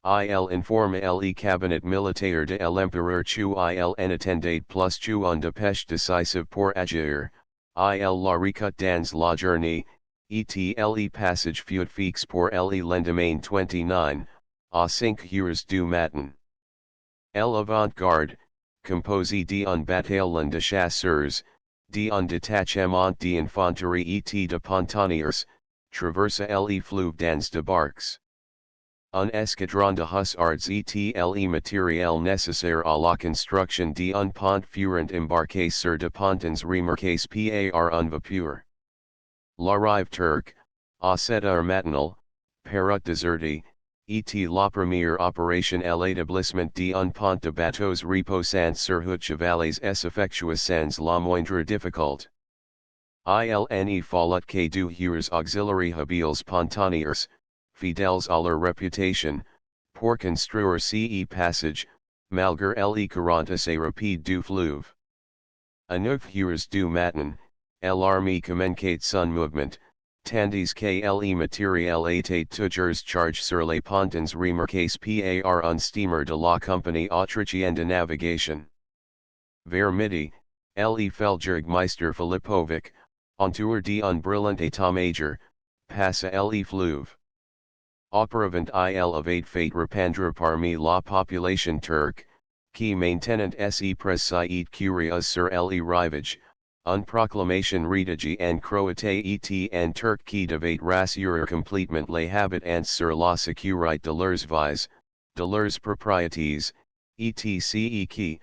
il informe le cabinet militaire de l'empereur qu'il n'attendait plus qu'une dépêche décisive pour agir, il la recut dans la journée, et le passage fut fixe pour le lendemain 29, à 5 heures du matin. L'avant-garde, composée d'un bataillon de chasseurs, d'un détachement d'infanterie et de pontonniers, traversa le fleuve dans de barques. Un escadron de hussards et le matériel nécessaire à la construction d'un pont furent embarqués sur de pontons remorqués par un vapeur. L'arrivée turque, à cette heure matinale, parut désertée, et la première opération à l'établissement d'un pont de bateaux reposant sur huit chevalets s'effectua sans la moindre difficulté. Il n'y fallut que deux heures auxiliary habiles pontonniers, fidèles à leur réputation, pour construire ce passage, malgré les 40 rapide du fleuve. À 9 heures du matin, l'armée communiquait son mouvement, tandis que les matériels étaient toujours chargés sur les pontons remarqués par un steamer de la compagnie autrichienne de navigation. Vers midi, le Feldjägermeister Filipovic, entouré d'un brillant état-major, passa le fleuve. Auparavant il avait fait répandre parmi la population turque, qui maintenant se précipite curieuse sur le rivage, une proclamation rédigée en croate et en turc qui devait rassurer complètement les habitants sur la sécurité de leurs vies, de leurs propriétés, etc. qui,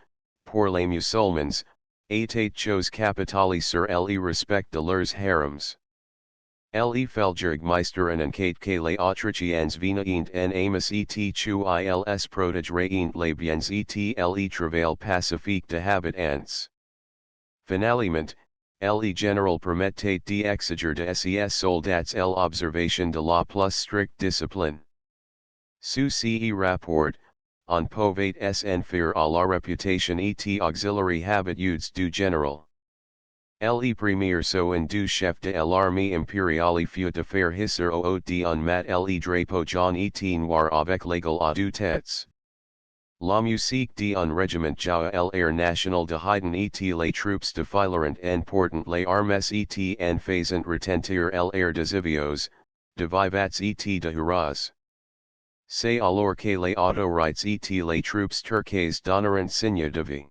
pour les musulmans, était chose capitale sur le respect de leurs harems. Le Feldjägermeister en enquête que les Autrichiens venaient en amis et tu ils protégeraient les biens et le travail pacifique de habitants. Finalement, le général permettait d'exiger de ses soldats l'observation de la plus stricte discipline. Sous ce rapport, on pouvait s'en faire à la réputation et auxiliary habitudes du général. Le premier soin du chef de l'armée impériale fut de faire hisser au haut d'un mat le drapeau jaune et noir avec l'égal à deux têtes. La musique d'un régiment joua l'air national de Haydn et les troupes défileront en portant les armes et en faisant retentir l'air des avios, de vivats et de hurrahs. C'est alors que les autorités et les troupes turques donneront signe de vie.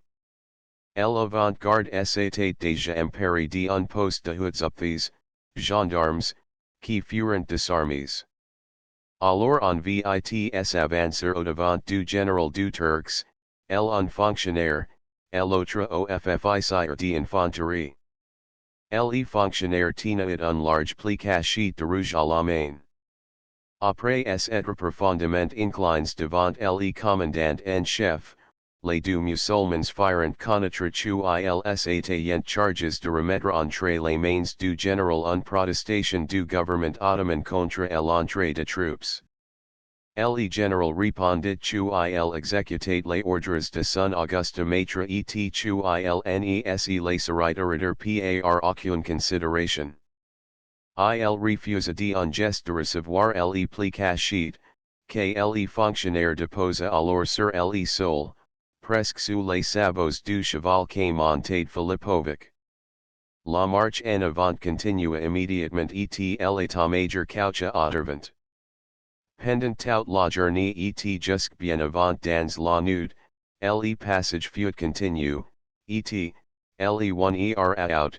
L'avant-garde s'était déjà emparée d'un poste de hoods-up gendarmes, qui furent désarmés. Alors on vit avancer au-devant du général du Turcs, un fonctionnaire, l'autre officier d'infanterie. Le fonctionnaire tenait un large pli caché de rouge à la main. Après s'être profondément inclines devant le commandant en chef, les deux musulmans firent connaître qu'ils étaient chargés de remettre entre les mains du général une protestation du gouvernement ottoman contre l'entrée de troupes. Le général répondit qu'il exécutait les ordres de son auguste maître et qu'il ne se laisserait arrêter par aucune considération. Il refusa d'un geste de recevoir le pli caché, que le fonctionnaire déposa alors sur le sol, presque sous les sabots du cheval que montait Filipovic. La marche en avant continua immédiatement et l'état-major coucha autrement. Pendant toute la journée et jusque bien avant dans la nuit, le passage fut continu, et le 1 heure out,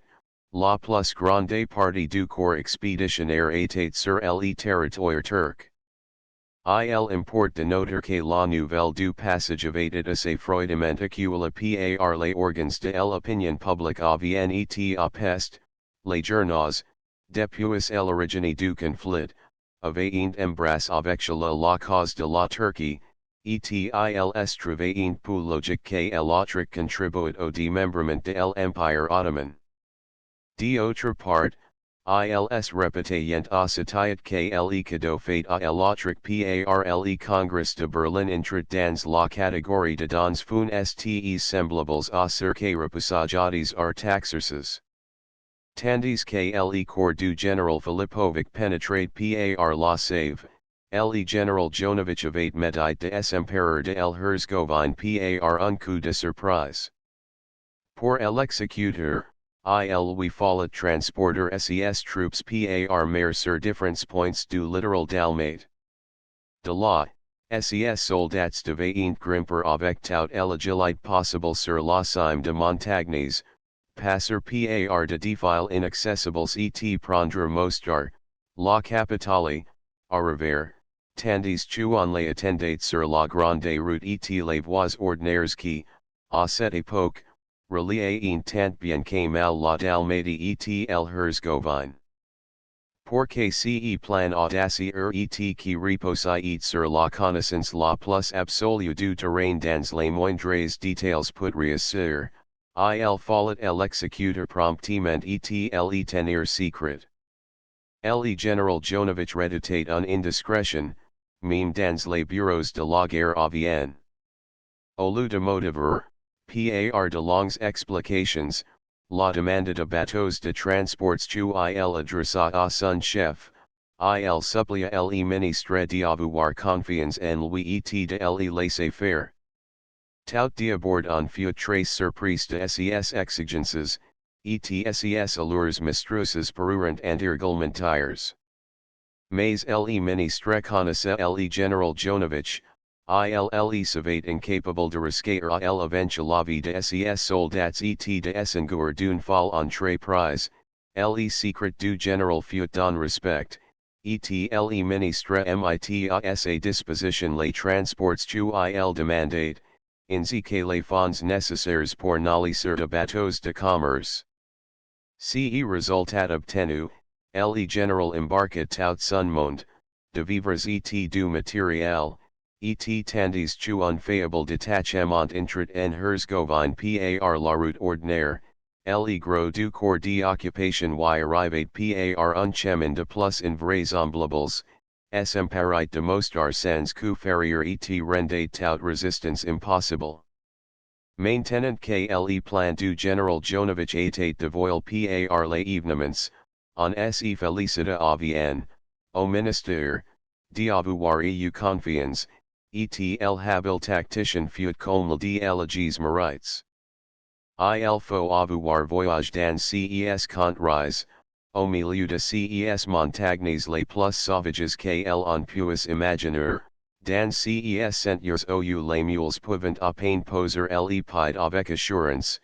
la plus grande partie du corps expéditionnaire était sur le territoire turc. Il importe de noter que la nouvelle du passage avait assez froidement accueillie par les organes de l'opinion publique à Vienne et à Pest, les journaux, depuis l'origine du conflit, avaient embrassé avec la cause de la Turquie, et ils trouvaient peu logique que l'Autriche contribuait au démembrement de l'Empire ottoman. D'autre part, ils répétaient à satiété que le cadeau fait à l'Autriche par le Congrès de Berlin entre dans la catégorie de dons funestes semblables à ceux que repoussages are taxerces. Tandis que le corps du général Filipovic pénétré par la save, le général Jonovich avait médaille des empereurs de Herzgovine par un coup de surprise. Pour l'exécuteur, il lui fallut transporter ses troupes par mer sur différents points du littoral dalmate. De là, ses soldats devaient grimper avec toute l'agilité possible sur la cime de montagnes, passer par de défis inaccessibles et prendre Mostar, la capitale, à revers, tandis qu'on les attendait sur la grande route et les voies ordinaires qui, à cette époque, reliaient tant bien que mal la Dalmatie et l'Herzgovine. Pour que ce plan audacieux et qui reposait sur la connaissance la plus absolue du terrain dans les moindres détails put réussir, il fallut l'exécuter promptement et le tenir secret. Le général Jonovich redoutait une indiscrétion, même dans les bureaux de la guerre à Vienne. Au de motiver, par de longues explications, la demande de bateaux de transports tu il adressa à son chef, il supplia le ministre d'avoir confiance en lui et de le laisser faire. Tout d'abord on fut très surprise de ses exigences, et ses allures mistreuses parurent antiréglementaires. Mais le ministre connaissait le général Jonovich, il savait incapable de risquer à l'éventuelle la vie de ses soldats et de s'enguer d'une folle entreprise, le secret du général fut don respect, et le ministre mit à sa disposition les transports tu il demandait, ainsi que les fonds nécessaires pour n'aller de bateaux de commerce. Ce résultat obtenu, le général embarquait tout son monde, de vivres et du matériel, et tandis que un faible détachement entrait en Herzgovine par la route ordinaire, le gros du corps d'occupation y arrivait par un chemin de plus invraisemblables, s'emparait de mostrar sans coup ferrier et rendait toute résistance impossible. Maintenant que le plan du général Jonovich était dévoilé par les événements, on se félicita bien, au ministère, d'avoir eu confiance, et el habile tacticien fut comble d'éloges mérites. Il faut avoir voyage dans ces contrées, au milieu de ces montagnes les plus sauvages que l'on puisse imaginer. Dans ces sentiers où les mules peuvent à peine poser le pied avec assurance,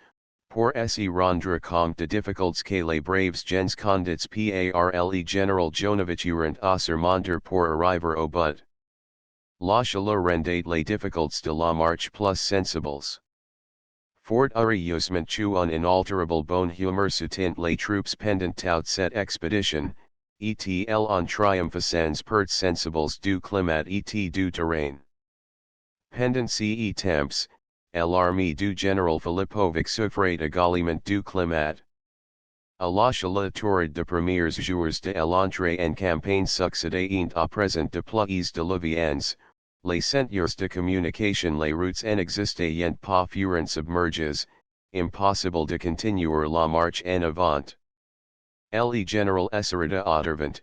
pour se rendre compte de difficultés que les braves gens conduits par le général Jonovich eurent à surmonter pour arriver au but. La chaleur rendait les difficultés de la marche plus sensibles. Fort heureusement tu un inalterable bon humeur soutint les troupes pendant toute cette expédition, et en triomphe sans pertes sensibles du climat et du terrain. Pendant ces temps, l'armée du général Filipovic souffrait également du climat. À la chaleur torride de premiers jours de l'entrée en campagne succédant à présent de pluies diluviennes, les sentiers de communication les routes n'existaient pas furent submergés, impossible de continuer la marche en avant. Le général essayait d'observer,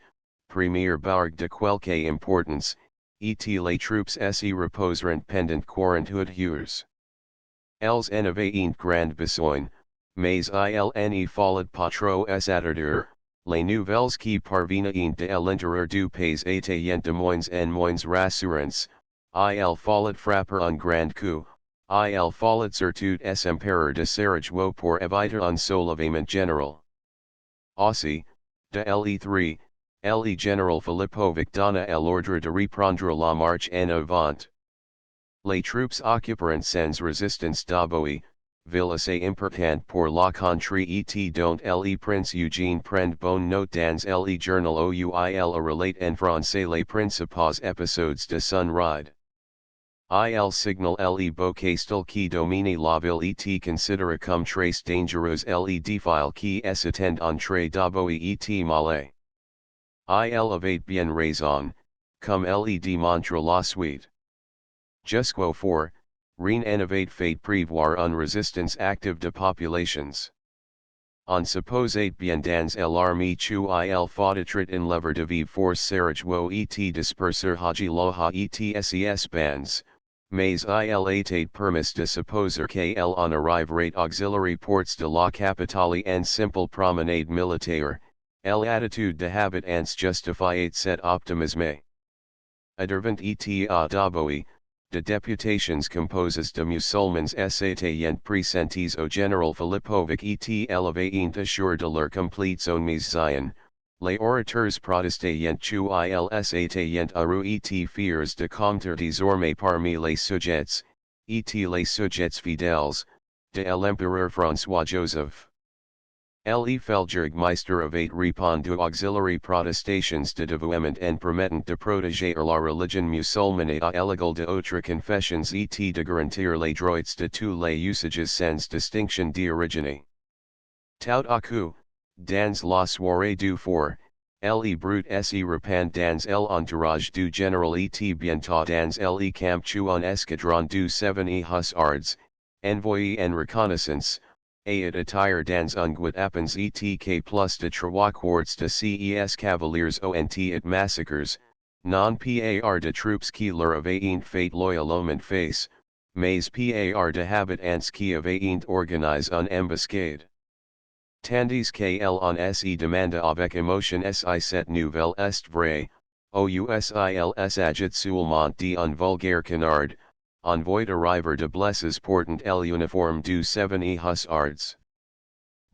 premier bourg de quelque importance, et les troupes se reposeront pendant 48 heures. Elles en avaient grand besoin, mais il ne fallait pas trop s'attarder, les nouvelles qui parvenaient de l'intérieur du pays étaient de moins en moins rassurantes, il fallait frapper un grand coup, il fallait surtout s'emparer de Sarajevo pour éviter un soulèvement général. Aussi, de le3, le général Filipovic donna l'ordre de reprendre la marche en avant. Les troupes occuperont sans résistance d'Aboui, ville assez importante pour la country et dont le prince Eugène prend bonne note dans le journal ouil relate en français les principaux épisodes de son ride. Il signal le bocastel qui domine la ville et considère comme très dangereux le défile qui s'attend entre d'Aboui et Malais. Il avait bien raison, comme le démontre la suite. Jusqu'au fort, rien n'avait fait prévoir une résistance active de populations. On supposait bien dans l'armée qu'il faudrait en lever de vive force Sarajevo et disperser Haji Loha et ses bands, mais il était permis de supposer qu'elle en arriverait auxiliary ports de la capitale en simple promenade militaire, l'attitude de habitants justifiait cet optimisme. Adhervant et à d'Aboui, de deputations composées de musulmans s'étaient presentes au général Filipovic et l'avaient assuré de leur complete soumission, les orateurs protestaient qu'ils s'étaient heureux et fiers de compter désormais parmi les sujets, et les sujets fidèles, de l'empereur François-Joseph. Le Feldjurgmeister avait répondu auxiliary protestations de dévouement en permettant de protéger la religion musulmane à l'égard d'autres confessions et de garantir les droits de tous les usages sans distinction d'origine. Tout à coup, dans la soirée du fort, Le brut se repand dans l'entourage du général et bientôt dans le camp tu un escadron du 7e hussards, envoyé en reconnaissance, et attire dans un guet appens et plus de 3 quarts de ces cavaliers ont et massacres, non par de troupes qui leur avaient fait loyalement face, mais par de habitants qui avaient organisé une embuscade. Tandis qu'elle en se demanda avec émotion si cette nouvelle est vraie, ousil agit seulement d'un vulgaire canard, envoyé arriver de blesses portant l'uniforme du 7e hussards.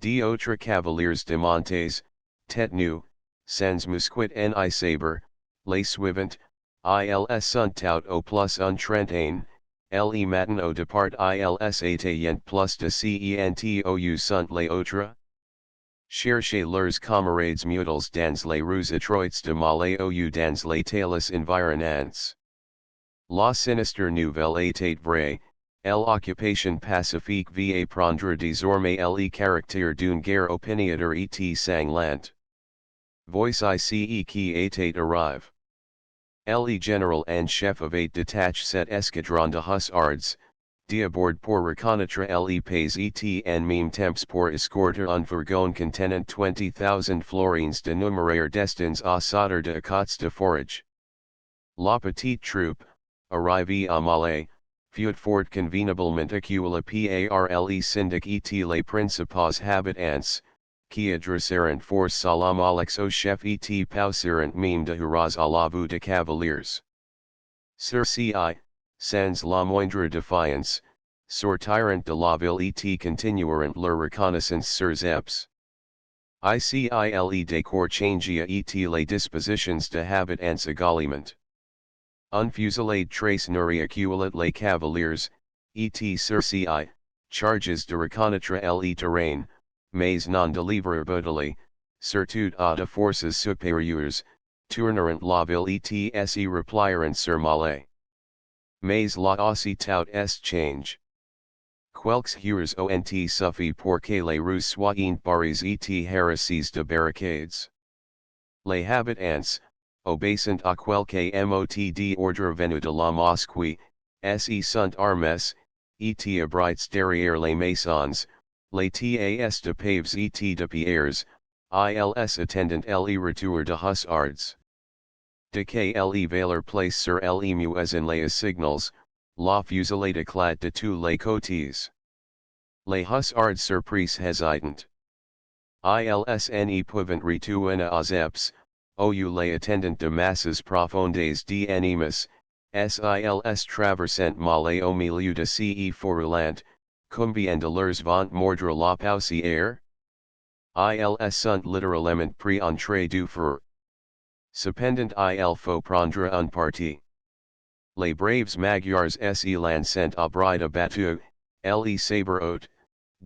D'autres cavaliers de montes, tête nue, sans mousquet ni sabre, les suivants, ils sont out au plus un trentaine, le matin au départ ils étaient plus de centou sont les autres. Cherchez leurs camarades mutils dans les rues étroites de Malais ou dans les talus environnants. La sinistre nouvelle était vraie, l'occupation pacifique va prendre désormais le caractère d'une guerre opiniâtre et sanglante. Voici qui était arrive. Le général en chef avait détaché cet escadron de hussards, d'abord pour reconnaître les pays et en même temps pour escorter un fourgon contenant 20,000 florins de numéraire destins à sauter de côtes de forage. La petite troupe, arrivée à Malais, fut fort convenablement acculée par les syndics et les principaux habitants, qui adressèrent force salam alex au chef et poussèrent même de hurrahs à la vue de cavaliers. Ceux-ci, sans la moindre défiance, sortirent de la ville et continuèrent leur reconnaissance sur Zeps. ICILE décor changea et les dispositions de habitants également. Un fusillade trace nourrit accueillit les cavaliers, et ceux-ci, charges de reconnaître le terrain, mais non de livrer bouteille, surtout à de forces supérieures, tournèrent la ville et se replierent sur Malais. Mais la aussitôt est change. Quelques heures ont suffi pour que les rues soient barrées et harassées de barricades. Les habitants, obéissant à quelque mot d'ordre venu de la Mosquée, se sont armés, et abritent derrière les maisons, les tas de paves et de pierres, ils attendant le retour de hussards. De que les valeurs placent sur les muezzins les signals, la fusillade éclate de tous les côtés. Les hussards surpris hésitant. Ils ne peuvent retourner aux Zeps, ou les attendant de masses profondes d'ennemis, ils traversant Malais au milieu de ces fourrelants, combien de leurs vont mordre la poussière? Ils sont littéralement pris en trait du feu. Cependant il faut prendre un parti. Les braves Magyars se lancent à bras abattus, les sabre haute,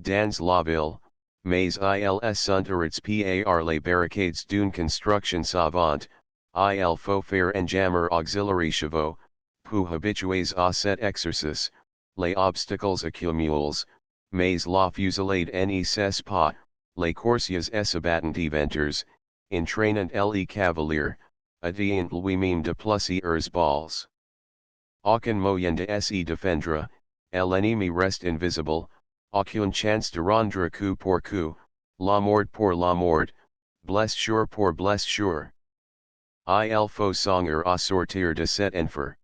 dans la ville, mais ils sont arrêtés par les barricades d'une construction savante, il faut faire un jammer auxiliary chevaux, pour habitués à cet exercice, les obstacles accumulent, mais la fusillade ne cesse pas, les coursiers s'abattent eventers, entraînant les cavaliers, adient lui-même de plusieurs balles. Aucun moyen de se défendre, l'ennemi reste invisible, aucune chance de rendre coup pour coup, la mort pour la mort, blessure pour blessure. Il faut songer à sortir de cet enfer.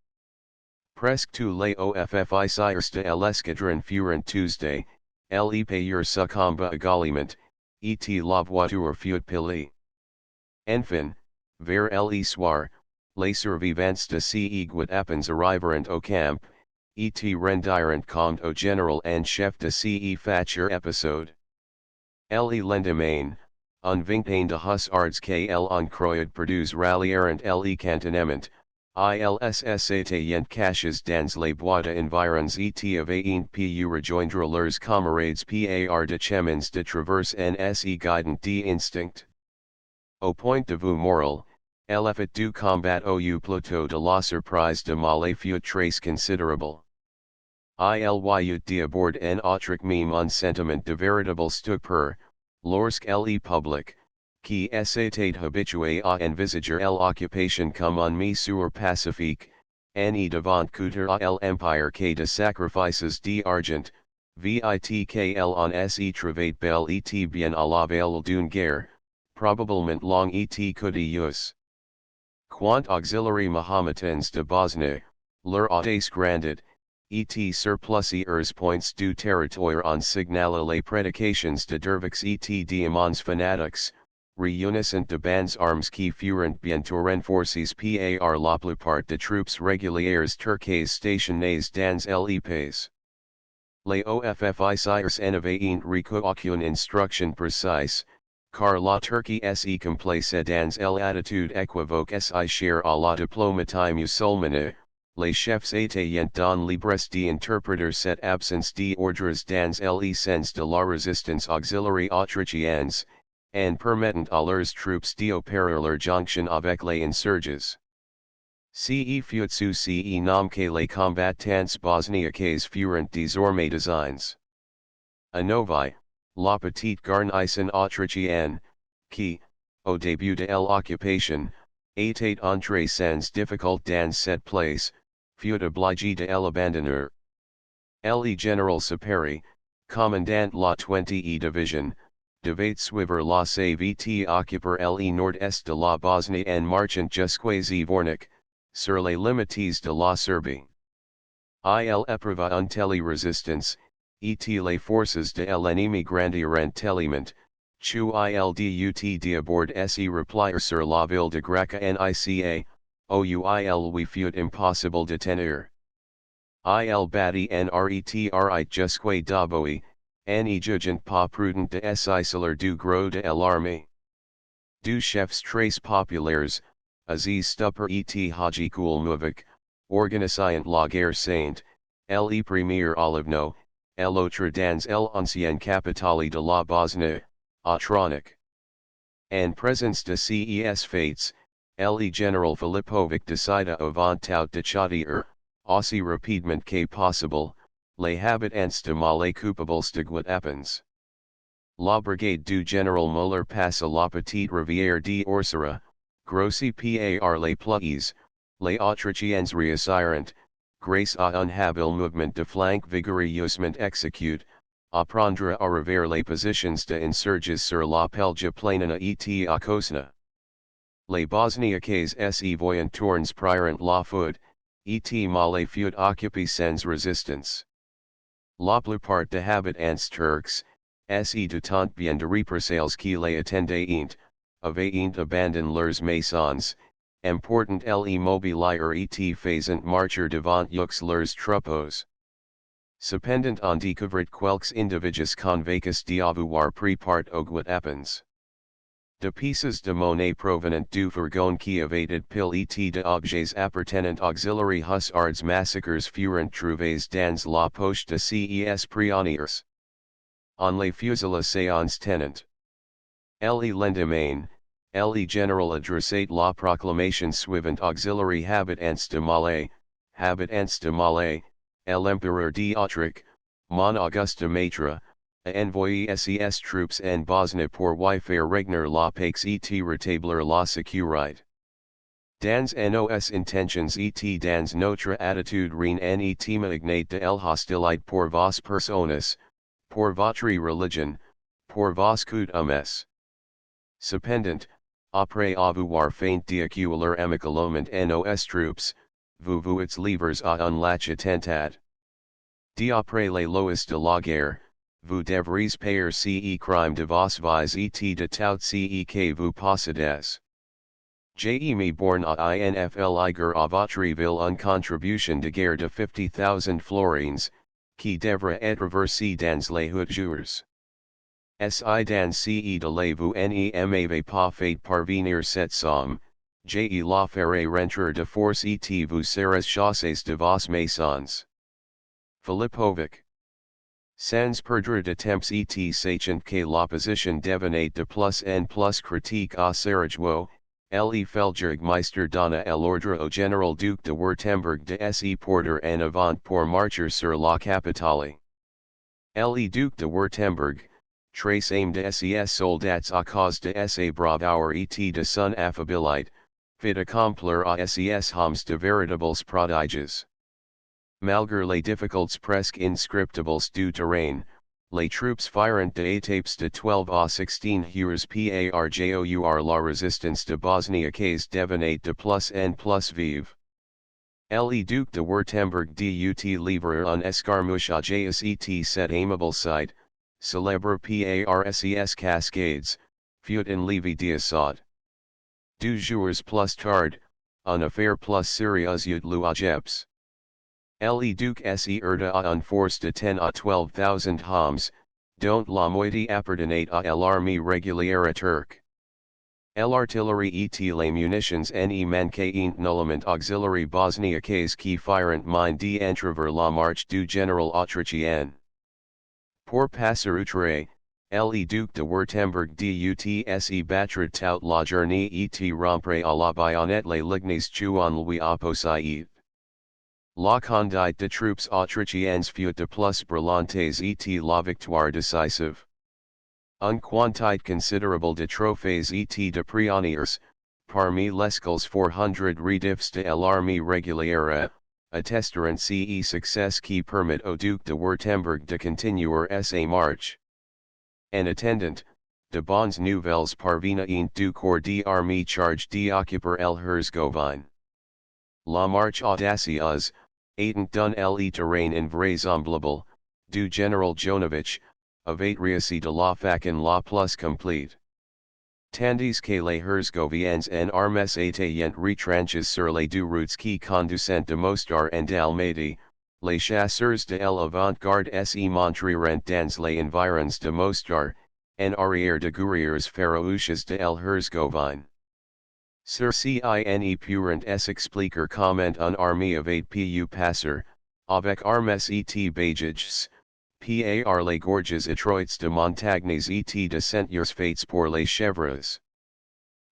Presque tous les officiers de l'escadron furent Tuesday, les payeurs succomba également, et la voiture fut pillée. Enfin, vers le soir, les survivants de ces guet appens arrivèrent au camp, et rendirent compte au général en chef de ces fâcheux épisode. Le lendemain, un vingtaine de hussards qu'elle en croyait perdus rallièrent le cantonnement, ils étaient cachés dans les bois environs et avaient pu rejoindre leurs camarades par de chemins de traverse en se guidant d'instinct. Au point de vue moral, l'effet du combat au plateau de la surprise de Malais fut très considérable. Il y eut d'abord en autre même un sentiment de véritable stupeur, lorsque le public, qui s'était habitué à envisager l'occupation comme un mesure pacifique, ni devant coûter à l'empire que de sacrifices d'argent, vit qu'elle en se trouvait bel et bien à la veille d'une guerre, probablement long et coûteuse. Quant auxiliaires mahometans de Bosnie, leur audace grandit, et surplusieurs points du territoire en signala les prédications de dervics et diamants fanatiques, réunissant de bandes armes qui furent bientôt renforcées par la plupart de troupes régulières turques stationnées dans les pays. Les officiers n'avaient aucune instruction précise, car la Turquie se complaçait dans l'attitude équivoque si chère à la diplomatie musulmane, les chefs étaient dans l'ivresse d'interpréter cette absence d'ordres dans les sens de la résistance auxiliaire autrichienne, en permettant à leurs troupes d'opérer leur jonction avec les insurgés. Ce fut sous ce nom que les combattants bosniaques furent désormais désignes. A novi, la petite garnison autrichienne, qui, au début de l'occupation, était entrée sans difficulté dans cette place, fut obligée de l'abandonner. Le général Saperi, commandant la 20e division, devait suivre la CVT occuper le nord-est de la Bosnie en marchant jusqu'aux Vornik, sur les limites de la Serbie. Il éprouva une telle résistance, et les forces de l'ennemi grandirent tellement, qu'il dut d'abord se replier sur la ville de Graca Nica, où il lui fut impossible de tenir. Il battit en retrait jusqu'au Daboi, en jugeant pas prudent de s'isoler du gros de l'armée. Deux chefs très populaires, Aziz Stupar et Haji Kulmovic, organisant la guerre sainte, le premier Olivno, l'autre dans l'ancienne capitale de la Bosnie, Otronik. En présence de ces faits, le général Filipovic décida avant tout de châtier, aussi rapidement que possible, les habitants de Malais coupables de guet-apens. La brigade du général Muller passa la petite rivière d'Orsera, grossie par les pluies, les Autrichiens réussirent, grâce à un habile mouvement de flanc vigoureusement exécuté, à prendre à revers les positions de insurgés sur la Pelja Planina et à Kosna. Les Bosniaques se voyant tourns prirent la foudre, et Malais fut occupé sans résistance. La plupart des habitants turcs, se doutant bien de représailles qui les attendaient, avaient abandonné leurs maisons, important les mobilier et faisant marcher devant leurs troupeaux. Cependant on découvrit quelques individus convaincus d'avoir pris part au guet-apens. De pieces de monnaie provenant du fourgon qui avait pile et d'objets appartenant auxiliary hussards massacres furent trouvés dans la poche de ces prisonniers. On les fusilla séance tenant. Le lendemain, le général adressait la proclamation suivante auxiliary habitants de Malais, l'empereur d'Autriche, mon Auguste Maître, a envoyé ses troupes en Bosnie pour y faire régner la paix et rétablir la sécurité. Dans nos intentions et dans notre attitude rien et m'ignite de l'hostilité pour vos personnes, pour votre religion, pour vos coutumes. Cependant, après avoir feint d'accueillir amicalement nos troupes, vous êtes livres à un lâche attentat. D'après les lois de la guerre, vous devriez payer ces crimes de vos vies et de tout ce que vous possédez. J'ai mis born à infliger à votre ville une contribution de guerre de 50,000 florins, qui devra être versée dans les hauts jours. Si dans ce délai vous ne m'avez pas fait parvenir cette somme, j'ai la ferai rentrer de force et vous serez chassés de vos maisons. Filipovic. Sans perdre de temps et sachant que l'opposition devenait de plus en plus critique à Sarajevo, le Feldjagmeister donna l'ordre au général duc de Württemberg de se porter en avant pour marcher sur la capitale. Le duc de Württemberg, Trace aim de ses soldats à cause de sa braveur et de son affabilité, fit accomplir à ses hommes de véritables prodiges. Malgré les difficultés presque inscriptibles du terrain, les troupes firent des étapes de 12 à 16 heures par la résistance de Bosnie acquise devenait de plus en plus vive. Le duc de Württemberg dut livrer un escarmouchage et cet aimable site, célèbre par ses cascades, fut enlevé d'assaut. 2 jours plus tard, une affaire plus sérieuse eut lieu à Gepes. Le duc se heurta à une force de 10 à 12,000 hommes, dont la moitié appartenait à l'armée régulière turque. L'artillerie et les munitions ne manquaient nullement auxiliary bosniaques qui firent mine d'entrevoir la marche du général autrichien. Pour passer outre, le duc de Württemberg dut se battre toute la journée et rompre à la baïonnette les lignes tuant lui opposait. La conduite de troupes autrichiennes fut de plus brillante et la victoire décisive. Une quantité considérable de trophées et de prisonniers, parmi lesquels 400 redifs de l'armée régulière, attesteront ce succès qui permit au duc de Württemberg de continuer sa marche. En attendant, de bonnes nouvelles parvinent du corps d'armée chargé d'occuper el Herzgovine. La marche audacieuse, étant d'un le terrain invraisemblable, du général Jonovich, avait réussi de la façon la plus complète. Tandis que les Herzgoviens en armes étaient retranchés sur les deux routes qui conduisent de Mostar and d'Almaty, les chasseurs de l'avant-garde se montrèrent dans les environs de Mostar, en arrière de guerriers farouches de el Herzgovine. Sur cine purent s'expliquer comment une armée avait pu passer, avec armes et bagages, par les gorges étroites de montagnes et de sentiers faits pour les chèvres.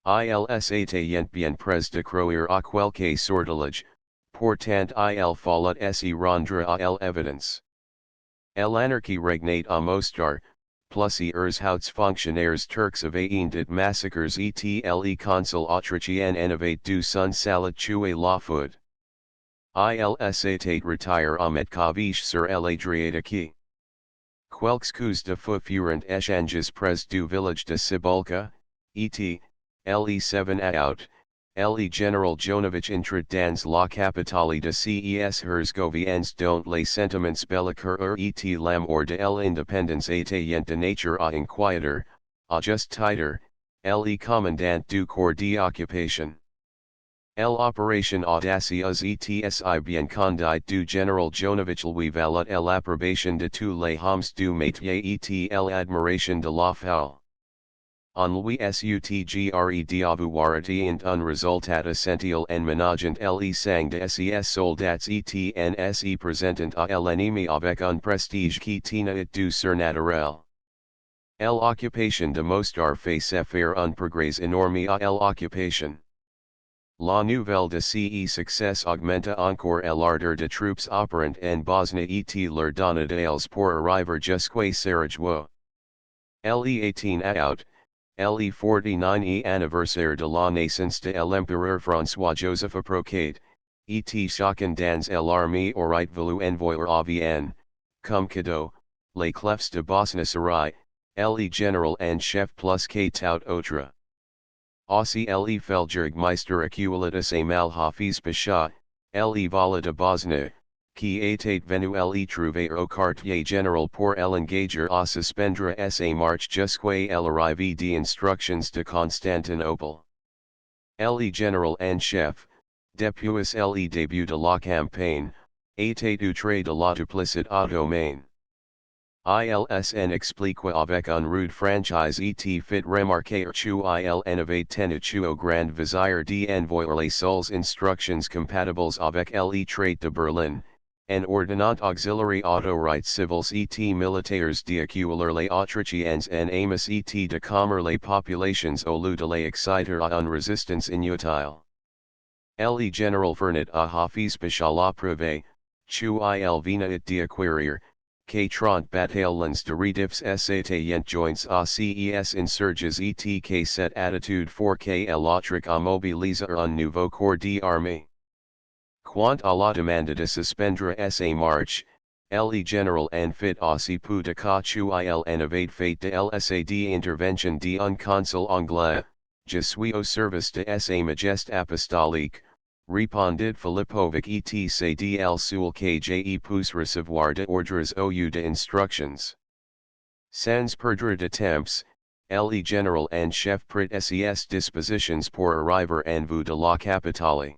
Ils étaient bien près de croire à quelque sortilège, pourtant il fallait se rendre à l'évidence. L'anarchie régnait à Mostar, plusieurs hauts fonctionnaires turcs avaient dit massacres et le consul autrichien en avait du son salut tuer la foudre. Ils étaient retirés à Metkovic sur l'Adriatique. Quelques coups de feu furent échangés près du village de Sibolka, et, le 7 août, le général Jonovich entra dans la capitale de ces Herzgoviens dont les sentiments belliqueux et l'amour de l'indépendance étaient de nature à inquiéter, à juste titre, le commandant du corps d'occupation. L'opération audacieuse et si bien conduite du général Jonovich lui valut l'approbation de tous les hommes du métier et l'admiration de la foule. On lui sutgre d'avoir atteint un résultat essentiel en ménageant le sang de ses soldats et en se présentant à l'ennemi avec un prestige qui tenait du surnaturel. L'occupation de Mostar fait faire un progrès énorme à l'occupation. La nouvelle de ce succès augmenta encore l'ardeur de troupes opérant en Bosnie et leur donna d'ailes pour arriver jusqu'à Sarajevo. Le 18 août, le 49e anniversaire de la naissance de l'empereur François-Joseph approchait, et chacun dans l'armée aurait voulu envoyer à Vienne, comme cadeau, les clefs de Bosnie-Sarai, le général en chef plus que tout autre. Aussi le Feldjägermeister Aculitus et Malhafiz Pasha, le Vala de Bosnie, qui était venu le trouver au quartier général pour l'engager à suspendre sa marche jusqu'à l'arrivée d'instructions de Constantinople. Le général en chef, depuis le début de la campagne, était outré de la duplicité automaine. Ilsn expliqua avec un rude franchise et fit remarquer qu'il avait tenu au grand vizir d'envoyer les seules instructions compatibles avec le trait de Berlin, en ordonnant auxiliary autorités civils et militaires d'accueillir les Autrichiens en amis et de calmer les populations au lieu de les exciter à une résistance inutile. Le général fournit à Hafiz Pasha la preuve, qu'il venait d'acquérir, Trant bataillons de redifs s'étaient joints à ces insurges et que cette attitude for que l'autriche a mobilisé un nouveau corps d'armée. Quant à la demande de suspendre sa marche, le général en fit aussi peu de cas qu'il en avait fait de l'essai d'intervention d'un consul anglais, je suis au service de sa majesté apostolique, répondit Filipovic etc d'l seul que je puisse recevoir de ordres ou de instructions. Sans perdre de temps, le général en chef prit ses dispositions pour arriver en vue de la capitale.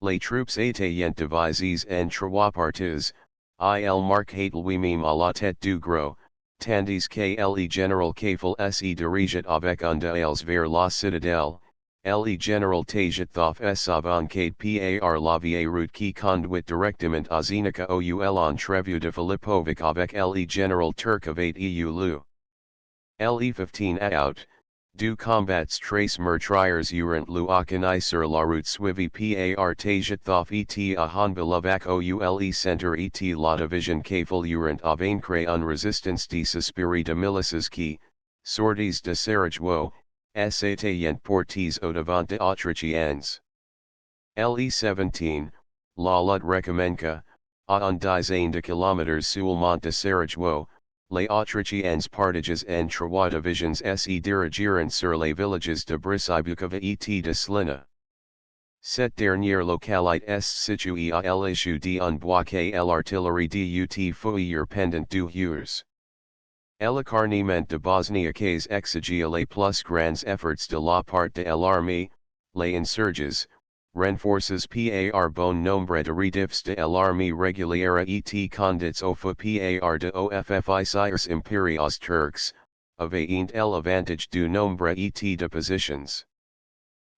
Les troupes étaient divisées en trois parties, il marquait lui-même à la tête du gros, tandis que le général Kefel se dirigeait avec un d'elles vers la citadelle, le général Tagethoff s'avant par la vieille route qui conduit directement à Zenica ou l'entrevue de Filipovic avec le général Turkovic eu lieu. Le 15 août, du combats très meurtriers urent le sur la route suivie par Tagethoff et à Honbilovac au centre et la division Kefel urent à vaincre une résistance de suspiri de milices qui, sorties de Sarajevo, s'étaient portés au devant de Autrichiens. Le 17, la lutte recommença, à une dizaine de kilomètres seulement de Sarajevo, les Autrichiens partagés en trois divisions se dirigirent sur les villages de Brisibukovo et de Slina. Cette dernière localité est située à l'issue d'un bois que l'artillerie dut fouiller pendant 2 jours. L'acharnement de bosniaques exigeait les plus grands efforts de la part de l'armée, les insurges, renforces par bon nombre de redifs de l'armée régulière et conduits au feu par de officiers impériaux turcs, avaient l'avantage du nombre et de positions.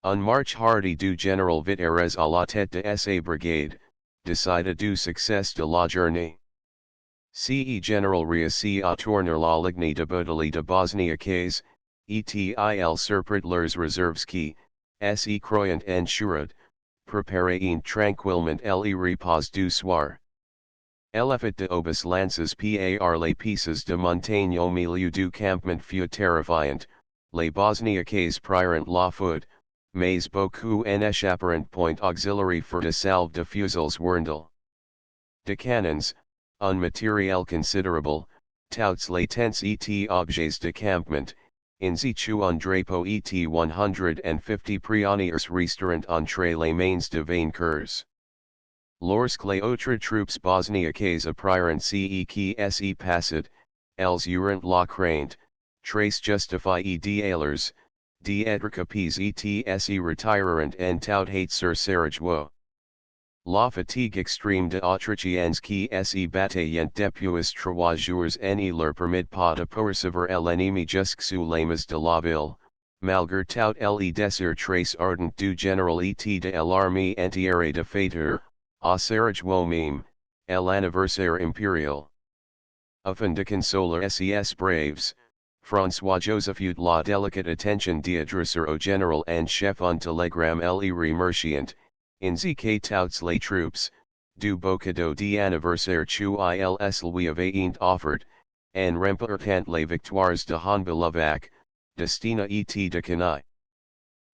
Un marche hardy du général Viterès à la tête de sa brigade, décida du succès de la journée. Ce général réussit à tourner la ligne de bataille de bosniaques, et il surprit leurs réserves qui, se croyant ensured, préparaient tranquillement le repos du soir. L'effet de obus lances par les pieces de montagne au milieu du campement fut terrifiant, les bosniaques prirent la fuite, mais beaucoup en échappèrent point auxiliary for de salve de fusils werndl. De canons, un matériel considerable, tous les tents et objets de campement, insitu un drapeau et 150 prisonniers restaurant entre les mains de vainqueurs. Lorsque les autres troupes bosniaques apprirent ce qui se passait, elles eurent la crainte, très justifiée d'alors, d'être capables et se retirèrent en tout hâte sur Sarajevo. La fatigue extrême de Autrichiens qui se battaient depuis 3 jours ne leur permit pas de poursuivre l'ennemi jusqu'aux lames de la ville, malgré tout le désir très ardent du général et de l'armée entière de fêter, à Sarajevo même, l'anniversaire impérial. Afin de consoler ses braves, François-Joseph eut la délicate attention d'adresser au général en chef un télégramme le remerciant, ainsi que toutes les troupes, du beau cadeau d'anniversaire qu'ils lui avaient offert, en remportant les victoires de Honbilovac, de Stina et de Canai.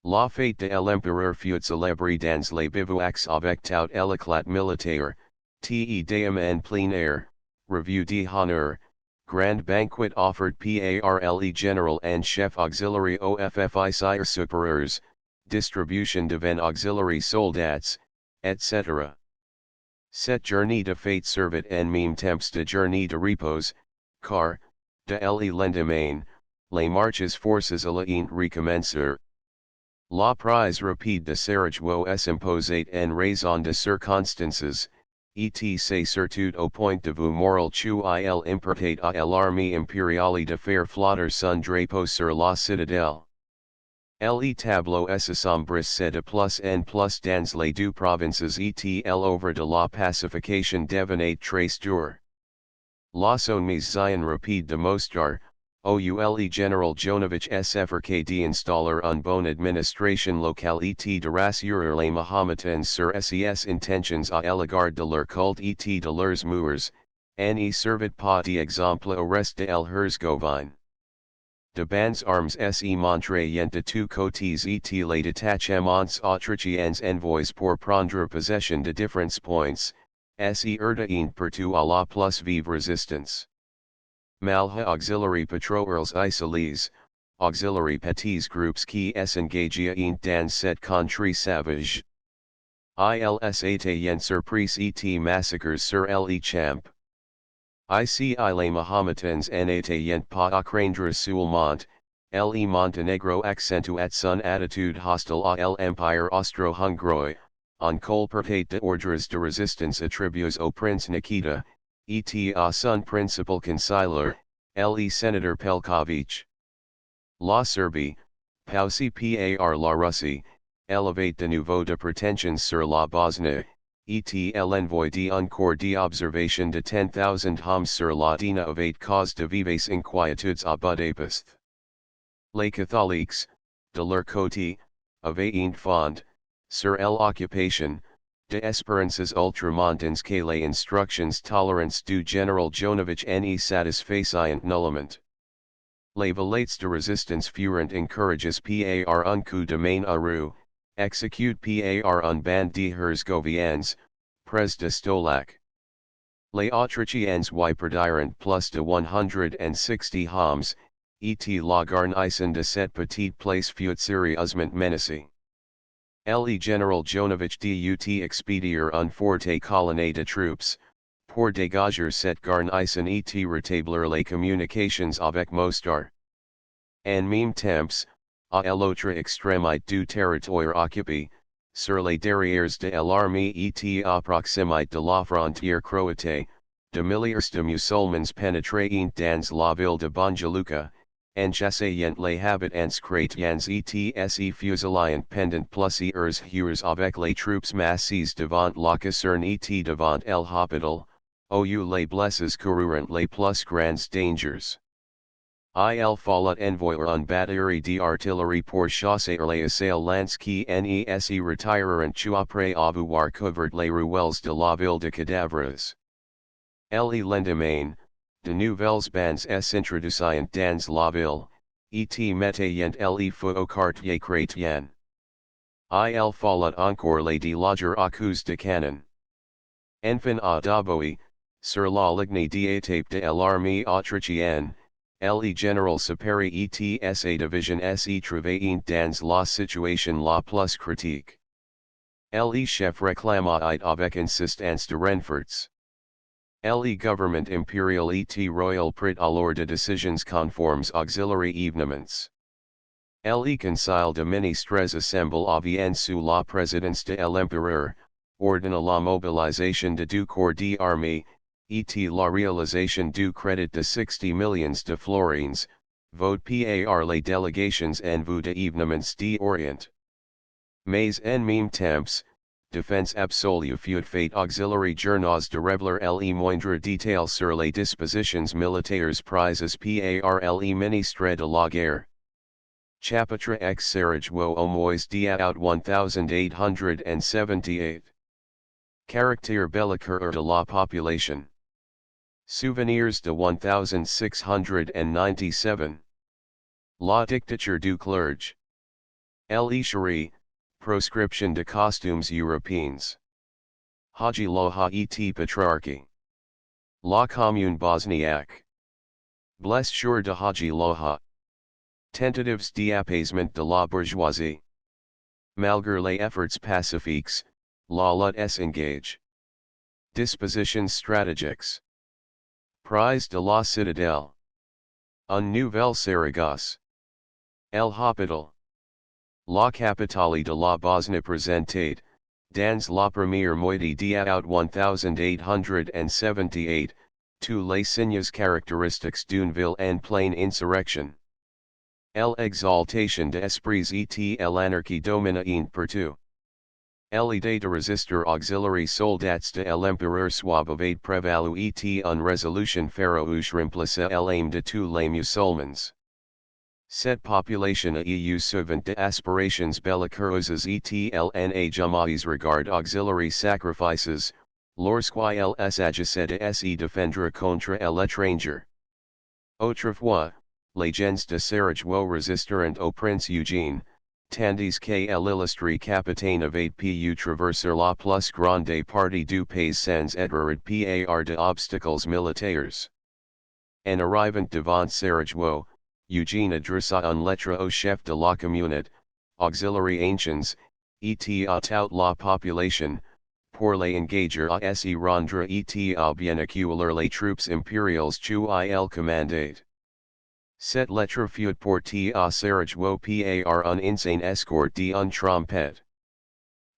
La fête de l'empereur fut célébrée dans les bivouacs avec tout l'éclat militaire, te dames en plein air, revue d'honneur, grand banquet offered par le général en chef auxiliary officiers supérieurs, distribution de vin auxiliary soldats, etc. Cette journée de fête servait en même temps de journée de repos, car, de le lendemain, les marches forces allaient recommencer. La prise rapide de Sarajevo s'imposait en raison de circonstances, etc. surtout au point de vue moral qu'il importait à l'armée impériale de faire flotter son drapeau sur la citadelle. Le tableau s'assombrissait de plus en plus dans les 2 provinces et l'oeuvre de la pacification devenait très dur. La mise en rapide de Mostar, le général Jonovich s'efforçait d'installer une bonne administration locale et de rassurer les Mahometans sur ses intentions à l'égard de leur culte et de leurs mœurs, Ne servait pas d'exemple au reste de l'Herzgovine. De bandes armes se montrayent de tous côtés et les détachements autrichiens envoyés pour prendre possession de différents points, se erdaient partout à la plus vive résistance. Malha auxiliary patrols isolés, auxiliary petits groupes qui s'engagent dans cette contrée sauvage. Ils étaient surpris et massacres sur le champ. Ici les Mahometans n'étaient pas à craindre seulement, le Montenegro accentuait son attitude hostile à l'Empire austro-hongrois, en colportait d'ordres de résistance attribués au prince Nikita, et à son principal conseiller, le sénateur Pelkovich. La Serbie, poussée par la Russie, élevait de nouveau de prétentions sur la Bosnie. L'envoi d'un corps d'observation de 10,000 hommes sur la Dina avait cause de vives inquiétudes à Budapest. Les catholiques, de leur côté, avaient une fond, sur l'occupation, d'espérances ultramontaines que les instructions tolérantes du général Jonovich ne satisfaisaient nullement. Les valates de résistance furent encouragés par un coup de main à roue, exécuté par un band de Herzgovians, pres de Stolac. Les Autrichiens y perdirent plus de 160 hommes, et la garnison de cette petite place fut sérieusement menacée. Le général Jonovich dut expédier un forte colonne de troupes, pour dégager cette garnison et rétablir les communications avec Mostar. En même temps, à l'autre extrémité du territoire occupé, sur les derrières de l'armée et à proximité de la frontière croate, de milliers de musulmans pénétrèrent dans la ville de Banja Luka, enchassant les habitants chrétiens et se fusillent pendant plusieurs heures avec les troupes massies devant la caserne et devant l'hôpital, où les blessés coururent les plus grands dangers. Il fallut envoyer une batterie d'artillerie pour chasser les assaillants qui ne se retireront après avoir couvert les ruelles de la ville de cadavres. Le lendemain, de nouvelles bandes s'introduisent dans la ville, et mettaient le feu au quartier chrétien. Il fallut encore les déloger à coups de canon. Enfin à Davoy, sur la ligne d'étape de l'armée autrichienne, le général supérieur et sa division se trouvaient dans la situation la plus critique. Le chef réclamait avec insistance de renforts. Le gouvernement impérial et royal prit alors de décisions conformes auxiliary événements. Le conseil de ministres assemble avian sous la présidence de l'empereur, ordonna la mobilisation de deux corps d'armée, et la réalisation du crédit de 60 millions de florins, vote par les délégations en vue de événements d'Orient. Mais en même temps, défense absolue fut fait auxiliary journaux de révéler les moindres détails sur les dispositions militaires prises par le ministre de la guerre. Chapitre X Sarajevo au mois d'août 1878. Caractère belliqueux de la population. Souvenirs de 1697. La dictature du clergé. L'Écherie, proscription de costumes européens. Haji Loha et Petrarchy. La commune bosniaque. Blessure de Haji Loha. Tentatives d'apaisement de la bourgeoisie. Malgré les efforts pacifiques, la lutte s'engage. Dispositions stratégiques. Prise de la Citadelle. Un nouvel Saragosse. El Hospital. La capitale de la Bosnie présentait, dans la première moitié d'août 1878, tous les signes caractéristiques d'une ville en pleine insurrection. L'exaltation d'esprits et l'anarchie dominant partout. L'idée de résister auxiliary soldats de l'empereur suave avait prévalu et une résolution farouche remplaça l'aim de tous les musulmans. Cette population a eu souvent d'aspirations belliqueuses et l'na jamais regard auxiliary sacrifices, Lorsqu'il s'agissait de se défendre contre l'étranger. Autrefois, les gens de Sarajevo résistèrent au prince Eugène, tandis que l'illustre capitaine avait pu traverser la plus grande partie du pays sans être par de obstacles militaires. En arrivant devant Sarajevo, Eugène adressa une lettre au chef de la communauté, auxiliary anciens, et à toute la population, pour les engager à se rendre et à bien accueillir les troupes impériales qu'il commandait. Cette lettre fut portée à Sarajevo par un insane escort d'un trompette.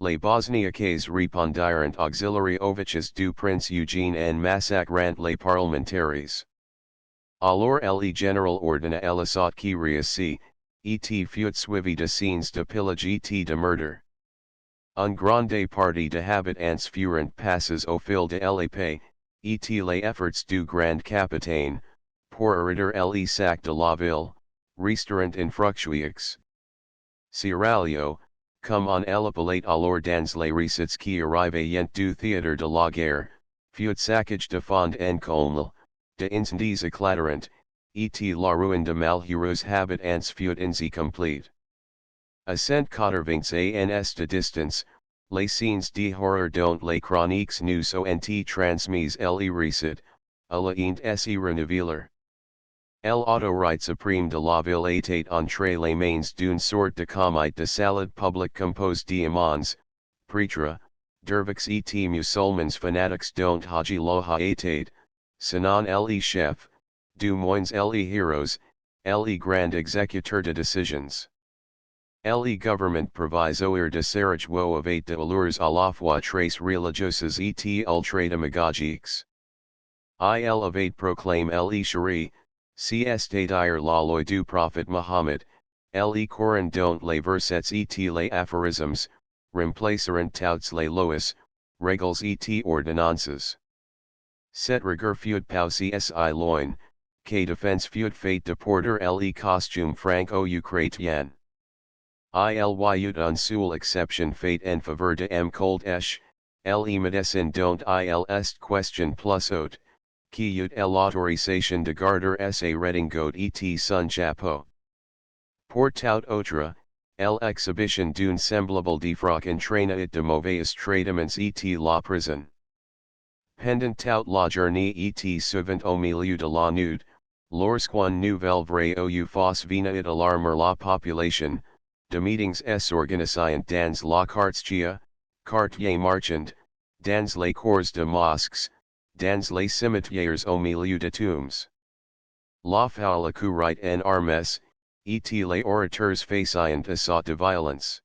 Les Bosniaques répondirent auxiliary oviches du prince Eugène en massacrant les parlementaires. Alors le général ordonna l'assaut qui réussit, et fut suivi de scenes de pillage et de meurtre. Un grande partie de habitants furent passés au fil de l'épée, et les efforts du grand capitaine, pour arrêter le sac de la ville, resteront infructueux. Sierralio, comme on l'appelait alors dans les récits qui arrivaient du théâtre de la guerre, fut saccagé de fond en comble, de incendies éclatarant, et la ruine de malheureux habitants fut ainsi complète. À 180 ans de distance, les scenes de horreur dont les chroniques nous ont transmises les récits, à la se renouveler. L'autorité suprême de la ville était entre les mains d'une sorte de comité de salade public composé d'imams, prêtres, derviches et musulmans fanatiques dont Haji Loha était, sinon le chef, du moins le héros, le grand exécuteur de décisions. Le gouvernement provisoire de Sarajevo avait de allures à la fois très religieuses et ultra démagogiques. Il avait proclamé le shari, c'est-à-dire la loi du prophète Mohammed, le Coran dont les versets et les aphorismes, remplaceront toutes les lois, règles et ordonnances. Cette rigueur fut poussée si loin, que défense fut faite de porter le costume franco-ukrainien. Il y eut une seule exception faite en faveur de cold le médecin dont il est question plus haute, qui eut l'autorisation de garder sa redingote et son chapeau. Pour tout autre, l'exhibition d'une semblable défroque entraîna it de mauvais traitements et la prison. Pendant toute la journée et souvent au milieu de la nuit, lorsqu'une nouvelle vraie ou fausse venait alarmer la population, de meetings s'organisaient dans la quartier marchand, dans les cours de mosques, dans les cimetières au milieu de tombes. La foule courait en armes, et les orateurs faisaient assaut de violence.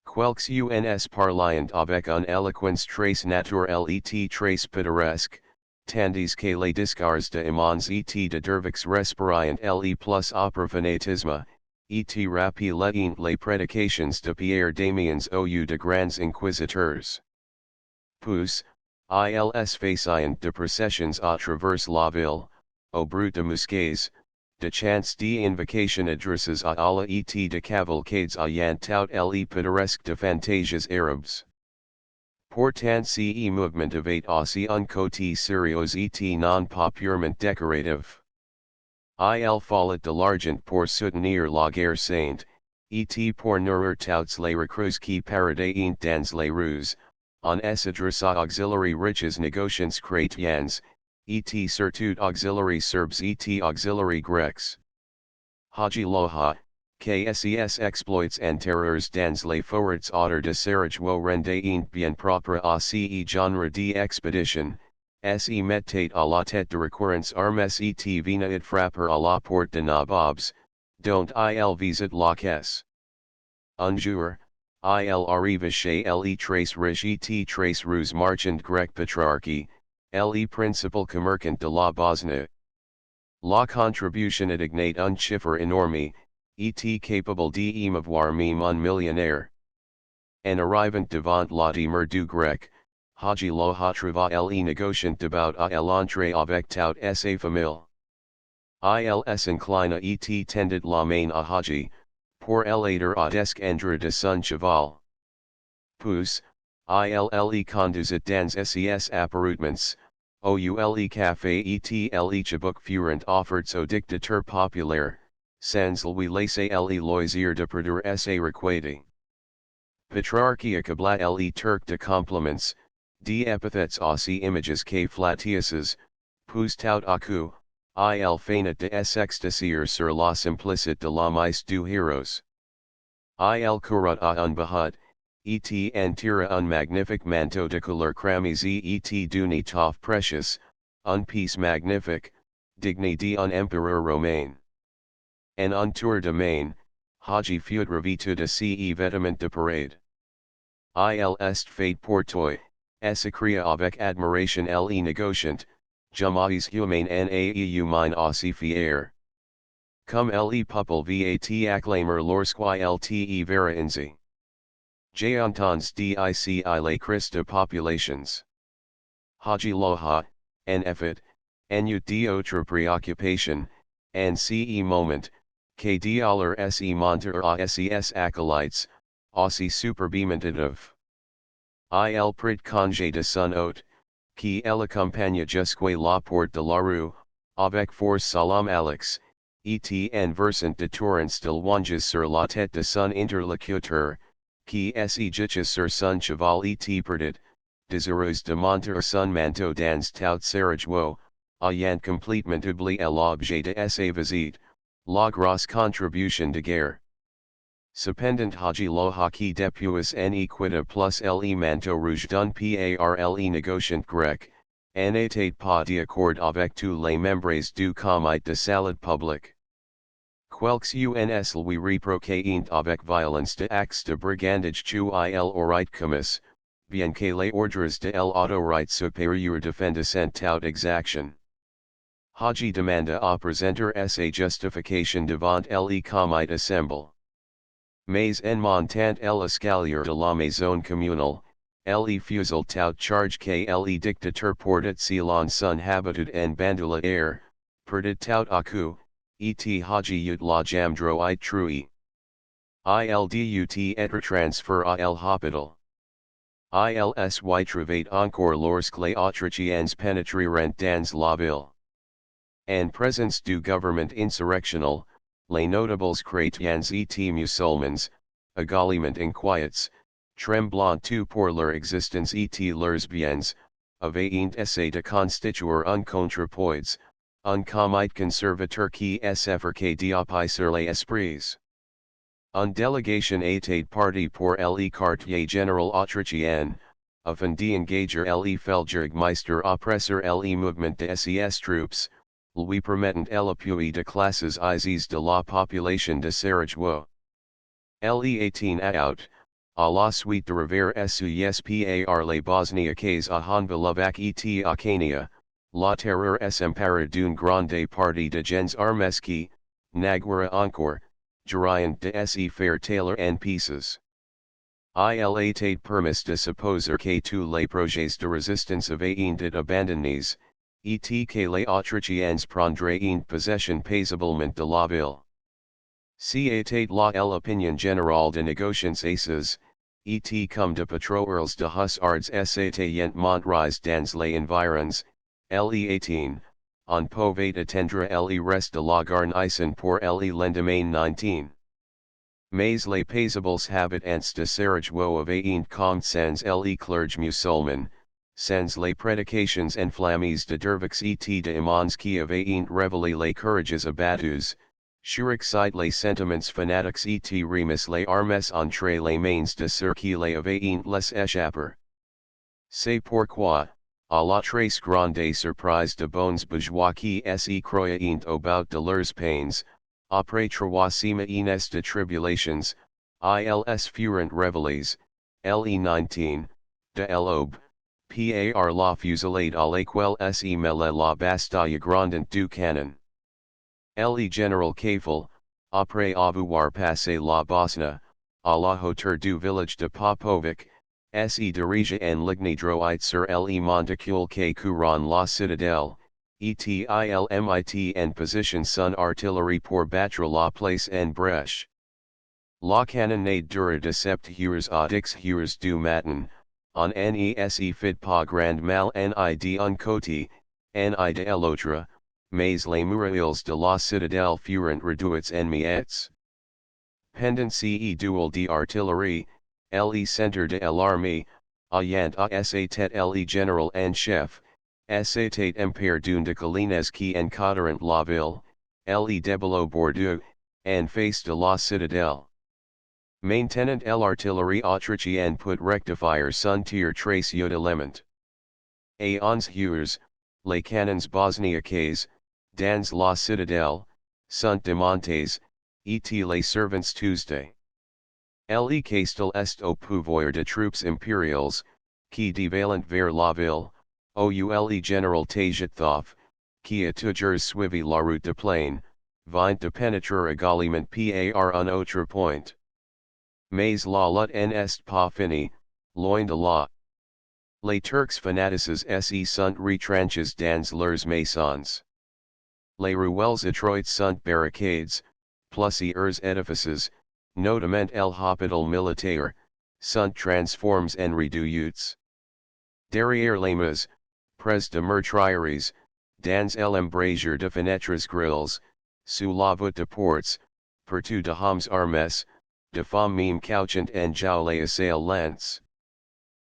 Quelques uns parlaient avec une éloquence très naturelle et très pittoresque, tandis que les discours de imams et de derviches respiraient le plus opera fanatisme, et rappelaient les prédications de Pierre Damiens au de grands inquisiteurs. Puis, ils faisaient de processions à travers la ville, au bruit de musquets, de chants d'invocation adresses à Allah et de cavalcades ayant tout les pittoresques de fantasies arabes. Pourtant ce mouvement avait aussi un côté sérieux et non pas purement décoratif. Il fallait de l'argent pour soutenir la guerre sainte, et pour nourrir toutes les recrues qui paradaient dans les rues, on s'adressa auxiliary riches négociants chrétiens, et surtout auxiliary Serbes et auxiliary Grecs. Haji Loha, KSES exploits and terrors dans les forts autres de Sarajevo rendaient bien propre à ce genre d'expédition, se mettait à la tête de recurrence armes et venait frapper à la porte de nabobs, dont il visite la caisse. Un jour, il arriva chez les très riches et très rus marchand grec Petrarchi, le principal commerçant de la Bosnie. La contribution indignait un chiffre énorme, et capable d'émouvoir même un millionnaire. En arrivant devant la demeure du grec, Haji Loha trouva le négociant debout à l'entrée avec toute sa famille. Il s'inclina et tendit la main à Haji, pour l'aider à descendre de son cheval. Puis, ILLE condusit dans ses apparutements, OULE café etle chabuk furent offerts au dictateur populaire, sans lui laisser le loisir de produire sa requête. Petrarchia kabla le Turc de compliments, d epithets aussi images que flatiuses, poussent tout à coup, il feignit de s'extasier sur la simplicite de la mise du héros. Il courat à un bahut, et en tira un magnifique manteau de couleur cramoisi et d'une étoffe précieuse, un piece magnifique, digne d'un empereur romain. En un tour de main, Haji fut revêtu de ce vêtement de parade. Il est fait pour toi, s'écria avec admiration le négociant, jamais humain n'a humain aussi fier. Comme le peuple vat acclamer lorsqu'il te verra ainsi. J'entends dici les cris de populations. Haji Loha, en effet, en eut d'autres préoccupations, en ce moment, que d'alors se monter à ses acolytes, aussi superbimentative. Il prit congé de son hôte, qui l'accompagna jusqu'à la porte de la rue, avec force salam alex, et en versant de torrents de louanges sur la tête de son interlocuteur, qui se jicha sur son cheval et perdit, désireux de monter son manteau dans tout Sarajevo, ayant complètement oublié l'objet de sa visite, la grosse contribution de guerre. Cependant Haji Loha qui depuis en equita plus le manteau rouge d'un parle négociant grec, n'était pas d'accord avec tous les membres du comité de salut public. Quelques uns lui reprochaient avec violence de actes de brigandage tu il aurait commis, bien que les ordres de l'autorité supérieure défendassent toute exaction. Haji demanda à présenter sa justification devant le comité assemblé. Mais en montant l'escalier de la maison communale, le fusil tout charge que le dictateur portait selon son habitude en bandoulière, perdit tout à coup, et Haji eut la jambe droite truie. Il dut être transféré à l'hôpital. Il s'y travaillait encore lorsque les Autrichiens pénétrèrent dans la ville. En présence du gouvernement insurrectionnel, les notables chrétiens et musulmans, également inquiets, tremblant tout pour leur existence et leurs biens, avaient essayé de constituer un contrepoids, un comité conservateur qui s'efforçait d'apaiser les esprits. Une délégation était partie pour le quartier général autrichien, afin d'engager le Feldjägermeister oppresseur le mouvement de ses troupes, lui permettant l'appui de classes aisées de la population de Sarajevo. Le 18 août, à la suite de revers sus par les Bosniaques à Honvelovac et à Kania, la terreur s'empara d'une grande partie de gens armés qui, naguère encore, duraient de se faire tailler en pieces. Il était permis de supposer que tous les projets de résistance avaient été abandonnés, et que les Autrichiens prendraient possession paisiblement de la ville. C'était la l'opinion générale de négociants aces, et comme de patrols de hussards s'étaient montrés dans les environs, le 18, on pouvait attendre le reste de la garnison pour le lendemain 19. Mais les paisibles habitants de Sarajevo avaient comme sans le clergé musulman, sans les prédications enflammées de derviches et de imams qui avaient révélé les courages abattus, surexcité les sentiments fanatiques et remis les armes entre les mains de ceux qui les avaient les échappés. C'est pourquoi, à la très grande surprise de bons bourgeois qui se croyaient au bout de leurs peines, après 3 semaines de tribulations, ils furent révélés, le 19, de l'aube, par la fusillade à laquelle se mêlait la bastille grandante du canon. Le général Kafel, après avoir passé la Bosnie, à la hauteur du village de Popovic, se dirige en ligne droite sur le monticule que couronne la citadelle, et mit en position son artillerie pour battre la place en brèche. La cannonade dura de 7 heures à 10 heures du matin, on nese fit pa grand mal nid un côté, ni de l'autre, mais les murailles de la citadelle furent réduites en miettes. Pendant ce duel d'artillerie, le centre de l'armée, ayant à sa tête le général en chef, était empire d'une de collines qui encadrent la ville, le débelo Bordeaux, en face de la citadelle. Maintenant l'artillerie autrichienne put rectifier son tir trace de l'élément. À 11 heures, les canons bosniaques, dans la citadelle, sont démontés, et les servants Tuesday. Le castel est au pouvoir de troupes impériales, qui dévalent vers la ville, ou le général Tagethoff, qui a toujours suivi la route de plaine, vient de pénétrer également par un autre point. Mais la lutte n'est pas finie, loin de là. Les Turcs fanatiques se sont retranchés dans leurs maisons. Les ruelles étroites sont barricades, plusieurs édifices, notamment l'hôpital militaire, sont transformés en redoutes. Derrière les murs, près de meurtrières, dans l'embrasure de fenêtres grilles, sous la voûte de portes, partout de hommes armés, de femmes même couchant en joue les assaillants.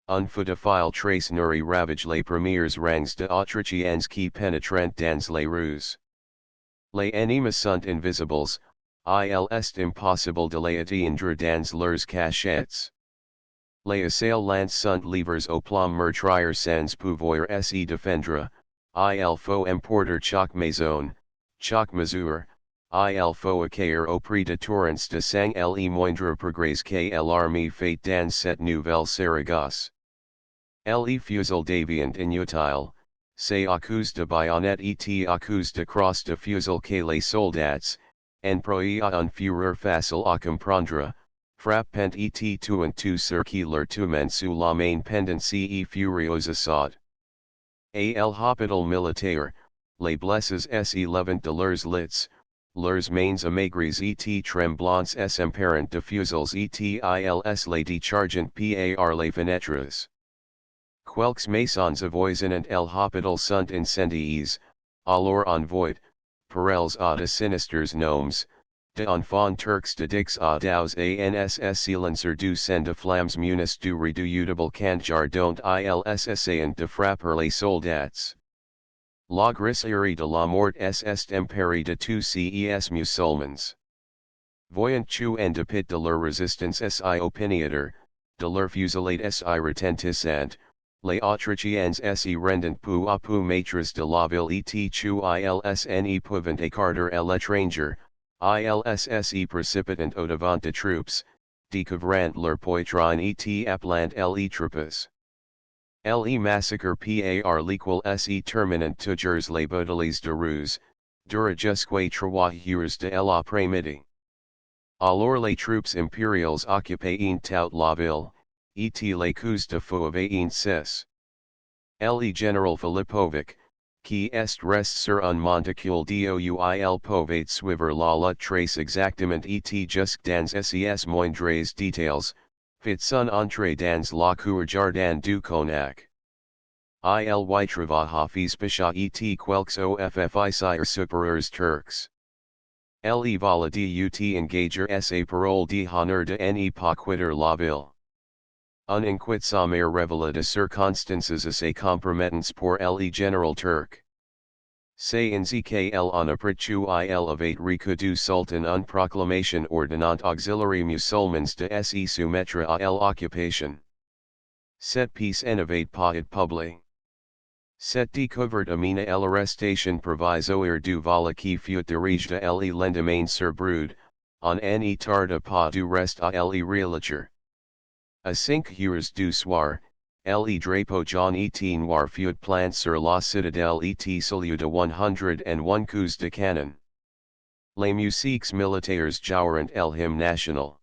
Un feu de file trace nourrit ravage les premiers rangs de Autrichiens qui pénétrent dans les rues. Les ennemis sont invisibles, il est impossible de les atteindre dans leurs cachettes. Les assaillants sont livrés au plan meurtrier sans pouvoir se défendre, il faut emporter chaque maison, chaque mesure, il faut accueillir au prix de torrents de sang les moindres progrès que l'armée fait dans cette nouvelle Saragosse. Les fusils deviennent inutiles, c'est à cause de baïonnettes et à cause de crosse de fusil que les soldats, employés à une fureur facile à comprendre, frappent et tuent tous ceux qui leur tombent sous la main pendant ces furieux assauts. À l'hôpital militaire, les blessés se levant de leurs lits, leurs mains amaigries et tremblantes s'emparent de fusils et ils les déchargent par les fenêtres. Quelques maisons avoisinant l'hôpital sont incendiées, alors on voit, parelles à de sinistres noms, d'enfants turcs dédiés à dos ANSS silencer du sang de flammes munis du redoutable canjar dont ils essayent de frapper les soldats. La grisserie de la mort est emparée de tous ces musulmans. Voyant tu en dépit de leur résistance si opiniâtre, de leur fusillade si retentissante, les Autrichiens se rendent peu à peu maîtres de la ville et tu ils ne pouvant écarter l'étranger, ils se précipitant au devant de troupes, découvrant leur poitrine et appelant les troupes. Les massacres par l'équal se terminant toujours les batailles de ruse, dura jusqu'à 3 heures de l'après-midi. Alors les troupes impériales occupaient toute la ville, et les coups de feu avaient cessé. Le général Filipovic, qui est resté sur un monticule d'ouil pouvait suivre la lutte trace exactement et jusque dans ses moindres détails, fit son entrée dans la cour jardin du Cognac. Il y travailla fispécia et quelques officiers supérieurs turcs. Le vala dut engager sa parole d'honneur de ne pas quitter la ville. Un inquiet sommaire révéla de circonstances assez compromettantes pour le général turc. C'est ainsi qu'elle en après il avait reçu du sultan une proclamation ordonnant auxiliaires musulmans de se soumettre à l'occupation. Cette pièce n'avait pas été publiée. Cette découverte amena l'arrestation provisoire du vala qui fut dirigée le lendemain sur Brûde, on ne tarda pas du reste à le réaliser. À 5 heures du soir, le drapeau jaune et noir fut planté sur la citadelle et salué de 101 coups de canon. Les musiques militaires jouèrent le hymne national.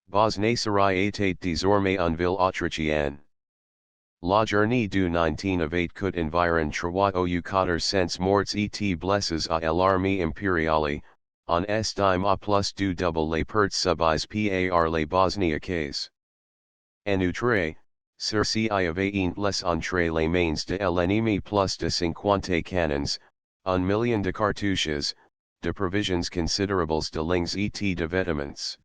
Bosnie était désormais une ville autrichienne. La journée du 19 août coûte environ 3,400 morts et blessés à l'armée impériale, on estime à plus du double les pertes subies par les Bosniaques. En outre, Sur si avait les entre les mains de l'ennemi plus de 50 cannons, 1 million de cartouches, de provisions considérables de lignes et de vêtements.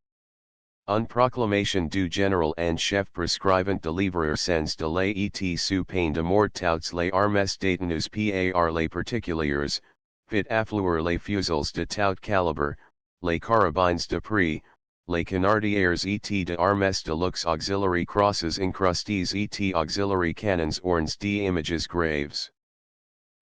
Une proclamation du général en chef prescrivant de livrer sans délai et sous peine de mort toutes les armes détenues par les particuliers, fit affluer les fusils de tout calibre, les carabines de prix, les canardières et de armes de luxe auxiliary crosses incrustés et auxiliary canons ornes d'images graves.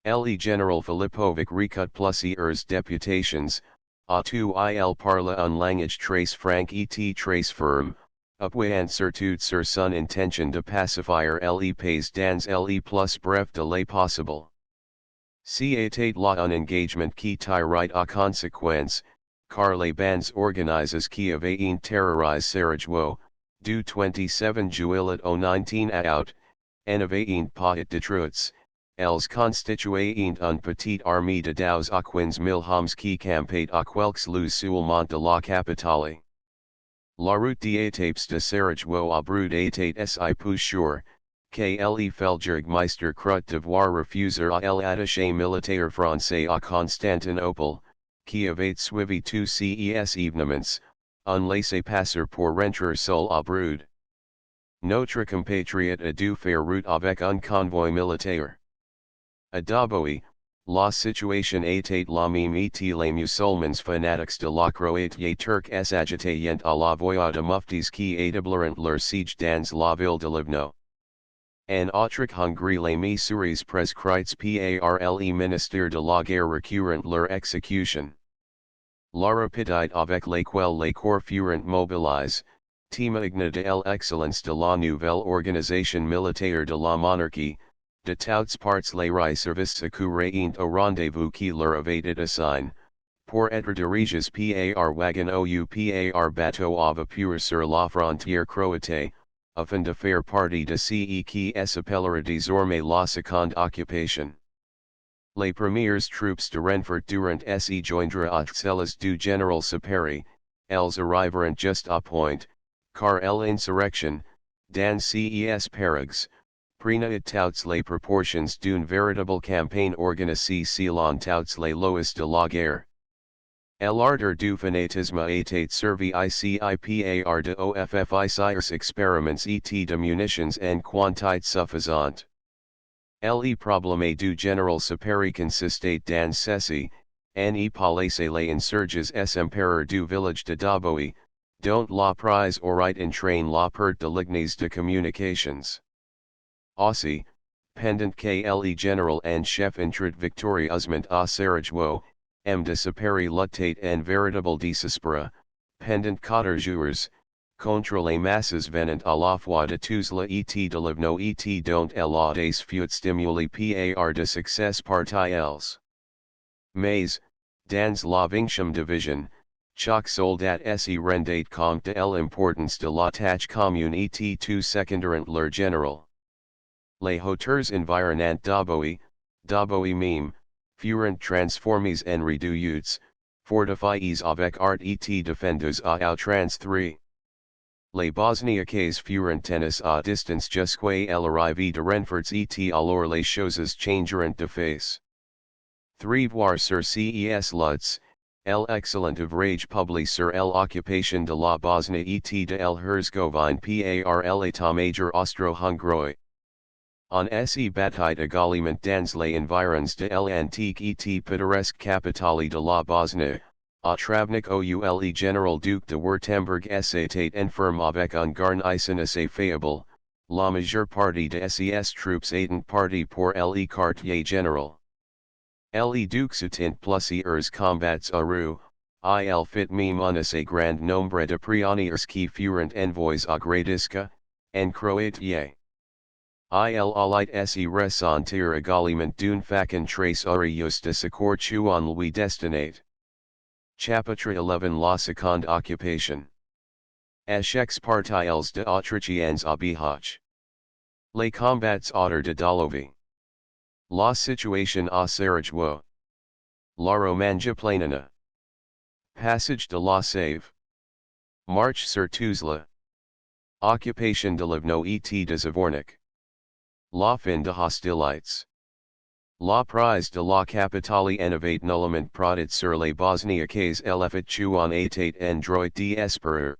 Le général Filipovic recut plusieurs députations, a tu il parle un langage très franc et très ferme, appuyant surtout sur son intention de pacifier les pays dans les plus bref délai possible. C'était là un engagement qui tirait à conséquence, car les bandes organisées qui avaient terrorisé Sarajevo, du 27 juillet au 19 août, n'avaient pas été détruites. Elles constituaient une petite armée de 12 à 15 000 hommes qui campaient à quelques lieues seulement de la capitale. La route d'étapes de Sarajevo à Brut était si peu sûre, que le Feldjägermeister crut devoir refuser à l'attaché militaire français à Constantinople, qui avait suivi tous ces événements, un laissez-passer pour rentrer seul à Brut. Notre compatriote a dû faire route avec un convoi militaire. À Daboui, la situation était la même et les musulmans fanatiques de la Croatie turque s'agitaient à la voix de muftis qui établirent leur siege dans la ville de Livno. En autre Hongrie les mesures prescrites par le ministère de la guerre recurrent leur exécution. La rapidité avec laquelle les corps furent mobilisés, témoigne de l'excellence de la nouvelle organisation militaire de la monarchie, de toutes parts les services accouraient au rendez-vous qui leur avait été assigné, pour être dirigés par wagon ou par bateau à vapeur sur la frontière croate, afin de faire partie de ce qui s'appellera désormais la seconde occupation. Les premières troupes de renfort durant se joindre à celles du général Saperi, elles arriveront juste à point, car l'insurrection, dans ces parages, prenait toutes les proportions d'une véritable campagne organisée selon toutes les lois de la guerre. L'ardeur du fanatisme était servi ici par de officiers expériments et de munitions en quantité suffisante. Le problème du général Saperi consistait dans ceci, en épauler les insurges empereurs du village de Daboui, dont la prise aurait entraîné la perte de lignes de communications. Aussi, pendant que le général en chef entrait victorieusement à Sarajevo, de Saperi luttait en véritable désespoir, pendant 4 jours, contre les masses venant à la fois de Tuzla et de Livno et dont l'audace fut stimulée par de succès partiels. Mais, dans la 20e division, chaque soldat se rendait compte de l'importance de la tâche commune et tout secondaient leur général. Les hauteurs environnant Daboui même, furent transformés en redoutes, fortifiés avec art et défendus à outrance 3. Les Bosniaques furent tenus à distance jusqu'à l'arrivée de renforts et alors les choses changeront de face. 3 Voir sur ces luttes, l'excellent ouvrage publié sur l'occupation de la Bosnie et de l'Herzégovine par l'état-major austro-hongrois. On se bataille également dans les environs de l'antique et pittoresque capitale de la Bosnie, à Travnik ou le général duc de Württemberg s'était enfermé avec un garnison assez faible, la majeure partie de ses troupes étant parties pour le quartier général. Le duc soutint plusieurs combats à rue, il fit même un assez grand nombre de prisonniers qui furent envoyés à Gradiška, en Croatie. Il allait se ressentir également d'une façon très heureuse de secours en lui destinate. Chapitre 11 La seconde occupation. Échecs partiels de Autrichiens à Bihać. Les combats autour de Dalovi. La situation à Sarajevo. La Romanja Planina. Passage de la Save. March sur Tuzla. Occupation de Livno et de Zavornik. La fin de hostilités. La prise de la capitale innovate nullement prodit sur les bosniaques l'effet en état en droit d'espérer.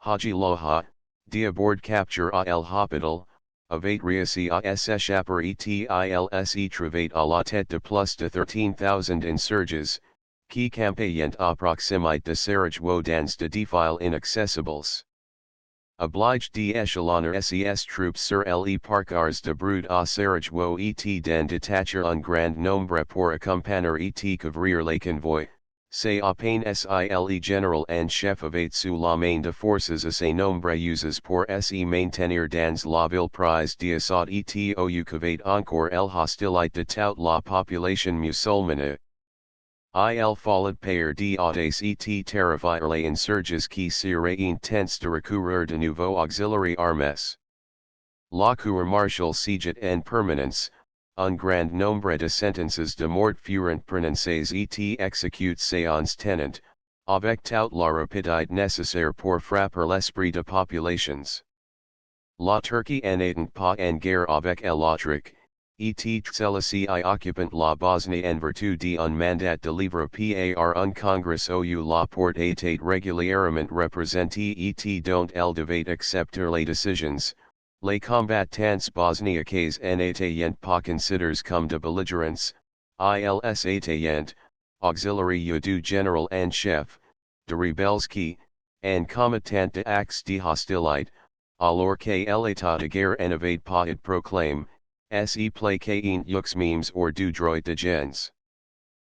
Haji Loha, d'abord capture à el hospital, avait réussi à s'échapper et il trouvé à la tête de plus de 13,000 insurgés, qui campaient à proximité de Sarajevo dans de défis inaccessibles. Obliged d'échelonner ses troupes sur les parcours de Brood à Sarajevo et d'en détacher un grand nombre pour accompagner et couvrir les convois, c'est à peine le général en chef avait sous la main de forces assez nombreuses pour se maintenir dans la ville prise d'assaut et au qu'avait encore el hostilité de toute la population musulmane. Il fallait payer d'audace et terrifier les insurgés qui seraient intents de recourir de nouveaux auxiliaires armes. La cour martiale siège en permanence, un grand nombre de sentences de mort furent prononcées et exécutions tenant, avec toute la rapidité nécessaire pour frapper l'esprit de populations. La Turquie n'était pas en guerre avec l'Autriche, et celle-ci occupant la Bosnie en vertu d'un mandat de livre par un congrès où la porte était régulièrement représentée et dont elle devait accepter les décisions. Les combattants bosniaques n'étaient pas considérés comme de belligérants, ils étaient, auxiliaires du général en chef, de rebelles qui, en commettant des actes de hostilité, alors que l'état de guerre n'avait pas été proclamé, se plaquaient aux memes or du droit de gens.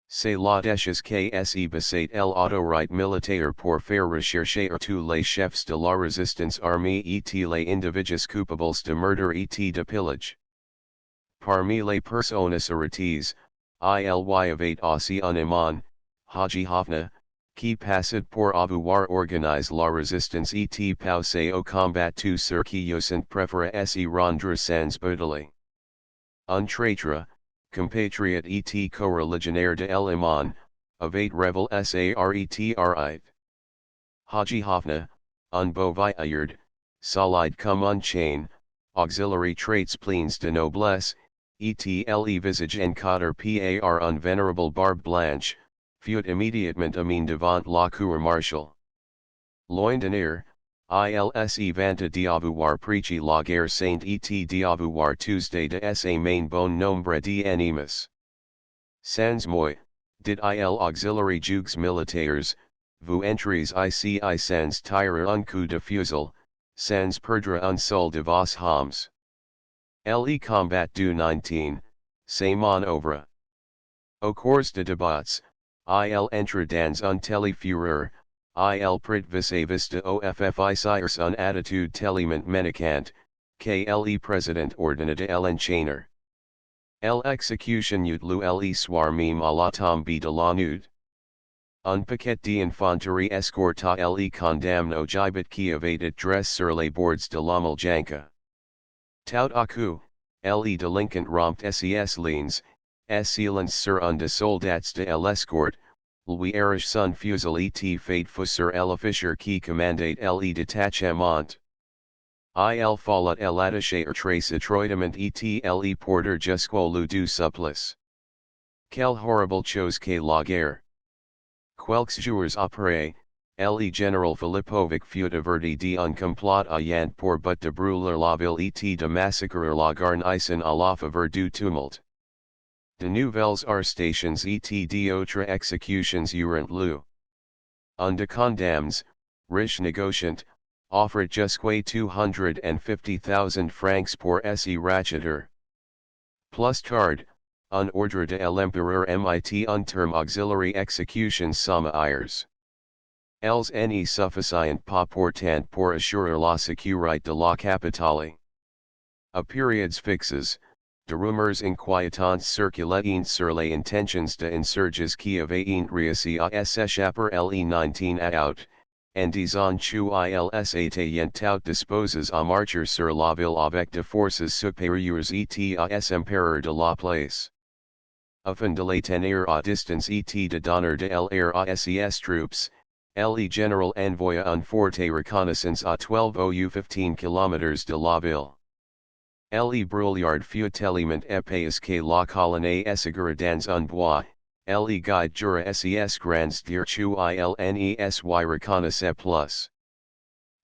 C'est la déchez que se basait l'autorité militaire pour faire rechercher tous les chefs de la résistance armée et les individus coupables de murder et de pillage. Parmi les personnes arrêtées, il y avait aussi un imam, Haji Hafna, qui passait pour avoir organisé la résistance et poussé au combat tous ceux qui eussent préféré se rendre sans bouteille. Un traître, compatriote et co-religionnaire de l'Iman, avait révélé sa Haji Hafna, un beau vieillard, solide comme un chêne, auxiliary traits pleins de noblesse, et le visage encadré par un vénérable barbe blanche, fut immédiatement amené devant la cour martiale. Loin d'enir, il se vanta d'avoir prêché la guerre sainte et d'avoir tué de sa main bon nombre d'ennemis. Sans moi, dit il auxiliary juges militaires, vous entrez ici sans tirer un coup de fusil, sans perdre un seul de vos hommes. Le combat du 19, c'est mon œuvre. Au cours de débats, il entre dans un tel fureur, il prit vis-à-vis de officiers une attitude tellement menaçante, que le président ordonna de l'enchaîner. L'exécution eut lieu le soir même à la tombée de la nuit. Un paquet d'infanterie escorta le condamné au gibet qui avait été dressé sur les bords de la Muljanka. Tout à coup, le délinquant rompit ses lignes, s'élance sur un des soldats de l'escorte, lui arrache son fusil et fait feu sur l'officier qui commandait le détachement. Il fallut l'attacher très étroitement et le porter jusqu'au lieu du supplice. Quelle horrible chose que la guerre! Quelques jours après, le général Filipovic fut averti d'un complot ayant pour but de brûler la ville et de massacrer la garnison à la faveur du tumulte. De nouvelles arrestations et d'autres exécutions eurent lieu. Un de condamnes, riche négociant, offrit jusqu'à 250,000 francs pour se racheter. Plus tard, un ordre de l'empereur mit un terme auxiliary exécution sommaires. Elles n'est suffisant pas pourtant pour assurer la sécurité de la capitale. A périodes fixes, de rumeurs inquiétantes circulaient sur les intentions de insurgés qui avaient réussi à s'échapper le 19 août, en disant qu'ils étaient tout disposés à marcher sur la ville avec de forces supérieures et à s'emparer de la place. Afin de les tenir à distance et de donner de l'air à ses troupes, Le General Envoy un forte reconnaissance à 12 ou 15 km de la ville. Le brouillard fut tellement épais que la colonne segura dans un bois, le guide dura ses grands dirtu ilnesy reconnaissait plus.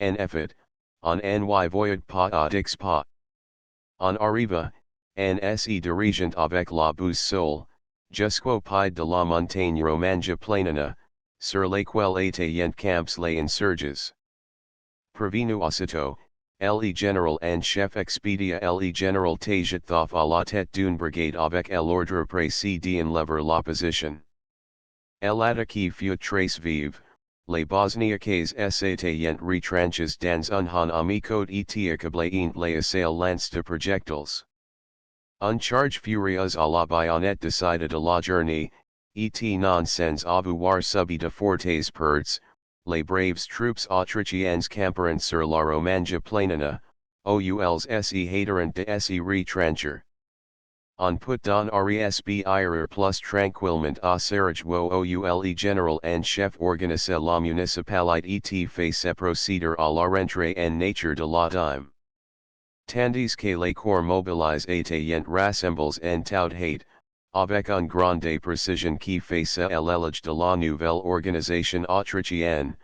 En effet, on ny voyait pas à dix pas. On arriva, en se dirigeant avec la boussole, jusqu'au pied de la montagne romanja planana, sur laquelle étaient camps les insurges. Prevenu aussitôt, le général en chef expédia le général Tagethoff à la tête d'une brigade avec l'ordre précis d'enlever l'opposition. L'attaque fut très vive, les Bosniaques s'étaient retranchés dans un amico et accablés les assaillants de projectiles. Un charge furieuse à la baïonnette décida de la journée, et non sans avoir subi de fortes pertes, les braves troupes autrichiennes camperont sur la Romanja planana, ouls se haderant de se retrancher. On peut don respirer plus tranquillement à Sarajevo où le général en chef organise la municipalité et fait se procéder à la rentrée en nature de la dime. Tandis que les corps mobilisés étaient rassemblés en tout hâte, avec une grande précision qui faisait l'éloge de la nouvelle organisation autrichienne,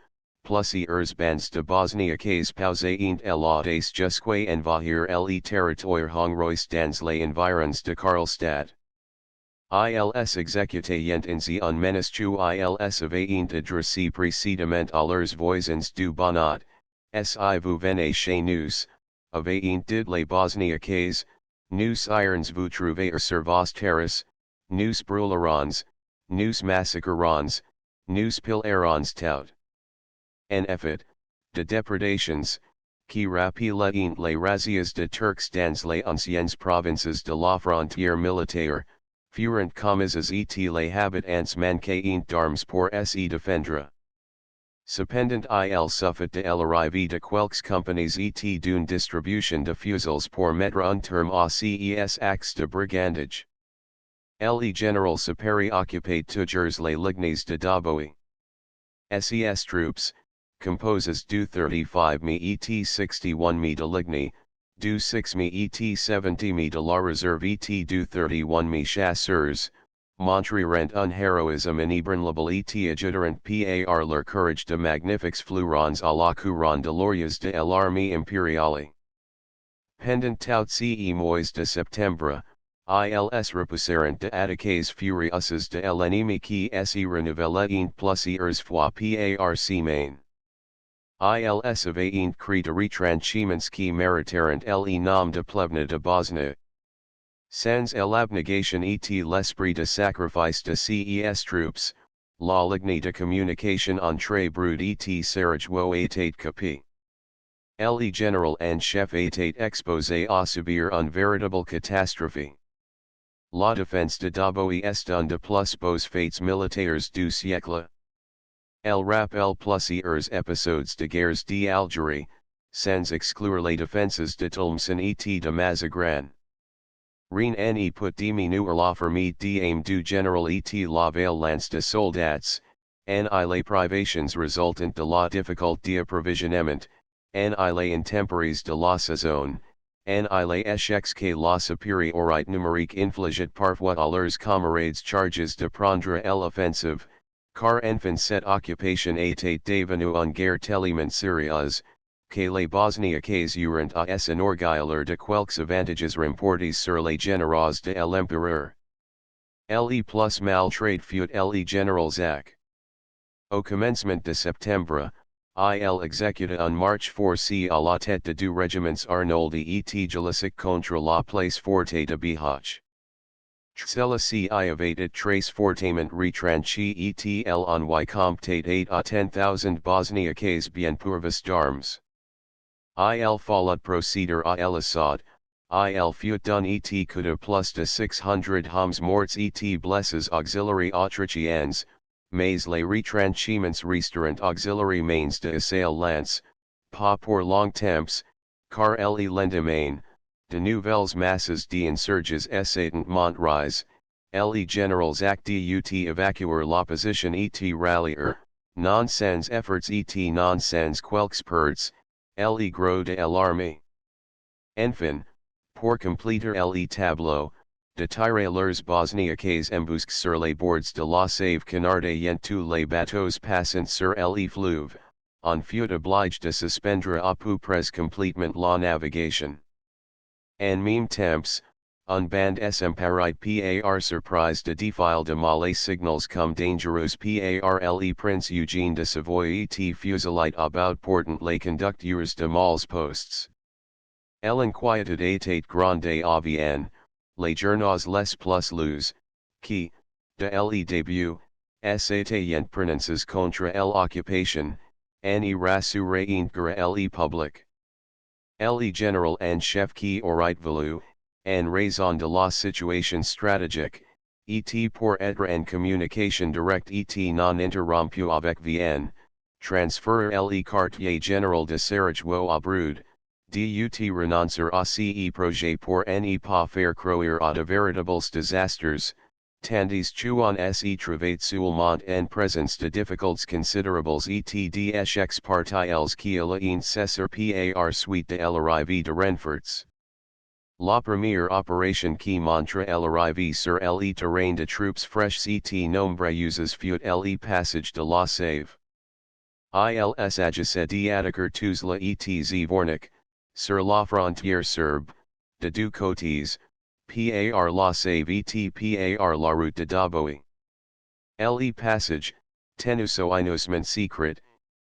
plusieurs bandes de Bosniaques pausaient l'audace jusqu'à envahir le territoire hongrois dans les environs de Karlstad. Ils exécutaient ainsi un menace ils avaient adressé précédemment à leurs voisins du Banat, si vous venez chez nous, avaient dit les Bosniaques, nous irons vous trouver sur vos terraces, nous brûlerons, nous massacrerons, nous pillerons tout. En effet, de dépredations, qui rappellent les razzias de Turcs dans les anciennes provinces de la frontière militaire, furent commises et les habitants manquaient d'armes pour se défendre. Cependant il suffit de l'arrivée de quelques compagnies et d'une distribution de fusils pour mettre un terme à ces actes de brigandage. Le général se préoccupait toujours les lignes de Doboi. Ses troupes, composées du 35 et 61 de ligne, du 6 et 70 de la réserve et du 31 chasseurs, montreront un héroïsme inébranlable et ajudaront par leur courage de magnifiques fleurons à la couronne de lauriers de l'armée impériale. Pendant tous ces mois de septembre, ils repoussèrent de attaques furieuses de l'ennemi qui se renouvelaient plusieurs fois par semaine. Ils avaient créé de retranchements qui méritèrent le nom de plevna de Bosnie. Sans l'abnégation et l'esprit de sacrifice de ces troupes, la ligne de communication entre Brud et Sarajevo était coupée. Le général en chef était exposé à subir une véritable catastrophe. La défense de Doboi est un de plus beaux faits militaires du siècle. Elle rappelle plusieurs épisodes de guerres d'Algérie, sans exclure les défenses de Tlemcen et de Mazagran. Rien ne peut diminuer la ferme d'aim du général et la violence de soldats, en les privations résultant de la difficulté d'approvisionnement, en les intempéries de la saison, en les échecs que la supériorité numérique infligeait parfois à leurs camarades chargés de prendre l'offensive, car enfin cette occupation était devenue une guerre tellement sérieuse, que les Bosniaques eurent à s'enorgueillir de quelques avantages remportés sur les généraux de l'empereur. Le plus maltrait fut le général Zach. Au commencement de septembre, il exécuta un marche forcé à la tête de deux régiments Arnoldi et Jalissic contre la place forte de Bihać. Celui-ci avait très fortement retranché et l'envoyé comptait 8 à 10,000 Bosniaques bien pourvus d'armes. Il fallut procéder à l'assaut, il fut done et coûta plus de 600 hommes morts et blessés auxiliaires autrichiens, mais les retranchements resteront auxiliaires mains de assaillants, pas pour longtemps, car le lendemain, de nouvelles masses d'insurges essaient Montrise, le général Zach dut évacuer l'opposition et rallier, Non-sans efforts et non-sans quelques le gros de l'armée. Enfin, pour compléter le tableau, de tirer leurs bosniaques embusques sur les bords de la save canardien tous les bateaux passant sur le fleuve, on fut obligé de suspendre à peu près complètement la navigation. En même temps, un band esemparite par surprise de défile de mauvais signals comme dangereux par le prince Eugène de Savoie et fusilite about portant les conducteurs de mals postes. L'inquiétude était grande avian, les journaux les plus lus, qui, de le début, s'étaient prononces contre l'occupation, en y rassurer le public. Le général en chef qui aurait voulu, en raison de la situation stratégique, et pour être en communication directe et non interrompue avec Vienne, transférer le quartier général de Sarajevo à Brud, dut renoncer à ce projet pour ne pas faire croire à de véritables désastres, tandis qu'on se trouvait seulement en présence de difficultés considérables et d'échecs partiels qui allaient cesser par suite de l'arrivée de renforts. La première opération qui montre l'arrivée sur le terrain de troupes fraîches et nombreuses fut le passage de la Save. Ils agissaient d'attaquer Tuzla et Zvornik, sur la frontière serbe, de deux côtés, par la Save et par la route de Doboi. Le passage, tenusoinosment secret,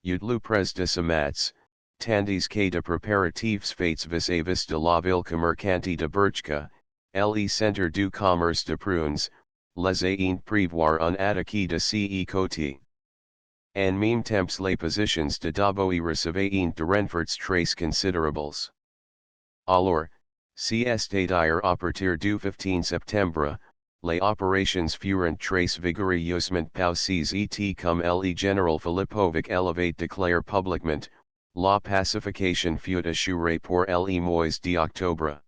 eut le pres de samats, tandis que de préparatifs faits vis-à-vis de la ville commerçante de Berchka, le centre du commerce de prunes, les ayant prévoir un attaque de ce côté. En même temps les positions de Doboi recevaient de renforts très considérables. Alors, c'est-à-dire à partir du 15 septembre, les opérations furent très vigoureusement poussées et comme le général Filipovic élevait déclare publiquement, la pacification fut assurée pour le mois d'octobre.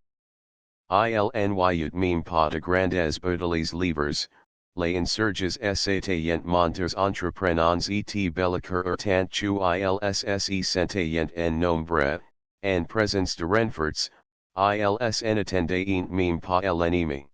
Il n'y eut même pas de grandes batailles livres, les insurgés s'étaient montés entreprenants et belliqueurs tant qu'ils s'étaient en nombre, en présence de renforts, ils n'attendaient même pas l'ennemi.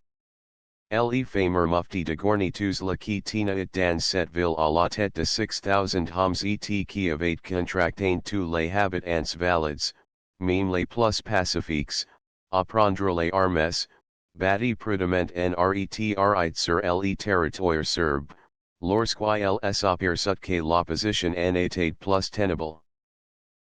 Le fameux mufti de Gorny Tuzla qui tenait dans cette ville à la tête de 6,000 hommes et qui avait contracté tous les habitants valides, même les plus pacifiques, à prendre les armes, battit prudemment en retrait sur le territoire serbe, lorsqu'ils s'aperçut que l'opposition en était plus tenable.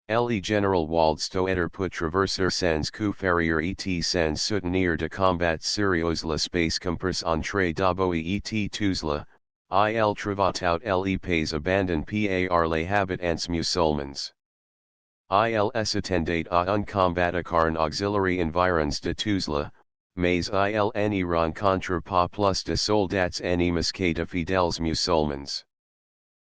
Le général Waldstoeter put traverser sans coup ferrier et sans soutenir de combat sérieux l'espace compris entre Doboi et Tuzla, il trouva tout le pays abandonné par les habitants musulmans. Ils s'attendaient à un combat carn auxiliary environs de Tuzla, mais ils n'y rencontrent pas plus de soldats ennemis que de fidèles musulmans.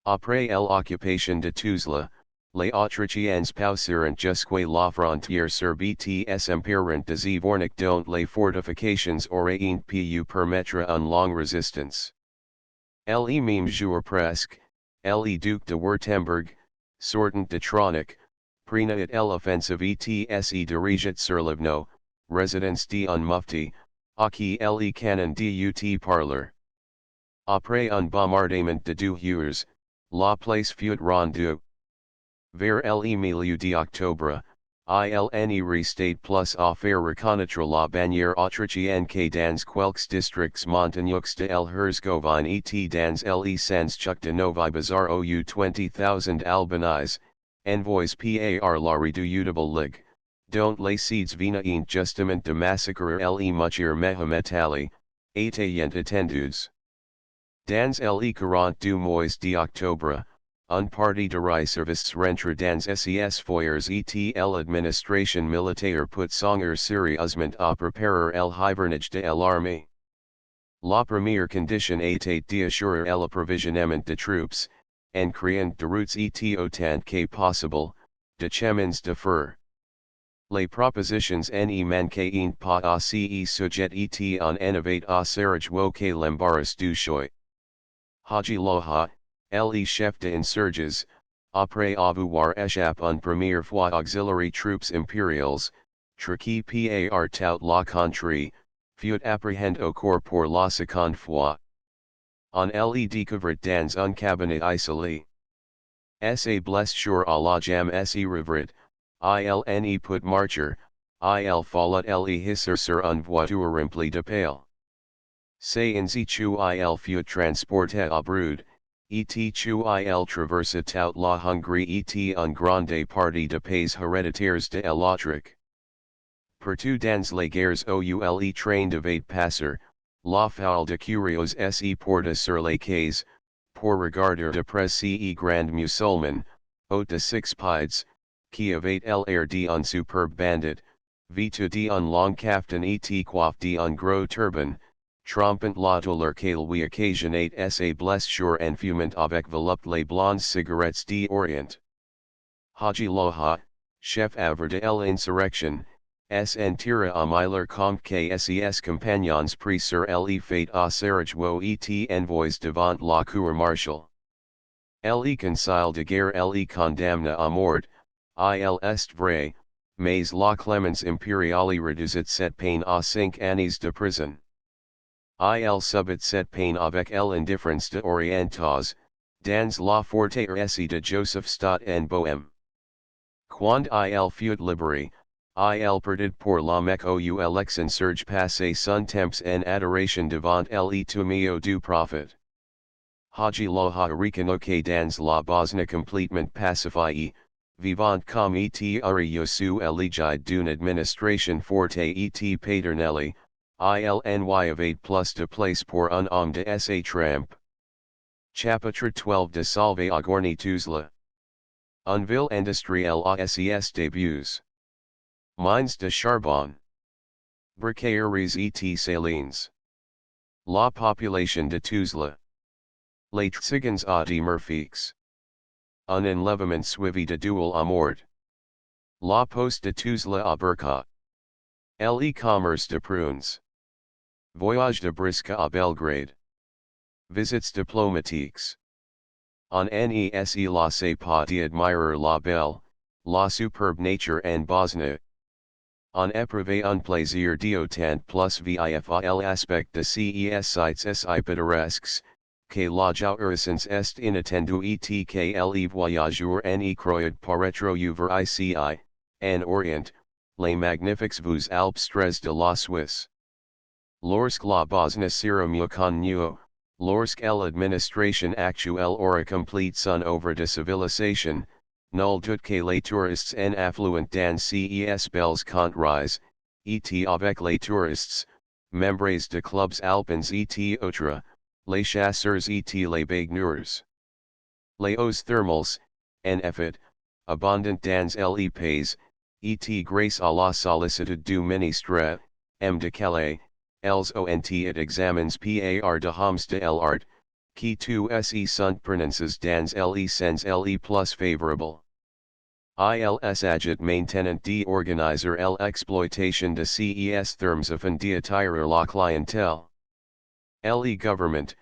Après l'occupation de Tuzla, les Autrichiens poussèrent jusqu'à la frontière serbe et s'empirent de Zvornik dont les fortifications auraient pu permettre une longue résistance. Le même jour presque, le duc de Württemberg, sortant de Tronic, prenait l'offensive et se dirigeait sur Livno, résidence d'un mufti, à qui le canon dut parler. Après un bombardement de 2 heures, la place fut rendue. Vers le milieu d'octobre, il n'y restait plus à faire reconnaître la bannière autrichienne que dans quelques districts montagneux de el Herzgovine et dans le Sanskuk de Novi Bazar ou 20,000 Albanese, envoys par la redoutable ligue, dont les seeds venaient justement de massacrer le muchir Mehemet Ali, étaient attendus. Dans le 42 mois d'octobre, un parti de réservistes rentre dans ses foyers et l'administration militaire put songer sérieusement à préparer el hivernage de l'armée. La première condition était d'assurer l'approvisionnement de troupes, en créant de routes et autant que possible, de chemins de fer. Les propositions ne manquaient pas à ce sujet et on avait à Sarajevo que l'embarras du choix. Haji Loha, les chefs d'insurges, après avoir échappé en première fois auxiliary troupes impériales, Turquie par tout la contrée, fut appréhendé au corps pour la seconde fois. On les découvrit dans un cabinet isolé. Sa blessure à la jambe se revrit, ilne put marcher, il fallut les hisser sur une voiture remplie de pales. Sans chu il fut transporté à Brude, et chu il traversa toute la Hongrie et un grande partie de pays héréditaires de l'Autriche. Partout dans les guerres oule train de 8 passeurs, la foule de curieux se porta sur les quais, pour regarder de près ce grand musulman, haut de 6 pieds, qui avait l'air d'un superbe bandit, vêtu d'un long caftan et coiffé d'un gros turban, trompant la douleur qu'elle lui occasionnait sa blessure en fumant avec volupté les blondes cigarettes d'Orient. Haji Loha, chef avre de l'insurrection, s'en tira à Miller compte que ses compagnons pris sur les faits à Sarajevo et envoyés devant la cour martiale. Les conseils de guerre les condamna à mort, il est vrai, mais la clémence impériale réduisit cette peine à 5 années de prison. Il subit cette peine avec l'indifference de orientaux, dans la forteresse de Joseph Stott en Bohème. Quand il fut libéré, il perdit pour la Mecque ou l'exinsurge passé son temps en adoration devant les tombeaux du prophète. Haji Loha reconnaît dans la Bosnie complètement pacifiée, vivant comme et sous l'égide d'une administration forte et paternelle, il n'y avait plus de place pour un homme de sa trempe. Chapitre 12 de Salve Agorni Tuzla. Une ville industrielle à ses débuts. Mines de charbon. Briqueries et salines. La population de Tuzla. Les Tsigans à de Murfiques. Un enlèvement suivi de duel à mort. La poste de Tuzla à Burka. L'e-commerce de prunes. Voyage de Brisca à Belgrade. Visits diplomatiques. On ne se lasse pas d'admirer la belle, la superbe nature en Bosnie. On éprouve un plaisir d'autant plus vif à l'aspect de ces sites si pittoresques, que la jouissance est inattendue et que les voyageurs en croient paraître voir ici, en Orient, les magnifiques vues alpestres de la Suisse. Lorsque la Bosnie sera mieux connue, lorsque l'administration actuelle aura complete son œuvre de civilisation, nul doute que les touristes en affluent dans ces belles contrées, et avec les touristes, membres de clubs alpins et autres, les chasseurs et les baigneurs. Les eaux thermales, en effet, abondant dans les pays, et grâce à la sollicitude du ministre, M. de Calais, els ont et examens par de homs de l'art, qui tous sont prononcés dans les sens les plus favorables. Ils agit maintenant d'organiser l'exploitation de ces thermes afin d'attirer la clientèle. Le gouvernement,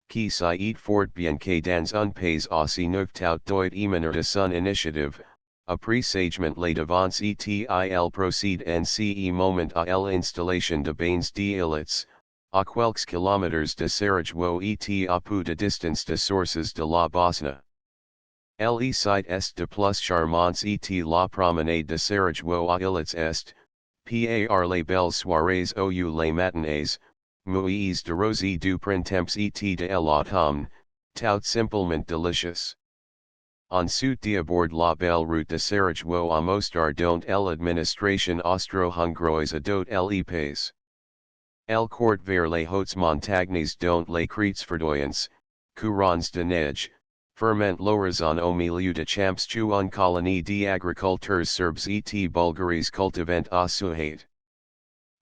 qui sait fort bien que dans un pays aussi nouveau doit émaner de son initiative, après sagement les devances et il procède en ce moment à l'installation de bains d'élite, à quelques kilomètres de Sarajevo et à peu de distance de sources de la Bosnie. Le site est de plus charmants et la promenade de Sarajevo à Ilitz est, par les belles soirées ou les matinées, muies de rose du printemps et de l'automne, tout simplement delicious. Ensuite d'abord la belle route de Sarajevo à Mostar dont l'administration austro-hongroise adopte les pays. Elle court vers les hautes montagnes dont les crêtes verdoyantes, courants de neige, ferment l'horizon au milieu de champs où une colonie d'agriculteurs serbes et bulgares cultivant à Suhate.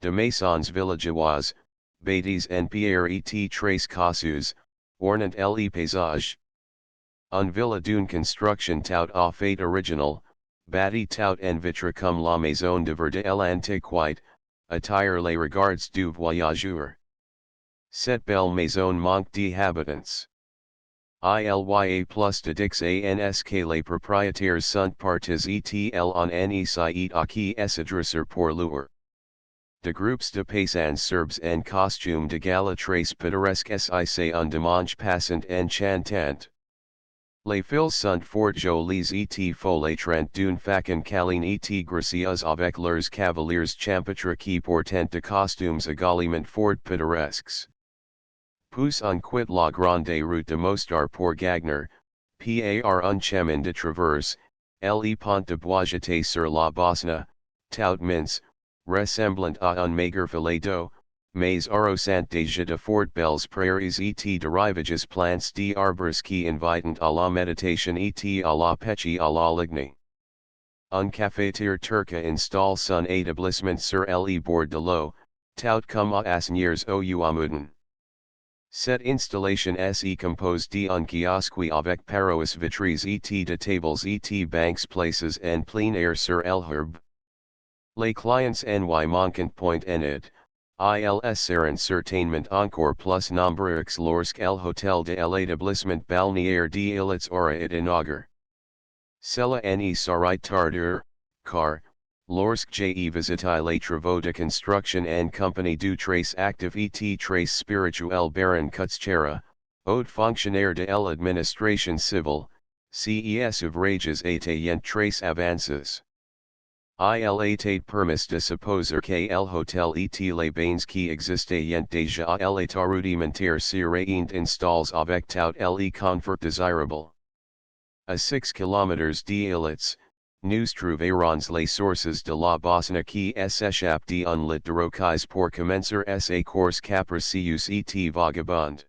De maisons villageoises, bâties en pierre et traces casseuses, ornant les paysages. Une villa d'une construction tout à fait original, bâtie tout en vitre comme la maison de verde l'antiquité, attire les regards du voyageur. Cette belle maison manque d'habitants. ILYA plus de dix ANSK les propriétaires sont partis ETL en Eni aki esadresser pour leur. De groupes de paysans serbes en costume de gala trace pittoresque sic un dimanche passant en chantant. Les filles sont fort jolies et folles trente d'une façon câline et gracieuses avec leurs cavaliers champêtres qui portent de costumes également fort pittoresques. Pousse on quitte la grande route de Mostar pour Gagner, par un chemin de traverse, le pont de bois jeté sur la Bosnie, tout mince, ressemblant à un maigre filet d'eau, mais arrosant déjà de fort belles prairies et de rivages plants d'arbres qui invitent à la méditation et à la pêche à la ligne. Un cafetière turc installe son établissement sur le bord de l'eau, tout comme à Asnières ou Amuden. Cette installation se compose d'un kiosque avec parois vitrées et de tables et bancs places en plein air sur l'herbe. Les clients ny manquent point en it, ils seront certainement encore plus nombreux lorsque l'hôtel de l'établissement balnéaire d'Illits aura été inauguré. Cela ne serait tardeur, car, lorsque j'ai visité les travaux de construction en compagnie du très actif et très spirituel Baron Kutschera, haut fonctionnaire de l'administration civile, ces ouvrages étaient très avancés. Il était permis de supposer que l'hôtel et les bains qui existaient déjà à l'état rudimentaire seraient installés avec tout le confort désirable. À 6 km d'Illits, nous trouverons les sources de la Bosnie qui s'échappent d'un lit de rocailles pour commencer sa course capricieuse et vagabonde.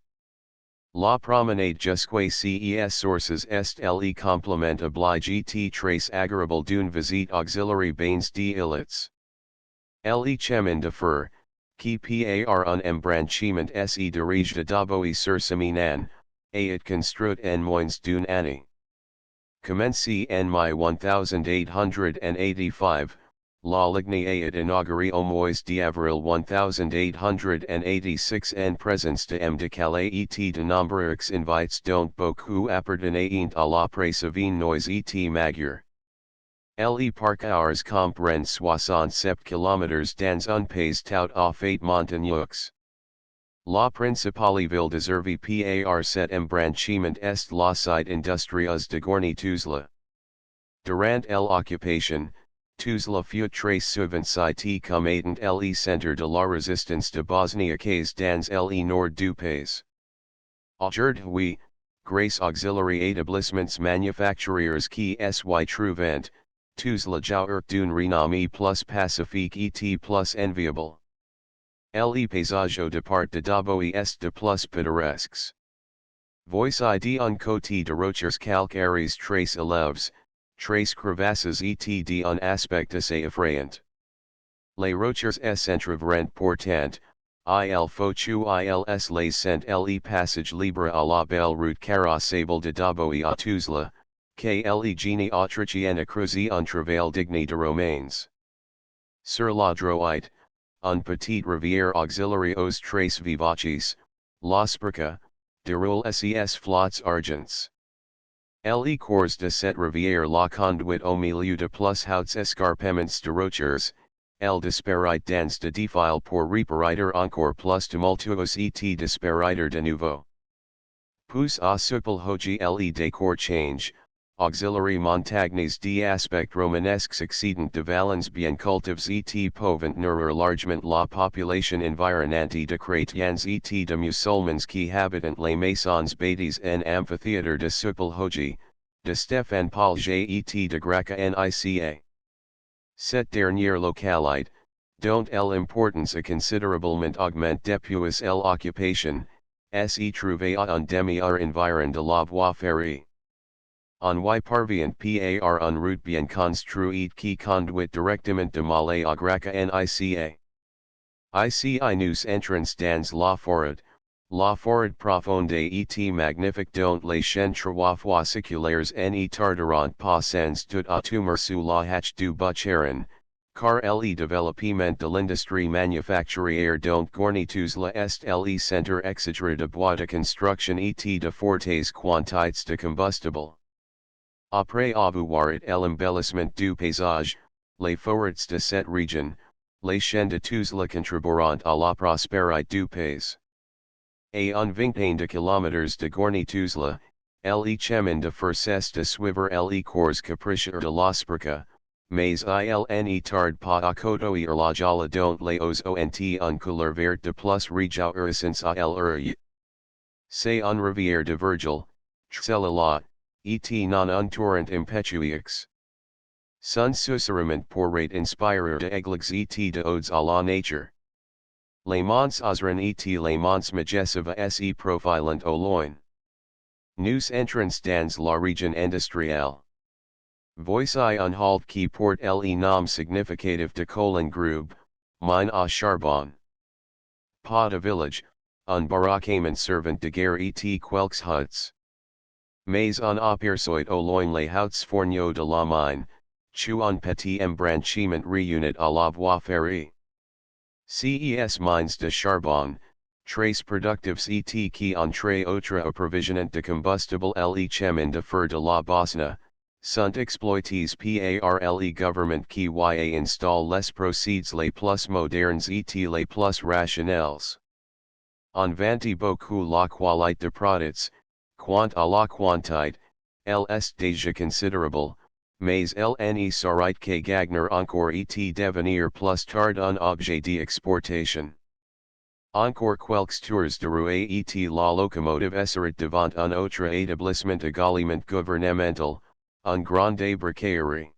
La promenade jusqu'à ces sources est le complément oblige et très agréable d'une visite auxiliary bains d'Illits. Le chemin de fer, qui par un embranchement se dirige de Davois sur Seminan, est construit en moins d'une année. Commencé en mai 1885, la ligne est inaugurée au mois d'avril 1886 en présence de M. de Calais et de nombreux invités dont beaucoup appartenaient à la presse vinoise et maigre. Le parcours comprend 67 km dans un pays tout à fait montagneux. La principale ville desservie par cet embranchement est la site industrieuse de Gorny Tuzla. Durant l'occupation, Tuzla fut très souvent cité comme étant le centre de la résistance de bosniaques dans le nord du pays. Aujourd'hui, grâce auxiliary établissements manufacturiers qui s'y trouvent, Tuzla jouir d'une renommée plus pacifique et plus enviable. Le paysage de part de Davois est de plus pittoresques. Voici d'un côté de rochers calcaires très élevés, très crevasses et d'un aspect assez effrayant. Les rochers s'entrevrent pourtant, il faut qu'ils les sent le passage libre à la belle route carrossable de Davois à Tuzla, que le génie autrichien a creusé un travail digne de romains. Sur la droite, une petite rivière auxiliary aux très vivaces, la Sprka, déroule ses flots argents. Le cours de cette rivière la conduit au milieu de plus hauts escarpements de rochers, elle disparaît dans de défile pour reparaître encore plus tumultueux et disparaître de nouveau. Pousse à souple hoji le décor change, auxiliary montagnes d'aspect romanesque succédant de vallons bien cultivées et pouvant nourrir largement la population environnante de chrétiens et de musulmans qui habitent les maisons bâties en amphithéâtre de souple hoji, de Stéphane Palger et de Graca Nica. Cette dernière localité, dont l'importance a considérablement augmenté depuis l'occupation, se trouvait à un demi-heure environ de la voie ferrée. On y parvient par une route bien construite qui conduit directement de Malais à Graca Nica. Ici nous entrons dans la forêt profonde et magnifique dont les chênes trois fois séculaires ne tarderont pas sans doute à tomber sous la hache du Butcheron, Car le développement de l'industrie manufacturière dont Gorny Tuzla est le centre exigere de bois de construction et de fortes quantités de combustible. Après avoir et l'embellissement du paysage, les forêts de cette région, les champs de Tuzla contribueront à la prospérité du pays. A en vingtaine de kilomètres de Gorny Tuzla, le chemin de fer cesse de suivre le cours capricieux de l'Osperca, mais il tarde pas à côtoyer la jala dont les ont un couleur verte de plus réjouissance à l'œil. C'est un rivière de Virgile, celle-là, et non un torrent impétueux. Son susurrement pourrait inspirer de églises et de odes à la nature. Les monts Osran et les monts Majesiva se profilent au loin. Nous entrons dans la région industrielle. Voici un halt qui porte le nom significatif de Colin Grube, mine à charbon. Pas de village, un baraquement servant de guerre et quelques huts. Mais on aperçoit au loin les hauts fourneaux de la mine, un petit embranchement réunit à la voie ferrée. Ces mines de charbon, très productifs et qui entre autres approvisionnement de combustible le chemin de fer de la Bosnie, sont exploités par le gouvernement qui y installe les procédés les plus modernes et les plus rationnels. On vante beaucoup la qualité de products, quant à la quantité, elle est déjà considérable, mais elle ne saurait que gagner encore et devenir plus tard un objet d'exportation. Encore quelques tours de roue et la locomotive serait devant un autre établissement également gouvernemental, un grand briquerie.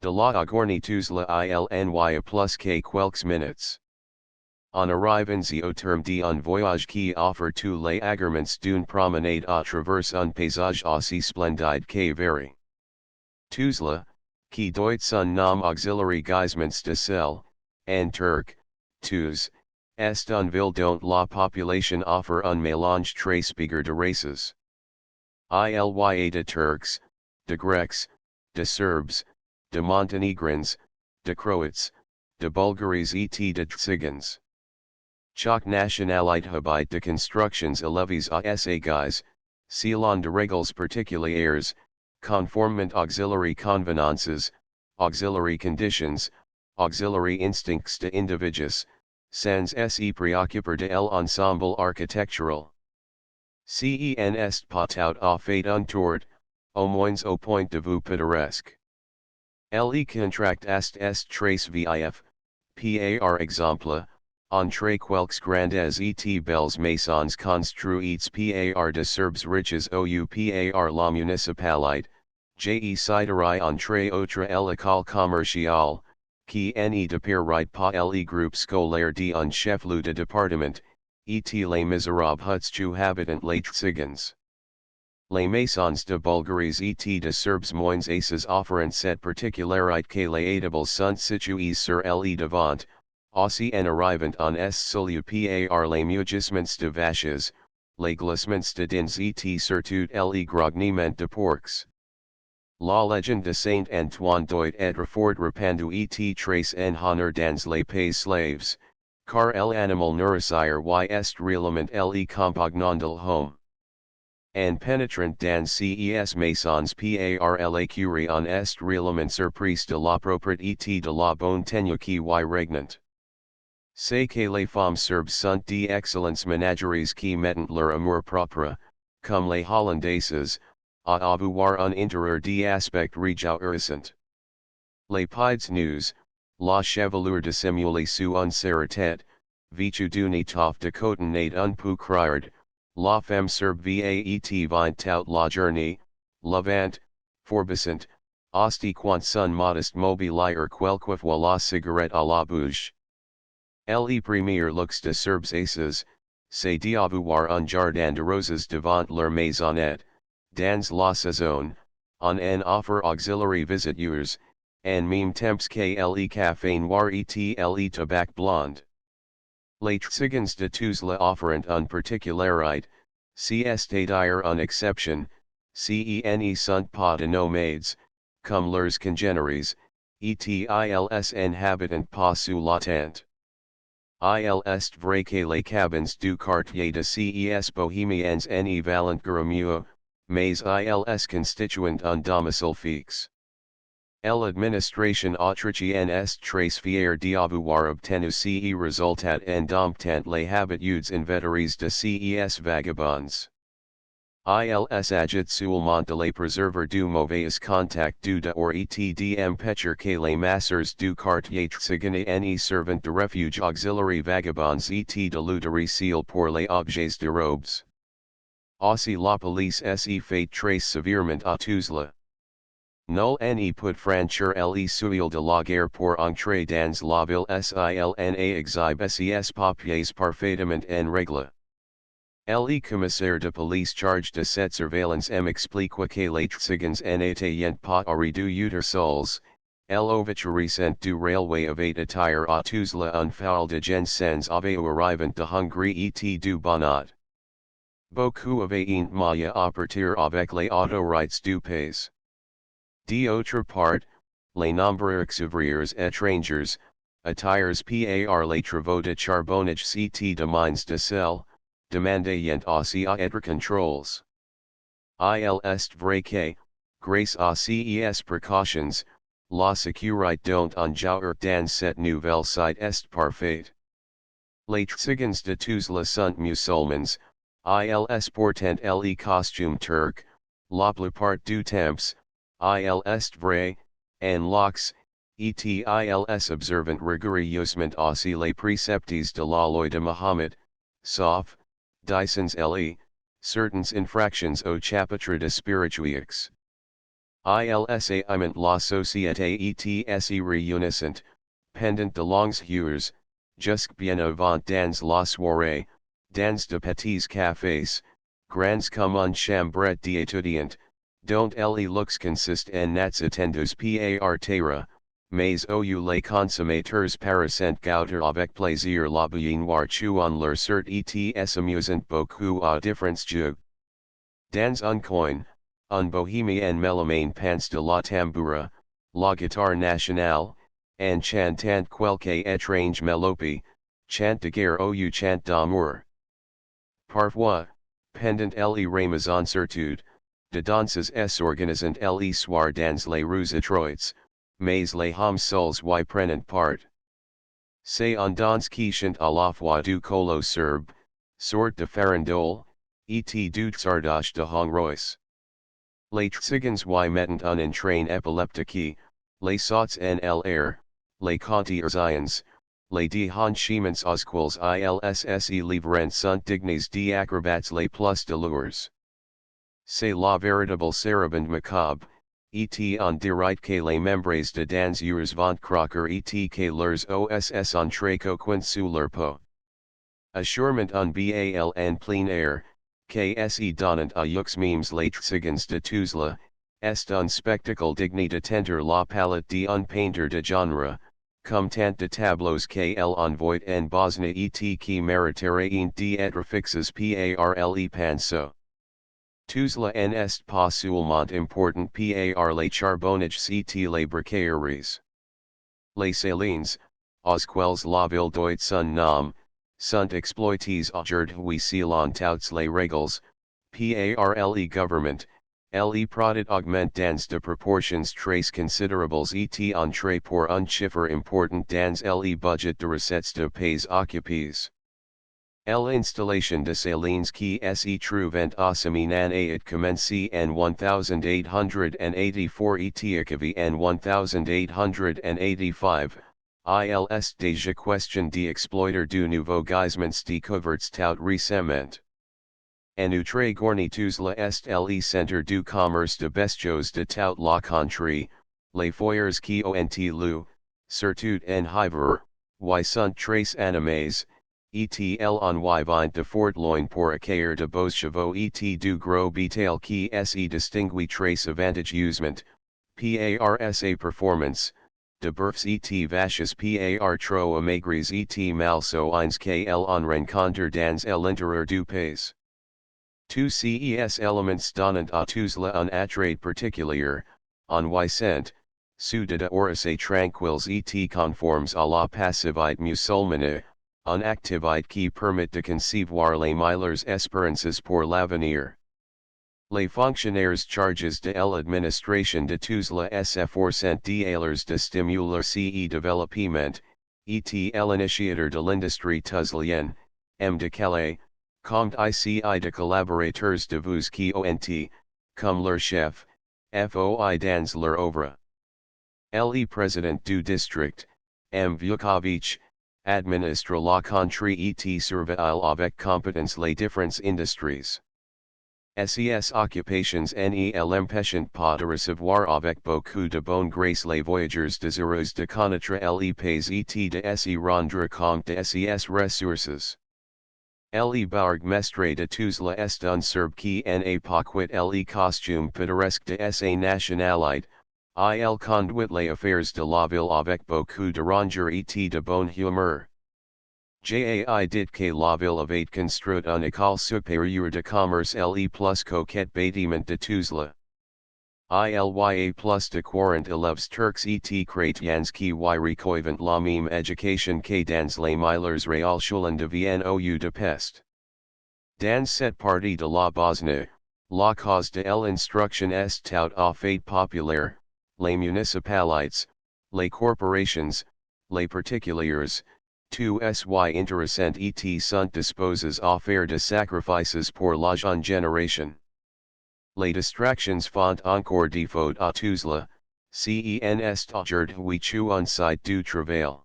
De la Gorny Tuzla ilny plus que quelques minutes. En arrivant au terme d'un voyage qui offre tous les agréments d'une promenade à travers un paysage aussi splendide que varié. Tuzla, qui doit son nom auxiliary gisements de sel, en turc, Tuz, est une ville dont la population offre un mélange très spécieux de races. Ilya de Turcs, de Grecs, de Serbes, de Montenegrins, de Croats, de Bulgaries et de Tsigans. Chaque nationalité habite de constructions élevées à ses guises, selon de règles particulières, conformement auxiliary convenances, auxiliary conditions, auxiliary instincts de individus, sans se préoccuper de l'ensemble architectural. Cen est pas tout à fait un tort, au moins au point de vue pittoresque. Le contract est très vif, par exemple, entre quelques grandes et belles maisons construites par de Serbes riches ou par la municipalité, sideri entre autres l'école commerciale, qui ne dépire pas le groupe scolaire d'un chef-lieu de département, et les misérables huts où habitent les Tsigans. Les maisons de Bulgaries et de Serbes moins aces offrent cette particularité que les étables sont situés sur le devant, aussi en arrivant en est soulieu par les mugissements de vaches, les glissements de dents et surtout le grognement de porcs. La légende de Saint Antoine doit être fort répandue et trace en honneur dans les pays slaves, car l'animal nourricier y est réellement le compagnon del homme. En pénétrant dans ces maisons par l'écurie on est réellement surprise de la propreté de la bonne tenue qui y régnante. C'est que les femmes serbes sont d'excellentes ménageries qui mettent leur amour propre, comme les hollandaises, à avoir un intérieur d'aspect réjouissant. Les pieds nus, la chevelure dissimulée sous un serre-tête, vêtue d'une étoffe de coton et un peu criard, la femme serbe vaet vint tout la journée, levant, fourbissant, osti quant son modeste mobilier quelquefois la cigarette à la bouche. Les premiers looks de Serbes aces, c'est d'avoir un jardin de roses devant leur maisonnette, dans la saison, on en offre auxiliary visiteurs, en même temps que le café noir et le tabac blonde. Les Tsigans de Tuzla offrent une particularité, c'est-à-dire une exception, ce sont pas de nomades, comme leurs congénères, etils inhabitant pas sous la tente. Il est vrai que les cabins du quartier de ces bohémiens ne valent guère mieux, mais ils constituent un domicile fixe. L'administration autrichienne est très fière d'avoir obtenu ces résultats en domptant les habitudes invétérées de ces vagabonds. Ils agit seulement de les préserver du mauvais contact du dehors et d'empêcher que les masseurs du quartier tsigane ne servent de refuge auxiliary vagabonds et de l'utilise pour les objets de robes. Aussi la police s'est fait très sévèrement à Tuzla. Nul ne peut franchir le seuil de la guerre pour entrer dans la ville s'il exhibe ses papiers parfaitement en règle. Le commissaire de police chargé de cette surveillance m'explique que les tsigans n'étaient pas hors du sols, l'ouverture du railway avait attiré à Tuzla un foule de gens sans arrivant de Hongrie et du Banat. Beaucoup avaient un moyen à partir avec les autorités du pays. D'autre part, les nombreux ouvriers étrangers, attirés par les travaux de charbonnage et de mines de sel, demandant aussi à être contrôles. Il est vrai que, grâce à ces précautions, la sécurité dont on jouir dans cette nouvelle site est parfaite. Les tsigans de Tuzla sont musulmans, ils portent les costumes turcs, la plupart du temps, il est vrai, en lox, et ils observant rigoureusement aussi les préceptes de la loi de Mohammed, sauf, disons certaines infractions au chapitre de spiritueux. Ils aiment la société et se réunissent, pendant de longues heures, jusque bien avant dans la soirée, dans de petits cafés, grands comme une chambre d'étudiant, dont les looks consistent en nats attendos par terre, mais où les consommateurs paraissent gouter avec plaisir la baignoire on leur sert et s'amusant beaucoup à différents jeux. Dans un coin, un bohémien melomane pense de la tamboura, la guitare nationale, en chantant quelque étrange mélopie, chant de guerre ou chant d'amour. Parfois, pendant les Ramazan surtout, de danses s'organisent les soirs dans les rues étroites, mais les hommes seuls y prennent part. C'est un danse qui chante à la fois du colo serbe, sorte de farandole, et du tsardash de Hongrois. Les tsigans y mettent un entrain épileptique, les sauts en l'air, les contours les déhanchements aux quels ils se livrent sont dignes d'acrobats les plus douloureux. C'est la véritable sarabande macabre, et on dirait que les membres de danseurs vont croquer et que leurs os entrent coquins sous leur peau. Assurément un bal en plein air, que se donnant à yux memes les tsigans de Tuzla, est un spectacle digne de tenter la palette d'un peintre de genre, comme tant de tableaux qu'elle envoie en Bosnie et qui mériteraient d'être fixes par le pinceau. Tuzla n'est pas seulement important par les charbonnages et les briqueries. Les salines, aux quels la ville doit son nom, sont exploités aujourd'hui selon toutes les règles, par le gouvernement, les produits augmentent dans de proportions très considérables et entrent pour un chiffre important dans le budget de recettes de pays occupés. L'installation de salines qui se trouvent à Seminan a commencé en 1884 et achevé en 1885, il est déjà question d'exploiter de nouveaux gisements découverts tout récemment. En outre Gorny Tuzla est le centre du commerce de bestiaux de tout la contrée, les foyers qui ont lieu, surtout en hiver, y sont très animés, et on y vient de fort loin pour accueillir de beaux chevaux et du gros bétail qui se distinguent très avantageusement, par sa performance, de bœufs et vaches par trop amaigris et malsoins qu'elle en rencontre dans l'intérieur du pays. Tous ces éléments donnant à Tuzla un attrait particulier, en y sent, Suda de horas a tranquils et conformes à la passivite musulmane, un activite qui permet de concevoir les meilleures espérances pour l'avenir. Les fonctionnaires charges de l'administration de tous les efforts d'alers de stimuler ce développement, et l'initiateur de l'industrie tuzlienne, de Calais, comme ici de collaborateurs de vous qui ont, comme leur chef, foi dans leur œuvre. Le président du district, Vukovic, administre la country et surveille avec compétence les différentes industries. Ses occupations ne l'empêchent pas de recevoir avec beaucoup de bonne grâce les voyageurs désireux de connaître les pays et de se rendre compte de ses ressources. Le bourgmestre de tous les est un serbe qui n'a pas quitté le costume pittoresque de sa nationalité. Il conduit les affaires de la ville avec beaucoup de rondeur et de bonne humeur. Jai dit que la ville avait construit une école supérieure de commerce le plus coquette bâtiment de Tuzla. Il plus de 40 élèves turcs et chrétiens qui y recueillent la même éducation que dans les meilleures Realschulen de Vienne ou de Pest. Dans cette partie de la Bosnie, la cause de l'instruction est tout à fait populaire. Les municipalités, les corporations, les particuliers, tous sy intéressant et sont disposés à faire de sacrifices pour la jeune génération. Les distractions font encore défaut à Tuzla, cen est aujourd'hui un site du travail.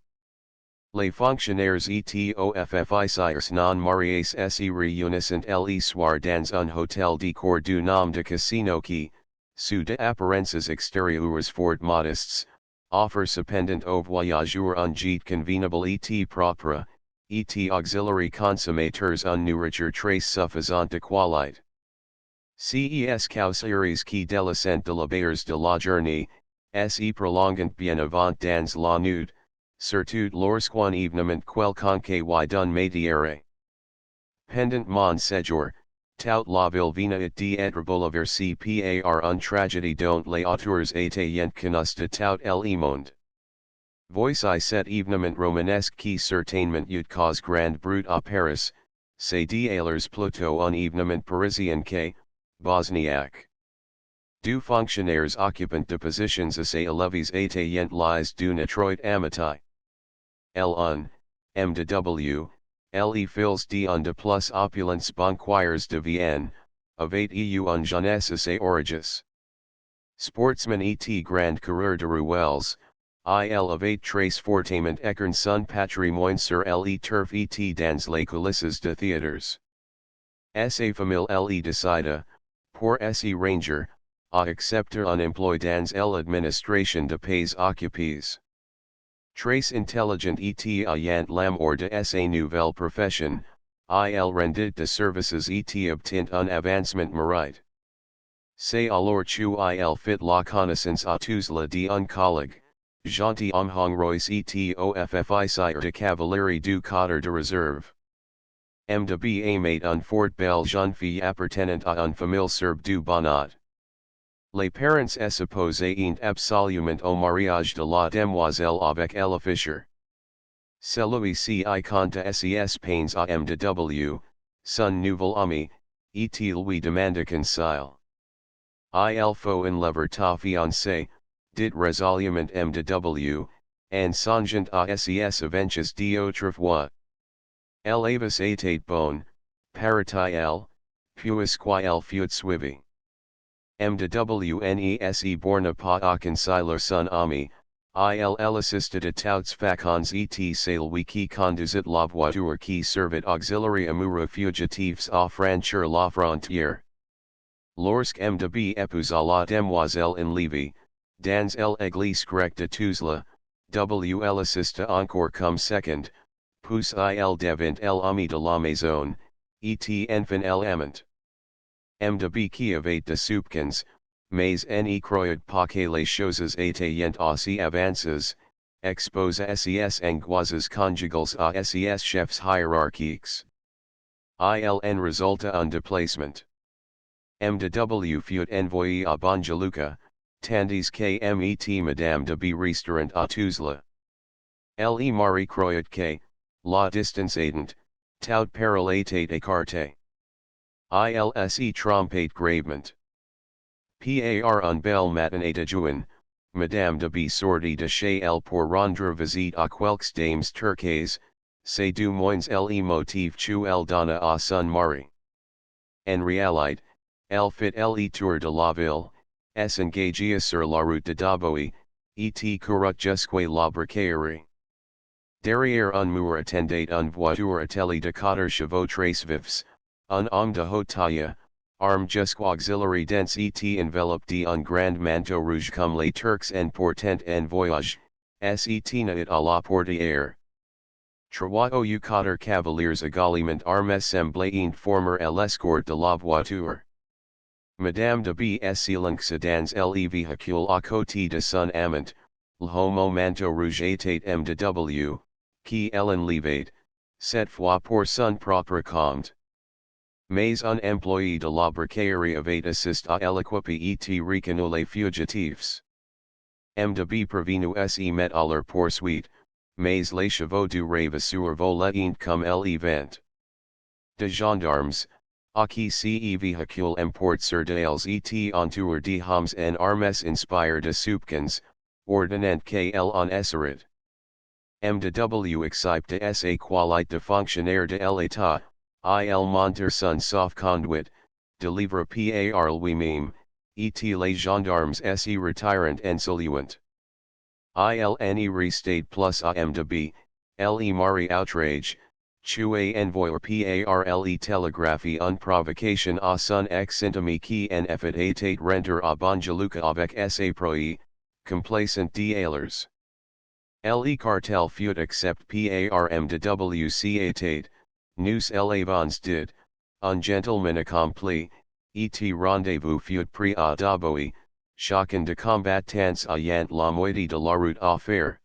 Les fonctionnaires et officiers non mariés se réunissent le soir dans un hôtel de cour du nom de casino qui, sous de apparences extérieures fort modestes, offre cependant aux voyageurs un gîte convenable et propre, et auxiliary consommateurs une nourriture très suffisante de qualité. Ces causeries qui délaissent de la base de la journée, se prolongent bien avant dans la nuit, surtout lorsqu'un événement quelconque y donne matière. Pendant mon séjour, toute la ville venait d'être bouleversée par une tragédie dont les auteurs étaient connus de tout le monde. Voici cet événement romanesque qui certainement eut cause grande brute à Paris, c'est d'alers plutôt un événement parisien que, bosniaque. Deux fonctionnaires occupant de positions assez élevées étaient les d'une étroite amitié. L1, M.W., les fils d'un de plus opulents banquiers de Vienne, avait eu une jeunesse assez orageuse. Sportsman et grand coureur de ruelles, il avait très fortement écran son patrimoine sur les turf et dans les coulisses de théâtres. Sa famille le décida, pour se ranger, à accepter un emploi dans l'administration de pays occupés. Très intelligent et ayant l'amour de sa nouvelle profession, il rendit de services et obtint un avancement mérite. C'est alors qu'il fit la connaissance à Tuzla d'un collègue, gentilhomme hongrois et officier de cavalerie du cadre de réserve. M.W. aimait une fort belle jeune fille appartenant à une famille serbe du Banat. Les parents s'opposaient absolument au mariage de la demoiselle avec l'officier. Celui-ci compte ses peines à M.W., son nouvel ami, et lui demanda conseil. Il faut en lever ta fiancée, dit résolument M.W., en songeant à ses avenches d'autrefois. L'Avis était bonne, paraît-il, puisqu'il fut suivi. M.W. ne borna pas à conseiller son ami, il assistait à toutes façons et celui qui conduisit la voiture qui servait auxiliary amoureux fugitifs à franchir la frontière. Lorsque M.W. épousa la demoiselle en Lévis, dans l'église grecque de Tuzla, W. l'assista encore comme second, puis il devint l'ami de la maison, et enfin l'amant. M.W. qui avait de soupçons, mais ne croyait pas que les choses étaient aussi avances, exposa ses angoisses conjugales à ses chefs hiérarchiques. Il en résulta un déplacement. M.W. fut envoyé à Banja Luka, Tandis kmet Madame de B restaurant à Tuzla. Le mari croyat que, la distance aidant, tout parallèlement écarté. Ilse trompate gravement. Par un bel matin de juin, Madame de B sortit de chez elle pour rendre visite à quelques dames turques, c'est du moins le motif que elle donna à son mari. En réalité, elle fit le tour de la ville, s'engagia sur la route de Daboy, et courut jusque la briquerie. Derrière un mur attendait une voiture attelée de 4 chevaux très vifs, un homme de haute taille, armed jusqu'aux dense et enveloppé d'un grand manteau rouge comme les Turcs en portant en voyage, tenait à la portière. Trois ou 4 cavaliers également armés semblaient former l'escorte de la voiture. Madame de B. s'élança dans le véhicule à côté de son amant, l'homme au manteau rouge était M.W., qui l'enlevait, cette fois pour son propre compte. Mais un employé de la briquerie avait assisté à l'équipe et reconnu les fugitifs. M.W. prévenu se met à leur poursuite, mais les chevaux du ravisseur volaient comme l'évent. De gendarmes, à qui ce véhicule emporte sur d'elles et entour de hommes en armes inspire de soupçons, ordonnant qu'elle en esserait. M.W. accepte sa qualité de fonctionnaire de l'État, il montre son sauf-conduit, délivre par lui-même, et les gendarmes se retirent en saluant. Il n'y restait plus à M.W., le mari outrage, que envoyer par le télégraphie une provocation à son ex-intime qui en effet était renter à Bonjaluka avec sa proie, complacent d'allers. Le cartel fut accept par M.W. Ciatate, nous l'avons dit, un gentleman accompli, et rendez-vous fut pris à Daboy, chacun de combattants ayant la moitié de la route à faire.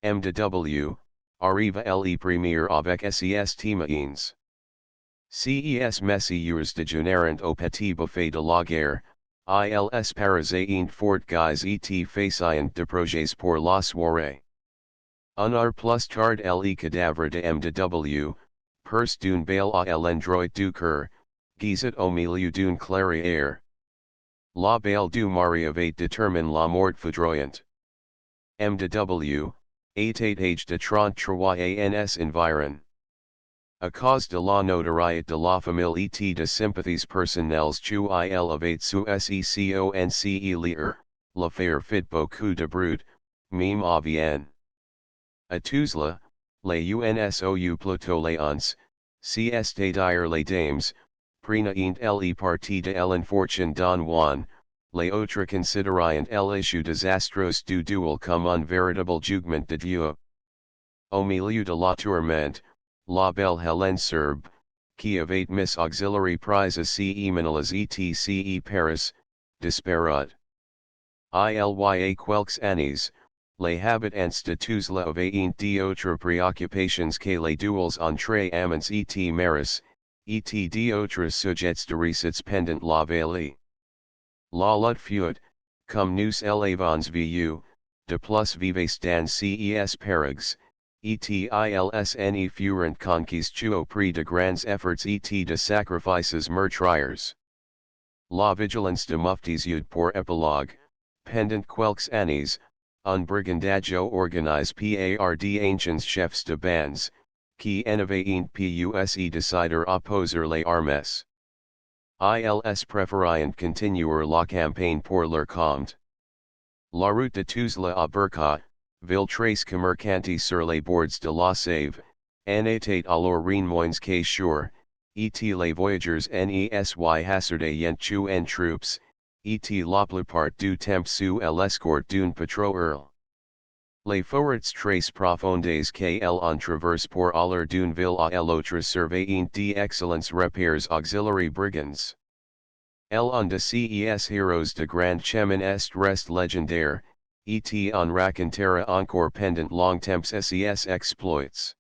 M.W. arriva le premier avec ses témoins. Ces messieurs dégénèrent au petit buffet de la guerre, ils paraissaient fort guise et faisaient de projets pour la soirée. Un heure plus tard le cadavre de M.W., perce d'une balle à l'endroit du cœur, gisait au milieu d'une clairière. La balle du mari avait déterminé la mort foudroyante. M.W. était âgé de 33 ans environ. À cause de la notoriété de la famille et de sympathies personnelles qu'il avait sous seconce l'affaire fit beaucoup de bruit, même à Vienne. À Tuzla, les UNSOU plutôt les uns, c'est-à-dire les dames, prenaient le parti de l'infortune Don Juan, les autres considérant l'issue désastreuse du duel comme un véritable jugement de Dieu. Au milieu de la tourmente, la belle Hélène Serbe, qui avait mis auxiliary prize ce Manillas etc Paris, disparut. Il y a quelques années, les habitants de Tuzla avaient d'autres préoccupations que les duels entre amants et maris, et d'autres sujets de récits pendant la veille. La lutte fut, comme nous l'avons vu, de plus vives dans ces parages, et ils furent conquis au prix de grands efforts et de sacrifices meurtriers. La vigilance de Mufti's pour épilogue, pendant quelques années, un brigandage organisé par d'anciens chefs de bandes, qui en avaient pu décider opposer les armes. Ils préférant continuer la campagne pour leur compte. La route de Tuzla à Burqa, ville très commerçante sur les bords de la Save, en était alors moins que sûr, et les voyageurs n'y hasardaient que en troupes, et la plupart du temps sous l'escorte d'une patrouille. Les forêts très profondes qu'elles en traversent pour aller d'une ville à l'autre surveillant d'excellents repères auxiliary brigands. Un de ces héros de grand chemin est reste légendaire, et en racontera encore pendant longtemps ses exploits.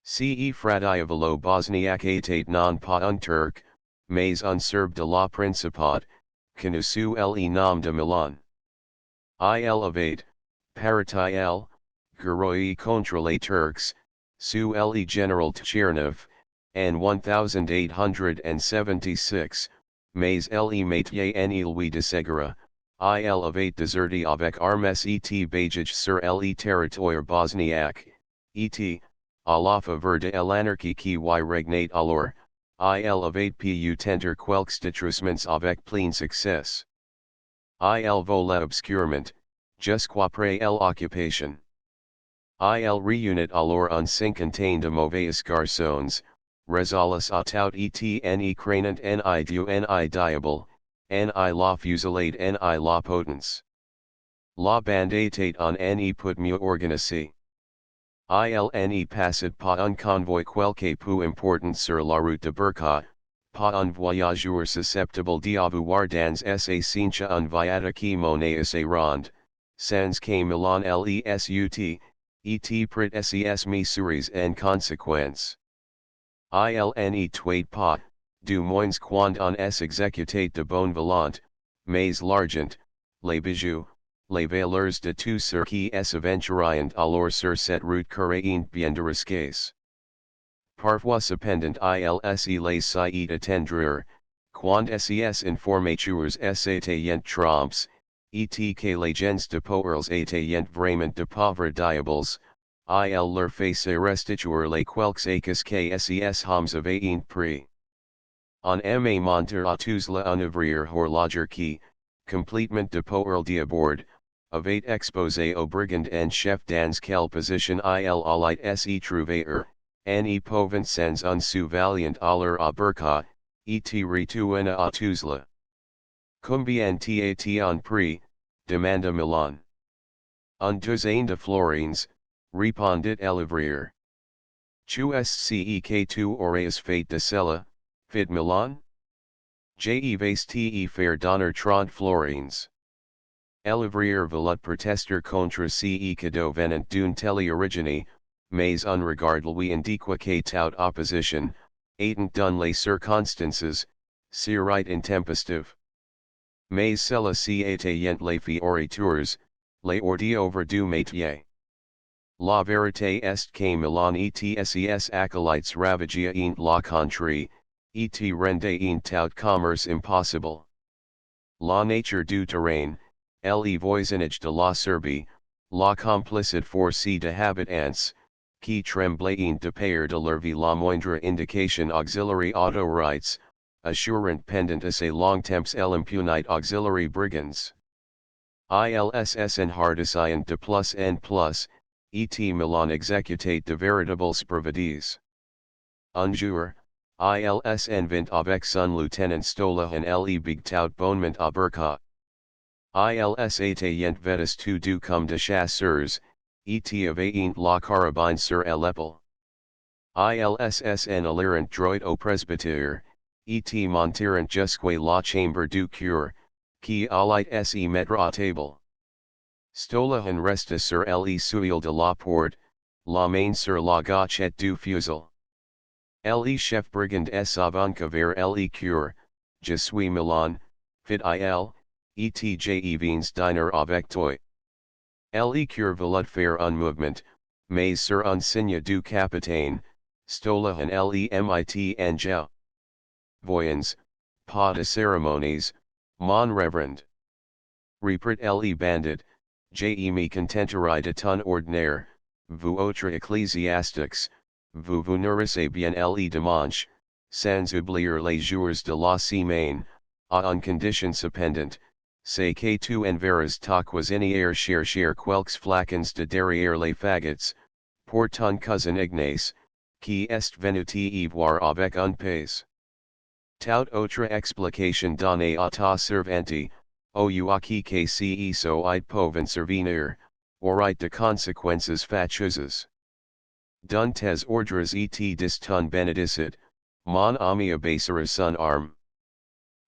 Ce fradiavolo bosniaque était non pas un turc, mais un serbe de la Principat, Canusu le nom de Milan. Il avait, Paratai L, Guroi contre les Turcs, sous le General Tchernov, en 1876, mais le métier en Louis de Segura, il avait déserté avec armes et bajaj sur le territoire bosniaque, et, à la faveur de l'anarchie qui y régnait alors, il avait pu tenter quelques détroussements avec plein succès. Il vola obscurement, jusqu'après l'occupation. Il réunit alors un cinquantaine de mauvais garçons, resolus à tout et craignant ni Dieu ni diable, ni la fusillade ni la potence. La bande était en put mieux organisée. Il ne passait pas un convoi quelque peu important sur la route de Burka, pas un voyageur susceptible d'avoir dans sa cincha un viatique monnaie se rond, sans que Milan lesut, et prit ses mesures en conséquence. Il ne tuait pas, du moins quand on s exécutait de bonne volonté, mais l'argent, les bijoux, les valeurs de tout ce qui s'aventurient alors sur cette route couraient bien de risques. Parfois cependant ils les sied attendre, quand ses informateurs s'étaient trompes, et que les gens de pauvres étaient vraiment de pauvres diables, il leur faisait restituer les quelques acres que ses hommes avaient pris. On aimait monter à Tuzla un ouvrier horloger qui, complètement de pauvre d'abord, avait exposé au brigand en chef dans quelle position il allait se trouver ni pouvant sans un sou valiant aller à Burka, et retourner à Tuzla. Combien t'as-tu pris, demanda Milan. Un douzaine de florins, répondit l'ouvrier. Tu sais que tu aurais fait de cela, fit Milan? Je vais te faire donner 30 florins. L'ouvrier voulut protester contre ce cadeau venant d'une telle origine, mais un regard lui indiqua que toute opposition, étant dans les circonstances, serait intempestive. Mais cela c'étaient les fioritures, les hors-d'oeuvre du métier. La vérité est que Milan et ses acolytes ravageaient la contrée, et rendaient tout commerce impossible. La nature du terrain, le voisinage de la Serbie, la complicite force de habitants, qui tremblaient de peur de leur vie la moindre indication auxiliary autorites, assurant pendant assez longtemps l'impunite auxiliary brigands. Ils enhardissaient de plus en plus, et Milan exécutait de véritables perfidies. Un jour, ils en vint avec son lieutenant Stola en le big tout bonnement à Burka. Ils étaient vêtus tout comme de chasseurs, et avaient la carabine sur l'épaule. Ils en allèrent droit au presbytère, et montèrent jusqu'à la chambre du cure, qui allait se mettre à table. Stola en resta sur le seuil de la porte, la main sur la gâchette du fusil. Le chef brigand s'avança vers le cure, je suis Milan, fit il, et je viens dîner avec toi. Le cure voulut faire un mouvement, mais sur un signe du capitaine, Stola en le mit en jeu. Voyons, pas de cérémonies, mon révérend. Reprit le bandit, je me contenterai de ton ordinaire, vous autres ecclésiastiques, vous vous nourrissez bien le dimanche, sans oublier les jours de la semaine, à une condition cependant, c'est que tu enverras ta cuisinière chercher quelques flacons de derrière les fagots, pour ton cousin Ignace, qui est venu te voir avec un pays. Tout autre explication donnée à ta servante, ouaki que ce soit pouvant survenir, aurait de conséquences fâcheuses. Donne tes ordres et dis ton bénédicite, mon ami abaissera son arme.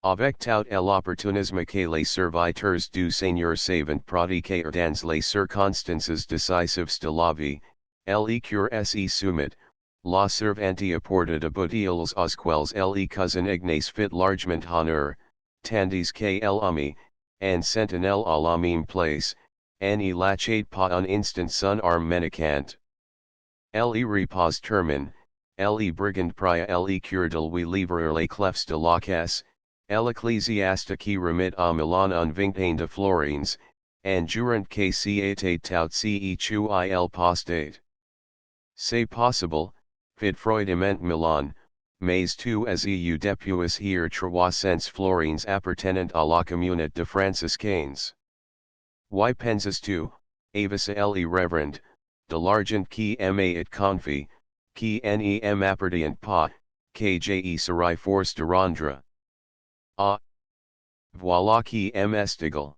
Avec tout l'opportunisme que les serviteurs du Seigneur savant pratiquer dans les circonstances décisives de la vie, le cure se soumit, la servante apporta de bouteilles aux quelles le cousin Ignace fit largement honneur, Tandis que l'ami, and sentinel à la même place, ni lachet pas un instant son arme menicant. Le repose termine, le brigand pria le cure de lui livrer les clefs de la caisse, l'ecclésiastique remit à Milan un vingtaine de florins, and durant que c'était tout ce chu il postate. C'est possible, vid froidement Milan, mais tu as eu depuis here 300 florins appartenant à la communauté de franciscains. Y penses tu, avis le reverend, de l'argent qui ma it confie, qui nem appartient pas, que je serai force de rendre. Ah! Voilà qui m'estigle.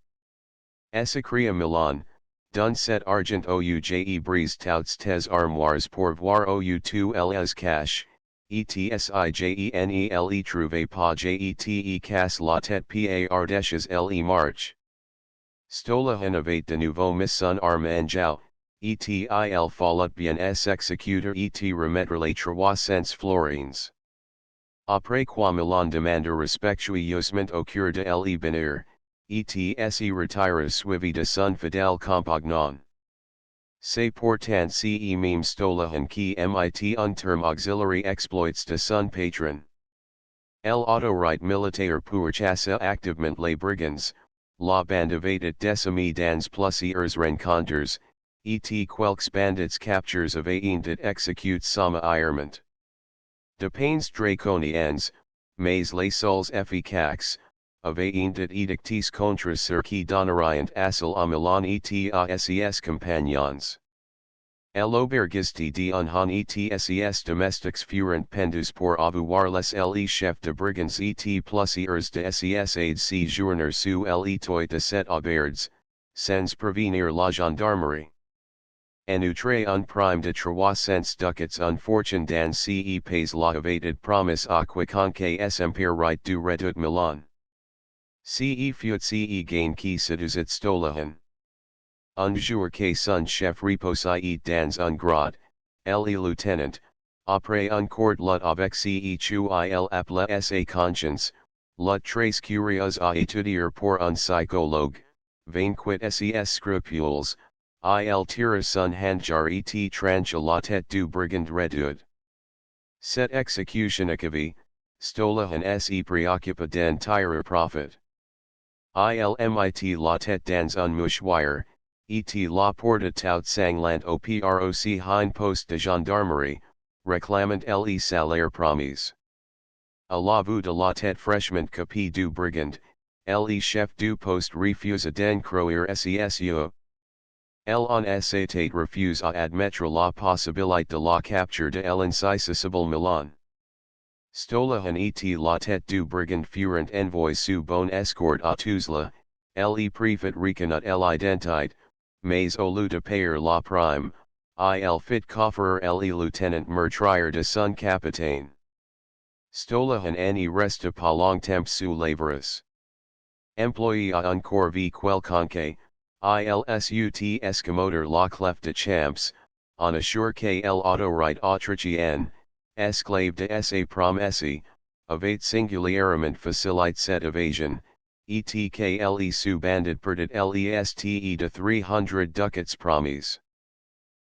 Esicria Milan, d'un set argent ouj brise touts tes armoires pour voir ou tu les cash, etsigene trouve pas jete casse la tête par deshes le marche. Stola innovate de nouveau mis son arme en jau, etil fallut bien s executor et remettre les 300 florins. Après quoi Milan demande respectueusement au cure de le bénir, et retire suivi de son fidèle compagnon. C'est pourtant ce même Stolahan qui mit un terme auxiliary exploits de son patron. L'autorité militaire pour chasser activement les brigands, la bande evadit décimi dans plusieurs rencontres, et quelques bandits captures avaient et execute sama irement. De peines draconiennes, mais les seuls efficaces, avaient et edictis contre ceux qui donneraient asile à Milan et à ses compagnons. L'aubergiste d'un et ses domestiques furent pendus pour avoir les chefs de brigands et plusieurs de ses aides séjourner sous le toit de cet auberge, sans prévenir la gendarmerie. En outre un prime de 300 ducats un fortune dans ce pays la evaded promise à quiconque s'empire right du redoute Milan. Ce fut ce gain qui séduisit Stolahan. Un jour que son chef reposait dans un grade, le lieutenant, après un court lut avec ce chu il appela sa conscience, lut très curieux à étudier pour un psychologue, vainquit ses scrupules, il tira son handjar et trancha la tête du brigand redoute. Cette exécution achevée, Stolahan se préoccupa d'en tirer profit. Il mit la tête dans un mouchoir, et la porta tout sanglant au proc hein poste de gendarmerie, réclamant le salaire promis. À la vue de la tête fraîchement coupée du brigand, le chef du poste refusa d'encroire ses yeux. En s'était refuse à admettre la possibilité de la capture de l'insaisissable Milan. Stolahan et la tête du brigand furent envoyés sous bonne escorte à Tuzla, le préfet reconnut l'identité, mais au lieu de payer la prime, il fit conférer le lieutenant meurtrier de son capitaine. Stolahan n'y resta pas longtemps sous les verres. Employé à un corvée quelconque, il sut escamoter la clef de champs, en assure que l'autorité autrichienne, esclave de sa promesse, avait singulièrement facilite cette évasion, et que le sous-bandit perdit l'este de 300 ducats promis.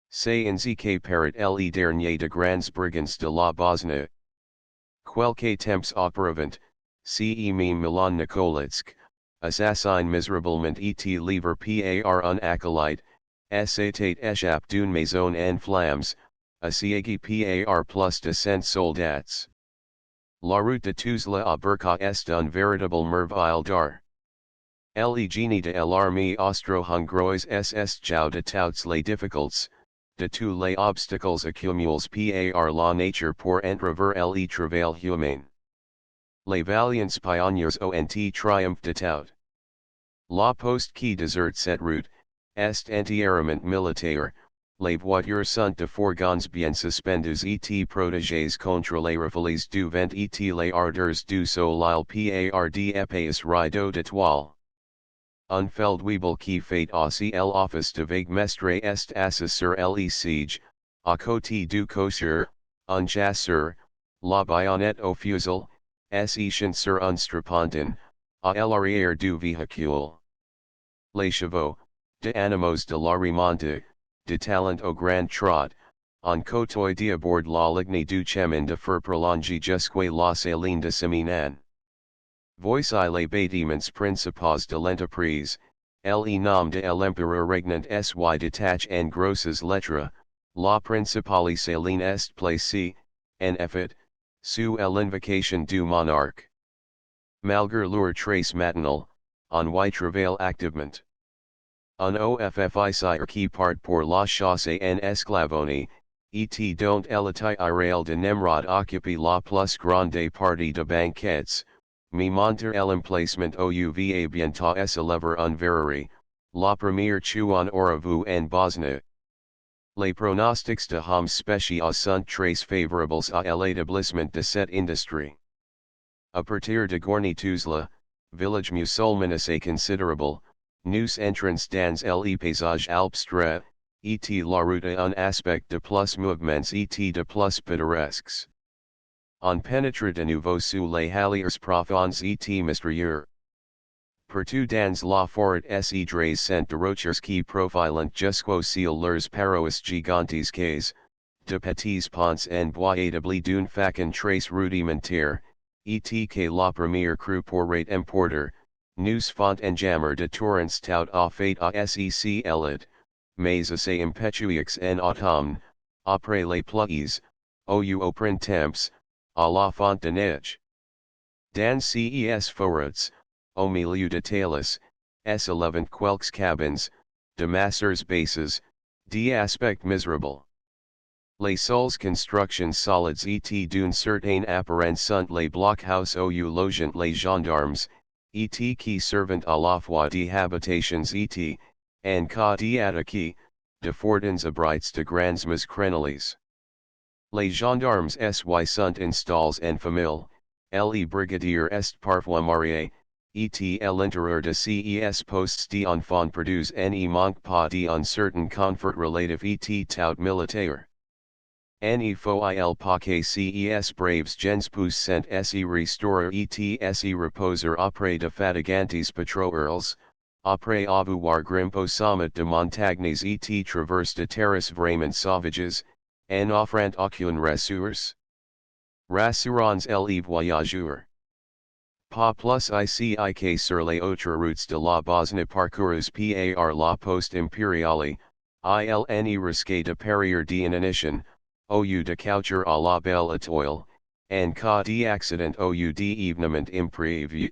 C'est ainsi que parait le dernier de grands brigands de la Bosnie. Quelques temps auparavant, ce même Milan Nikolitsk, assassin misérablement et livre par un acolyte, s'était échappé d'une maison en flammes, assiégé par plus de 100 soldats. La route de Tuzla à Burka est un véritable merveille d'art. Le génie de l'armée austro-hongroise ss jau de toutes les difficultés, de tous les obstacles accumulés par la nature pour entrevoir le travail humain. Les valiants pionniers ont triomphe de tout. La poste qui dessert cette route, est entièrement militaire, les voitures sont de fourgons bien suspendues et protégées contre les rafales du vent et les ardeurs du soleil par des épais rideaux d'étoiles. Un feldwebel qui fait aussi l'office de vaguemestre est assis sur le siège, à côté du cocher, un chasseur, la baïonnette au fusil, s'échant sur un strapontin, à l'arrière du véhicule. Les chevaux, de animaux de la remonte, de talent au grand trot, en côtoie d'abord la ligne du chemin de fer prolongé jusque la saline de Seminan. Voici les bâtiments principaux de l'entreprise, le nom de l'empereur régnant sy détaché en grosses lettres, la principale saline est placée, en effet, sous l'invocation du monarque. Malgré leur trace matinale, on y travaille activement. Un officier qui part pour la chasse en esclavonie, et dont l'itinéraire de Nemrod occupe la plus grande partie de banquets, me montre l'emplacement où bientôt s'élève un verrerie, la première chuon aura-vu en Bosnie. Les pronostics de hommes spéciaux sont très favorables à l'établissement de cette industrie. À partir de Gorny-Tuzla, village musulman assez considerable, nous entrons dans le paysage alpestre, et la route a un aspect de plus mouvements et de plus pittoresques. On pénètre de nouveau sous les halliers profonds et mystérieux. Partout dans la forêt se dressent de rochers qui profilent jusqu'au ciel leurs parois gigantesques, de petits ponts en bois établis d'une façon très rudimentaire, et que la première crue pourrait emporter, nous font en jammer de torrents tout à fait à sec élite, mais assez impétueux en automne, après les pluies, au printemps, à la fonte de neige. Dans ces forêts, au milieu de talus, s'élèvent quelques cabines, de masseurs bases, d'aspect misérable. Les seules constructions solides et d'une certaine apparence sont les blockhouse où logent les gendarmes, et qui servent à la fois de habitations et, en cas d'attaque, de fortins abrites de grands mas crénoles. Les gendarmes sy sont installés en famille, le brigadier est parfois marié, et l'intérieur de ces postes d'enfants perdus ne manque pas d'un certain confort relatif et tout militaire. Ne faut-il pas que ces braves gens puissent se restaurer et se reposer après de fatigantes patrouilles, après avoir grimpé sommet de montagnes et traversé de terres vraiment sauvages, en offrant aucune ressource. Rassurons les voyageurs. Pas plus ici que sur les autres routes de la Bosnie parcourus par la poste impériale, il n'est risqué de périr d'inanition, au de coucher à la belle étoile, en cas d'accident ou d'événement imprévu.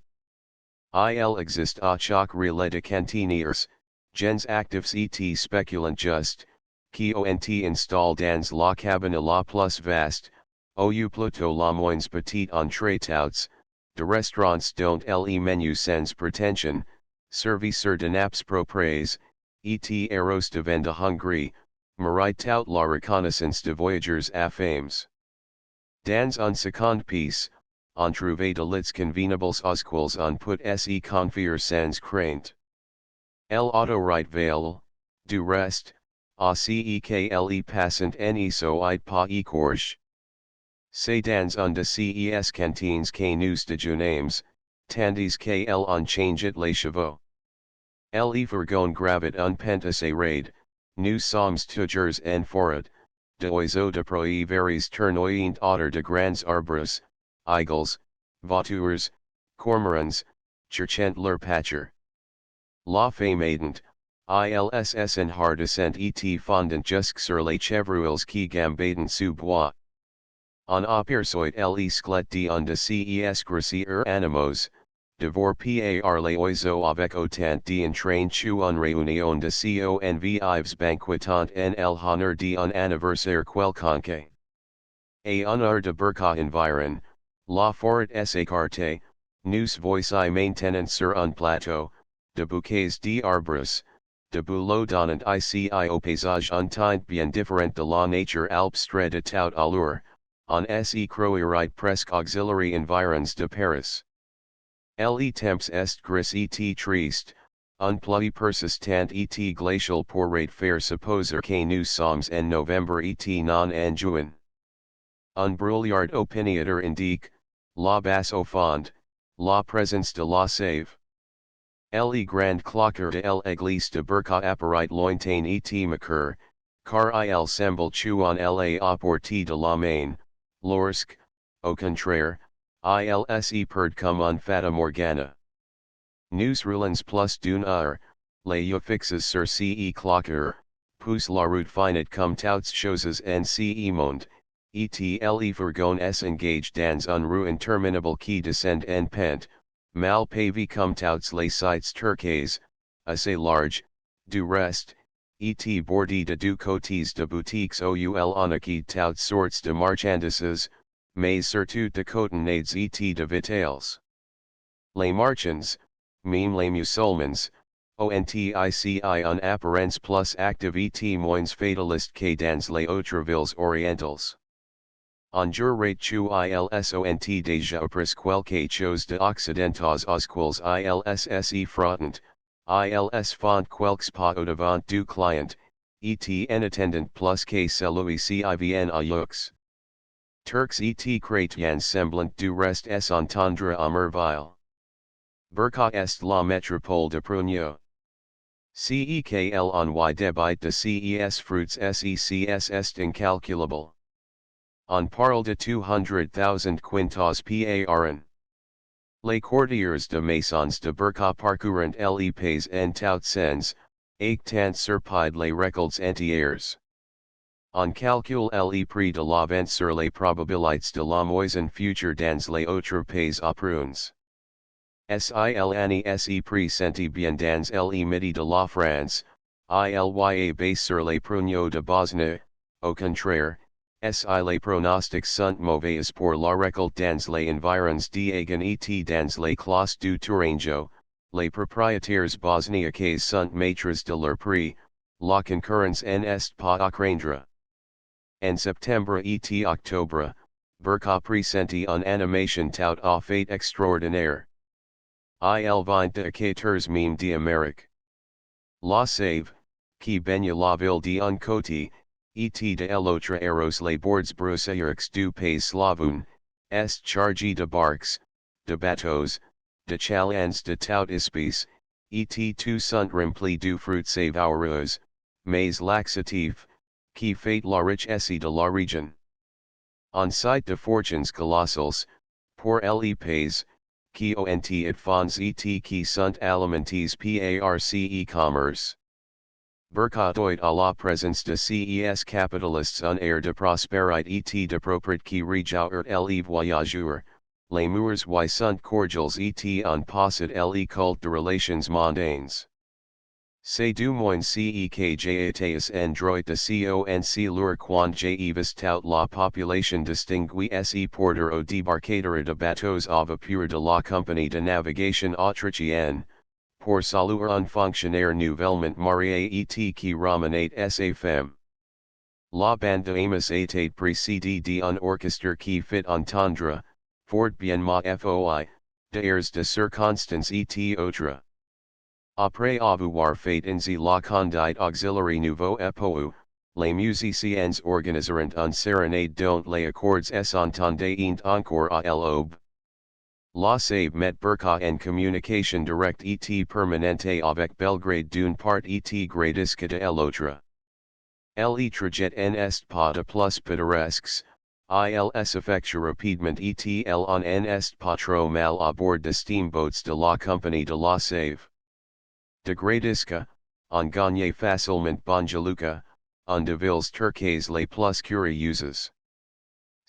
Il existe à chaque relais de cantiniers, gens actifs et spéculants just, qui ont installé dans la cabine la plus vaste, ou plutôt la moins petite entre touts, de restaurants dont le menu sans prétention, servi sur de nappes propres, et arroz de vin de Hongrie, mérite tout la reconnaissance de voyageurs affamés. Dans un second piece, on trouve de lits convenables aux quels on peut se confier sans crainte. L'autorite veille, du reste, à ce que passant ne soit pas écorché. C'est dans un de ces cantines que nous déjeunons, tandis que on change les chevaux. Le fourgon gravit un pente assez raide, nous sommes toujours en forêt, de oiseaux de proie varies tournoyant autour de grands arbres, aigles, vautours, cormorans, cherchant leur pâture. La femme ilss en hardissant et fondant jusque sur les chevreuils qui gambadent sous bois. On aperçoit les squelettes d'un de ces grossiers animaux, devant par les oiseaux avec autant d'entrain qu'une réunion de convives banquetant en l'honneur d'un anniversaire quelconque. A un heure de burqa environ, la forêt s'écarte, nous voici maintenant sur un plateau, de bouquets d'arbres, de bouleaux donnant ici au paysage un teint bien différent de la nature alpestre de tout allure, on se croirait presque auxiliary environs de Paris. Le temps est gris et triste, un pluie persistant et glacial pourrait faire supposer que nous sommes en novembre et non en juin. Un brouillard opiniâtre indique, là-bas au fond, La présence de la save. Le grand cloqueur de l'église de Berka apparait lointain et macur, car il semble chuan la apporter de la main, lorsque, au contraire, il se perd comme un fata morgana. Nous roulons plus d'une heure, les yeux fixes sur ce cloqueur, pousse la route finite comme toutes choses en ce monde, et le fourgon est engagé dans un rue interminable qui descend en pente, mal pavé comme toutes les sites turquoises, assez large, du reste, et bordé de deux côtés de boutiques oul on acquis toutes sortes de marchandises, mais surtout de cotonades et de vitails. Les marchands, même les musulmans, ontici en apparence plus activité moins fataliste que dans les autres villes orientales. En jurat tu ils ont déjà appris quelque chose de occidentaux aux quels ils se frottent, ils font quelques pas au devant du client, et en attendant plus que celui-ci vienne à eux. Turcs et chrétiens semblant du reste s'entendre à merveille. Berka est la métropole de Prunia. Cekl en y debite de ces fruits secs est incalculable. On parle de 200,000 quintas par. Les courtiers de maisons de Berka parcourent les pays en tout sens, tant surpide les records entiers. On calcule le prix de la vente sur les probabilités de la moisson future dans les autres pays apruns. S'il se presenti bien dans le midi de la France, il base sur les pruneaux de Bosnie, au contraire, si les pronostics sont mauvais pour la récolte dans les environs d'Agen et dans les classes du Tourangeau, les propriétaires bosniaques sont maîtres de leur prix, la concurrence n'est pas à craindre. En septembre et octobre, Berka presenti une animation tout à fait extraordinaire. Il vient de 14 meme d'Amérique. La Save, qui baigne la ville d'un côté, et de l'autre arrose les bords broussailles du pays slavoun, est chargé de barques, de bateaux, de chalands de tout espèce, et tous sont remplis du fruit savoureux, mais laxatif, qui fait la richesse de la région. On cite de fortunes colossales, pour les pays, qui ont it fonds et qui sont alimentés par e-commerce. Berka doit à la présence de ces capitalistes un air de prospérité et de propreté qui réjouit les voyageurs, les murs y sont cordiales et on possède les cultes de relations mondaines. C'est du moins ce que j'étais en droit de concevoir quand j'ai vu toute la population distinguée se porter au débarcadère de bateaux à vapeur de la compagnie de navigation autrichienne, pour saluer un fonctionnaire nouvellement marié et qui ramenait sa femme. La bande d'Amos était précédée d'un orchestre qui fit entendre, fort bien ma foi, d'airs de circonstance et autres. Après avoir fait ainsi la conduite auxiliary nouveau époux, les musiciens organisèrent un sérénade dont les accords s'entendaient encore à l'aube. La Save met Berka en communication directe et permanente avec Belgrade d'une part et gradisque de l'autre. Les trajets n'est pas de plus pittoresques, ils effectuent rapidement et l'on n'est pas trop mal à bord de steamboats de la compagnie de la Save. De gradisque, on gagne facilement Banja Luka, un de villes turquoises les plus curieuses.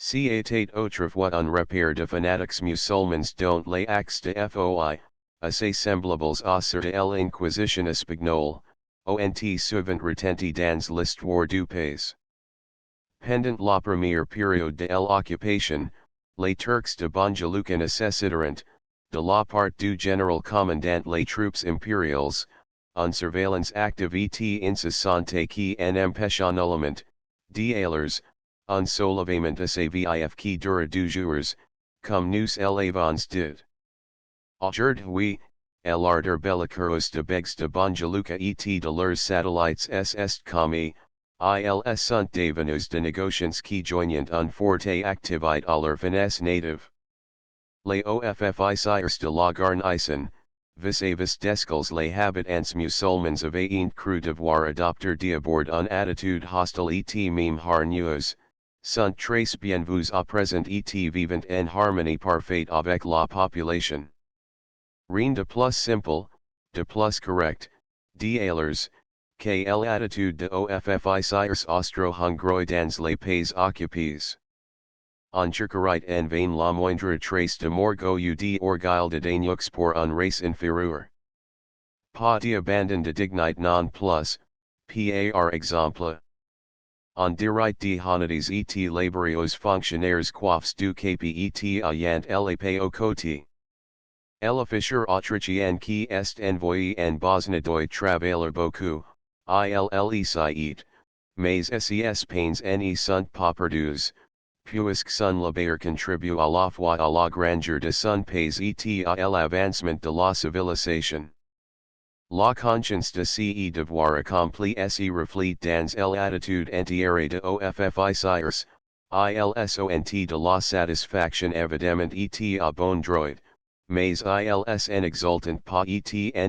C'était autrefois un repère de fanatiques musulmans dont les actes de foi, assez semblables à ceux de l'Inquisition espagnole, ont souvent retenti dans l'histoire du pays. Pendant la première période de l'occupation, les Turcs de Banja Luka necessiteront, de la part du général commandant les troupes impériales, une surveillance active et incessante qui en empêchonnement, d'alors, un soulèvement assez vif qui dure 2 jours, comme nous l'avons dit. Aujourd'hui, l'ardeur belliqueuse de Begs de Banja Luka et de leurs satellites est commis, ils sont devenus de négociants qui joignent un forte activité à leur finesse native. Les officiers de la garnison, vis-à-vis desquels les habitants musulmans avaient cru devoir adopter d'abord une attitude hostile et même hargneuse, sont très bienvenus à présent et vivant en harmonie parfaite avec la population. Rien de plus simple, de plus correct, d'alors, que l'attitude de officiers austro-hongrois dans les pays occupés. En chercherait en vain la moindre trace de morgue d'orgueil de Danux pour une race inférieure. Pas d'abandon de dignité non plus, par exemple. On dirait de honnêtes et laborieux fonctionnaires coiffes du capi et ayant l'épée au côté. L'officier autrichien qui est envoyé en Bosnie doit travailler beaucoup, il mais ses pains ne sont pas perdus, puisque son labeur contribue à la fois à la grandeur de son pays et à l'avancement de la civilisation. La conscience de ses devoirs accomplis se reflète dans l'attitude entière de officiers, ils de la satisfaction évidemment et à bon droit, mais ils en exultant pas et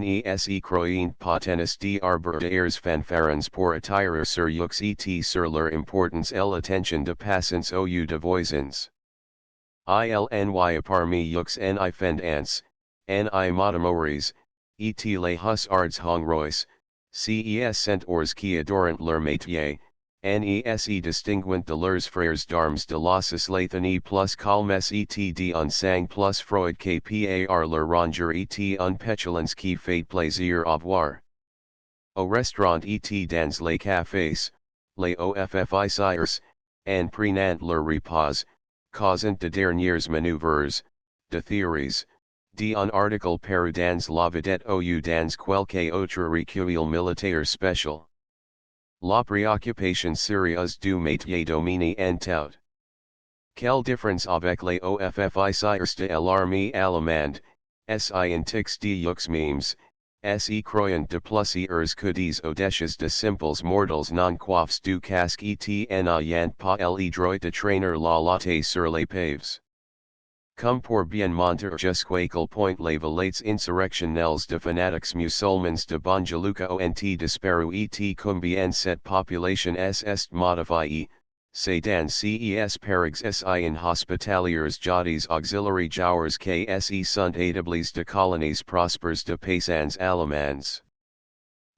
ne croyant pas tennis d'arbre d'airs fanfarons pour attirer sur eux et sur leur importance et l'attention de passants au de voisins. Il parmi eux ni fendants, ni motamores, et les hussards hongrois, ces centaures qui adorent leur métier, ne distinguent de leurs frères d'armes de la Cisleithanie plus calmes et d'un sang plus froid que par leur rongeur et un pétulance qui fait plaisir à voir. Au restaurant et dans les cafés, les officiers, en prenant leur repas, causant de dernières manœuvres, de théories, d'un article paru dans la vedette ou dans quelque autre recueil militaire spécial. La préoccupation sérieuse du métier domine en tout. Quelle différence avec les officiers de l'armée allemande, scientiques de ux memes, croyant de plusieurs que des audacieux de simples mortals non coiffes du casque et n'ayant pas le droit de traîner la latte sur les paves. Comme pour bien monter jusqu'à quel point les volates insurrectionnels de fanatiques musulmans de Banja Luka ont disparu et combien cette population est modifiée, c'est dans ces parages inhospitaliers jodes auxiliaires joueurs que se sont établis de colonies prospères de paysans allemands.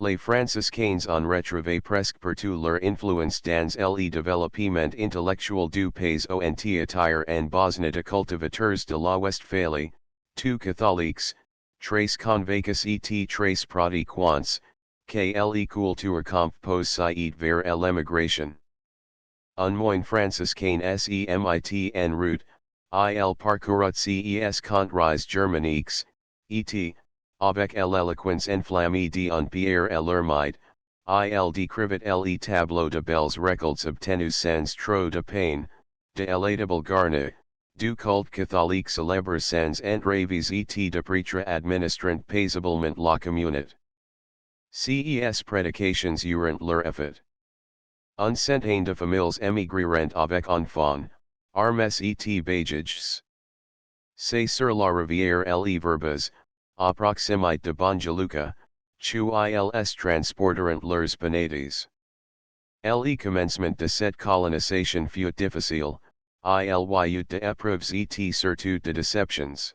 Les franciscains ont retrouvé presque partout leur influence dans le développement intellectuel du pays ont attire en Bosnie de cultivateurs de la Westphalie, tous catholiques, très convaincus et très pratiquants, que le culture compose site vers l'émigration. Un moyen franciscain semit en route, il parcourut ces contrées germaniques, et, avec l'éloquence enflammée d'un Pierre l'Ermite, il décrivit les tableaux de belles récoltes obtenues sans trop de peine, de élatable garni, du culte catholique célèbre sans entraves et de prêtres administrant paisiblement la communauté. Ces prédications eurent leur effet. Un centaine de familles émigrèrent avec enfants, armes et bagages. C'est sur la rivière les Verbes, à proximité de Banja Luka, où ils transporteront leurs penates. Le commencement de cette colonisation fut difficile, il y eut d'épreuves et surtout de déceptions.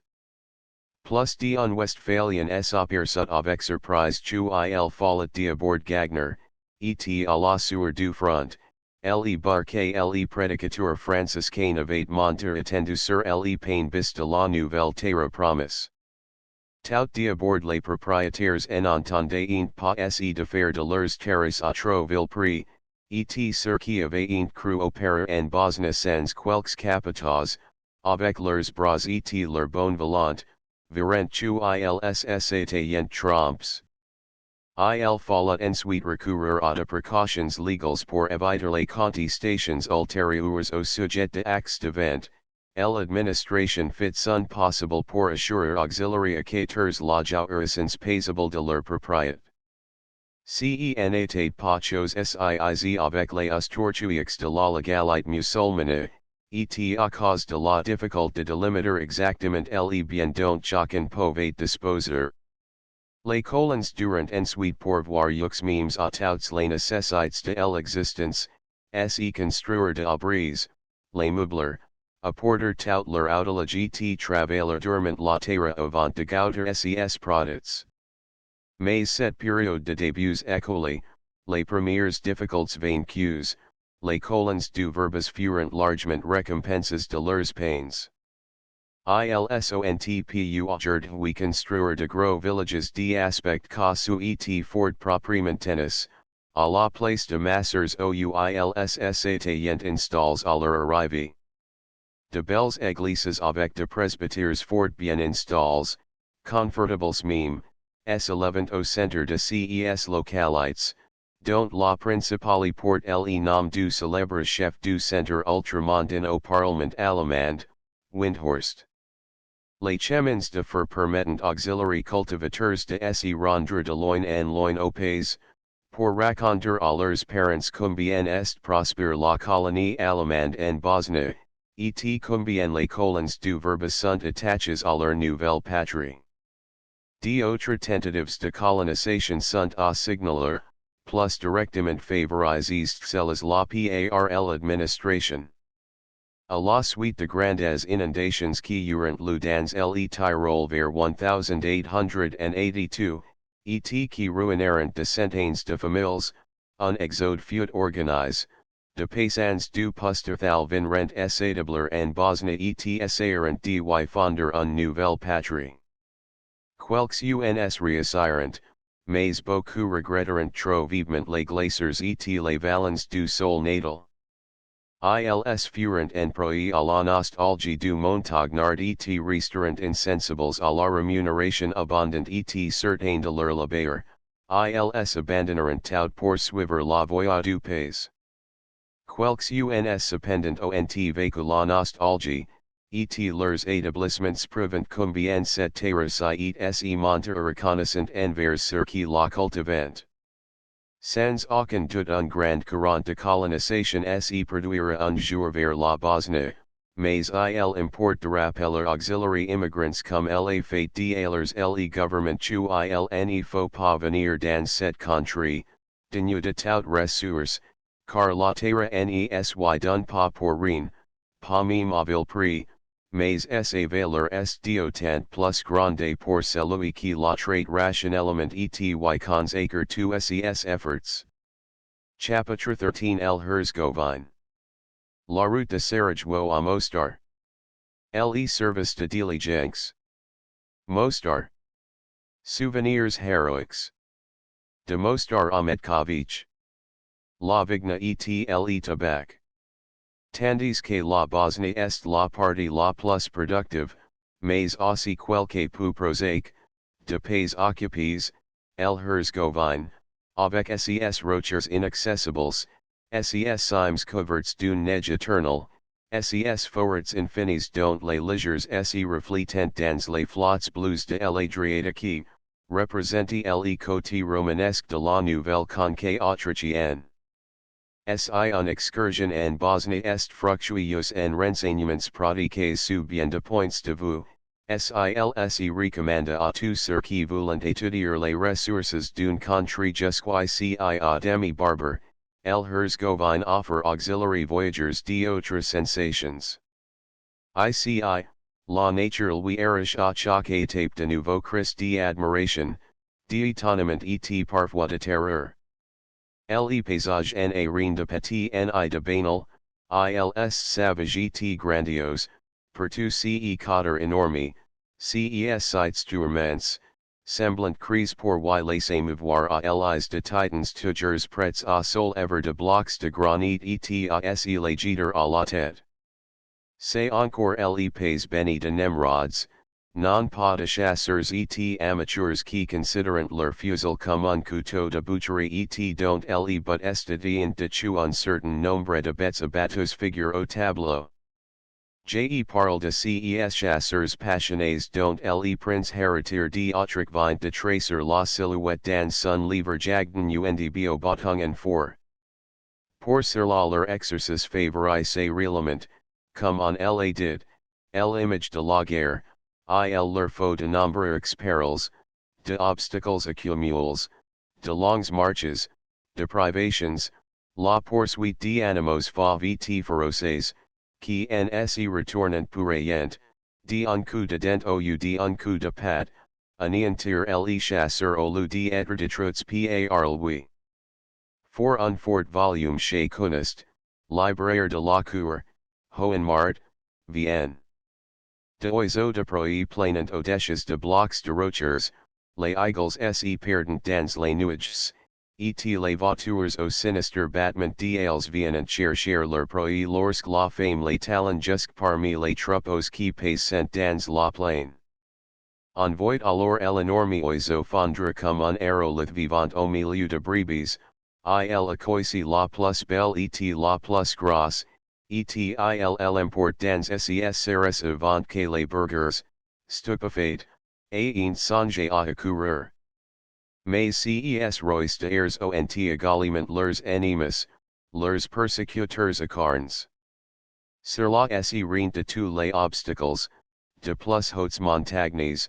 Plus d'un Westphalien s'aperçut avec surprise où il fallut d'abord gagner, et à la sueur du front, le barque le prédicateur franciscain avait monté attendu sur le pain bis de la nouvelle terre promise. Tout d'abord les propriétaires n'entendaient pas se de faire de leurs terres à trop vil prix, et ceux qui avaient cru opérer en Bosnie sans quelques capitaux, avec leurs bras et leur bonne volonté, virent ils étaient tromps. Il fallut ensuite recourir à des précautions légales pour éviter les contestations ultérieures au sujet de actes de vente. L'administration fit son possible pour assurer auxiliaires la jouissance paisible de leur propriété. Ce n'était pas chose sise avec les tortueux de la légalité musulmane, et a cause de la difficult de delimiter exactement les bien dont chacun peut disposer. Les colons durant ensuite pourvoir yux memes à toutes les nécessités de l'existence, se construire de abris, les meubler, apporter tout leur outil et travailler durant la terre avant de gauter ses products. Mais cette période de débuts écoulés, les premières difficultés vaincues, les colons du verbes furent largement récompenses de leurs pains. Ilsontu aujourd'hui construire de gros villages d'aspect casu et fort proprement tennis, à la place de masseurs ouilssatayent installs à leur arrivée. De belles églises avec de presbytères fort bien installés, confortables même, s11 au centre de ces localités, dont la principale porte le nom du célèbre chef du centre ultramontain au parlement allemand, Windhorst. Les chemins de fer permettent auxiliary cultivateurs de se rendre de loin en loin au pays, pour raconter à leurs parents combien est prospère la colonie allemande en Bosnie, et combien les colons du verbe sont attachés à leur nouvelle patrie. D'autres tentatives de colonisation sont à signaler, plus directement favorisées celles la par l'administration. À la suite de grandes inondations qui eurent lieu dans le Tyrol vers 1882, et qui ruinèrent de centaines de familles, un exode fut organisé, de paysans du Pusterthal vinrent s'établir en Bosnie et essayèrent d'y fonder une nouvelle patrie. Quelques uns réussirent, mais beaucoup regretteront trop vivement les glaciers et les vallons du sol natal. Ils furent employés à la nostalgie du montagnard et resteront insensibles à la rémunération abondante et certaine de leur labeur, ils abandonneront tout pour suivre la voie du pays. Quelques uns cependant ont vécu la nostalgie, et leurs établissements prouvent combien cette terre se montre reconnaissante envers ceux qui la cultivent. Sans aucun doute un grand courant de colonisation se produira un jour vers la Bosnie, mais il importe de rappeler auxiliary immigrants comme les fait d'alors le gouvernement il ne faut pas venir dans cette contrée, digne de toutes ressources, car la terre ne s'y donne pas pour rien, pas même à vil prix, mais sa valeur est d'autant plus grande pour celui qui la traite rationnellement et consacre tous ses efforts. Chapitre 13 El Herzgovine. La route de Sarajevo à Mostar. Le service de diligence. Mostar. Souvenirs heroics. De Mostar à Metkovic. La Vigna et le tabac. Tandis que la Bosnie est la partie la plus productive, mais aussi quelque peu prosaïque, de pays occupés, El Herzgovine, avec ses rochers inaccessibles, ses cimes couverts d'une neige éternelle, ses forêts infinies dont les légers se reflétent dans les flots bleus de l'Adriatique qui, représentent le côté romanesque de la nouvelle conquête autrichienne. Si une excursion en Bosnie est fructueuse en renseignements pratiques sous bien de points de vue, SILSE recommande à tous ceux qui veulent étudier les ressources d'une contrée jusqu'ici à demi-barber, El Herzgovine offre auxiliary voyagers d'autres sensations. ICI, la nature lui erige à chaque étape de nouveau cris d'admiration, d'étonnement et parfois de terreur. Le paysage en a rien de petit ni de banal, ils savage et grandiose, pour tous ces cadres énormes, ces sites tourments, semblant crise pour les émouvoir à les de titans toujours prêts à soulever de blocs de granit et à se les jeter à la tête. C'est encore le pays béni de Nemrods, non pas de chasseurs et amateurs qui considèrent leur fusil comme un couteau de boucherie et dont le but est de tuer un certain nombre de bêtes abattus figure au tableau. Je parle de ces chasseurs passionnés dont le prince héritier d'Autriche vient de tracer la silhouette dans son livre Jagden UNDBO Bottungen for. Pour cela leur exercice favorise réellement, comme on la dit, l'image de la guerre, il leur faut de nombreux perils, de obstacles accumules, de longues marches, de privations, la poursuite d'animaux vite féroces, qui en se retournent pour rien, d'un coup de dent ou d'un coup de patte, anéantir les chasseurs au lieu d'être détruits par lui. For un fort volume chez Kunst, libraire de la Cour, Hohenmart, Vienne. De oiseaux de proie planant au-dessus de blocs de rochers, les eagles se perdent dans les nuages, et les voitures au sinister battement d'ailes viennent chercher leur proie lorsque la femme les talons jusque parmi les troupeaux qui passent dans la plaine. On voit alors l'énorme oiseau fondre comme un aérolith vivant au milieu de brebis, il accoisit la plus belle et la plus grosse, et il l'emporte dans ses serres avant que les burghers, stupéfaits, aient songé à accourir. Mais ces rois d'airs ont également leurs ennemis, leurs persecuteurs acharnés. Sur la se rien de tous les obstacles, de plus hautes montagnes,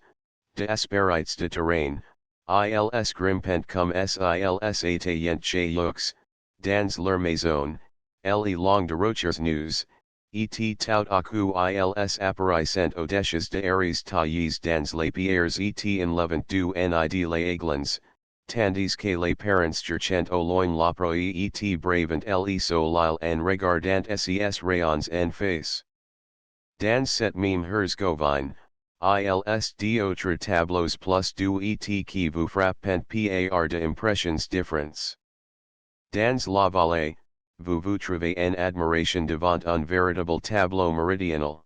de aspérites de terrain, ils grimpent comme s'ils étaient chez eux, dans leur maison, les longs de rochers nus, et tout à coup ils apparaissent au-dessus de aires taillées dans les pierres et en levant du nid les aiglons, tandis que les parents cherchent au loin la proie et bravant les soleil en regardant ses rayons en face. Dans cette même Herzgovine, ils d'autres tableaux plus du et qui vous frappent par de impressions différentes. Dans la vallée, vous trouvez en admiration devant un véritable tableau méridional.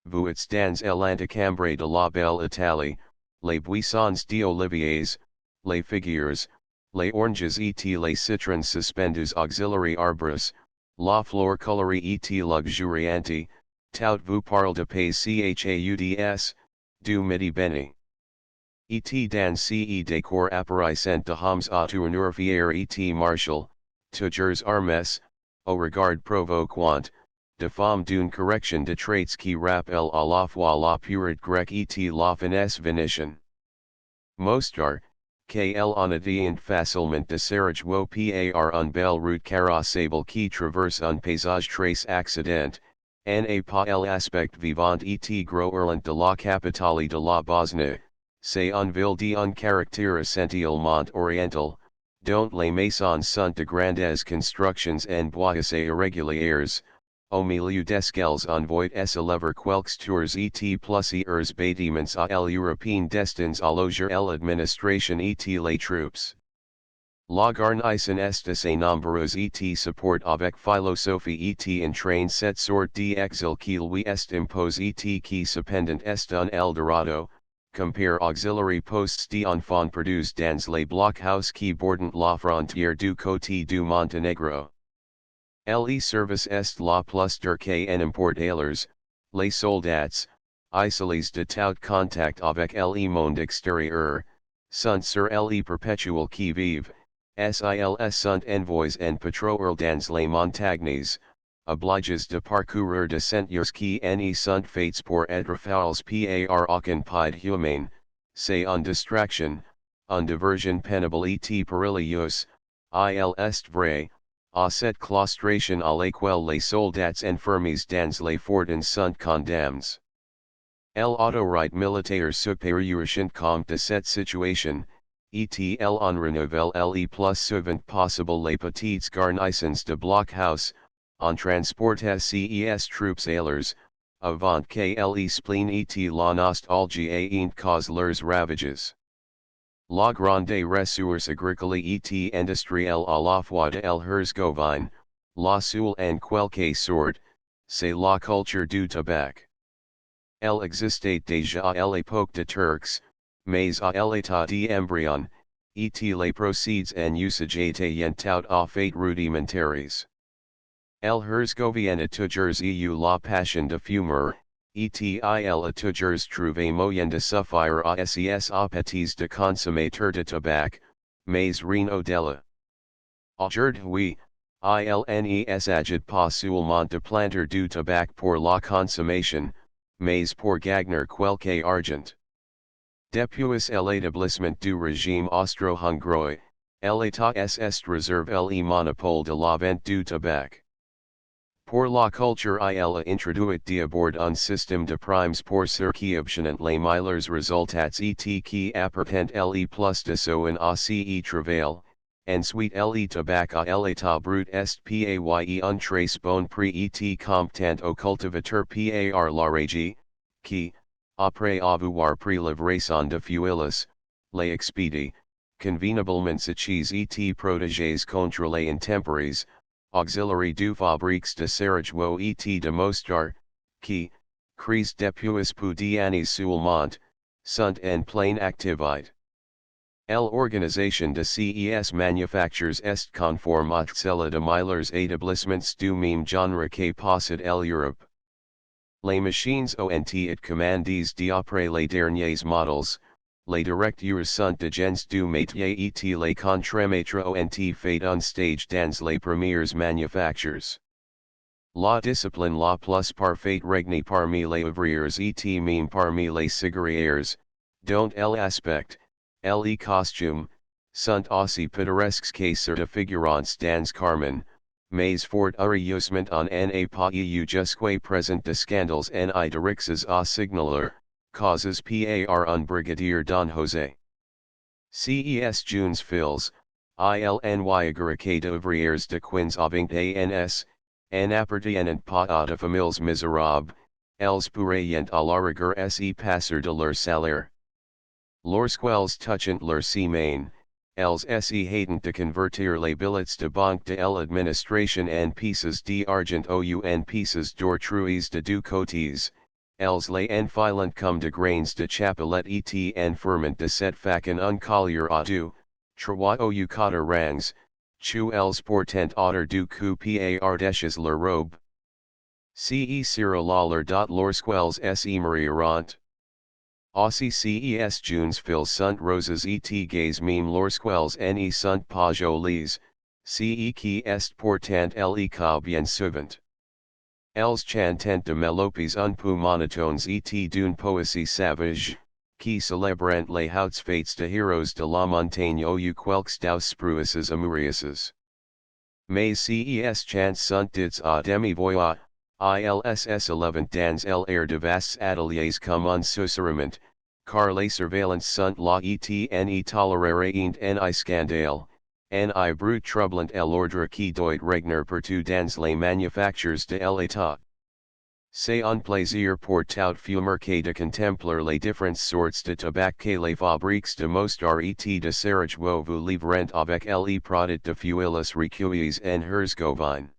Vous êtes dans l'anticambre de la belle Italie, les buissons d'oliviers, les figuiers, les oranges et les citrons suspendus auxiliary arbres, la fleur colorée et luxuriante, tout vous parle de pays chauds, du midi béni. Et dans ce décor apparaissent de hommes à tournure fière et martial, toujours armes, au regard provoquant, de femmes d'une correction de traits qui rappellent à la fois la pureté grecque et la finesse vénitienne. Mostrar, qu'elle en advient facilement de Sarajevo par un belle route carrossable qui traverse un paysage très accident, n'a pas l'aspect vivant et gros hurlant de la capitale de la Bosnie, c'est une ville d'un caractère essentiellement oriental, dont les maisons sont de grandes constructions en bois assez irrégulières, au milieu desquelles on voit s'élever quelques tours et plusieurs bâtiments à l'européen destinés à loger l'administration et les troupes. La garnison est assez nombreuse et supporte avec philosophie et entraîne cette sorte d'exil qui lui est imposé et qui cependant est un Eldorado, compare auxiliary posts d'enfants perdus dans les blockhouse qui bordent la frontière du côté du Monténégro. Le service est la plus dur qu'en importe ailleurs, les soldats, isolés de tout contact avec le monde extérieur, sont sur le perpétuel qui vive, SILS sont envoyés en patrouille dans les montagnes, obligés de parcourir de sentiers qui ne sont faits pour être fouls par aucun pied humain, c'est une distraction, une diversion pénible et périlleuse, il est vrai, à cette claustration à laquelle les soldats enfermés dans les fortins sont condamnés. L'autorité militaire supérieure tient compte de cette situation, et en renouvelle le plus souvent possible les petites garnisons de blockhouse, en transporte ses troupes ailleurs, avant que le spleen et la nostalgie aient causé leurs ravages. La grande ressource agricole et industrielle à la fois de Herzgovine, la seule en quelque sorte, c'est la culture du tabac. Elle existait déjà à l'époque des Turcs, mais à l'état d'embryon, et les proceeds en usage étaient tout à fait rudimentaires. El Herzgovien a toujours eu la passion de fumer, et il a toujours trouvé moyen de suffire à ses appétits de consommateur de tabac, mais rien au-delà. Aujourd'hui, ilnes agit pas seulement de planter du tabac pour la consommation, mais pour gagner quelque argent. Depuis l'établissement du régime austro-hongrois, l'état est réserve le monopole de la vente du tabac. Pour la culture il a introduit d'abord un système de primes pour ceux qui obtiennent les meilleurs résultats et qui apportent le plus de so en ace travail, ensuite le tabac à l'état brut est payé un très bon prix et comptant au cultivateur par la régie, qui, après avoir pris livraison de feuilles, les expédie, convenablement sachets et protégés contre les intempéries, auxiliary du fabriques de serrage et de mostar, qui, crise depuis peu d'années seulement, sont en pleine activité. L'organisation de ces manufactures est conforme à celle de meilleurs établissements du même genre que possède l'Europe. Les machines ont été commandes d'après les derniers models, les directeurs sont de gens du métier et les contre-maîtres ont été faits un stage dans les premières manufactures. La discipline la plus parfaite règne parmi les ouvriers et même parmi les cigariers, dont l'aspect, les costumes, sont aussi pittoresques que ceux de figurants dans Carmen, mais fort heureusement on n'a pas eu jusqu'à présent de scandales ni de rixes à signaler, causes par un brigadier Don Jose. Ces junes fils, ilny agarique d'ouvriers de quins avec ans, en appartiennent pas à de familles miserables, els pourraient à la rigueur se passer de leur salaire. Lorsqu'elles touchent leur semaine, elles essayent de convertir les billets de banque de l'administration en pieces d'argent ou en pieces d'or trues de deux côtés, elles les enfilent comme de grains de chapelet et en ferment de cette façon un collier à deux, trois ou quatre rangs, chu elles portent autre du coup par dessus leur robe. Ce sera la leur lorsqu'elles se marieront. Aussi ces junes fils sunt roses et gays même lorsqu'elles ne sont pas jolies, ce qui est pourtant le cas bien souvent. Elles chantent de mélopées un peu monotones et d'une poésie sauvage, qui célébrent les hauts faits de héros de la montagne ou quelques douces prouesses amoureuses. Mais ces chants sont dits à demi-voix, ils 11 dans l'air de vastes ateliers comme un susurrement, car les surveillances sont là et ne toléreraient ni scandale, ni brut troublant l'ordre qui doit régner partout dans les manufactures de l'État. C'est un plaisir pour tout fumer que de contempler les différentes sortes de tabac que les fabriques de mostar et de serrage vous livrent avec les produits de feuilles recueillies en Herzgovine.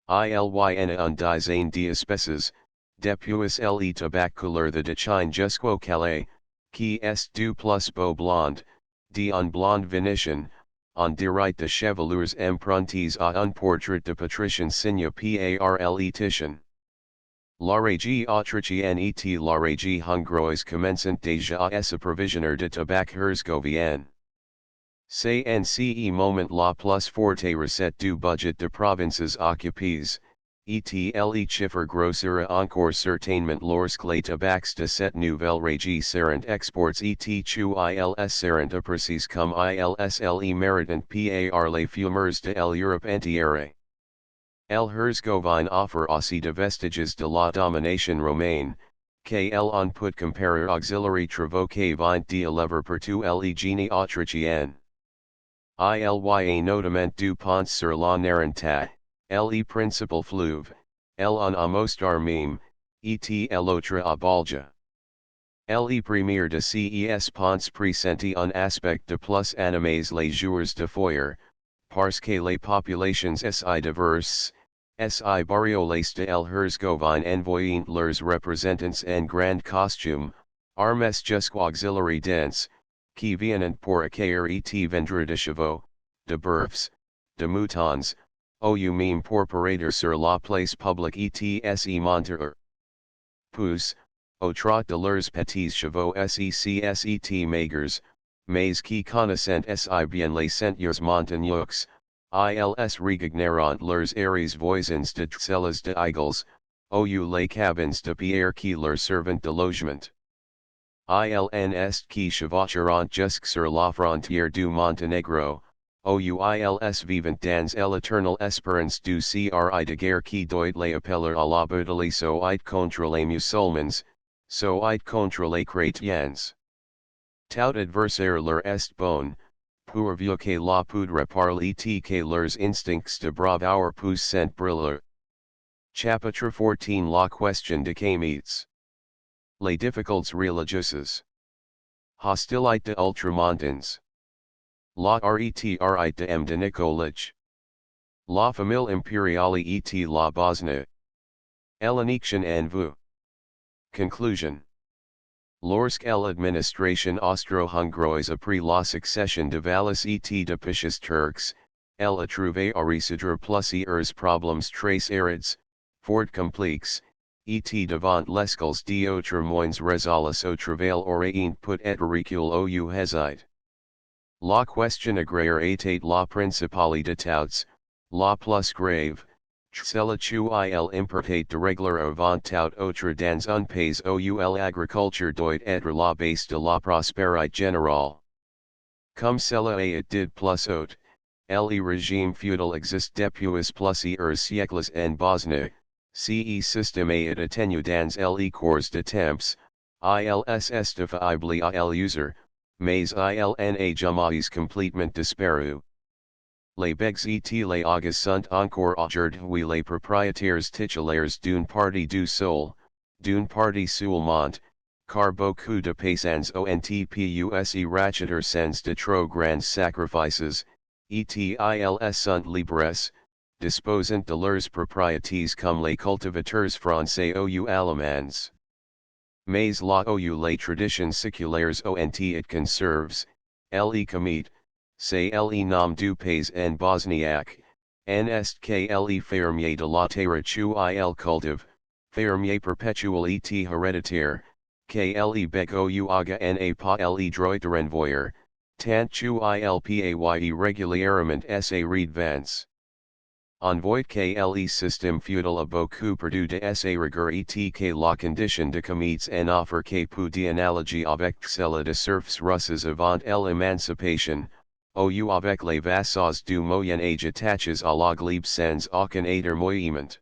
Il y en a une dizaine d'espèces, depuis le tabac couleur de Chine jusqu'au Calais, qui est du plus beau blonde, d'un blonde vénitien, on dirait de chevelures empruntés à un portrait de patrician signé par le Titian. La régie autrichienne et la régie hongroise commencent déjà à se provisionner de tabac herzgovien. C'est en ce moment la plus forte recette du budget de provinces occupées, et le chiffre grossira encore certainement lorsque les tabacs de cette nouvelle régie seront exports et chu ils seront appréciés comme ils le méritent par les fumeurs de l'Europe entière. El Herzgovine offre aussi de vestiges de la domination romaine, que on peut comparer auxiliary travaux que vint de lever partout le génie autrichien. Il y a notamment du pont sur la Narenta, le principal fleuve, un à Mostar même, et l'autre à Balja. Le premier de ces ponts presenti un aspect de plus animés les jours de foyer, parce que les populations si diverses, si barrioles de el Herzgovine envoyant leurs représentants en grand costume, armes jusqu'auxiliary dense, qui viennent pour accueillir et vendre de chevaux, de bœufs, de moutons, ou même pour parader sur la place publique et se monter. Puis, au trot de leurs petits chevaux secset maigres, mais qui connaissent si bien les sentiers montagneux, Ils regagneront leurs aries voisins de celles de Igles, ou les cabins de Pierre qui leur servent de logement. Ils est qui chevaucheront jusque sur la frontière du Monténégro, ou ils vivent dans l'éternelle espérance du cri de guerre qui doit les appeler à la bataille soit contre les musulmans, soit contre les chrétiens. Tout adversaire leur est bon, pourvu que la poudre parle et que leurs instincts de bravoure puissent briller. Chapitre 14 La question de Cameets. Les difficultés religieuses. Hostilité de ultramontans. La retraite de M. de Nikolic. La famille impériale et la Bosnie. L'annexion en vue. Conclusion. Lorsque l'administration austro-hongroise a pris la succession de Valis et de Pisches Turcs, elle a trouvé à résoudre plusieurs problèmes très arides, fort complexes, et devant lesquels d'autres moyens résolus au travail auraient put être recul au hésite. La question agraire était la principale de toutes, la plus grave, celle où il importait de régler avant tout autre dans un pays où l'agriculture doit être la base de la prospérité générale. Comme cela est dit plus haut, le régime feudal existe depuis plusieurs siècles en Bosnie, ce système est atténu dans les cours de temps, ils est fiable à l'user, mais il n'a jamais complètement disparu. Les begs et les agas sont encore aujourd'hui les propriétaires titulaires d'une partie du sol, d'une partie seulement, car beaucoup de paysans ont pu racheter sans de trop grands sacrifices, et ils sont libres, disposant de leurs propriétés comme les cultivateurs français ou allemands. Mais là où les traditions séculaires ont it conserves, les commet, c'est le nom du pays en bosniaque, n'est que le fermier de la terre où il cultive, fermier perpétuel et héréditaire, que le bec ou aga n'a pas le droit de renvoyer, tant où il paye régulièrement sa redevance. On voit que le système feudal a beaucoup perdu de sa rigueur et que la condition de commerce en offre que peu d'analogie avec celle de serfs russes avant l'émancipation, ou avec les vassaux du Moyen Âge attachés à la glebe sans aucun atermoiement.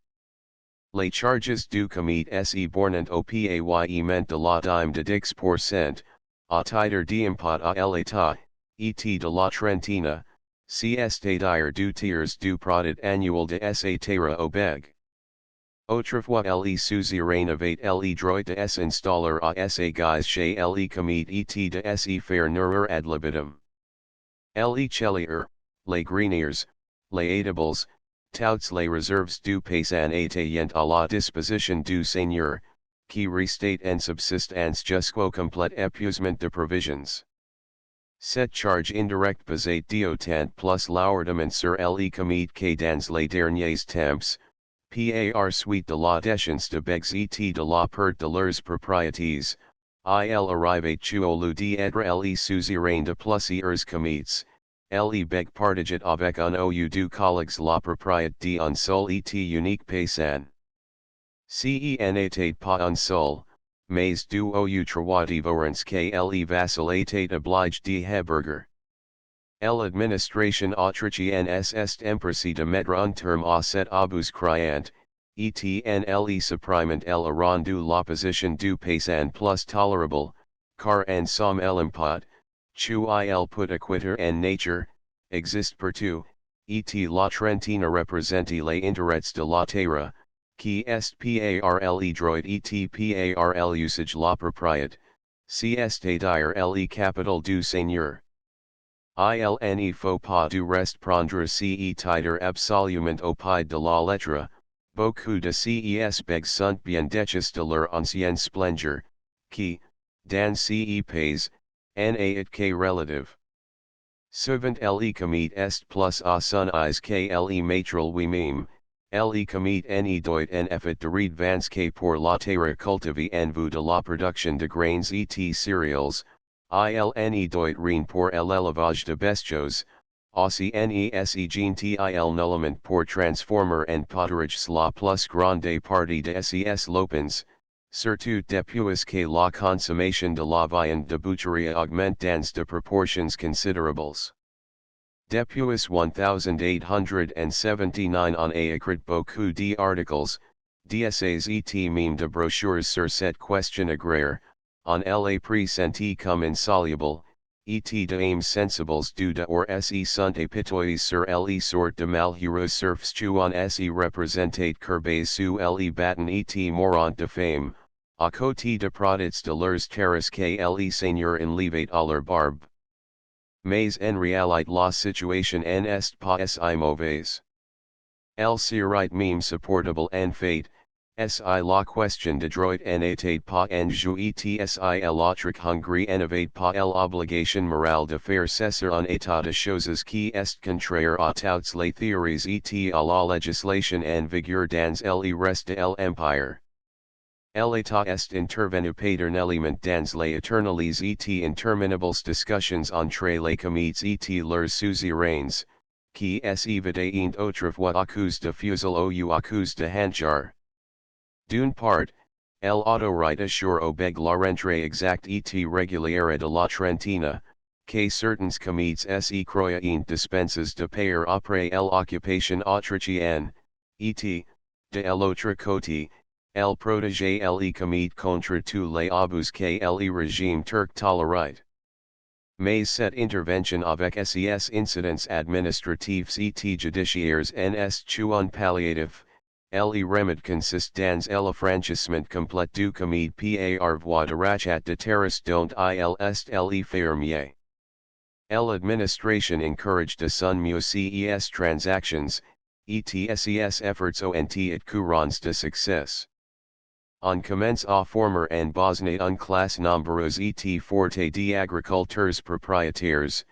Les charges du commerce bornant au paiement de la dime de 10%, à titre d'impôt à l'État, et de la trentina, c'est-à-dire du tiers du produit annuel de sa terre au beg. Autrefois le suzerain avait le droit de s'installer à sa guise chez le commis et de se faire nourrir ad libitum. Les cheliers, les greniers, les étables, toutes les réserves du paysan étaient à la disposition du seigneur, qui restait en subsistance jusqu'au complet épuisement de provisions. Cette charge indirecte pesait d'autant plus lourdement sur les commis que dans les derniers temps, par suite de la déchéance de begs et de la perte de leurs propriétés, il arrivait au lieu d'être le suzerain de plusieurs commis, le beg partageait avec un ou deux collègues la propriété d'un seul et unique paysan. Ce n'était pas un seul, mais deux ou trois devoirants que le vassal était obligé de héberger. L'administration autrichienne est empressée de mettre un terme à cet abus criant, et le supprimant elle a rendu l'opposition du paysan plus tolérable, car en somme l'impôt, où il peut acquitter en nature, existe partout, et la trentina représente les intérêts de la terre, qui est par le droit et par l'usage la propriété, c'est-à-dire le capital du seigneur. Il ne faut pas du reste prendre ce titre absolument au pied de la lettre, beaucoup de ces begs sont bien déchus de leur ancienne splendeur, qui, dans ce pays, n'a que relative. Souvent le commis est plus à son aise que le maître lui-même, le commis ne doit en effet de redevance que pour la terre cultivée en vue de la production de grains et céréales, il ne doit rien pour l'élevage de bestiaux, Aussie nese gene til nullement pour transformer en poterage la plus grande partie de ses lopins, surtout depuis que la consommation de la viande de boucherie augmente dans de proportions considérables. Depuis 1879 on a écrit beaucoup d'articles, d'essays et même de brochures sur cette question agraire, on l'a présenté comme insoluble, et d'aimes sensibles du or se sont apitoyés sur les sortes de malheureux serfs tuant se représentate courbés sous les bâtons et mourant de faim, à côté de products de leurs terres que les seigneurs enlevaient à leur barbe. Mais en réalité la situation n'est pas si mauvaise. Elle serait même supportable en fait, si la question de droit n'était pas en jeu et si l'autre Hongrie n'avait pas l'obligation morale de faire cesser un état de choses qui est contraire à toutes les théories et à la législation en vigueur dans le reste de l'Empire. L'état est intervenu paternellement dans les éternelles et interminables discussions entre les comités et leurs suzerains, qui s'évidaient autrefois à cause de fusils ou à cause de hanchars. D'une part, l'autorité assure obeg la rentrée exacte et régulière de la Trentina, que certains comités se croient dispenses de payer après l'occupation autrichienne, et, de l'autre côté, elle protège les comités contre tous les abus que le régime turc tolérate. Mais cette intervention avec ses incidents administratifs et judiciaires n'est un palliatif. Le remède consiste dans l'affranchissement complet du comité par voie de rachat de terres dont il est le fermier. L'administration encourage de son mieux ces transactions, et ses efforts ont et courants de succès. On commence à former en Bosnie une classe nombreuse et forte d'agriculteurs propriétaires,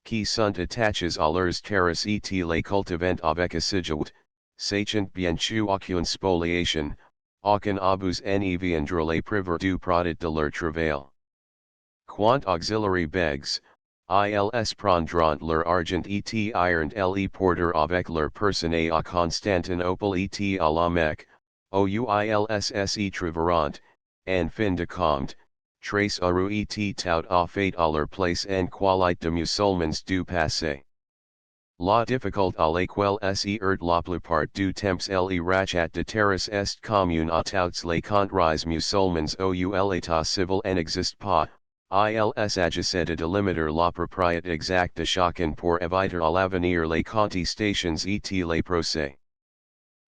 qui sont attachés à leurs terres et les cultivant avec assiduité, sachant bien qu'aucune spoliation, aucun abus ne viendra les priver du produit de leur travail. Quant auxiliary begs, ils prendront leur argent et iront les porter avec leur personne à Constantinople et à la Mecque, ouilsse trouveront, en fin de compte, trace heureux et tout à fait à leur place en qualité de musulmans du passé. La difficult à laquelle se heurte la plupart du temps le rachat de terres est commune à tous les contrées musulmans ou l'état civil n'existe pas, ils agissent de limiter la propriété exacte de chacun pour éviter à l'avenir les contestations et les procès.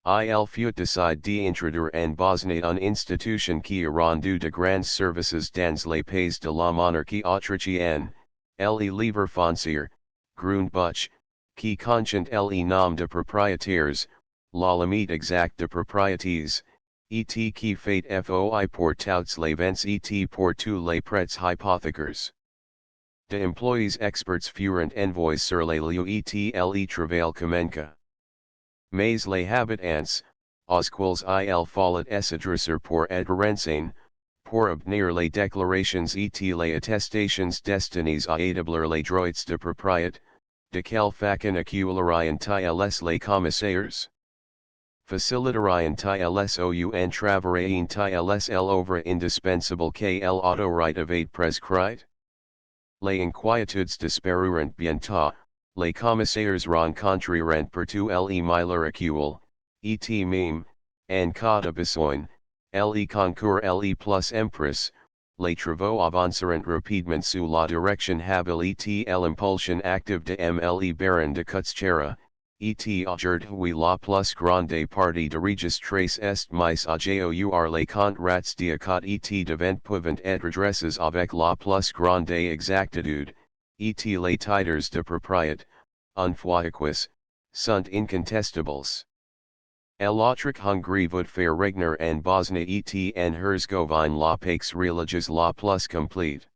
Il fut décidé d'introduire en Bosnie une institution qui a rendu de grands services dans les pays de la monarchie autrichienne, le livre foncier, Grundbuch, qui contient le nom de propriétaires, la limite exacte de propriétés, et qui fait foi pour toutes les ventes et pour tous les prêts hypothécaires. De employés experts furent envoyés sur les lieux et le travail commença. Mais les habitants, aux quels il fallait s'adresser pour être renseignés, pour obtenir les déclarations et les attestations destinées à établir les droits de propriété, de quelle façon accueilleraient-ils les commissaires? Faciliteraient-ils ou travailleraient-ils l'œuvre indispensable que l'autorité avait prescrite? Les inquiétudes disparurent bientôt. Les commissaires rencontreront partout les meilleurs accueils, et même, en cas de besoin, les concours les plus empress, les travaux avanceront rapidement sous la direction habile et l'impulsion active de le baron de Kutschera, et aujourd'hui la plus grande partie de registres est mis à jour les contrats d'achat et de vente pouvant être dressés avec la plus grande exactitude. Et les titres de propriété, une fois acquis, sont incontestables. L'autre Hongrie vould faire régner en Bosnie et en Herzgovine la paix religieuse la plus complète.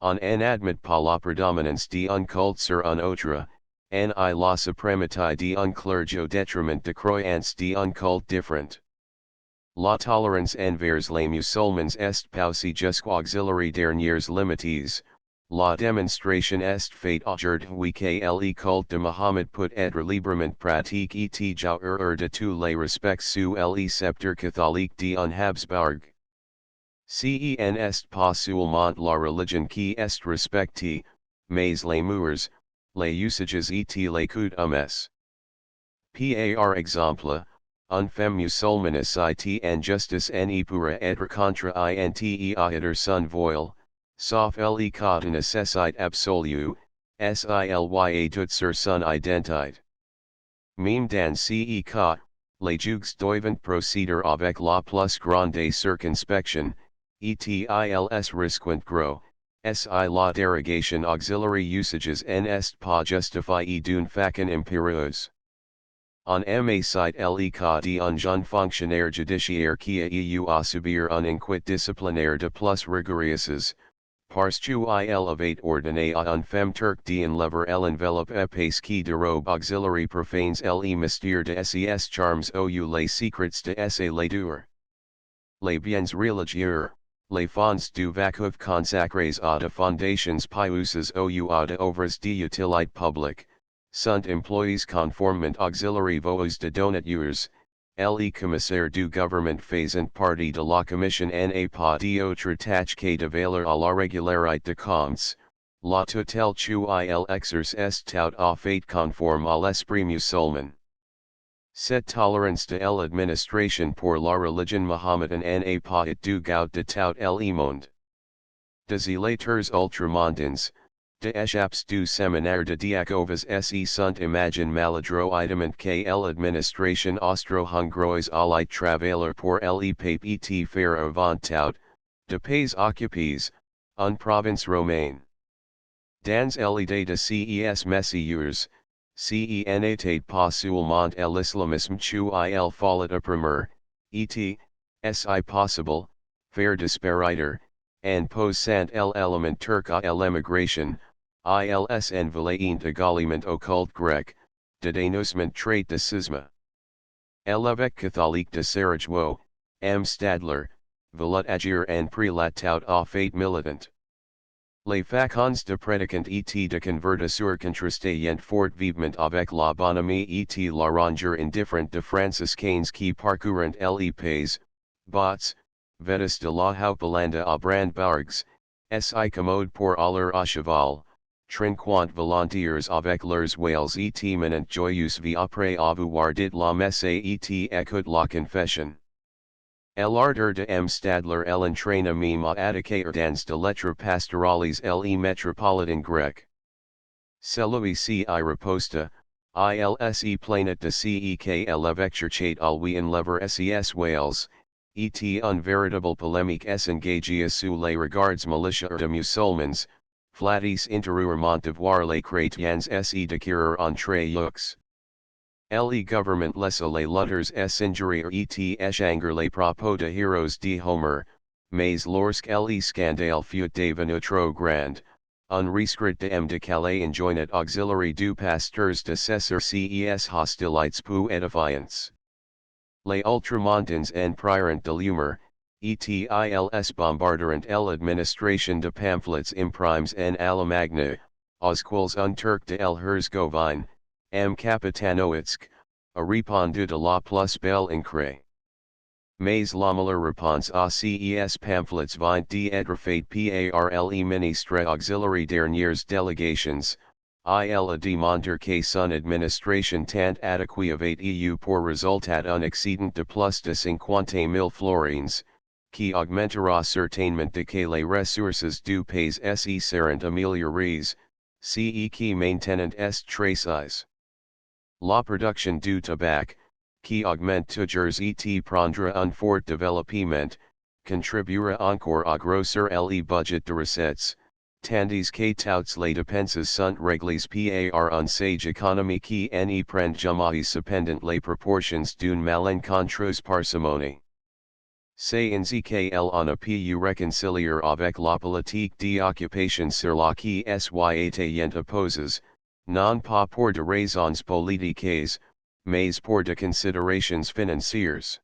On n'admet pas la prédominance d'un culte sur un autre, ni la suprématie d'un clergé au détriment de croyances d'un culte différent. La tolérance envers les musulmans est poussée jusqu'aux auxiliaires dernières limites. La demonstration est fait aujourd'hui que l'école de Mohammed peut être librement pratique et jouer de tous les respects sous le sceptre catholique d'un Habsbourg. Cen est pas seulement la religion qui est respectée, mais les mœurs, les usages et les coutumes. Par exemple, une femme musulmane est en justice ne pourra être contre un son voile, sauf le cas de nécessité absolue, silya doute sur son identité. Même dans ce cas, les juges doivent procéder avec la plus grande circonspection, et ils risquent gros, si la dérogation auxiliary usages n'est pas justifiée d'une façon impérieuse. En site le cas d'un jeune fonctionnaire judiciaire qui a eu à subir un inquit disciplinaire de plus rigoureuses, parce qu'il avait ordonné à une femme turque d'enlever l'enveloppe épaisse qui dérobe auxiliary profanes le mystère de ses charmes ou les secrets de ses laideurs. Les biens religieux, les fonds du vacuf consacrés à de fondations pieuses ou à de œuvres d'utilité publique, sont employés conformément auxiliary voies de donateurs, le commissaire du gouvernement faisant partie de la commission n'a pas d'autre tâche que de veiller à la régularité de comptes, la tutelle qu'il exerce est tout à fait conforme à l'esprit musulman. Cette tolérance de l'administration pour la religion mohammedane n'a pas et du goût de tout le monde. Des électeurs ultramontains, de échappes du séminaire de Diakovas se sont imagine maladroitement que l'administration austro-hongroise allait travailler pour le pape et faire avant tout, de pays occupés, en province romaine. Dans l'idée de ces messieurs, ce n'était pas seulement l'islamisme qu'il fallait apprendre, et, si possible, faire disparaître, en posant l'élément turc à l'émigration, ils envoyaient également au culte grec, de dénoncement trait de schisme. L'évêque catholique de Sarajevo, M. Stadler, voulait agir en prélat tout à fait militant. Les façons de prédicant et de convertir contrastaient fort vivement avec la bonhomie et la rangeur indifferente de franciscains qui parcourent les pays, bots, vetus de la Hauptlande à Brandebourgs, si commode pour aller à cheval, trinquant volontiers avec leurs whales et menant joyeux vie après avoir dit la messe et écoute la confession. L'ardeur de M. Stadler l'entraîna même à attaquer dans de lettres pastorales le métropolitain grec. Celui-ci y riposta, ilse planet de ce que l'évêque cherchait à lui enlever ses whales, et un véritable polémique s'engagia sous les regards malicieux de musulmans, flattis intérieurement de voir les chrétiens se d'acquérir entre eux. Le gouvernement laissa les lutters s'injurier et échanger les propos de héros de Homer, mais lorsque le scandale fut devenu trop grand, un rescrit de M. de Calais enjoined auxiliary du pasteurs de cesser ces hostilités peu édifiantes. Les ultramontains en prirent de l'humeur, et ils bombarderont l'administration de pamphlets imprimes en Allemagne, aux quels un turc de Herzgovine, M. Kapitanoitsk, a répondu de la plus belle incre. Mais la meilleure réponse à ces pamphlets vint d'être faite par le ministre auxiliary dernières délégations, il a demandé que son administration tant adequée avait eu pour résultat un excédent de plus de 50,000 florins, qui augmentera certainement de que les ressources du pays se seront améliorées, ce qui maintenant est très sais. La production du tabac, qui augmente toujours et prendra un fort développement, contribuera encore à grossir le budget de recettes, tandis que toutes les dépenses sont réglées par un sage économie qui n'y prend jamais cependant les proportions d'une malencontreuse parcimonie. C'est ainsi qu'elle en a pu réconcilier avec la politique d'occupation sur la qui s'y opposes, non pas pour de raisons politiques, mais pour de considerations financières.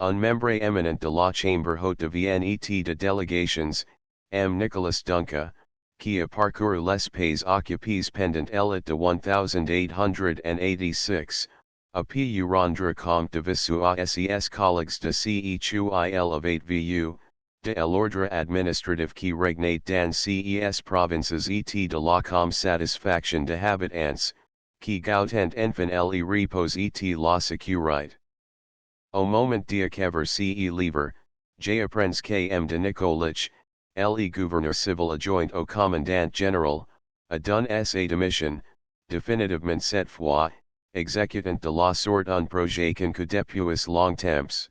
Un membre éminent de la Chambre haute de Vienne et de délégations, M. Nicolas Dunca, Kia parcours les pays occupés pendant l'année de 1886, a pu rendre compte de visu à ses collègues de CEQIL avec vu, de l'ordre administratif qui regnait dans ces provinces et de la com satisfaction de habitants, qui gautent enfin le repos et la sécurité. Au moment d'y ces livres, j'apprends qu'M de Nicolich, le gouverneur civil adjoint au commandant général, a donné sa démission, définitivement cette fois, exécutant de la sorte un projet que depuis longtemps.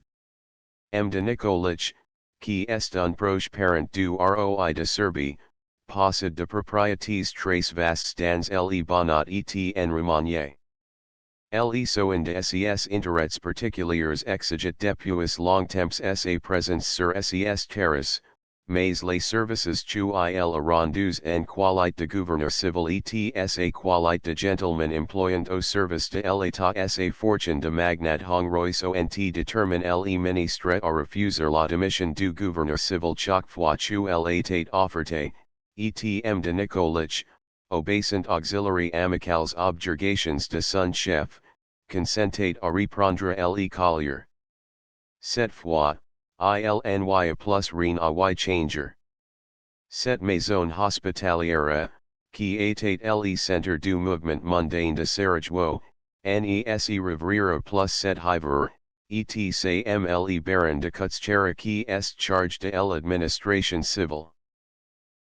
M de Nicolich, qui est un proche parent du roi de Serbie, possède de propriétés très vastes dans le Banat et en Roumanie. Le soin de ses intérêts particuliers exigit depuis longtemps sa présence sur ses terres, mais les services qu'il a rendus en qualité de gouverneur civil et sa qualité de gentleman employant au service de l'État sa fortune de magnat hongrois ont déterminé le ministre à refuser la démission du gouverneur civil chaque fois qu'il était offerte, et M de Nicolich, obéissant auxiliary amicales objurgations de son chef, consentait à reprendre le collier. Cette fois, il n'y plus rien à y changer. Cette maison hospitalière, qui était le centre du mouvement mondain de Sarajevo, n'est revrira plus cette hiver, etc. le baron de Kutschera qui est chargé de l'administration civile.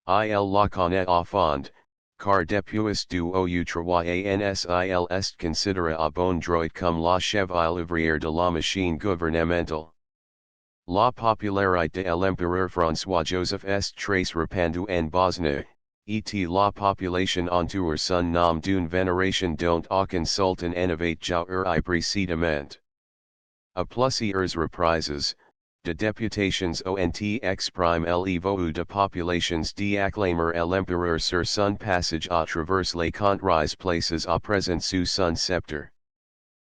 Il la connaît à fond, car depuis du ou travail il est considéré à bon droit comme la cheville ouvrière de la machine gouvernementale. La popularité de l'empereur François-Joseph est très répandue en Bosnie, et la population entoure son nom d'une vénération dont aucun sultan n'avait joué précédemment. A plusieurs reprises, de deputations ont exprime le vœu de populations d'acclamer l'empereur sur son passage à travers les contraires places à présent sous son sceptre.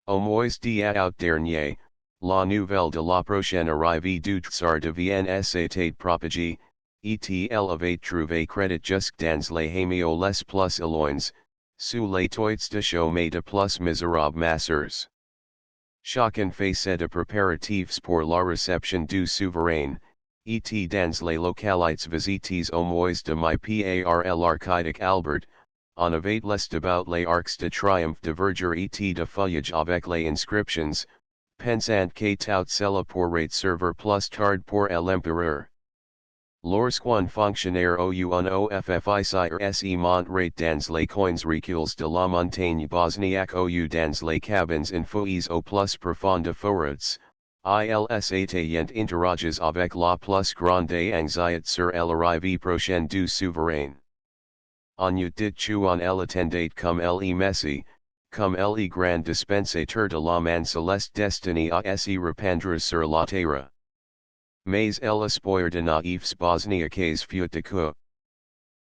Au mois d'août dernier, la nouvelle de la prochaine arrivée du tsar devient s'était propagée, et il avait trouvé crédit jusque dans les hémiaux les plus éloignés, sous les toits de chômage de plus misérables masseurs. Chacun faisait de préparatifs pour la réception du souverain, et dans les localités visitées au mois de mai par l'archiduc Albert, on avait les about les arcs de triomphe de verdure et de feuillage avec les inscriptions, pensant que tout cela pourrait servir plus tard pour l'empereur. Lorsqu'un fonctionnaire ou un officier se montrait dans les coins reculs de la montagne bosniaque ou dans les cabines infouies au plus profond de forêts, ils étaient interrogés avec la plus grande anxiété sur l'arrivée prochaine du souverain. On eût dit qu'on l'attendait comme le Messie, comme le grand dispensateur de la main céleste destiné à se répandre sur la terre. Mais l'espoir de naïfs bosniaques fut déçu.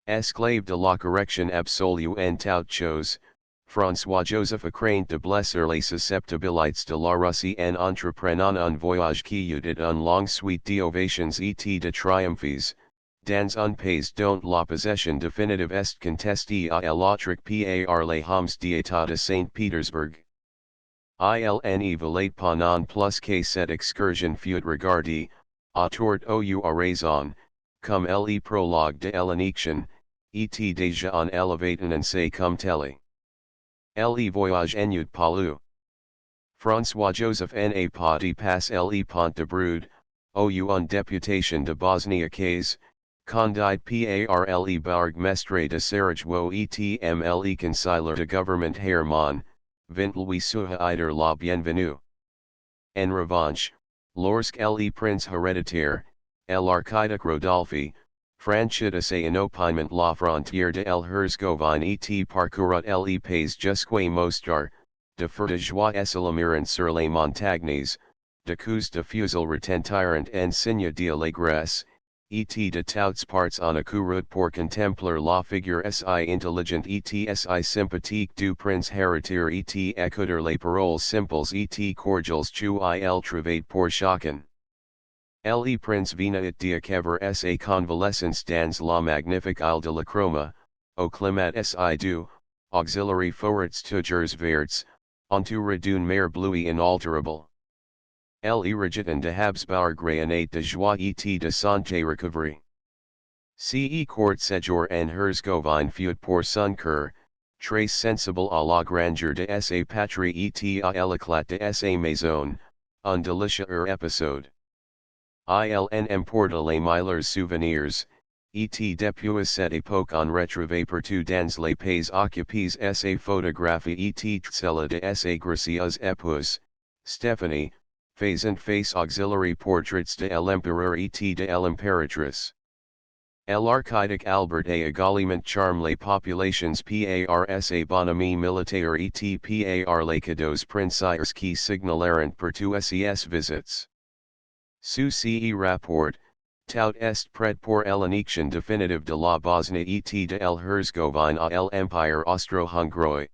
Esclave de la correction absolue en toute chose, François-Joseph a craint de blesser les susceptibilités de la Russie en entreprenant un voyage qui eût une longue suite d'ovations et de triomphes, dans un pays dont la possession définitive est contestée à l'autre par les hommes d'État de Saint-Pétersbourg. Il ne valait pas non plus que cette excursion fut regardée, à tort ou à raison, comme le prologue de l'annexion, et déjà en élevatant comme tel. Le voyage n'eut pas lieu. François-Joseph n'a pas dépassé le pont de Brude, ou une députation de Bosniaques, conduite par le bourgmestre de Sarajevo et le conseiller de gouvernement Hermann, vint lui souhaiter la bienvenue. En revanche, lorsque le prince héréditaire, l'archiduc Rodolphe, franchit inopinement la frontière de l'Herzégovine et parcourut le pays jusqu'au Mostar, de feu de joie s'illumirant sur les montagnes, de coups de fusil retentirant en signe d'allégresse, et de toutes parts on accourut pour contempler la figure si intelligente et si sympathique du prince héritier et écouter les paroles simples et cordiales qu'il trouvait pour chacun. Le Prince Vina it dia kever sa convalescence dans la magnifique île de la Croma, au climat si doux, auxiliary forts toujours verts, entouré d'une mer bleue inalterable. Le regitan de Habsbourg granate de joie et de santé recovery. Ce court séjour en Herzgovine fut pour son cœur, très sensible à la grandeur de sa patrie et à l'éclat de sa maison, un délicieux épisode. Il emporte les meilleurs souvenirs, et depuis cette époque on retrouve partout dans les pays occupés sa photographie et celle de sa gracieuse épouse, Stéphanie, faisant face auxiliary portraits de l'empereur et de l'impératrice. L'archiduc Albert a également charme les populations par sa bonhomie militaire et par les cadeaux princiers qui signalèrent partout ses visits. Sous ce rapport, tout est prêt pour l'élection définitive de la Bosnie et de l'Herzgovine à l'Empire austro-hongrois.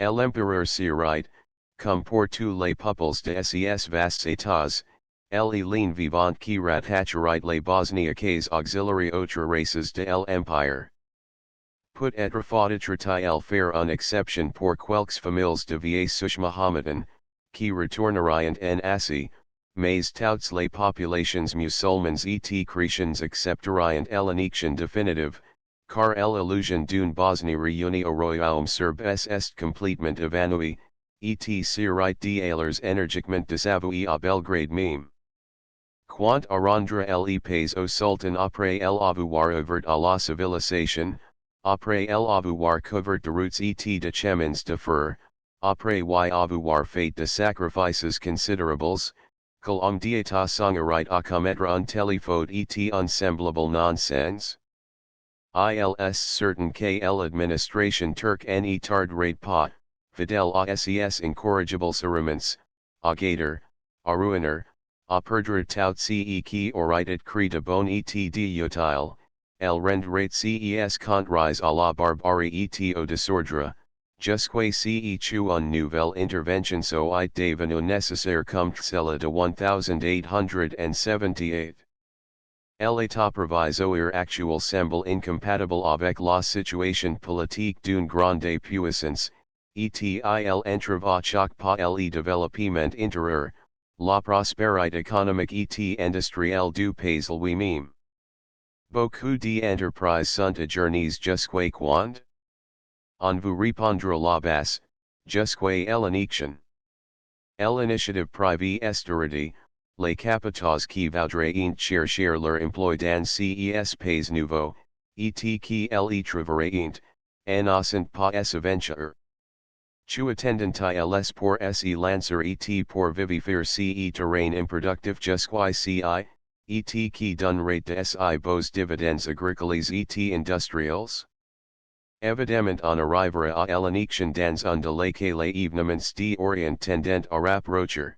L'empereur Cyrite, comme pour tous les peuples de ses vastes états, ligne vivant qui rattacherait les Bosniaques auxiliary autres races de l'Empire. Peut-être faudrait-il faire une exception pour quelques familles de vieilles souches Mohammedan, qui retourneraient en Asie, mais toutes les populations musulmanes et chrétiennes accepteraient l'élection définitive, car l'illusion d'une Bosnie réunie au royaume serbe est complètement évanouie, et Cyrite d'alors énergiquement désavoué à Belgrade même. Quant à rendre les pays au sultan après l'avoir ouvert à la civilisation, après l'avoir couvert de routes et de chemins de fer, après y avoir fait de sacrifices considérables, que l'homme d'état songerait à commettre un tel faute et un semblable non-sens? Il est certain que l'administration turque n'y tarderait pas, fidèle à ses incorrigibles serments, à guetter, à ruiner, à perdre tout ce qui aurait été de bon et d'utile, elle rendrait ses contraires à la barbarie et au désordre, jusqu'à ce une nouvelle intervention soit devenue nécessaire comme celle de 1878. L'état provisoire actuel semble incompatible avec la situation politique d'une grande puissance, et il entrevoit chaque pas le développement intérieur, la prospérité économique et industrielle du pays lui-même. Beaucoup d'entreprises sont ajournées jusqu'à quand? On vous répondra la base, jusqu'à l'élection. L'initiative privée est les capitaux qui voudraient chercher leur emploi dans ces pays nouveaux, et qui les trouveraient, n'osent pas s'aventurer. Tu attendant à les pour se lancer et pour vivifier ces terrains improductifs jusqu'à ci, et qui donnerait de beaux dividendes agricoles et industriels? Évidemment on arrivera à l'élection dans un délai que les événements d'Orient tendent à rapprocher.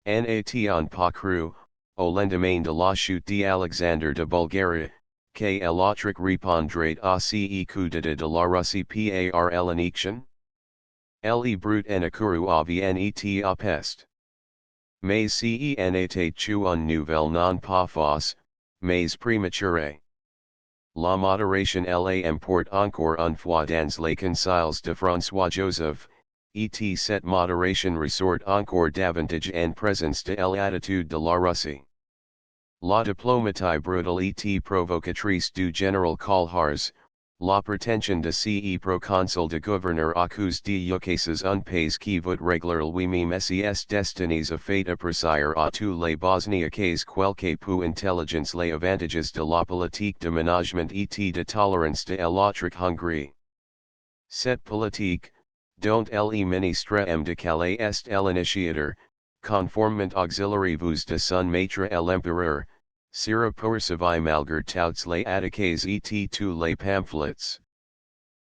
Nation pas cru, au lendemain de la chute d'Alexandre de Bulgarie, que l'Autriche répondrait à ce coup d'état de la Russie par l'élection? Le brut en accouru à Vienne et à Pest. Mais ce n'était une nouvelle non pas fausse, mais prématurée. La modération la emporte encore une fois dans les conseils de François Joseph, et cette modération ressort encore davantage en présence de l'attitude de la Russie. La diplomatie brutale et provocatrice du général Kolhars, la prétention de ce proconsul de gouverneur accuse d'ukases un pays qui vote régler lui-même ses destinies a fait apprécier à tous les Bosniaques quelque peu intelligence les avantages de la politique de management et de tolérance de l'autriche Hongrie. Cette politique, dont le ministre M. de Calais est l'initiateur, conformement auxiliary vous de son maître l'empereur, sera poursuivi malgré toutes les attaques et tous les pamphlets.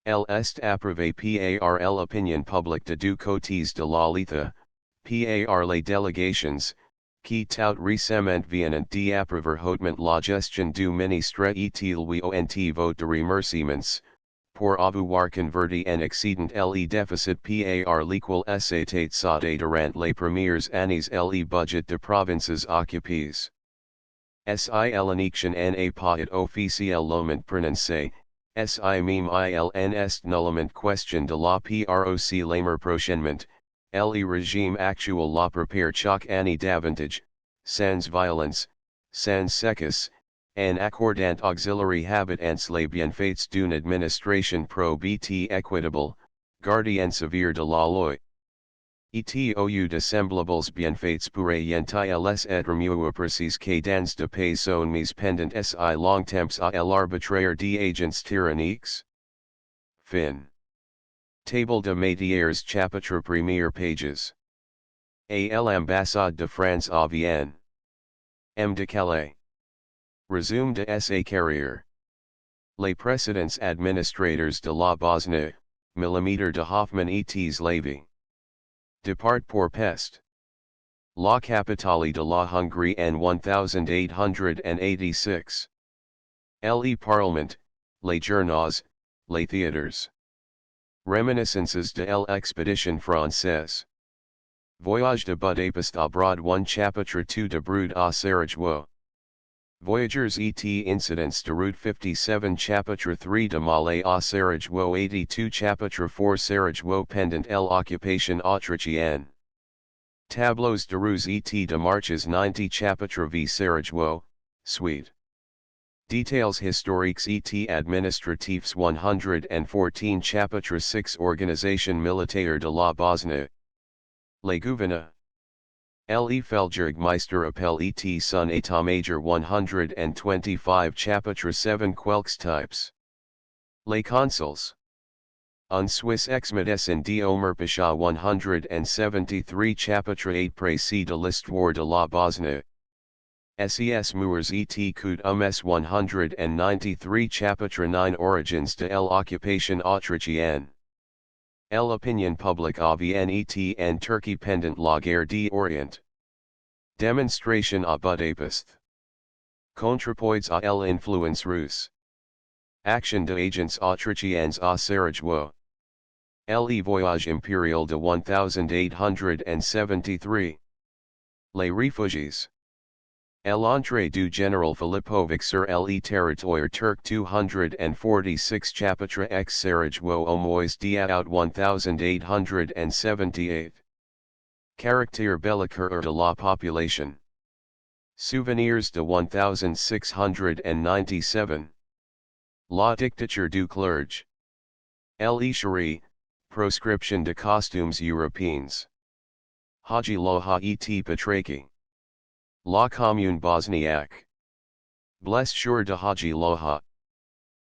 Elle est approuvée par l'opinion publique de deux côtés de la Lethe, par les délégations, qui tout récemment viennent d'approuver hautement la gestion du ministre et lui ont vote de remerciements, pour avoir converti en excédent le déficit par l'équal s'était sauté durant les premières années le budget de provinces occupées. Si Eleniction na paet officiel lament prononce, si meme iln est nullement question de la proc lamer prochainement, le régime actuel la prepare choc année davantage, sans violence, sans séquence, en accordant auxiliary habitants les bienfaits d'une administration pro-bt équitable, gardien sévère de la loi. Etou de semblables bienfaits pourraient les être mieux précis que dans de pays sont mis pendant si longtemps à l'arbitraire d'agents tyranniques. Fin. Table de métiers chapitre premier pages. A l'ambassade de France à Vienne. M. de Calais. Resume de sa carrière. Les précédents administrateurs de la Bosnie, mm de Hoffman et Lévy. Depart pour Pest. La capitale de la Hongrie en 1886. Le Parlement, les journaux, les théâtres. Reminiscences de l'expédition française. Voyage de Budapest abroad 1 chapitre 2 de Brood à Sarajevo. Voyageurs et incidents de route 57 chapitre 3 de Malais à Sarajevo 82 chapitre 4 Sarajevo pendant l'occupation autrichienne. Tableaux de routes et de marches 90 chapitre v Sarajevo, Suite. Details historiques et administratifs 114 chapitre 6 Organisation militaire de la Bosnie. Les gouverneurs. Le Feldjagdmeister appel et son état-major 125 chapitre 7 Quelques types. Les consuls. Un Suisse ex-médecin d'Omer Pasha 173 chapitre 8 Précis de l'histoire de la Bosnie. Ses moeurs et coups ms 193 chapitre 9 Origins de l'occupation autrichienne. L'opinion publique à Vienne et en Turquie pendant la guerre d'Orient. Démonstration à Budapest. Contrepoids à l'influence russe. Action de agents autrichiens à Sarajevo. Le voyage impérial de 1873. Les réfugiés. L'entrée du général Filipovic sur le territoire turc 246 chapitre x Sarajevo au mois d'août 1878. Caractère belliqueur de la population. Souvenirs de 1697. La dictature du clergé. Le Shari, proscription de costumes européens. Haji Loha et Patraki. La commune bosniaque. Blessure de Haji Loha.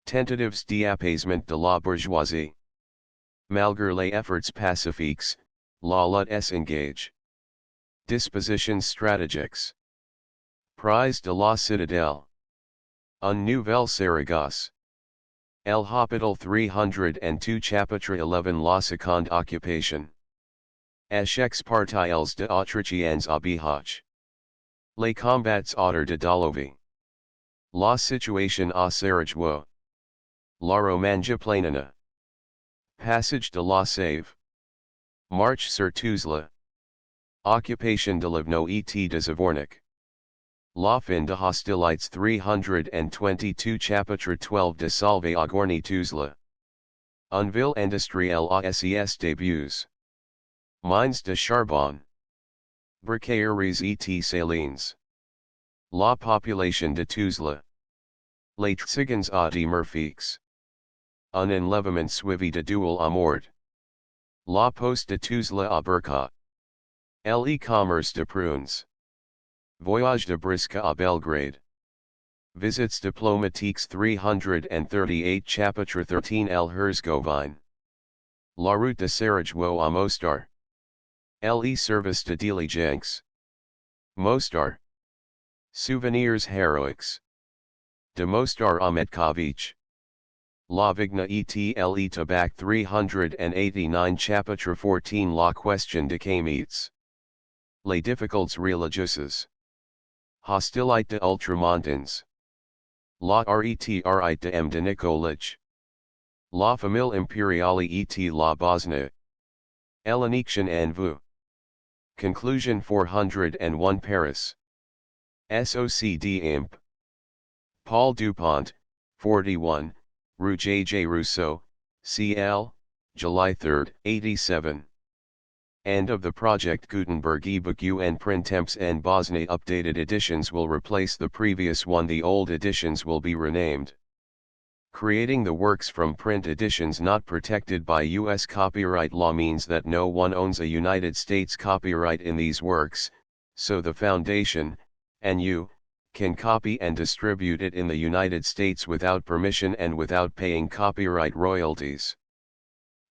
Tentatives d'apaisement de la bourgeoisie. Malgré les efforts pacifiques, la lutte s'engage. Dispositions stratégiques. Prise de la Citadelle. Un nouvel Saragosse. El Hospital 302 chapitre 11 La seconde occupation. Échecs partiels de Autrichiens à Bihać. Les combats autour de Dolovi. La situation à Sarajevo. La Romanja Planina. Passage de la Save. Marche sur Tuzla. Occupation de Livno et de Zvornik. La fin de hostilités 322 chapitre 12 de Salve à Gorny Tuzla. Une ville industrielle à ses débuts. Mines de charbon. Briqueries et salines. La population de Tuzla. Les Tsigans à de Murfiques. Un enlèvement suivi de duel à mort. La poste de Tuzla à Burka. Le-commerce de prunes. Voyage de Briska à Belgrade. Visits diplomatiques 338 chapitre 13 El Herzgovine. La route de Sarajevo à Mostar. Le service de diligence. Mostar. Souvenirs héroïques. De Mostar à Metkovic. La Vigna et le Tabac 389 chapitre 14 La question de Kamitz. Les difficultés religieuses. Hostilité de Ultramontans. La retraite de M. de Nikolic. La famille impériale et la Bosnie. Eleniction en vue. Conclusion 401 Paris. SOCD Imp. Paul Dupont, 41, Rue J. Rousseau, CL, July 3, 87. End of the Project Gutenberg ebook. UN Printemps and Bosnie updated editions will replace the previous one. The old editions will be renamed. Creating the works from print editions not protected by U.S. copyright law means that no one owns a United States copyright in these works, so the Foundation, and you, can copy and distribute it in the United States without permission and without paying copyright royalties.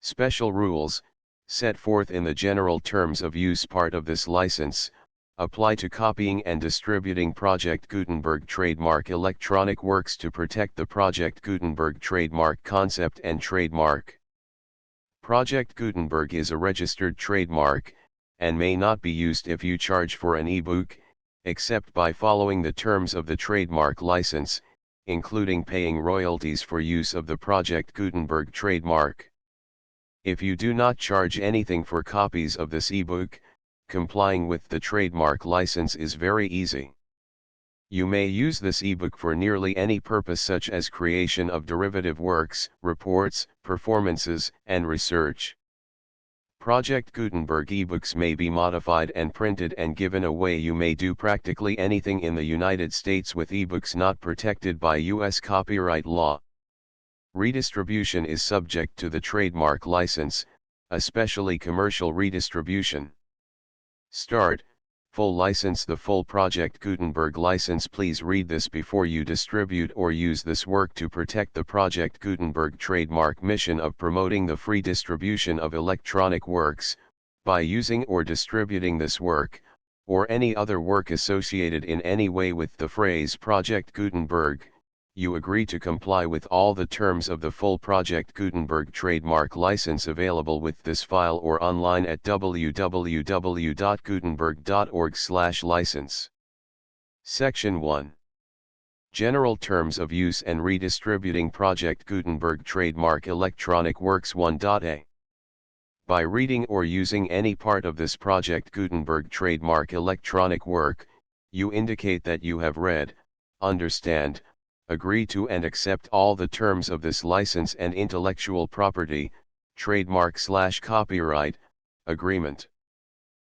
Special rules, set forth in the General Terms of Use part of this license, apply to copying and distributing Project Gutenberg trademark electronic works to protect the Project Gutenberg trademark concept and trademark. Project Gutenberg is a registered trademark, and may not be used if you charge for an ebook, except by following the terms of the trademark license, including paying royalties for use of the Project Gutenberg trademark. If you do not charge anything for copies of this ebook, complying with the trademark license is very easy. You may use this ebook for nearly any purpose, such as creation of derivative works, reports, performances, and research. Project Gutenberg ebooks may be modified and printed and given away. You may do practically anything in the United States with ebooks not protected by U.S. copyright law. Redistribution is subject to the trademark license, especially commercial redistribution. Start, full license. The full Project Gutenberg license. Please read this before you distribute or use this work to protect the Project Gutenberg trademark mission of promoting the free distribution of electronic works. By using or distributing this work, or any other work associated in any way with the phrase Project Gutenberg, you agree to comply with all the terms of the full Project Gutenberg trademark license available with this file or online at www.gutenberg.org/license. Section 1. General Terms of Use and Redistributing Project Gutenberg Trademark Electronic Works 1.a. By reading or using any part of this Project Gutenberg trademark electronic work, you indicate that you have read, understand, agree to and accept all the terms of this license and intellectual property, trademark/copyright, agreement.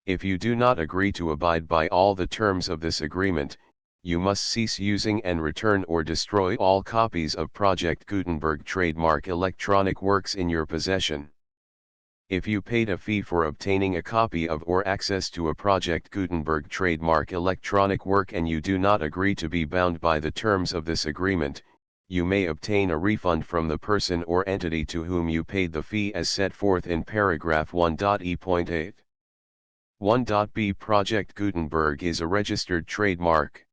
If you do not agree to abide by all the terms of this agreement, you must cease using and return or destroy all copies of Project Gutenberg trademark electronic works in your possession. If you paid a fee for obtaining a copy of or access to a Project Gutenberg trademark electronic work and you do not agree to be bound by the terms of this agreement, you may obtain a refund from the person or entity to whom you paid the fee as set forth in paragraph 1.e.8. 1.b. Project Gutenberg is a registered trademark.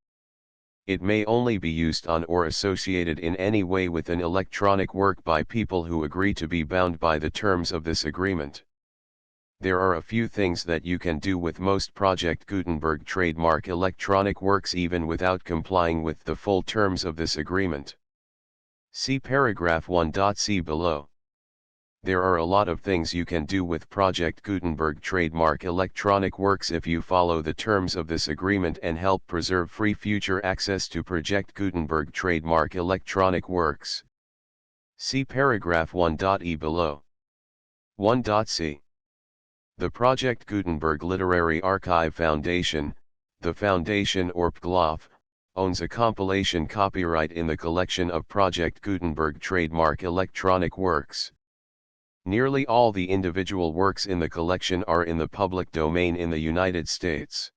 It may only be used on or associated in any way with an electronic work by people who agree to be bound by the terms of this agreement. There are a few things that you can do with most Project Gutenberg trademark electronic works even without complying with the full terms of this agreement. See paragraph 1.c below. There are a lot of things you can do with Project Gutenberg trademark electronic works if you follow the terms of this agreement and help preserve free future access to Project Gutenberg trademark electronic works. See paragraph 1.e below. 1.c. The Project Gutenberg Literary Archive Foundation, the Foundation or PGLOF, owns a compilation copyright in the collection of Project Gutenberg trademark electronic works. Nearly all the individual works in the collection are in the public domain in the United States.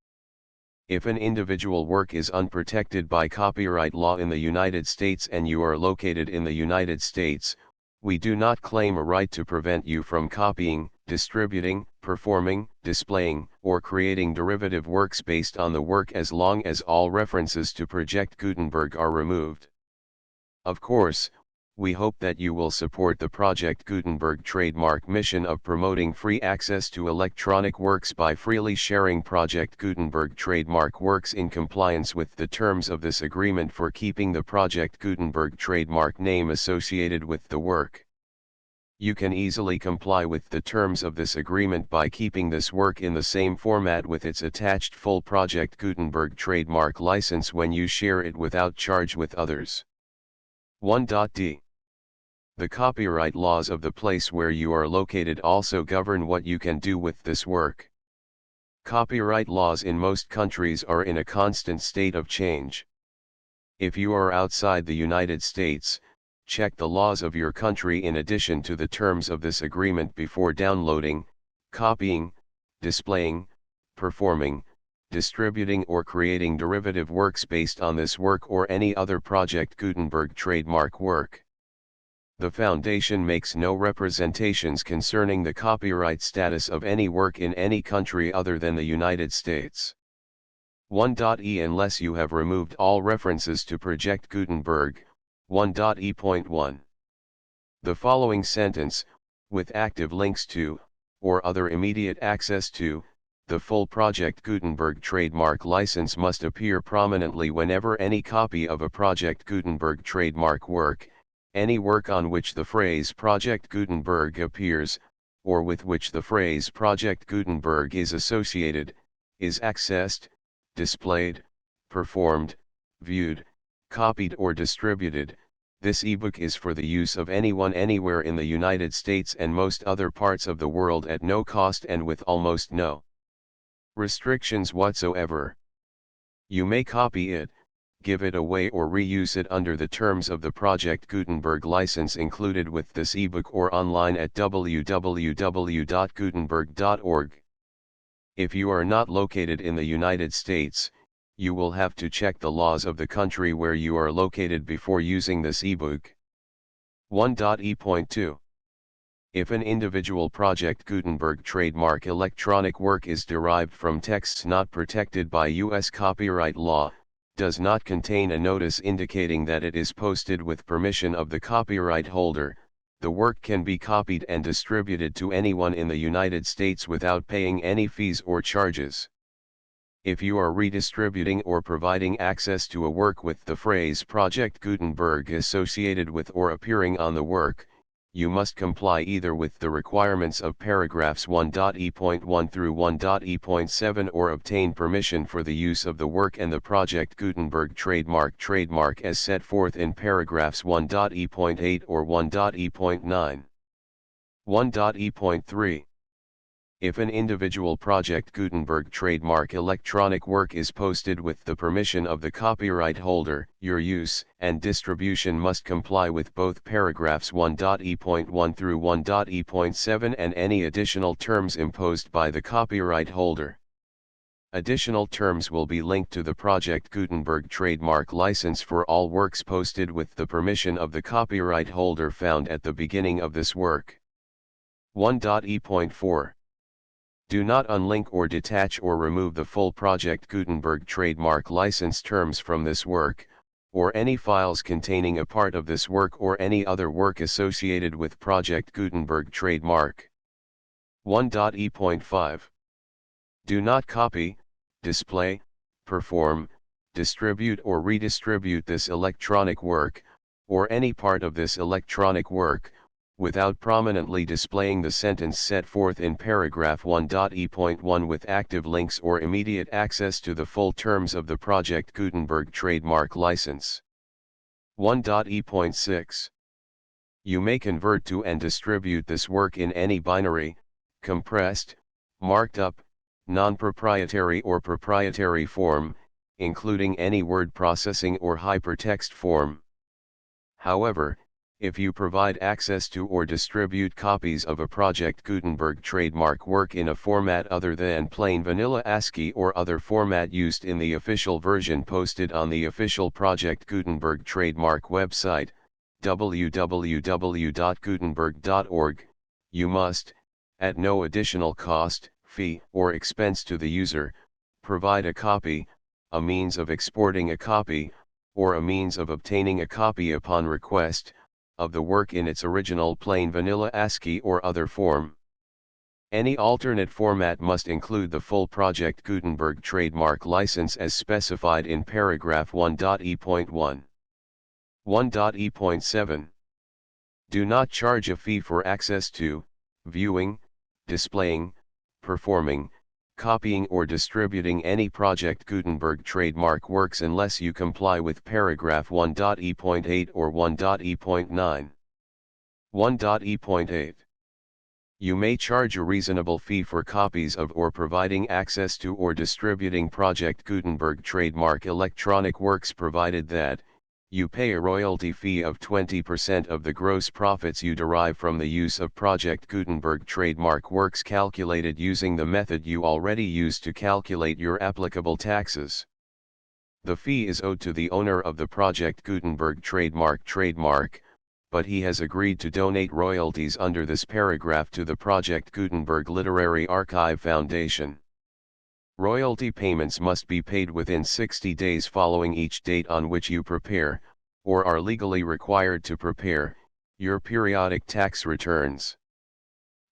If an individual work is unprotected by copyright law in the United States and you are located in the United States, we do not claim a right to prevent you from copying, distributing, performing, displaying, or creating derivative works based on the work as long as all references to Project Gutenberg are removed. Of course, we hope that you will support the Project Gutenberg trademark mission of promoting free access to electronic works by freely sharing Project Gutenberg trademark works in compliance with the terms of this agreement for keeping the Project Gutenberg trademark name associated with the work. You can easily comply with the terms of this agreement by keeping this work in the same format with its attached full Project Gutenberg trademark license when you share it without charge with others. 1.d. The copyright laws of the place where you are located also govern what you can do with this work. Copyright laws in most countries are in a constant state of change. If you are outside the United States, check the laws of your country in addition to the terms of this agreement before downloading, copying, displaying, performing, distributing or creating derivative works based on this work or any other Project Gutenberg trademark work. The Foundation makes no representations concerning the copyright status of any work in any country other than the United States. 1.e Unless you have removed all references to Project Gutenberg, 1.e.1. The following sentence, with active links to, or other immediate access to, the full Project Gutenberg trademark license must appear prominently whenever any copy of a Project Gutenberg trademark work, any work on which the phrase Project Gutenberg appears, or with which the phrase Project Gutenberg is associated, is accessed, displayed, performed, viewed, copied or distributed. This ebook is for the use of anyone anywhere in the United States and most other parts of the world at no cost and with almost no restrictions whatsoever. You may copy it, give it away or reuse it under the terms of the Project Gutenberg license included with this ebook or online at www.gutenberg.org. If you are not located in the United States, you will have to check the laws of the country where you are located before using this ebook. 1.e.2. If an individual Project Gutenberg trademark electronic work is derived from texts not protected by U.S. copyright law, does not contain a notice indicating that it is posted with permission of the copyright holder, the work can be copied and distributed to anyone in the United States without paying any fees or charges. If you are redistributing or providing access to a work with the phrase Project Gutenberg associated with or appearing on the work, you must comply either with the requirements of paragraphs 1.e.1 through 1.e.7 or obtain permission for the use of the work and the Project Gutenberg trademark as set forth in paragraphs 1.e.8 or 1.e.9. 1.e.3. If an individual Project Gutenberg trademark electronic work is posted with the permission of the copyright holder, your use and distribution must comply with both paragraphs 1.e.1 through 1.e.7 and any additional terms imposed by the copyright holder. Additional terms will be linked to the Project Gutenberg trademark license for all works posted with the permission of the copyright holder found at the beginning of this work. 1.e.4. Do not unlink or detach or remove the full Project Gutenberg trademark license terms from this work, or any files containing a part of this work or any other work associated with Project Gutenberg trademark. 1.e.5. Do not copy, display, perform, distribute or redistribute this electronic work, or any part of this electronic work, without prominently displaying the sentence set forth in paragraph 1.e.1 with active links or immediate access to the full terms of the Project Gutenberg trademark license. 1.e.6. You may convert to and distribute this work in any binary, compressed, marked up, non-proprietary or proprietary form, including any word processing or hypertext form. However, if you provide access to or distribute copies of a Project Gutenberg trademark work in a format other than plain vanilla ASCII or other format used in the official version posted on the official Project Gutenberg trademark website, www.gutenberg.org, you must, at no additional cost, fee, or expense to the user, provide a copy, a means of exporting a copy, or a means of obtaining a copy upon request, of the work in its original plain vanilla ASCII or other form. Any alternate format must include the full Project Gutenberg trademark license as specified in paragraph 1.e.1. 1.e.7. Do not charge a fee for access to, viewing, displaying, performing, copying or distributing any Project Gutenberg trademark works unless you comply with paragraph 1.e.8 or 1.e.9. 1.e.8. You may charge a reasonable fee for copies of or providing access to or distributing Project Gutenberg trademark electronic works provided that, you pay a royalty fee of 20% of the gross profits you derive from the use of Project Gutenberg trademark works calculated using the method you already use to calculate your applicable taxes. The fee is owed to the owner of the Project Gutenberg trademark, but he has agreed to donate royalties under this paragraph to the Project Gutenberg Literary Archive Foundation. Royalty payments must be paid within 60 days following each date on which you prepare, or are legally required to prepare, your periodic tax returns.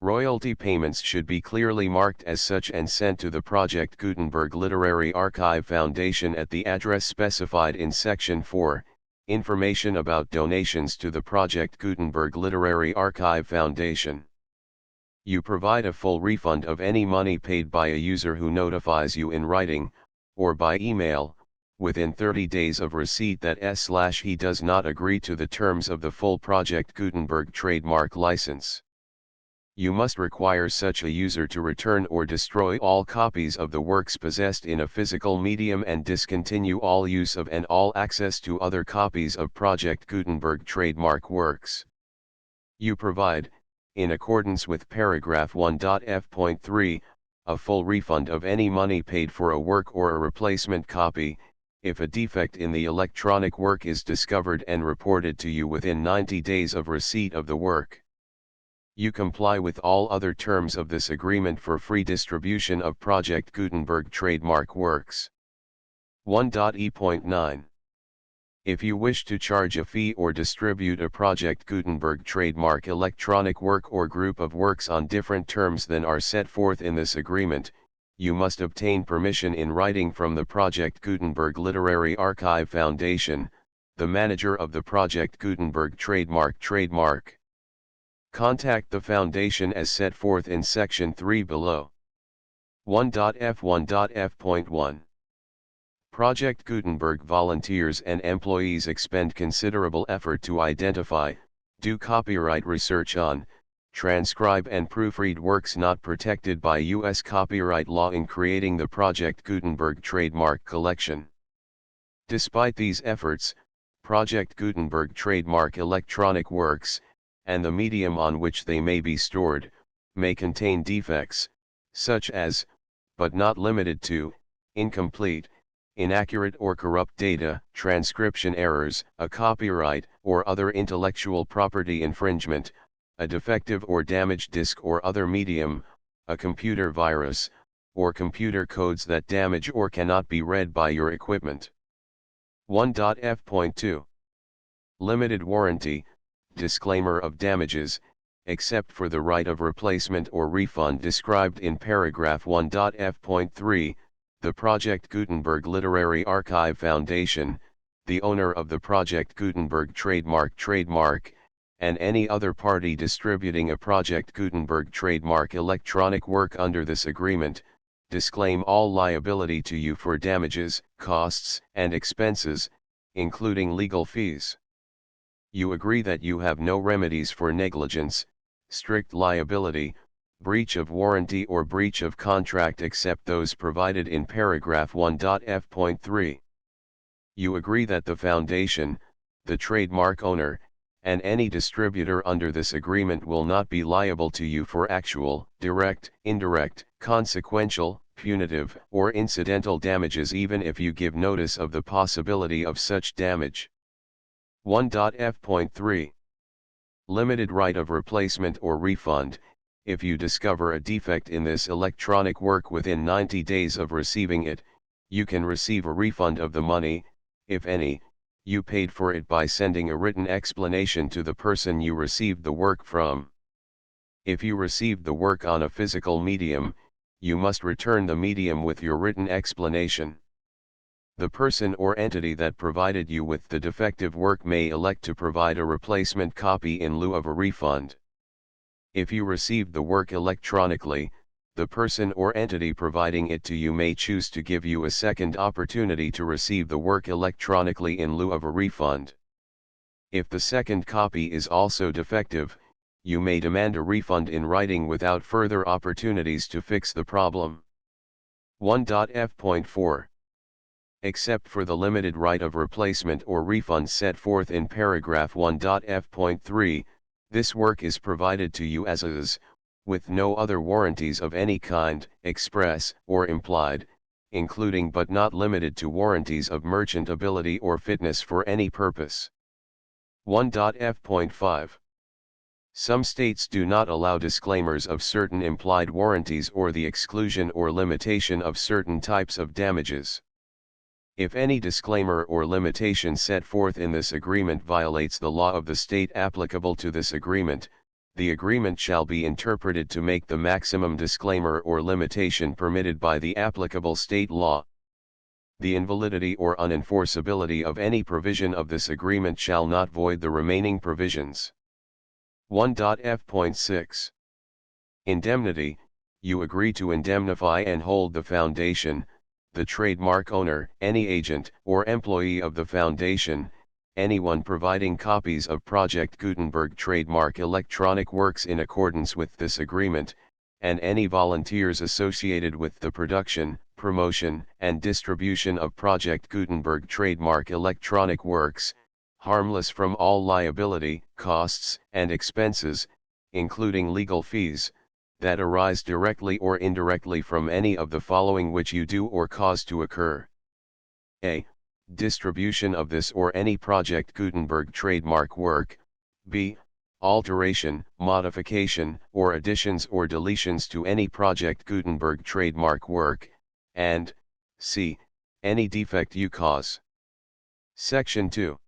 Royalty payments should be clearly marked as such and sent to the Project Gutenberg Literary Archive Foundation at the address specified in Section 4, Information about donations to the Project Gutenberg Literary Archive Foundation. You provide a full refund of any money paid by a user who notifies you in writing, or by email, within 30 days of receipt that he does not agree to the terms of the full Project Gutenberg trademark license. You must require such a user to return or destroy all copies of the works possessed in a physical medium and discontinue all use of and all access to other copies of Project Gutenberg trademark works. You provide, in accordance with paragraph 1.f.3, a full refund of any money paid for a work or a replacement copy, if a defect in the electronic work is discovered and reported to you within 90 days of receipt of the work. You comply with all other terms of this agreement for free distribution of Project Gutenberg trademark works. 1.e.9. If you wish to charge a fee or distribute a Project Gutenberg trademark electronic work or group of works on different terms than are set forth in this agreement, you must obtain permission in writing from the Project Gutenberg Literary Archive Foundation, the manager of the Project Gutenberg trademark. Contact the Foundation as set forth in Section 3 below. 1.f.1.f.1. Project Gutenberg volunteers and employees expend considerable effort to identify, do copyright research on, transcribe and proofread works not protected by U.S. copyright law in creating the Project Gutenberg trademark collection. Despite these efforts, Project Gutenberg trademark electronic works, and the medium on which they may be stored, may contain defects, such as, but not limited to, incomplete, inaccurate or corrupt data, transcription errors, a copyright or other intellectual property infringement, a defective or damaged disk or other medium, a computer virus, or computer codes that damage or cannot be read by your equipment. 1.f.2. Limited warranty, disclaimer of damages, except for the right of replacement or refund described in paragraph 1.f.3, the Project Gutenberg Literary Archive Foundation, the owner of the Project Gutenberg trademark, and any other party distributing a Project Gutenberg trademark electronic work under this agreement, disclaim all liability to you for damages, costs, and expenses, including legal fees. You agree that you have no remedies for negligence, strict liability, breach of warranty or breach of contract except those provided in paragraph 1.f.3. You agree that the Foundation, the trademark owner, and any distributor under this agreement will not be liable to you for actual, direct, indirect, consequential, punitive, or incidental damages even if you give notice of the possibility of such damage. 1.f.3. Limited right of replacement or refund. If you discover a defect in this electronic work within 90 days of receiving it, you can receive a refund of the money, if any, you paid for it by sending a written explanation to the person you received the work from. If you received the work on a physical medium, you must return the medium with your written explanation. The person or entity that provided you with the defective work may elect to provide a replacement copy in lieu of a refund. If you received the work electronically, the person or entity providing it to you may choose to give you a second opportunity to receive the work electronically in lieu of a refund. If the second copy is also defective, you may demand a refund in writing without further opportunities to fix the problem. 1.f.4 Except for the limited right of replacement or refund set forth in paragraph 1.f.3, this work is provided to you as is, with no other warranties of any kind, express or implied, including but not limited to warranties of merchantability or fitness for any purpose. 1.f.5 Some states do not allow disclaimers of certain implied warranties or the exclusion or limitation of certain types of damages. If any disclaimer or limitation set forth in this agreement violates the law of the state applicable to this agreement, the agreement shall be interpreted to make the maximum disclaimer or limitation permitted by the applicable state law. The invalidity or unenforceability of any provision of this agreement shall not void the remaining provisions. 1.f.6 Indemnity. You agree to indemnify and hold the foundation, the trademark owner, any agent or employee of the foundation, anyone providing copies of Project Gutenberg trademark electronic works in accordance with this agreement, and any volunteers associated with the production, promotion, and distribution of Project Gutenberg trademark electronic works, harmless from all liability, costs, and expenses, including legal fees, that arise directly or indirectly from any of the following which you do or cause to occur. A. Distribution of this or any Project Gutenberg trademark work. B. Alteration, modification, or additions or deletions to any Project Gutenberg trademark work, and C. Any defect you cause. Section 2.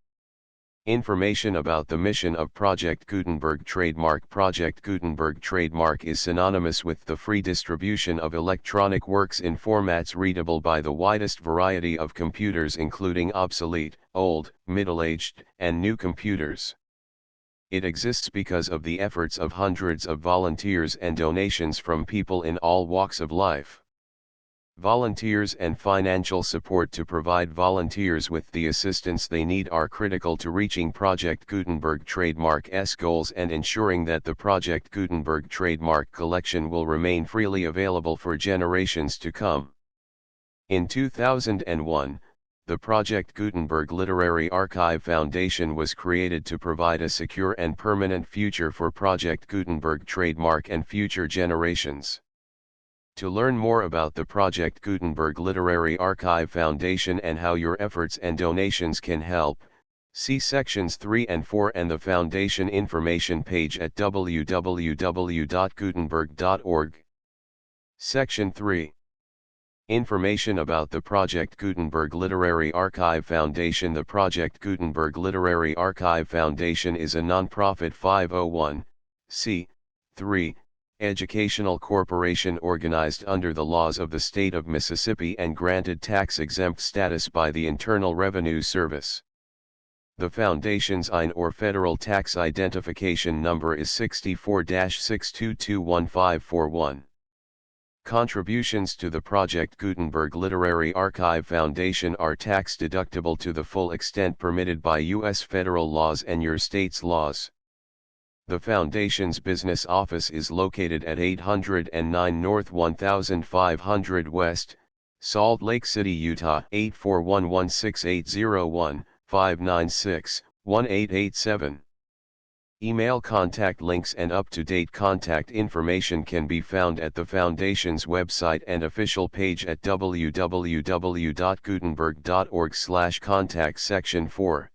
Information about the mission of Project Gutenberg trademark. Project Gutenberg trademark is synonymous with the free distribution of electronic works in formats readable by the widest variety of computers, including obsolete, old, middle-aged, and new computers. It exists because of the efforts of hundreds of volunteers and donations from people in all walks of life. Volunteers and financial support to provide volunteers with the assistance they need are critical to reaching Project Gutenberg trademark's goals and ensuring that the Project Gutenberg trademark collection will remain freely available for generations to come. In 2001, the Project Gutenberg Literary Archive Foundation was created to provide a secure and permanent future for Project Gutenberg trademark and future generations. To learn more about the Project Gutenberg Literary Archive Foundation and how your efforts and donations can help, see sections 3 and 4 and the Foundation information page at www.gutenberg.org. Section 3. Information about the Project Gutenberg Literary Archive Foundation. The Project Gutenberg Literary Archive Foundation is a non-profit 501(c)(3) educational corporation organized under the laws of the state of Mississippi and granted tax-exempt status by the Internal Revenue Service. The foundation's IN or federal tax identification number is 64-6221541. Contributions to the Project Gutenberg Literary Archive Foundation are tax-deductible to the full extent permitted by U.S. federal laws and your state's laws. The Foundation's business office is located at 809 North 1500 West, Salt Lake City, Utah 841-16801-596-1887. Email contact links and up-to-date contact information can be found at the Foundation's website and official page at www.gutenberg.org/contact. Section 4.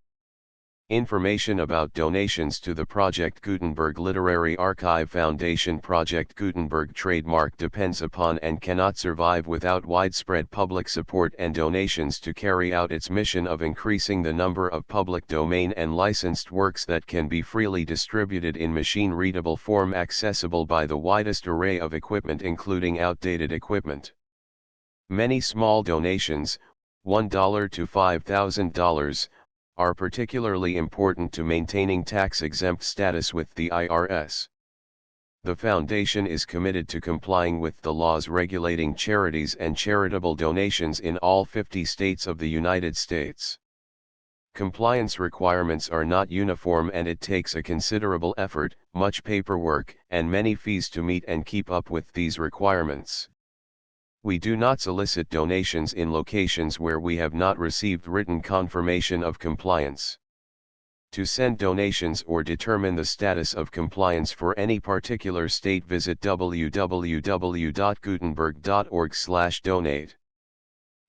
Information about donations to the Project Gutenberg Literary Archive Foundation. Project Gutenberg trademark depends upon and cannot survive without widespread public support and donations to carry out its mission of increasing the number of public domain and licensed works that can be freely distributed in machine-readable form accessible by the widest array of equipment, including outdated equipment. Many small donations, $1 to $5,000, are particularly important to maintaining tax-exempt status with the IRS. The Foundation is committed to complying with the laws regulating charities and charitable donations in all 50 states of the United States. Compliance requirements are not uniform, and it takes a considerable effort, much paperwork, and many fees to meet and keep up with these requirements. We do not solicit donations in locations where we have not received written confirmation of compliance. To send donations or determine the status of compliance for any particular state, visit www.gutenberg.org/donate.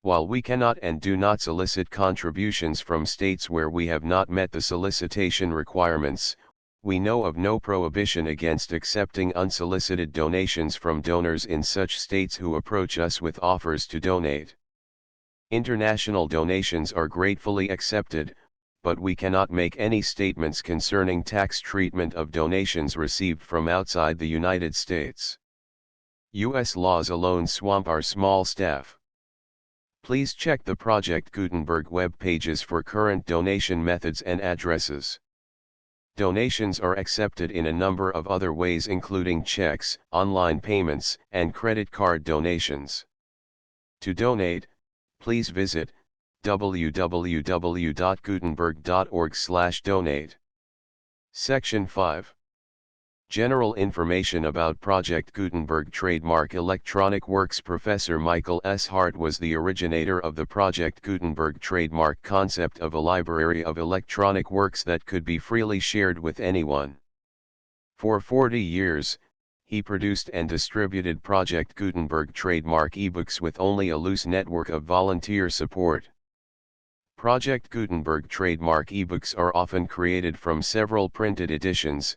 While we cannot and do not solicit contributions from states where we have not met the solicitation requirements, we know of no prohibition against accepting unsolicited donations from donors in such states who approach us with offers to donate. International donations are gratefully accepted, but we cannot make any statements concerning tax treatment of donations received from outside the United States. U.S. laws alone swamp our small staff. Please check the Project Gutenberg web pages for current donation methods and addresses. Donations are accepted in a number of other ways, including checks, online payments, and credit card donations. To donate, please visit www.gutenberg.org/donate. Section 5. General information about Project Gutenberg Trademark Electronic Works. Professor Michael S. Hart was the originator of the Project Gutenberg trademark concept of a library of electronic works that could be freely shared with anyone. For 40 years, he produced and distributed Project Gutenberg trademark ebooks with only a loose network of volunteer support. Project Gutenberg trademark ebooks are often created from several printed editions,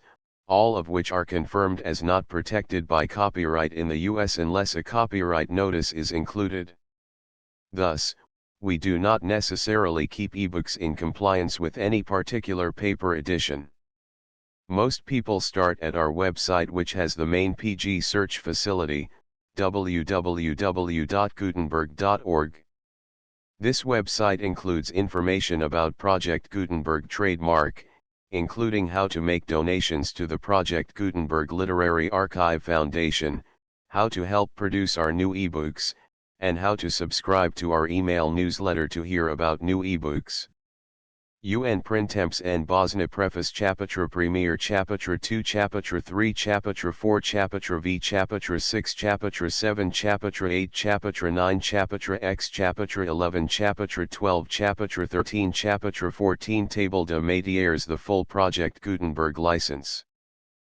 all of which are confirmed as not protected by copyright in the U.S. unless a copyright notice is included. Thus, we do not necessarily keep ebooks in compliance with any particular paper edition. Most people start at our website, which has the main PG search facility, www.gutenberg.org. This website includes information about Project Gutenberg trademark, including how to make donations to the Project Gutenberg Literary Archive Foundation, how to help produce our new ebooks, and how to subscribe to our email newsletter to hear about new ebooks. UN Printemps en Bosnie Preface Chapitre Premier Chapitre 2 Chapitre 3 Chapitre 4 Chapitre V Chapitre 6 Chapitre 7 Chapitre 8 Chapitre 9 Chapitre X Chapitre 11 Chapitre 12 Chapitre 13 Chapitre 14 Table de Métiers. The full Project Gutenberg license.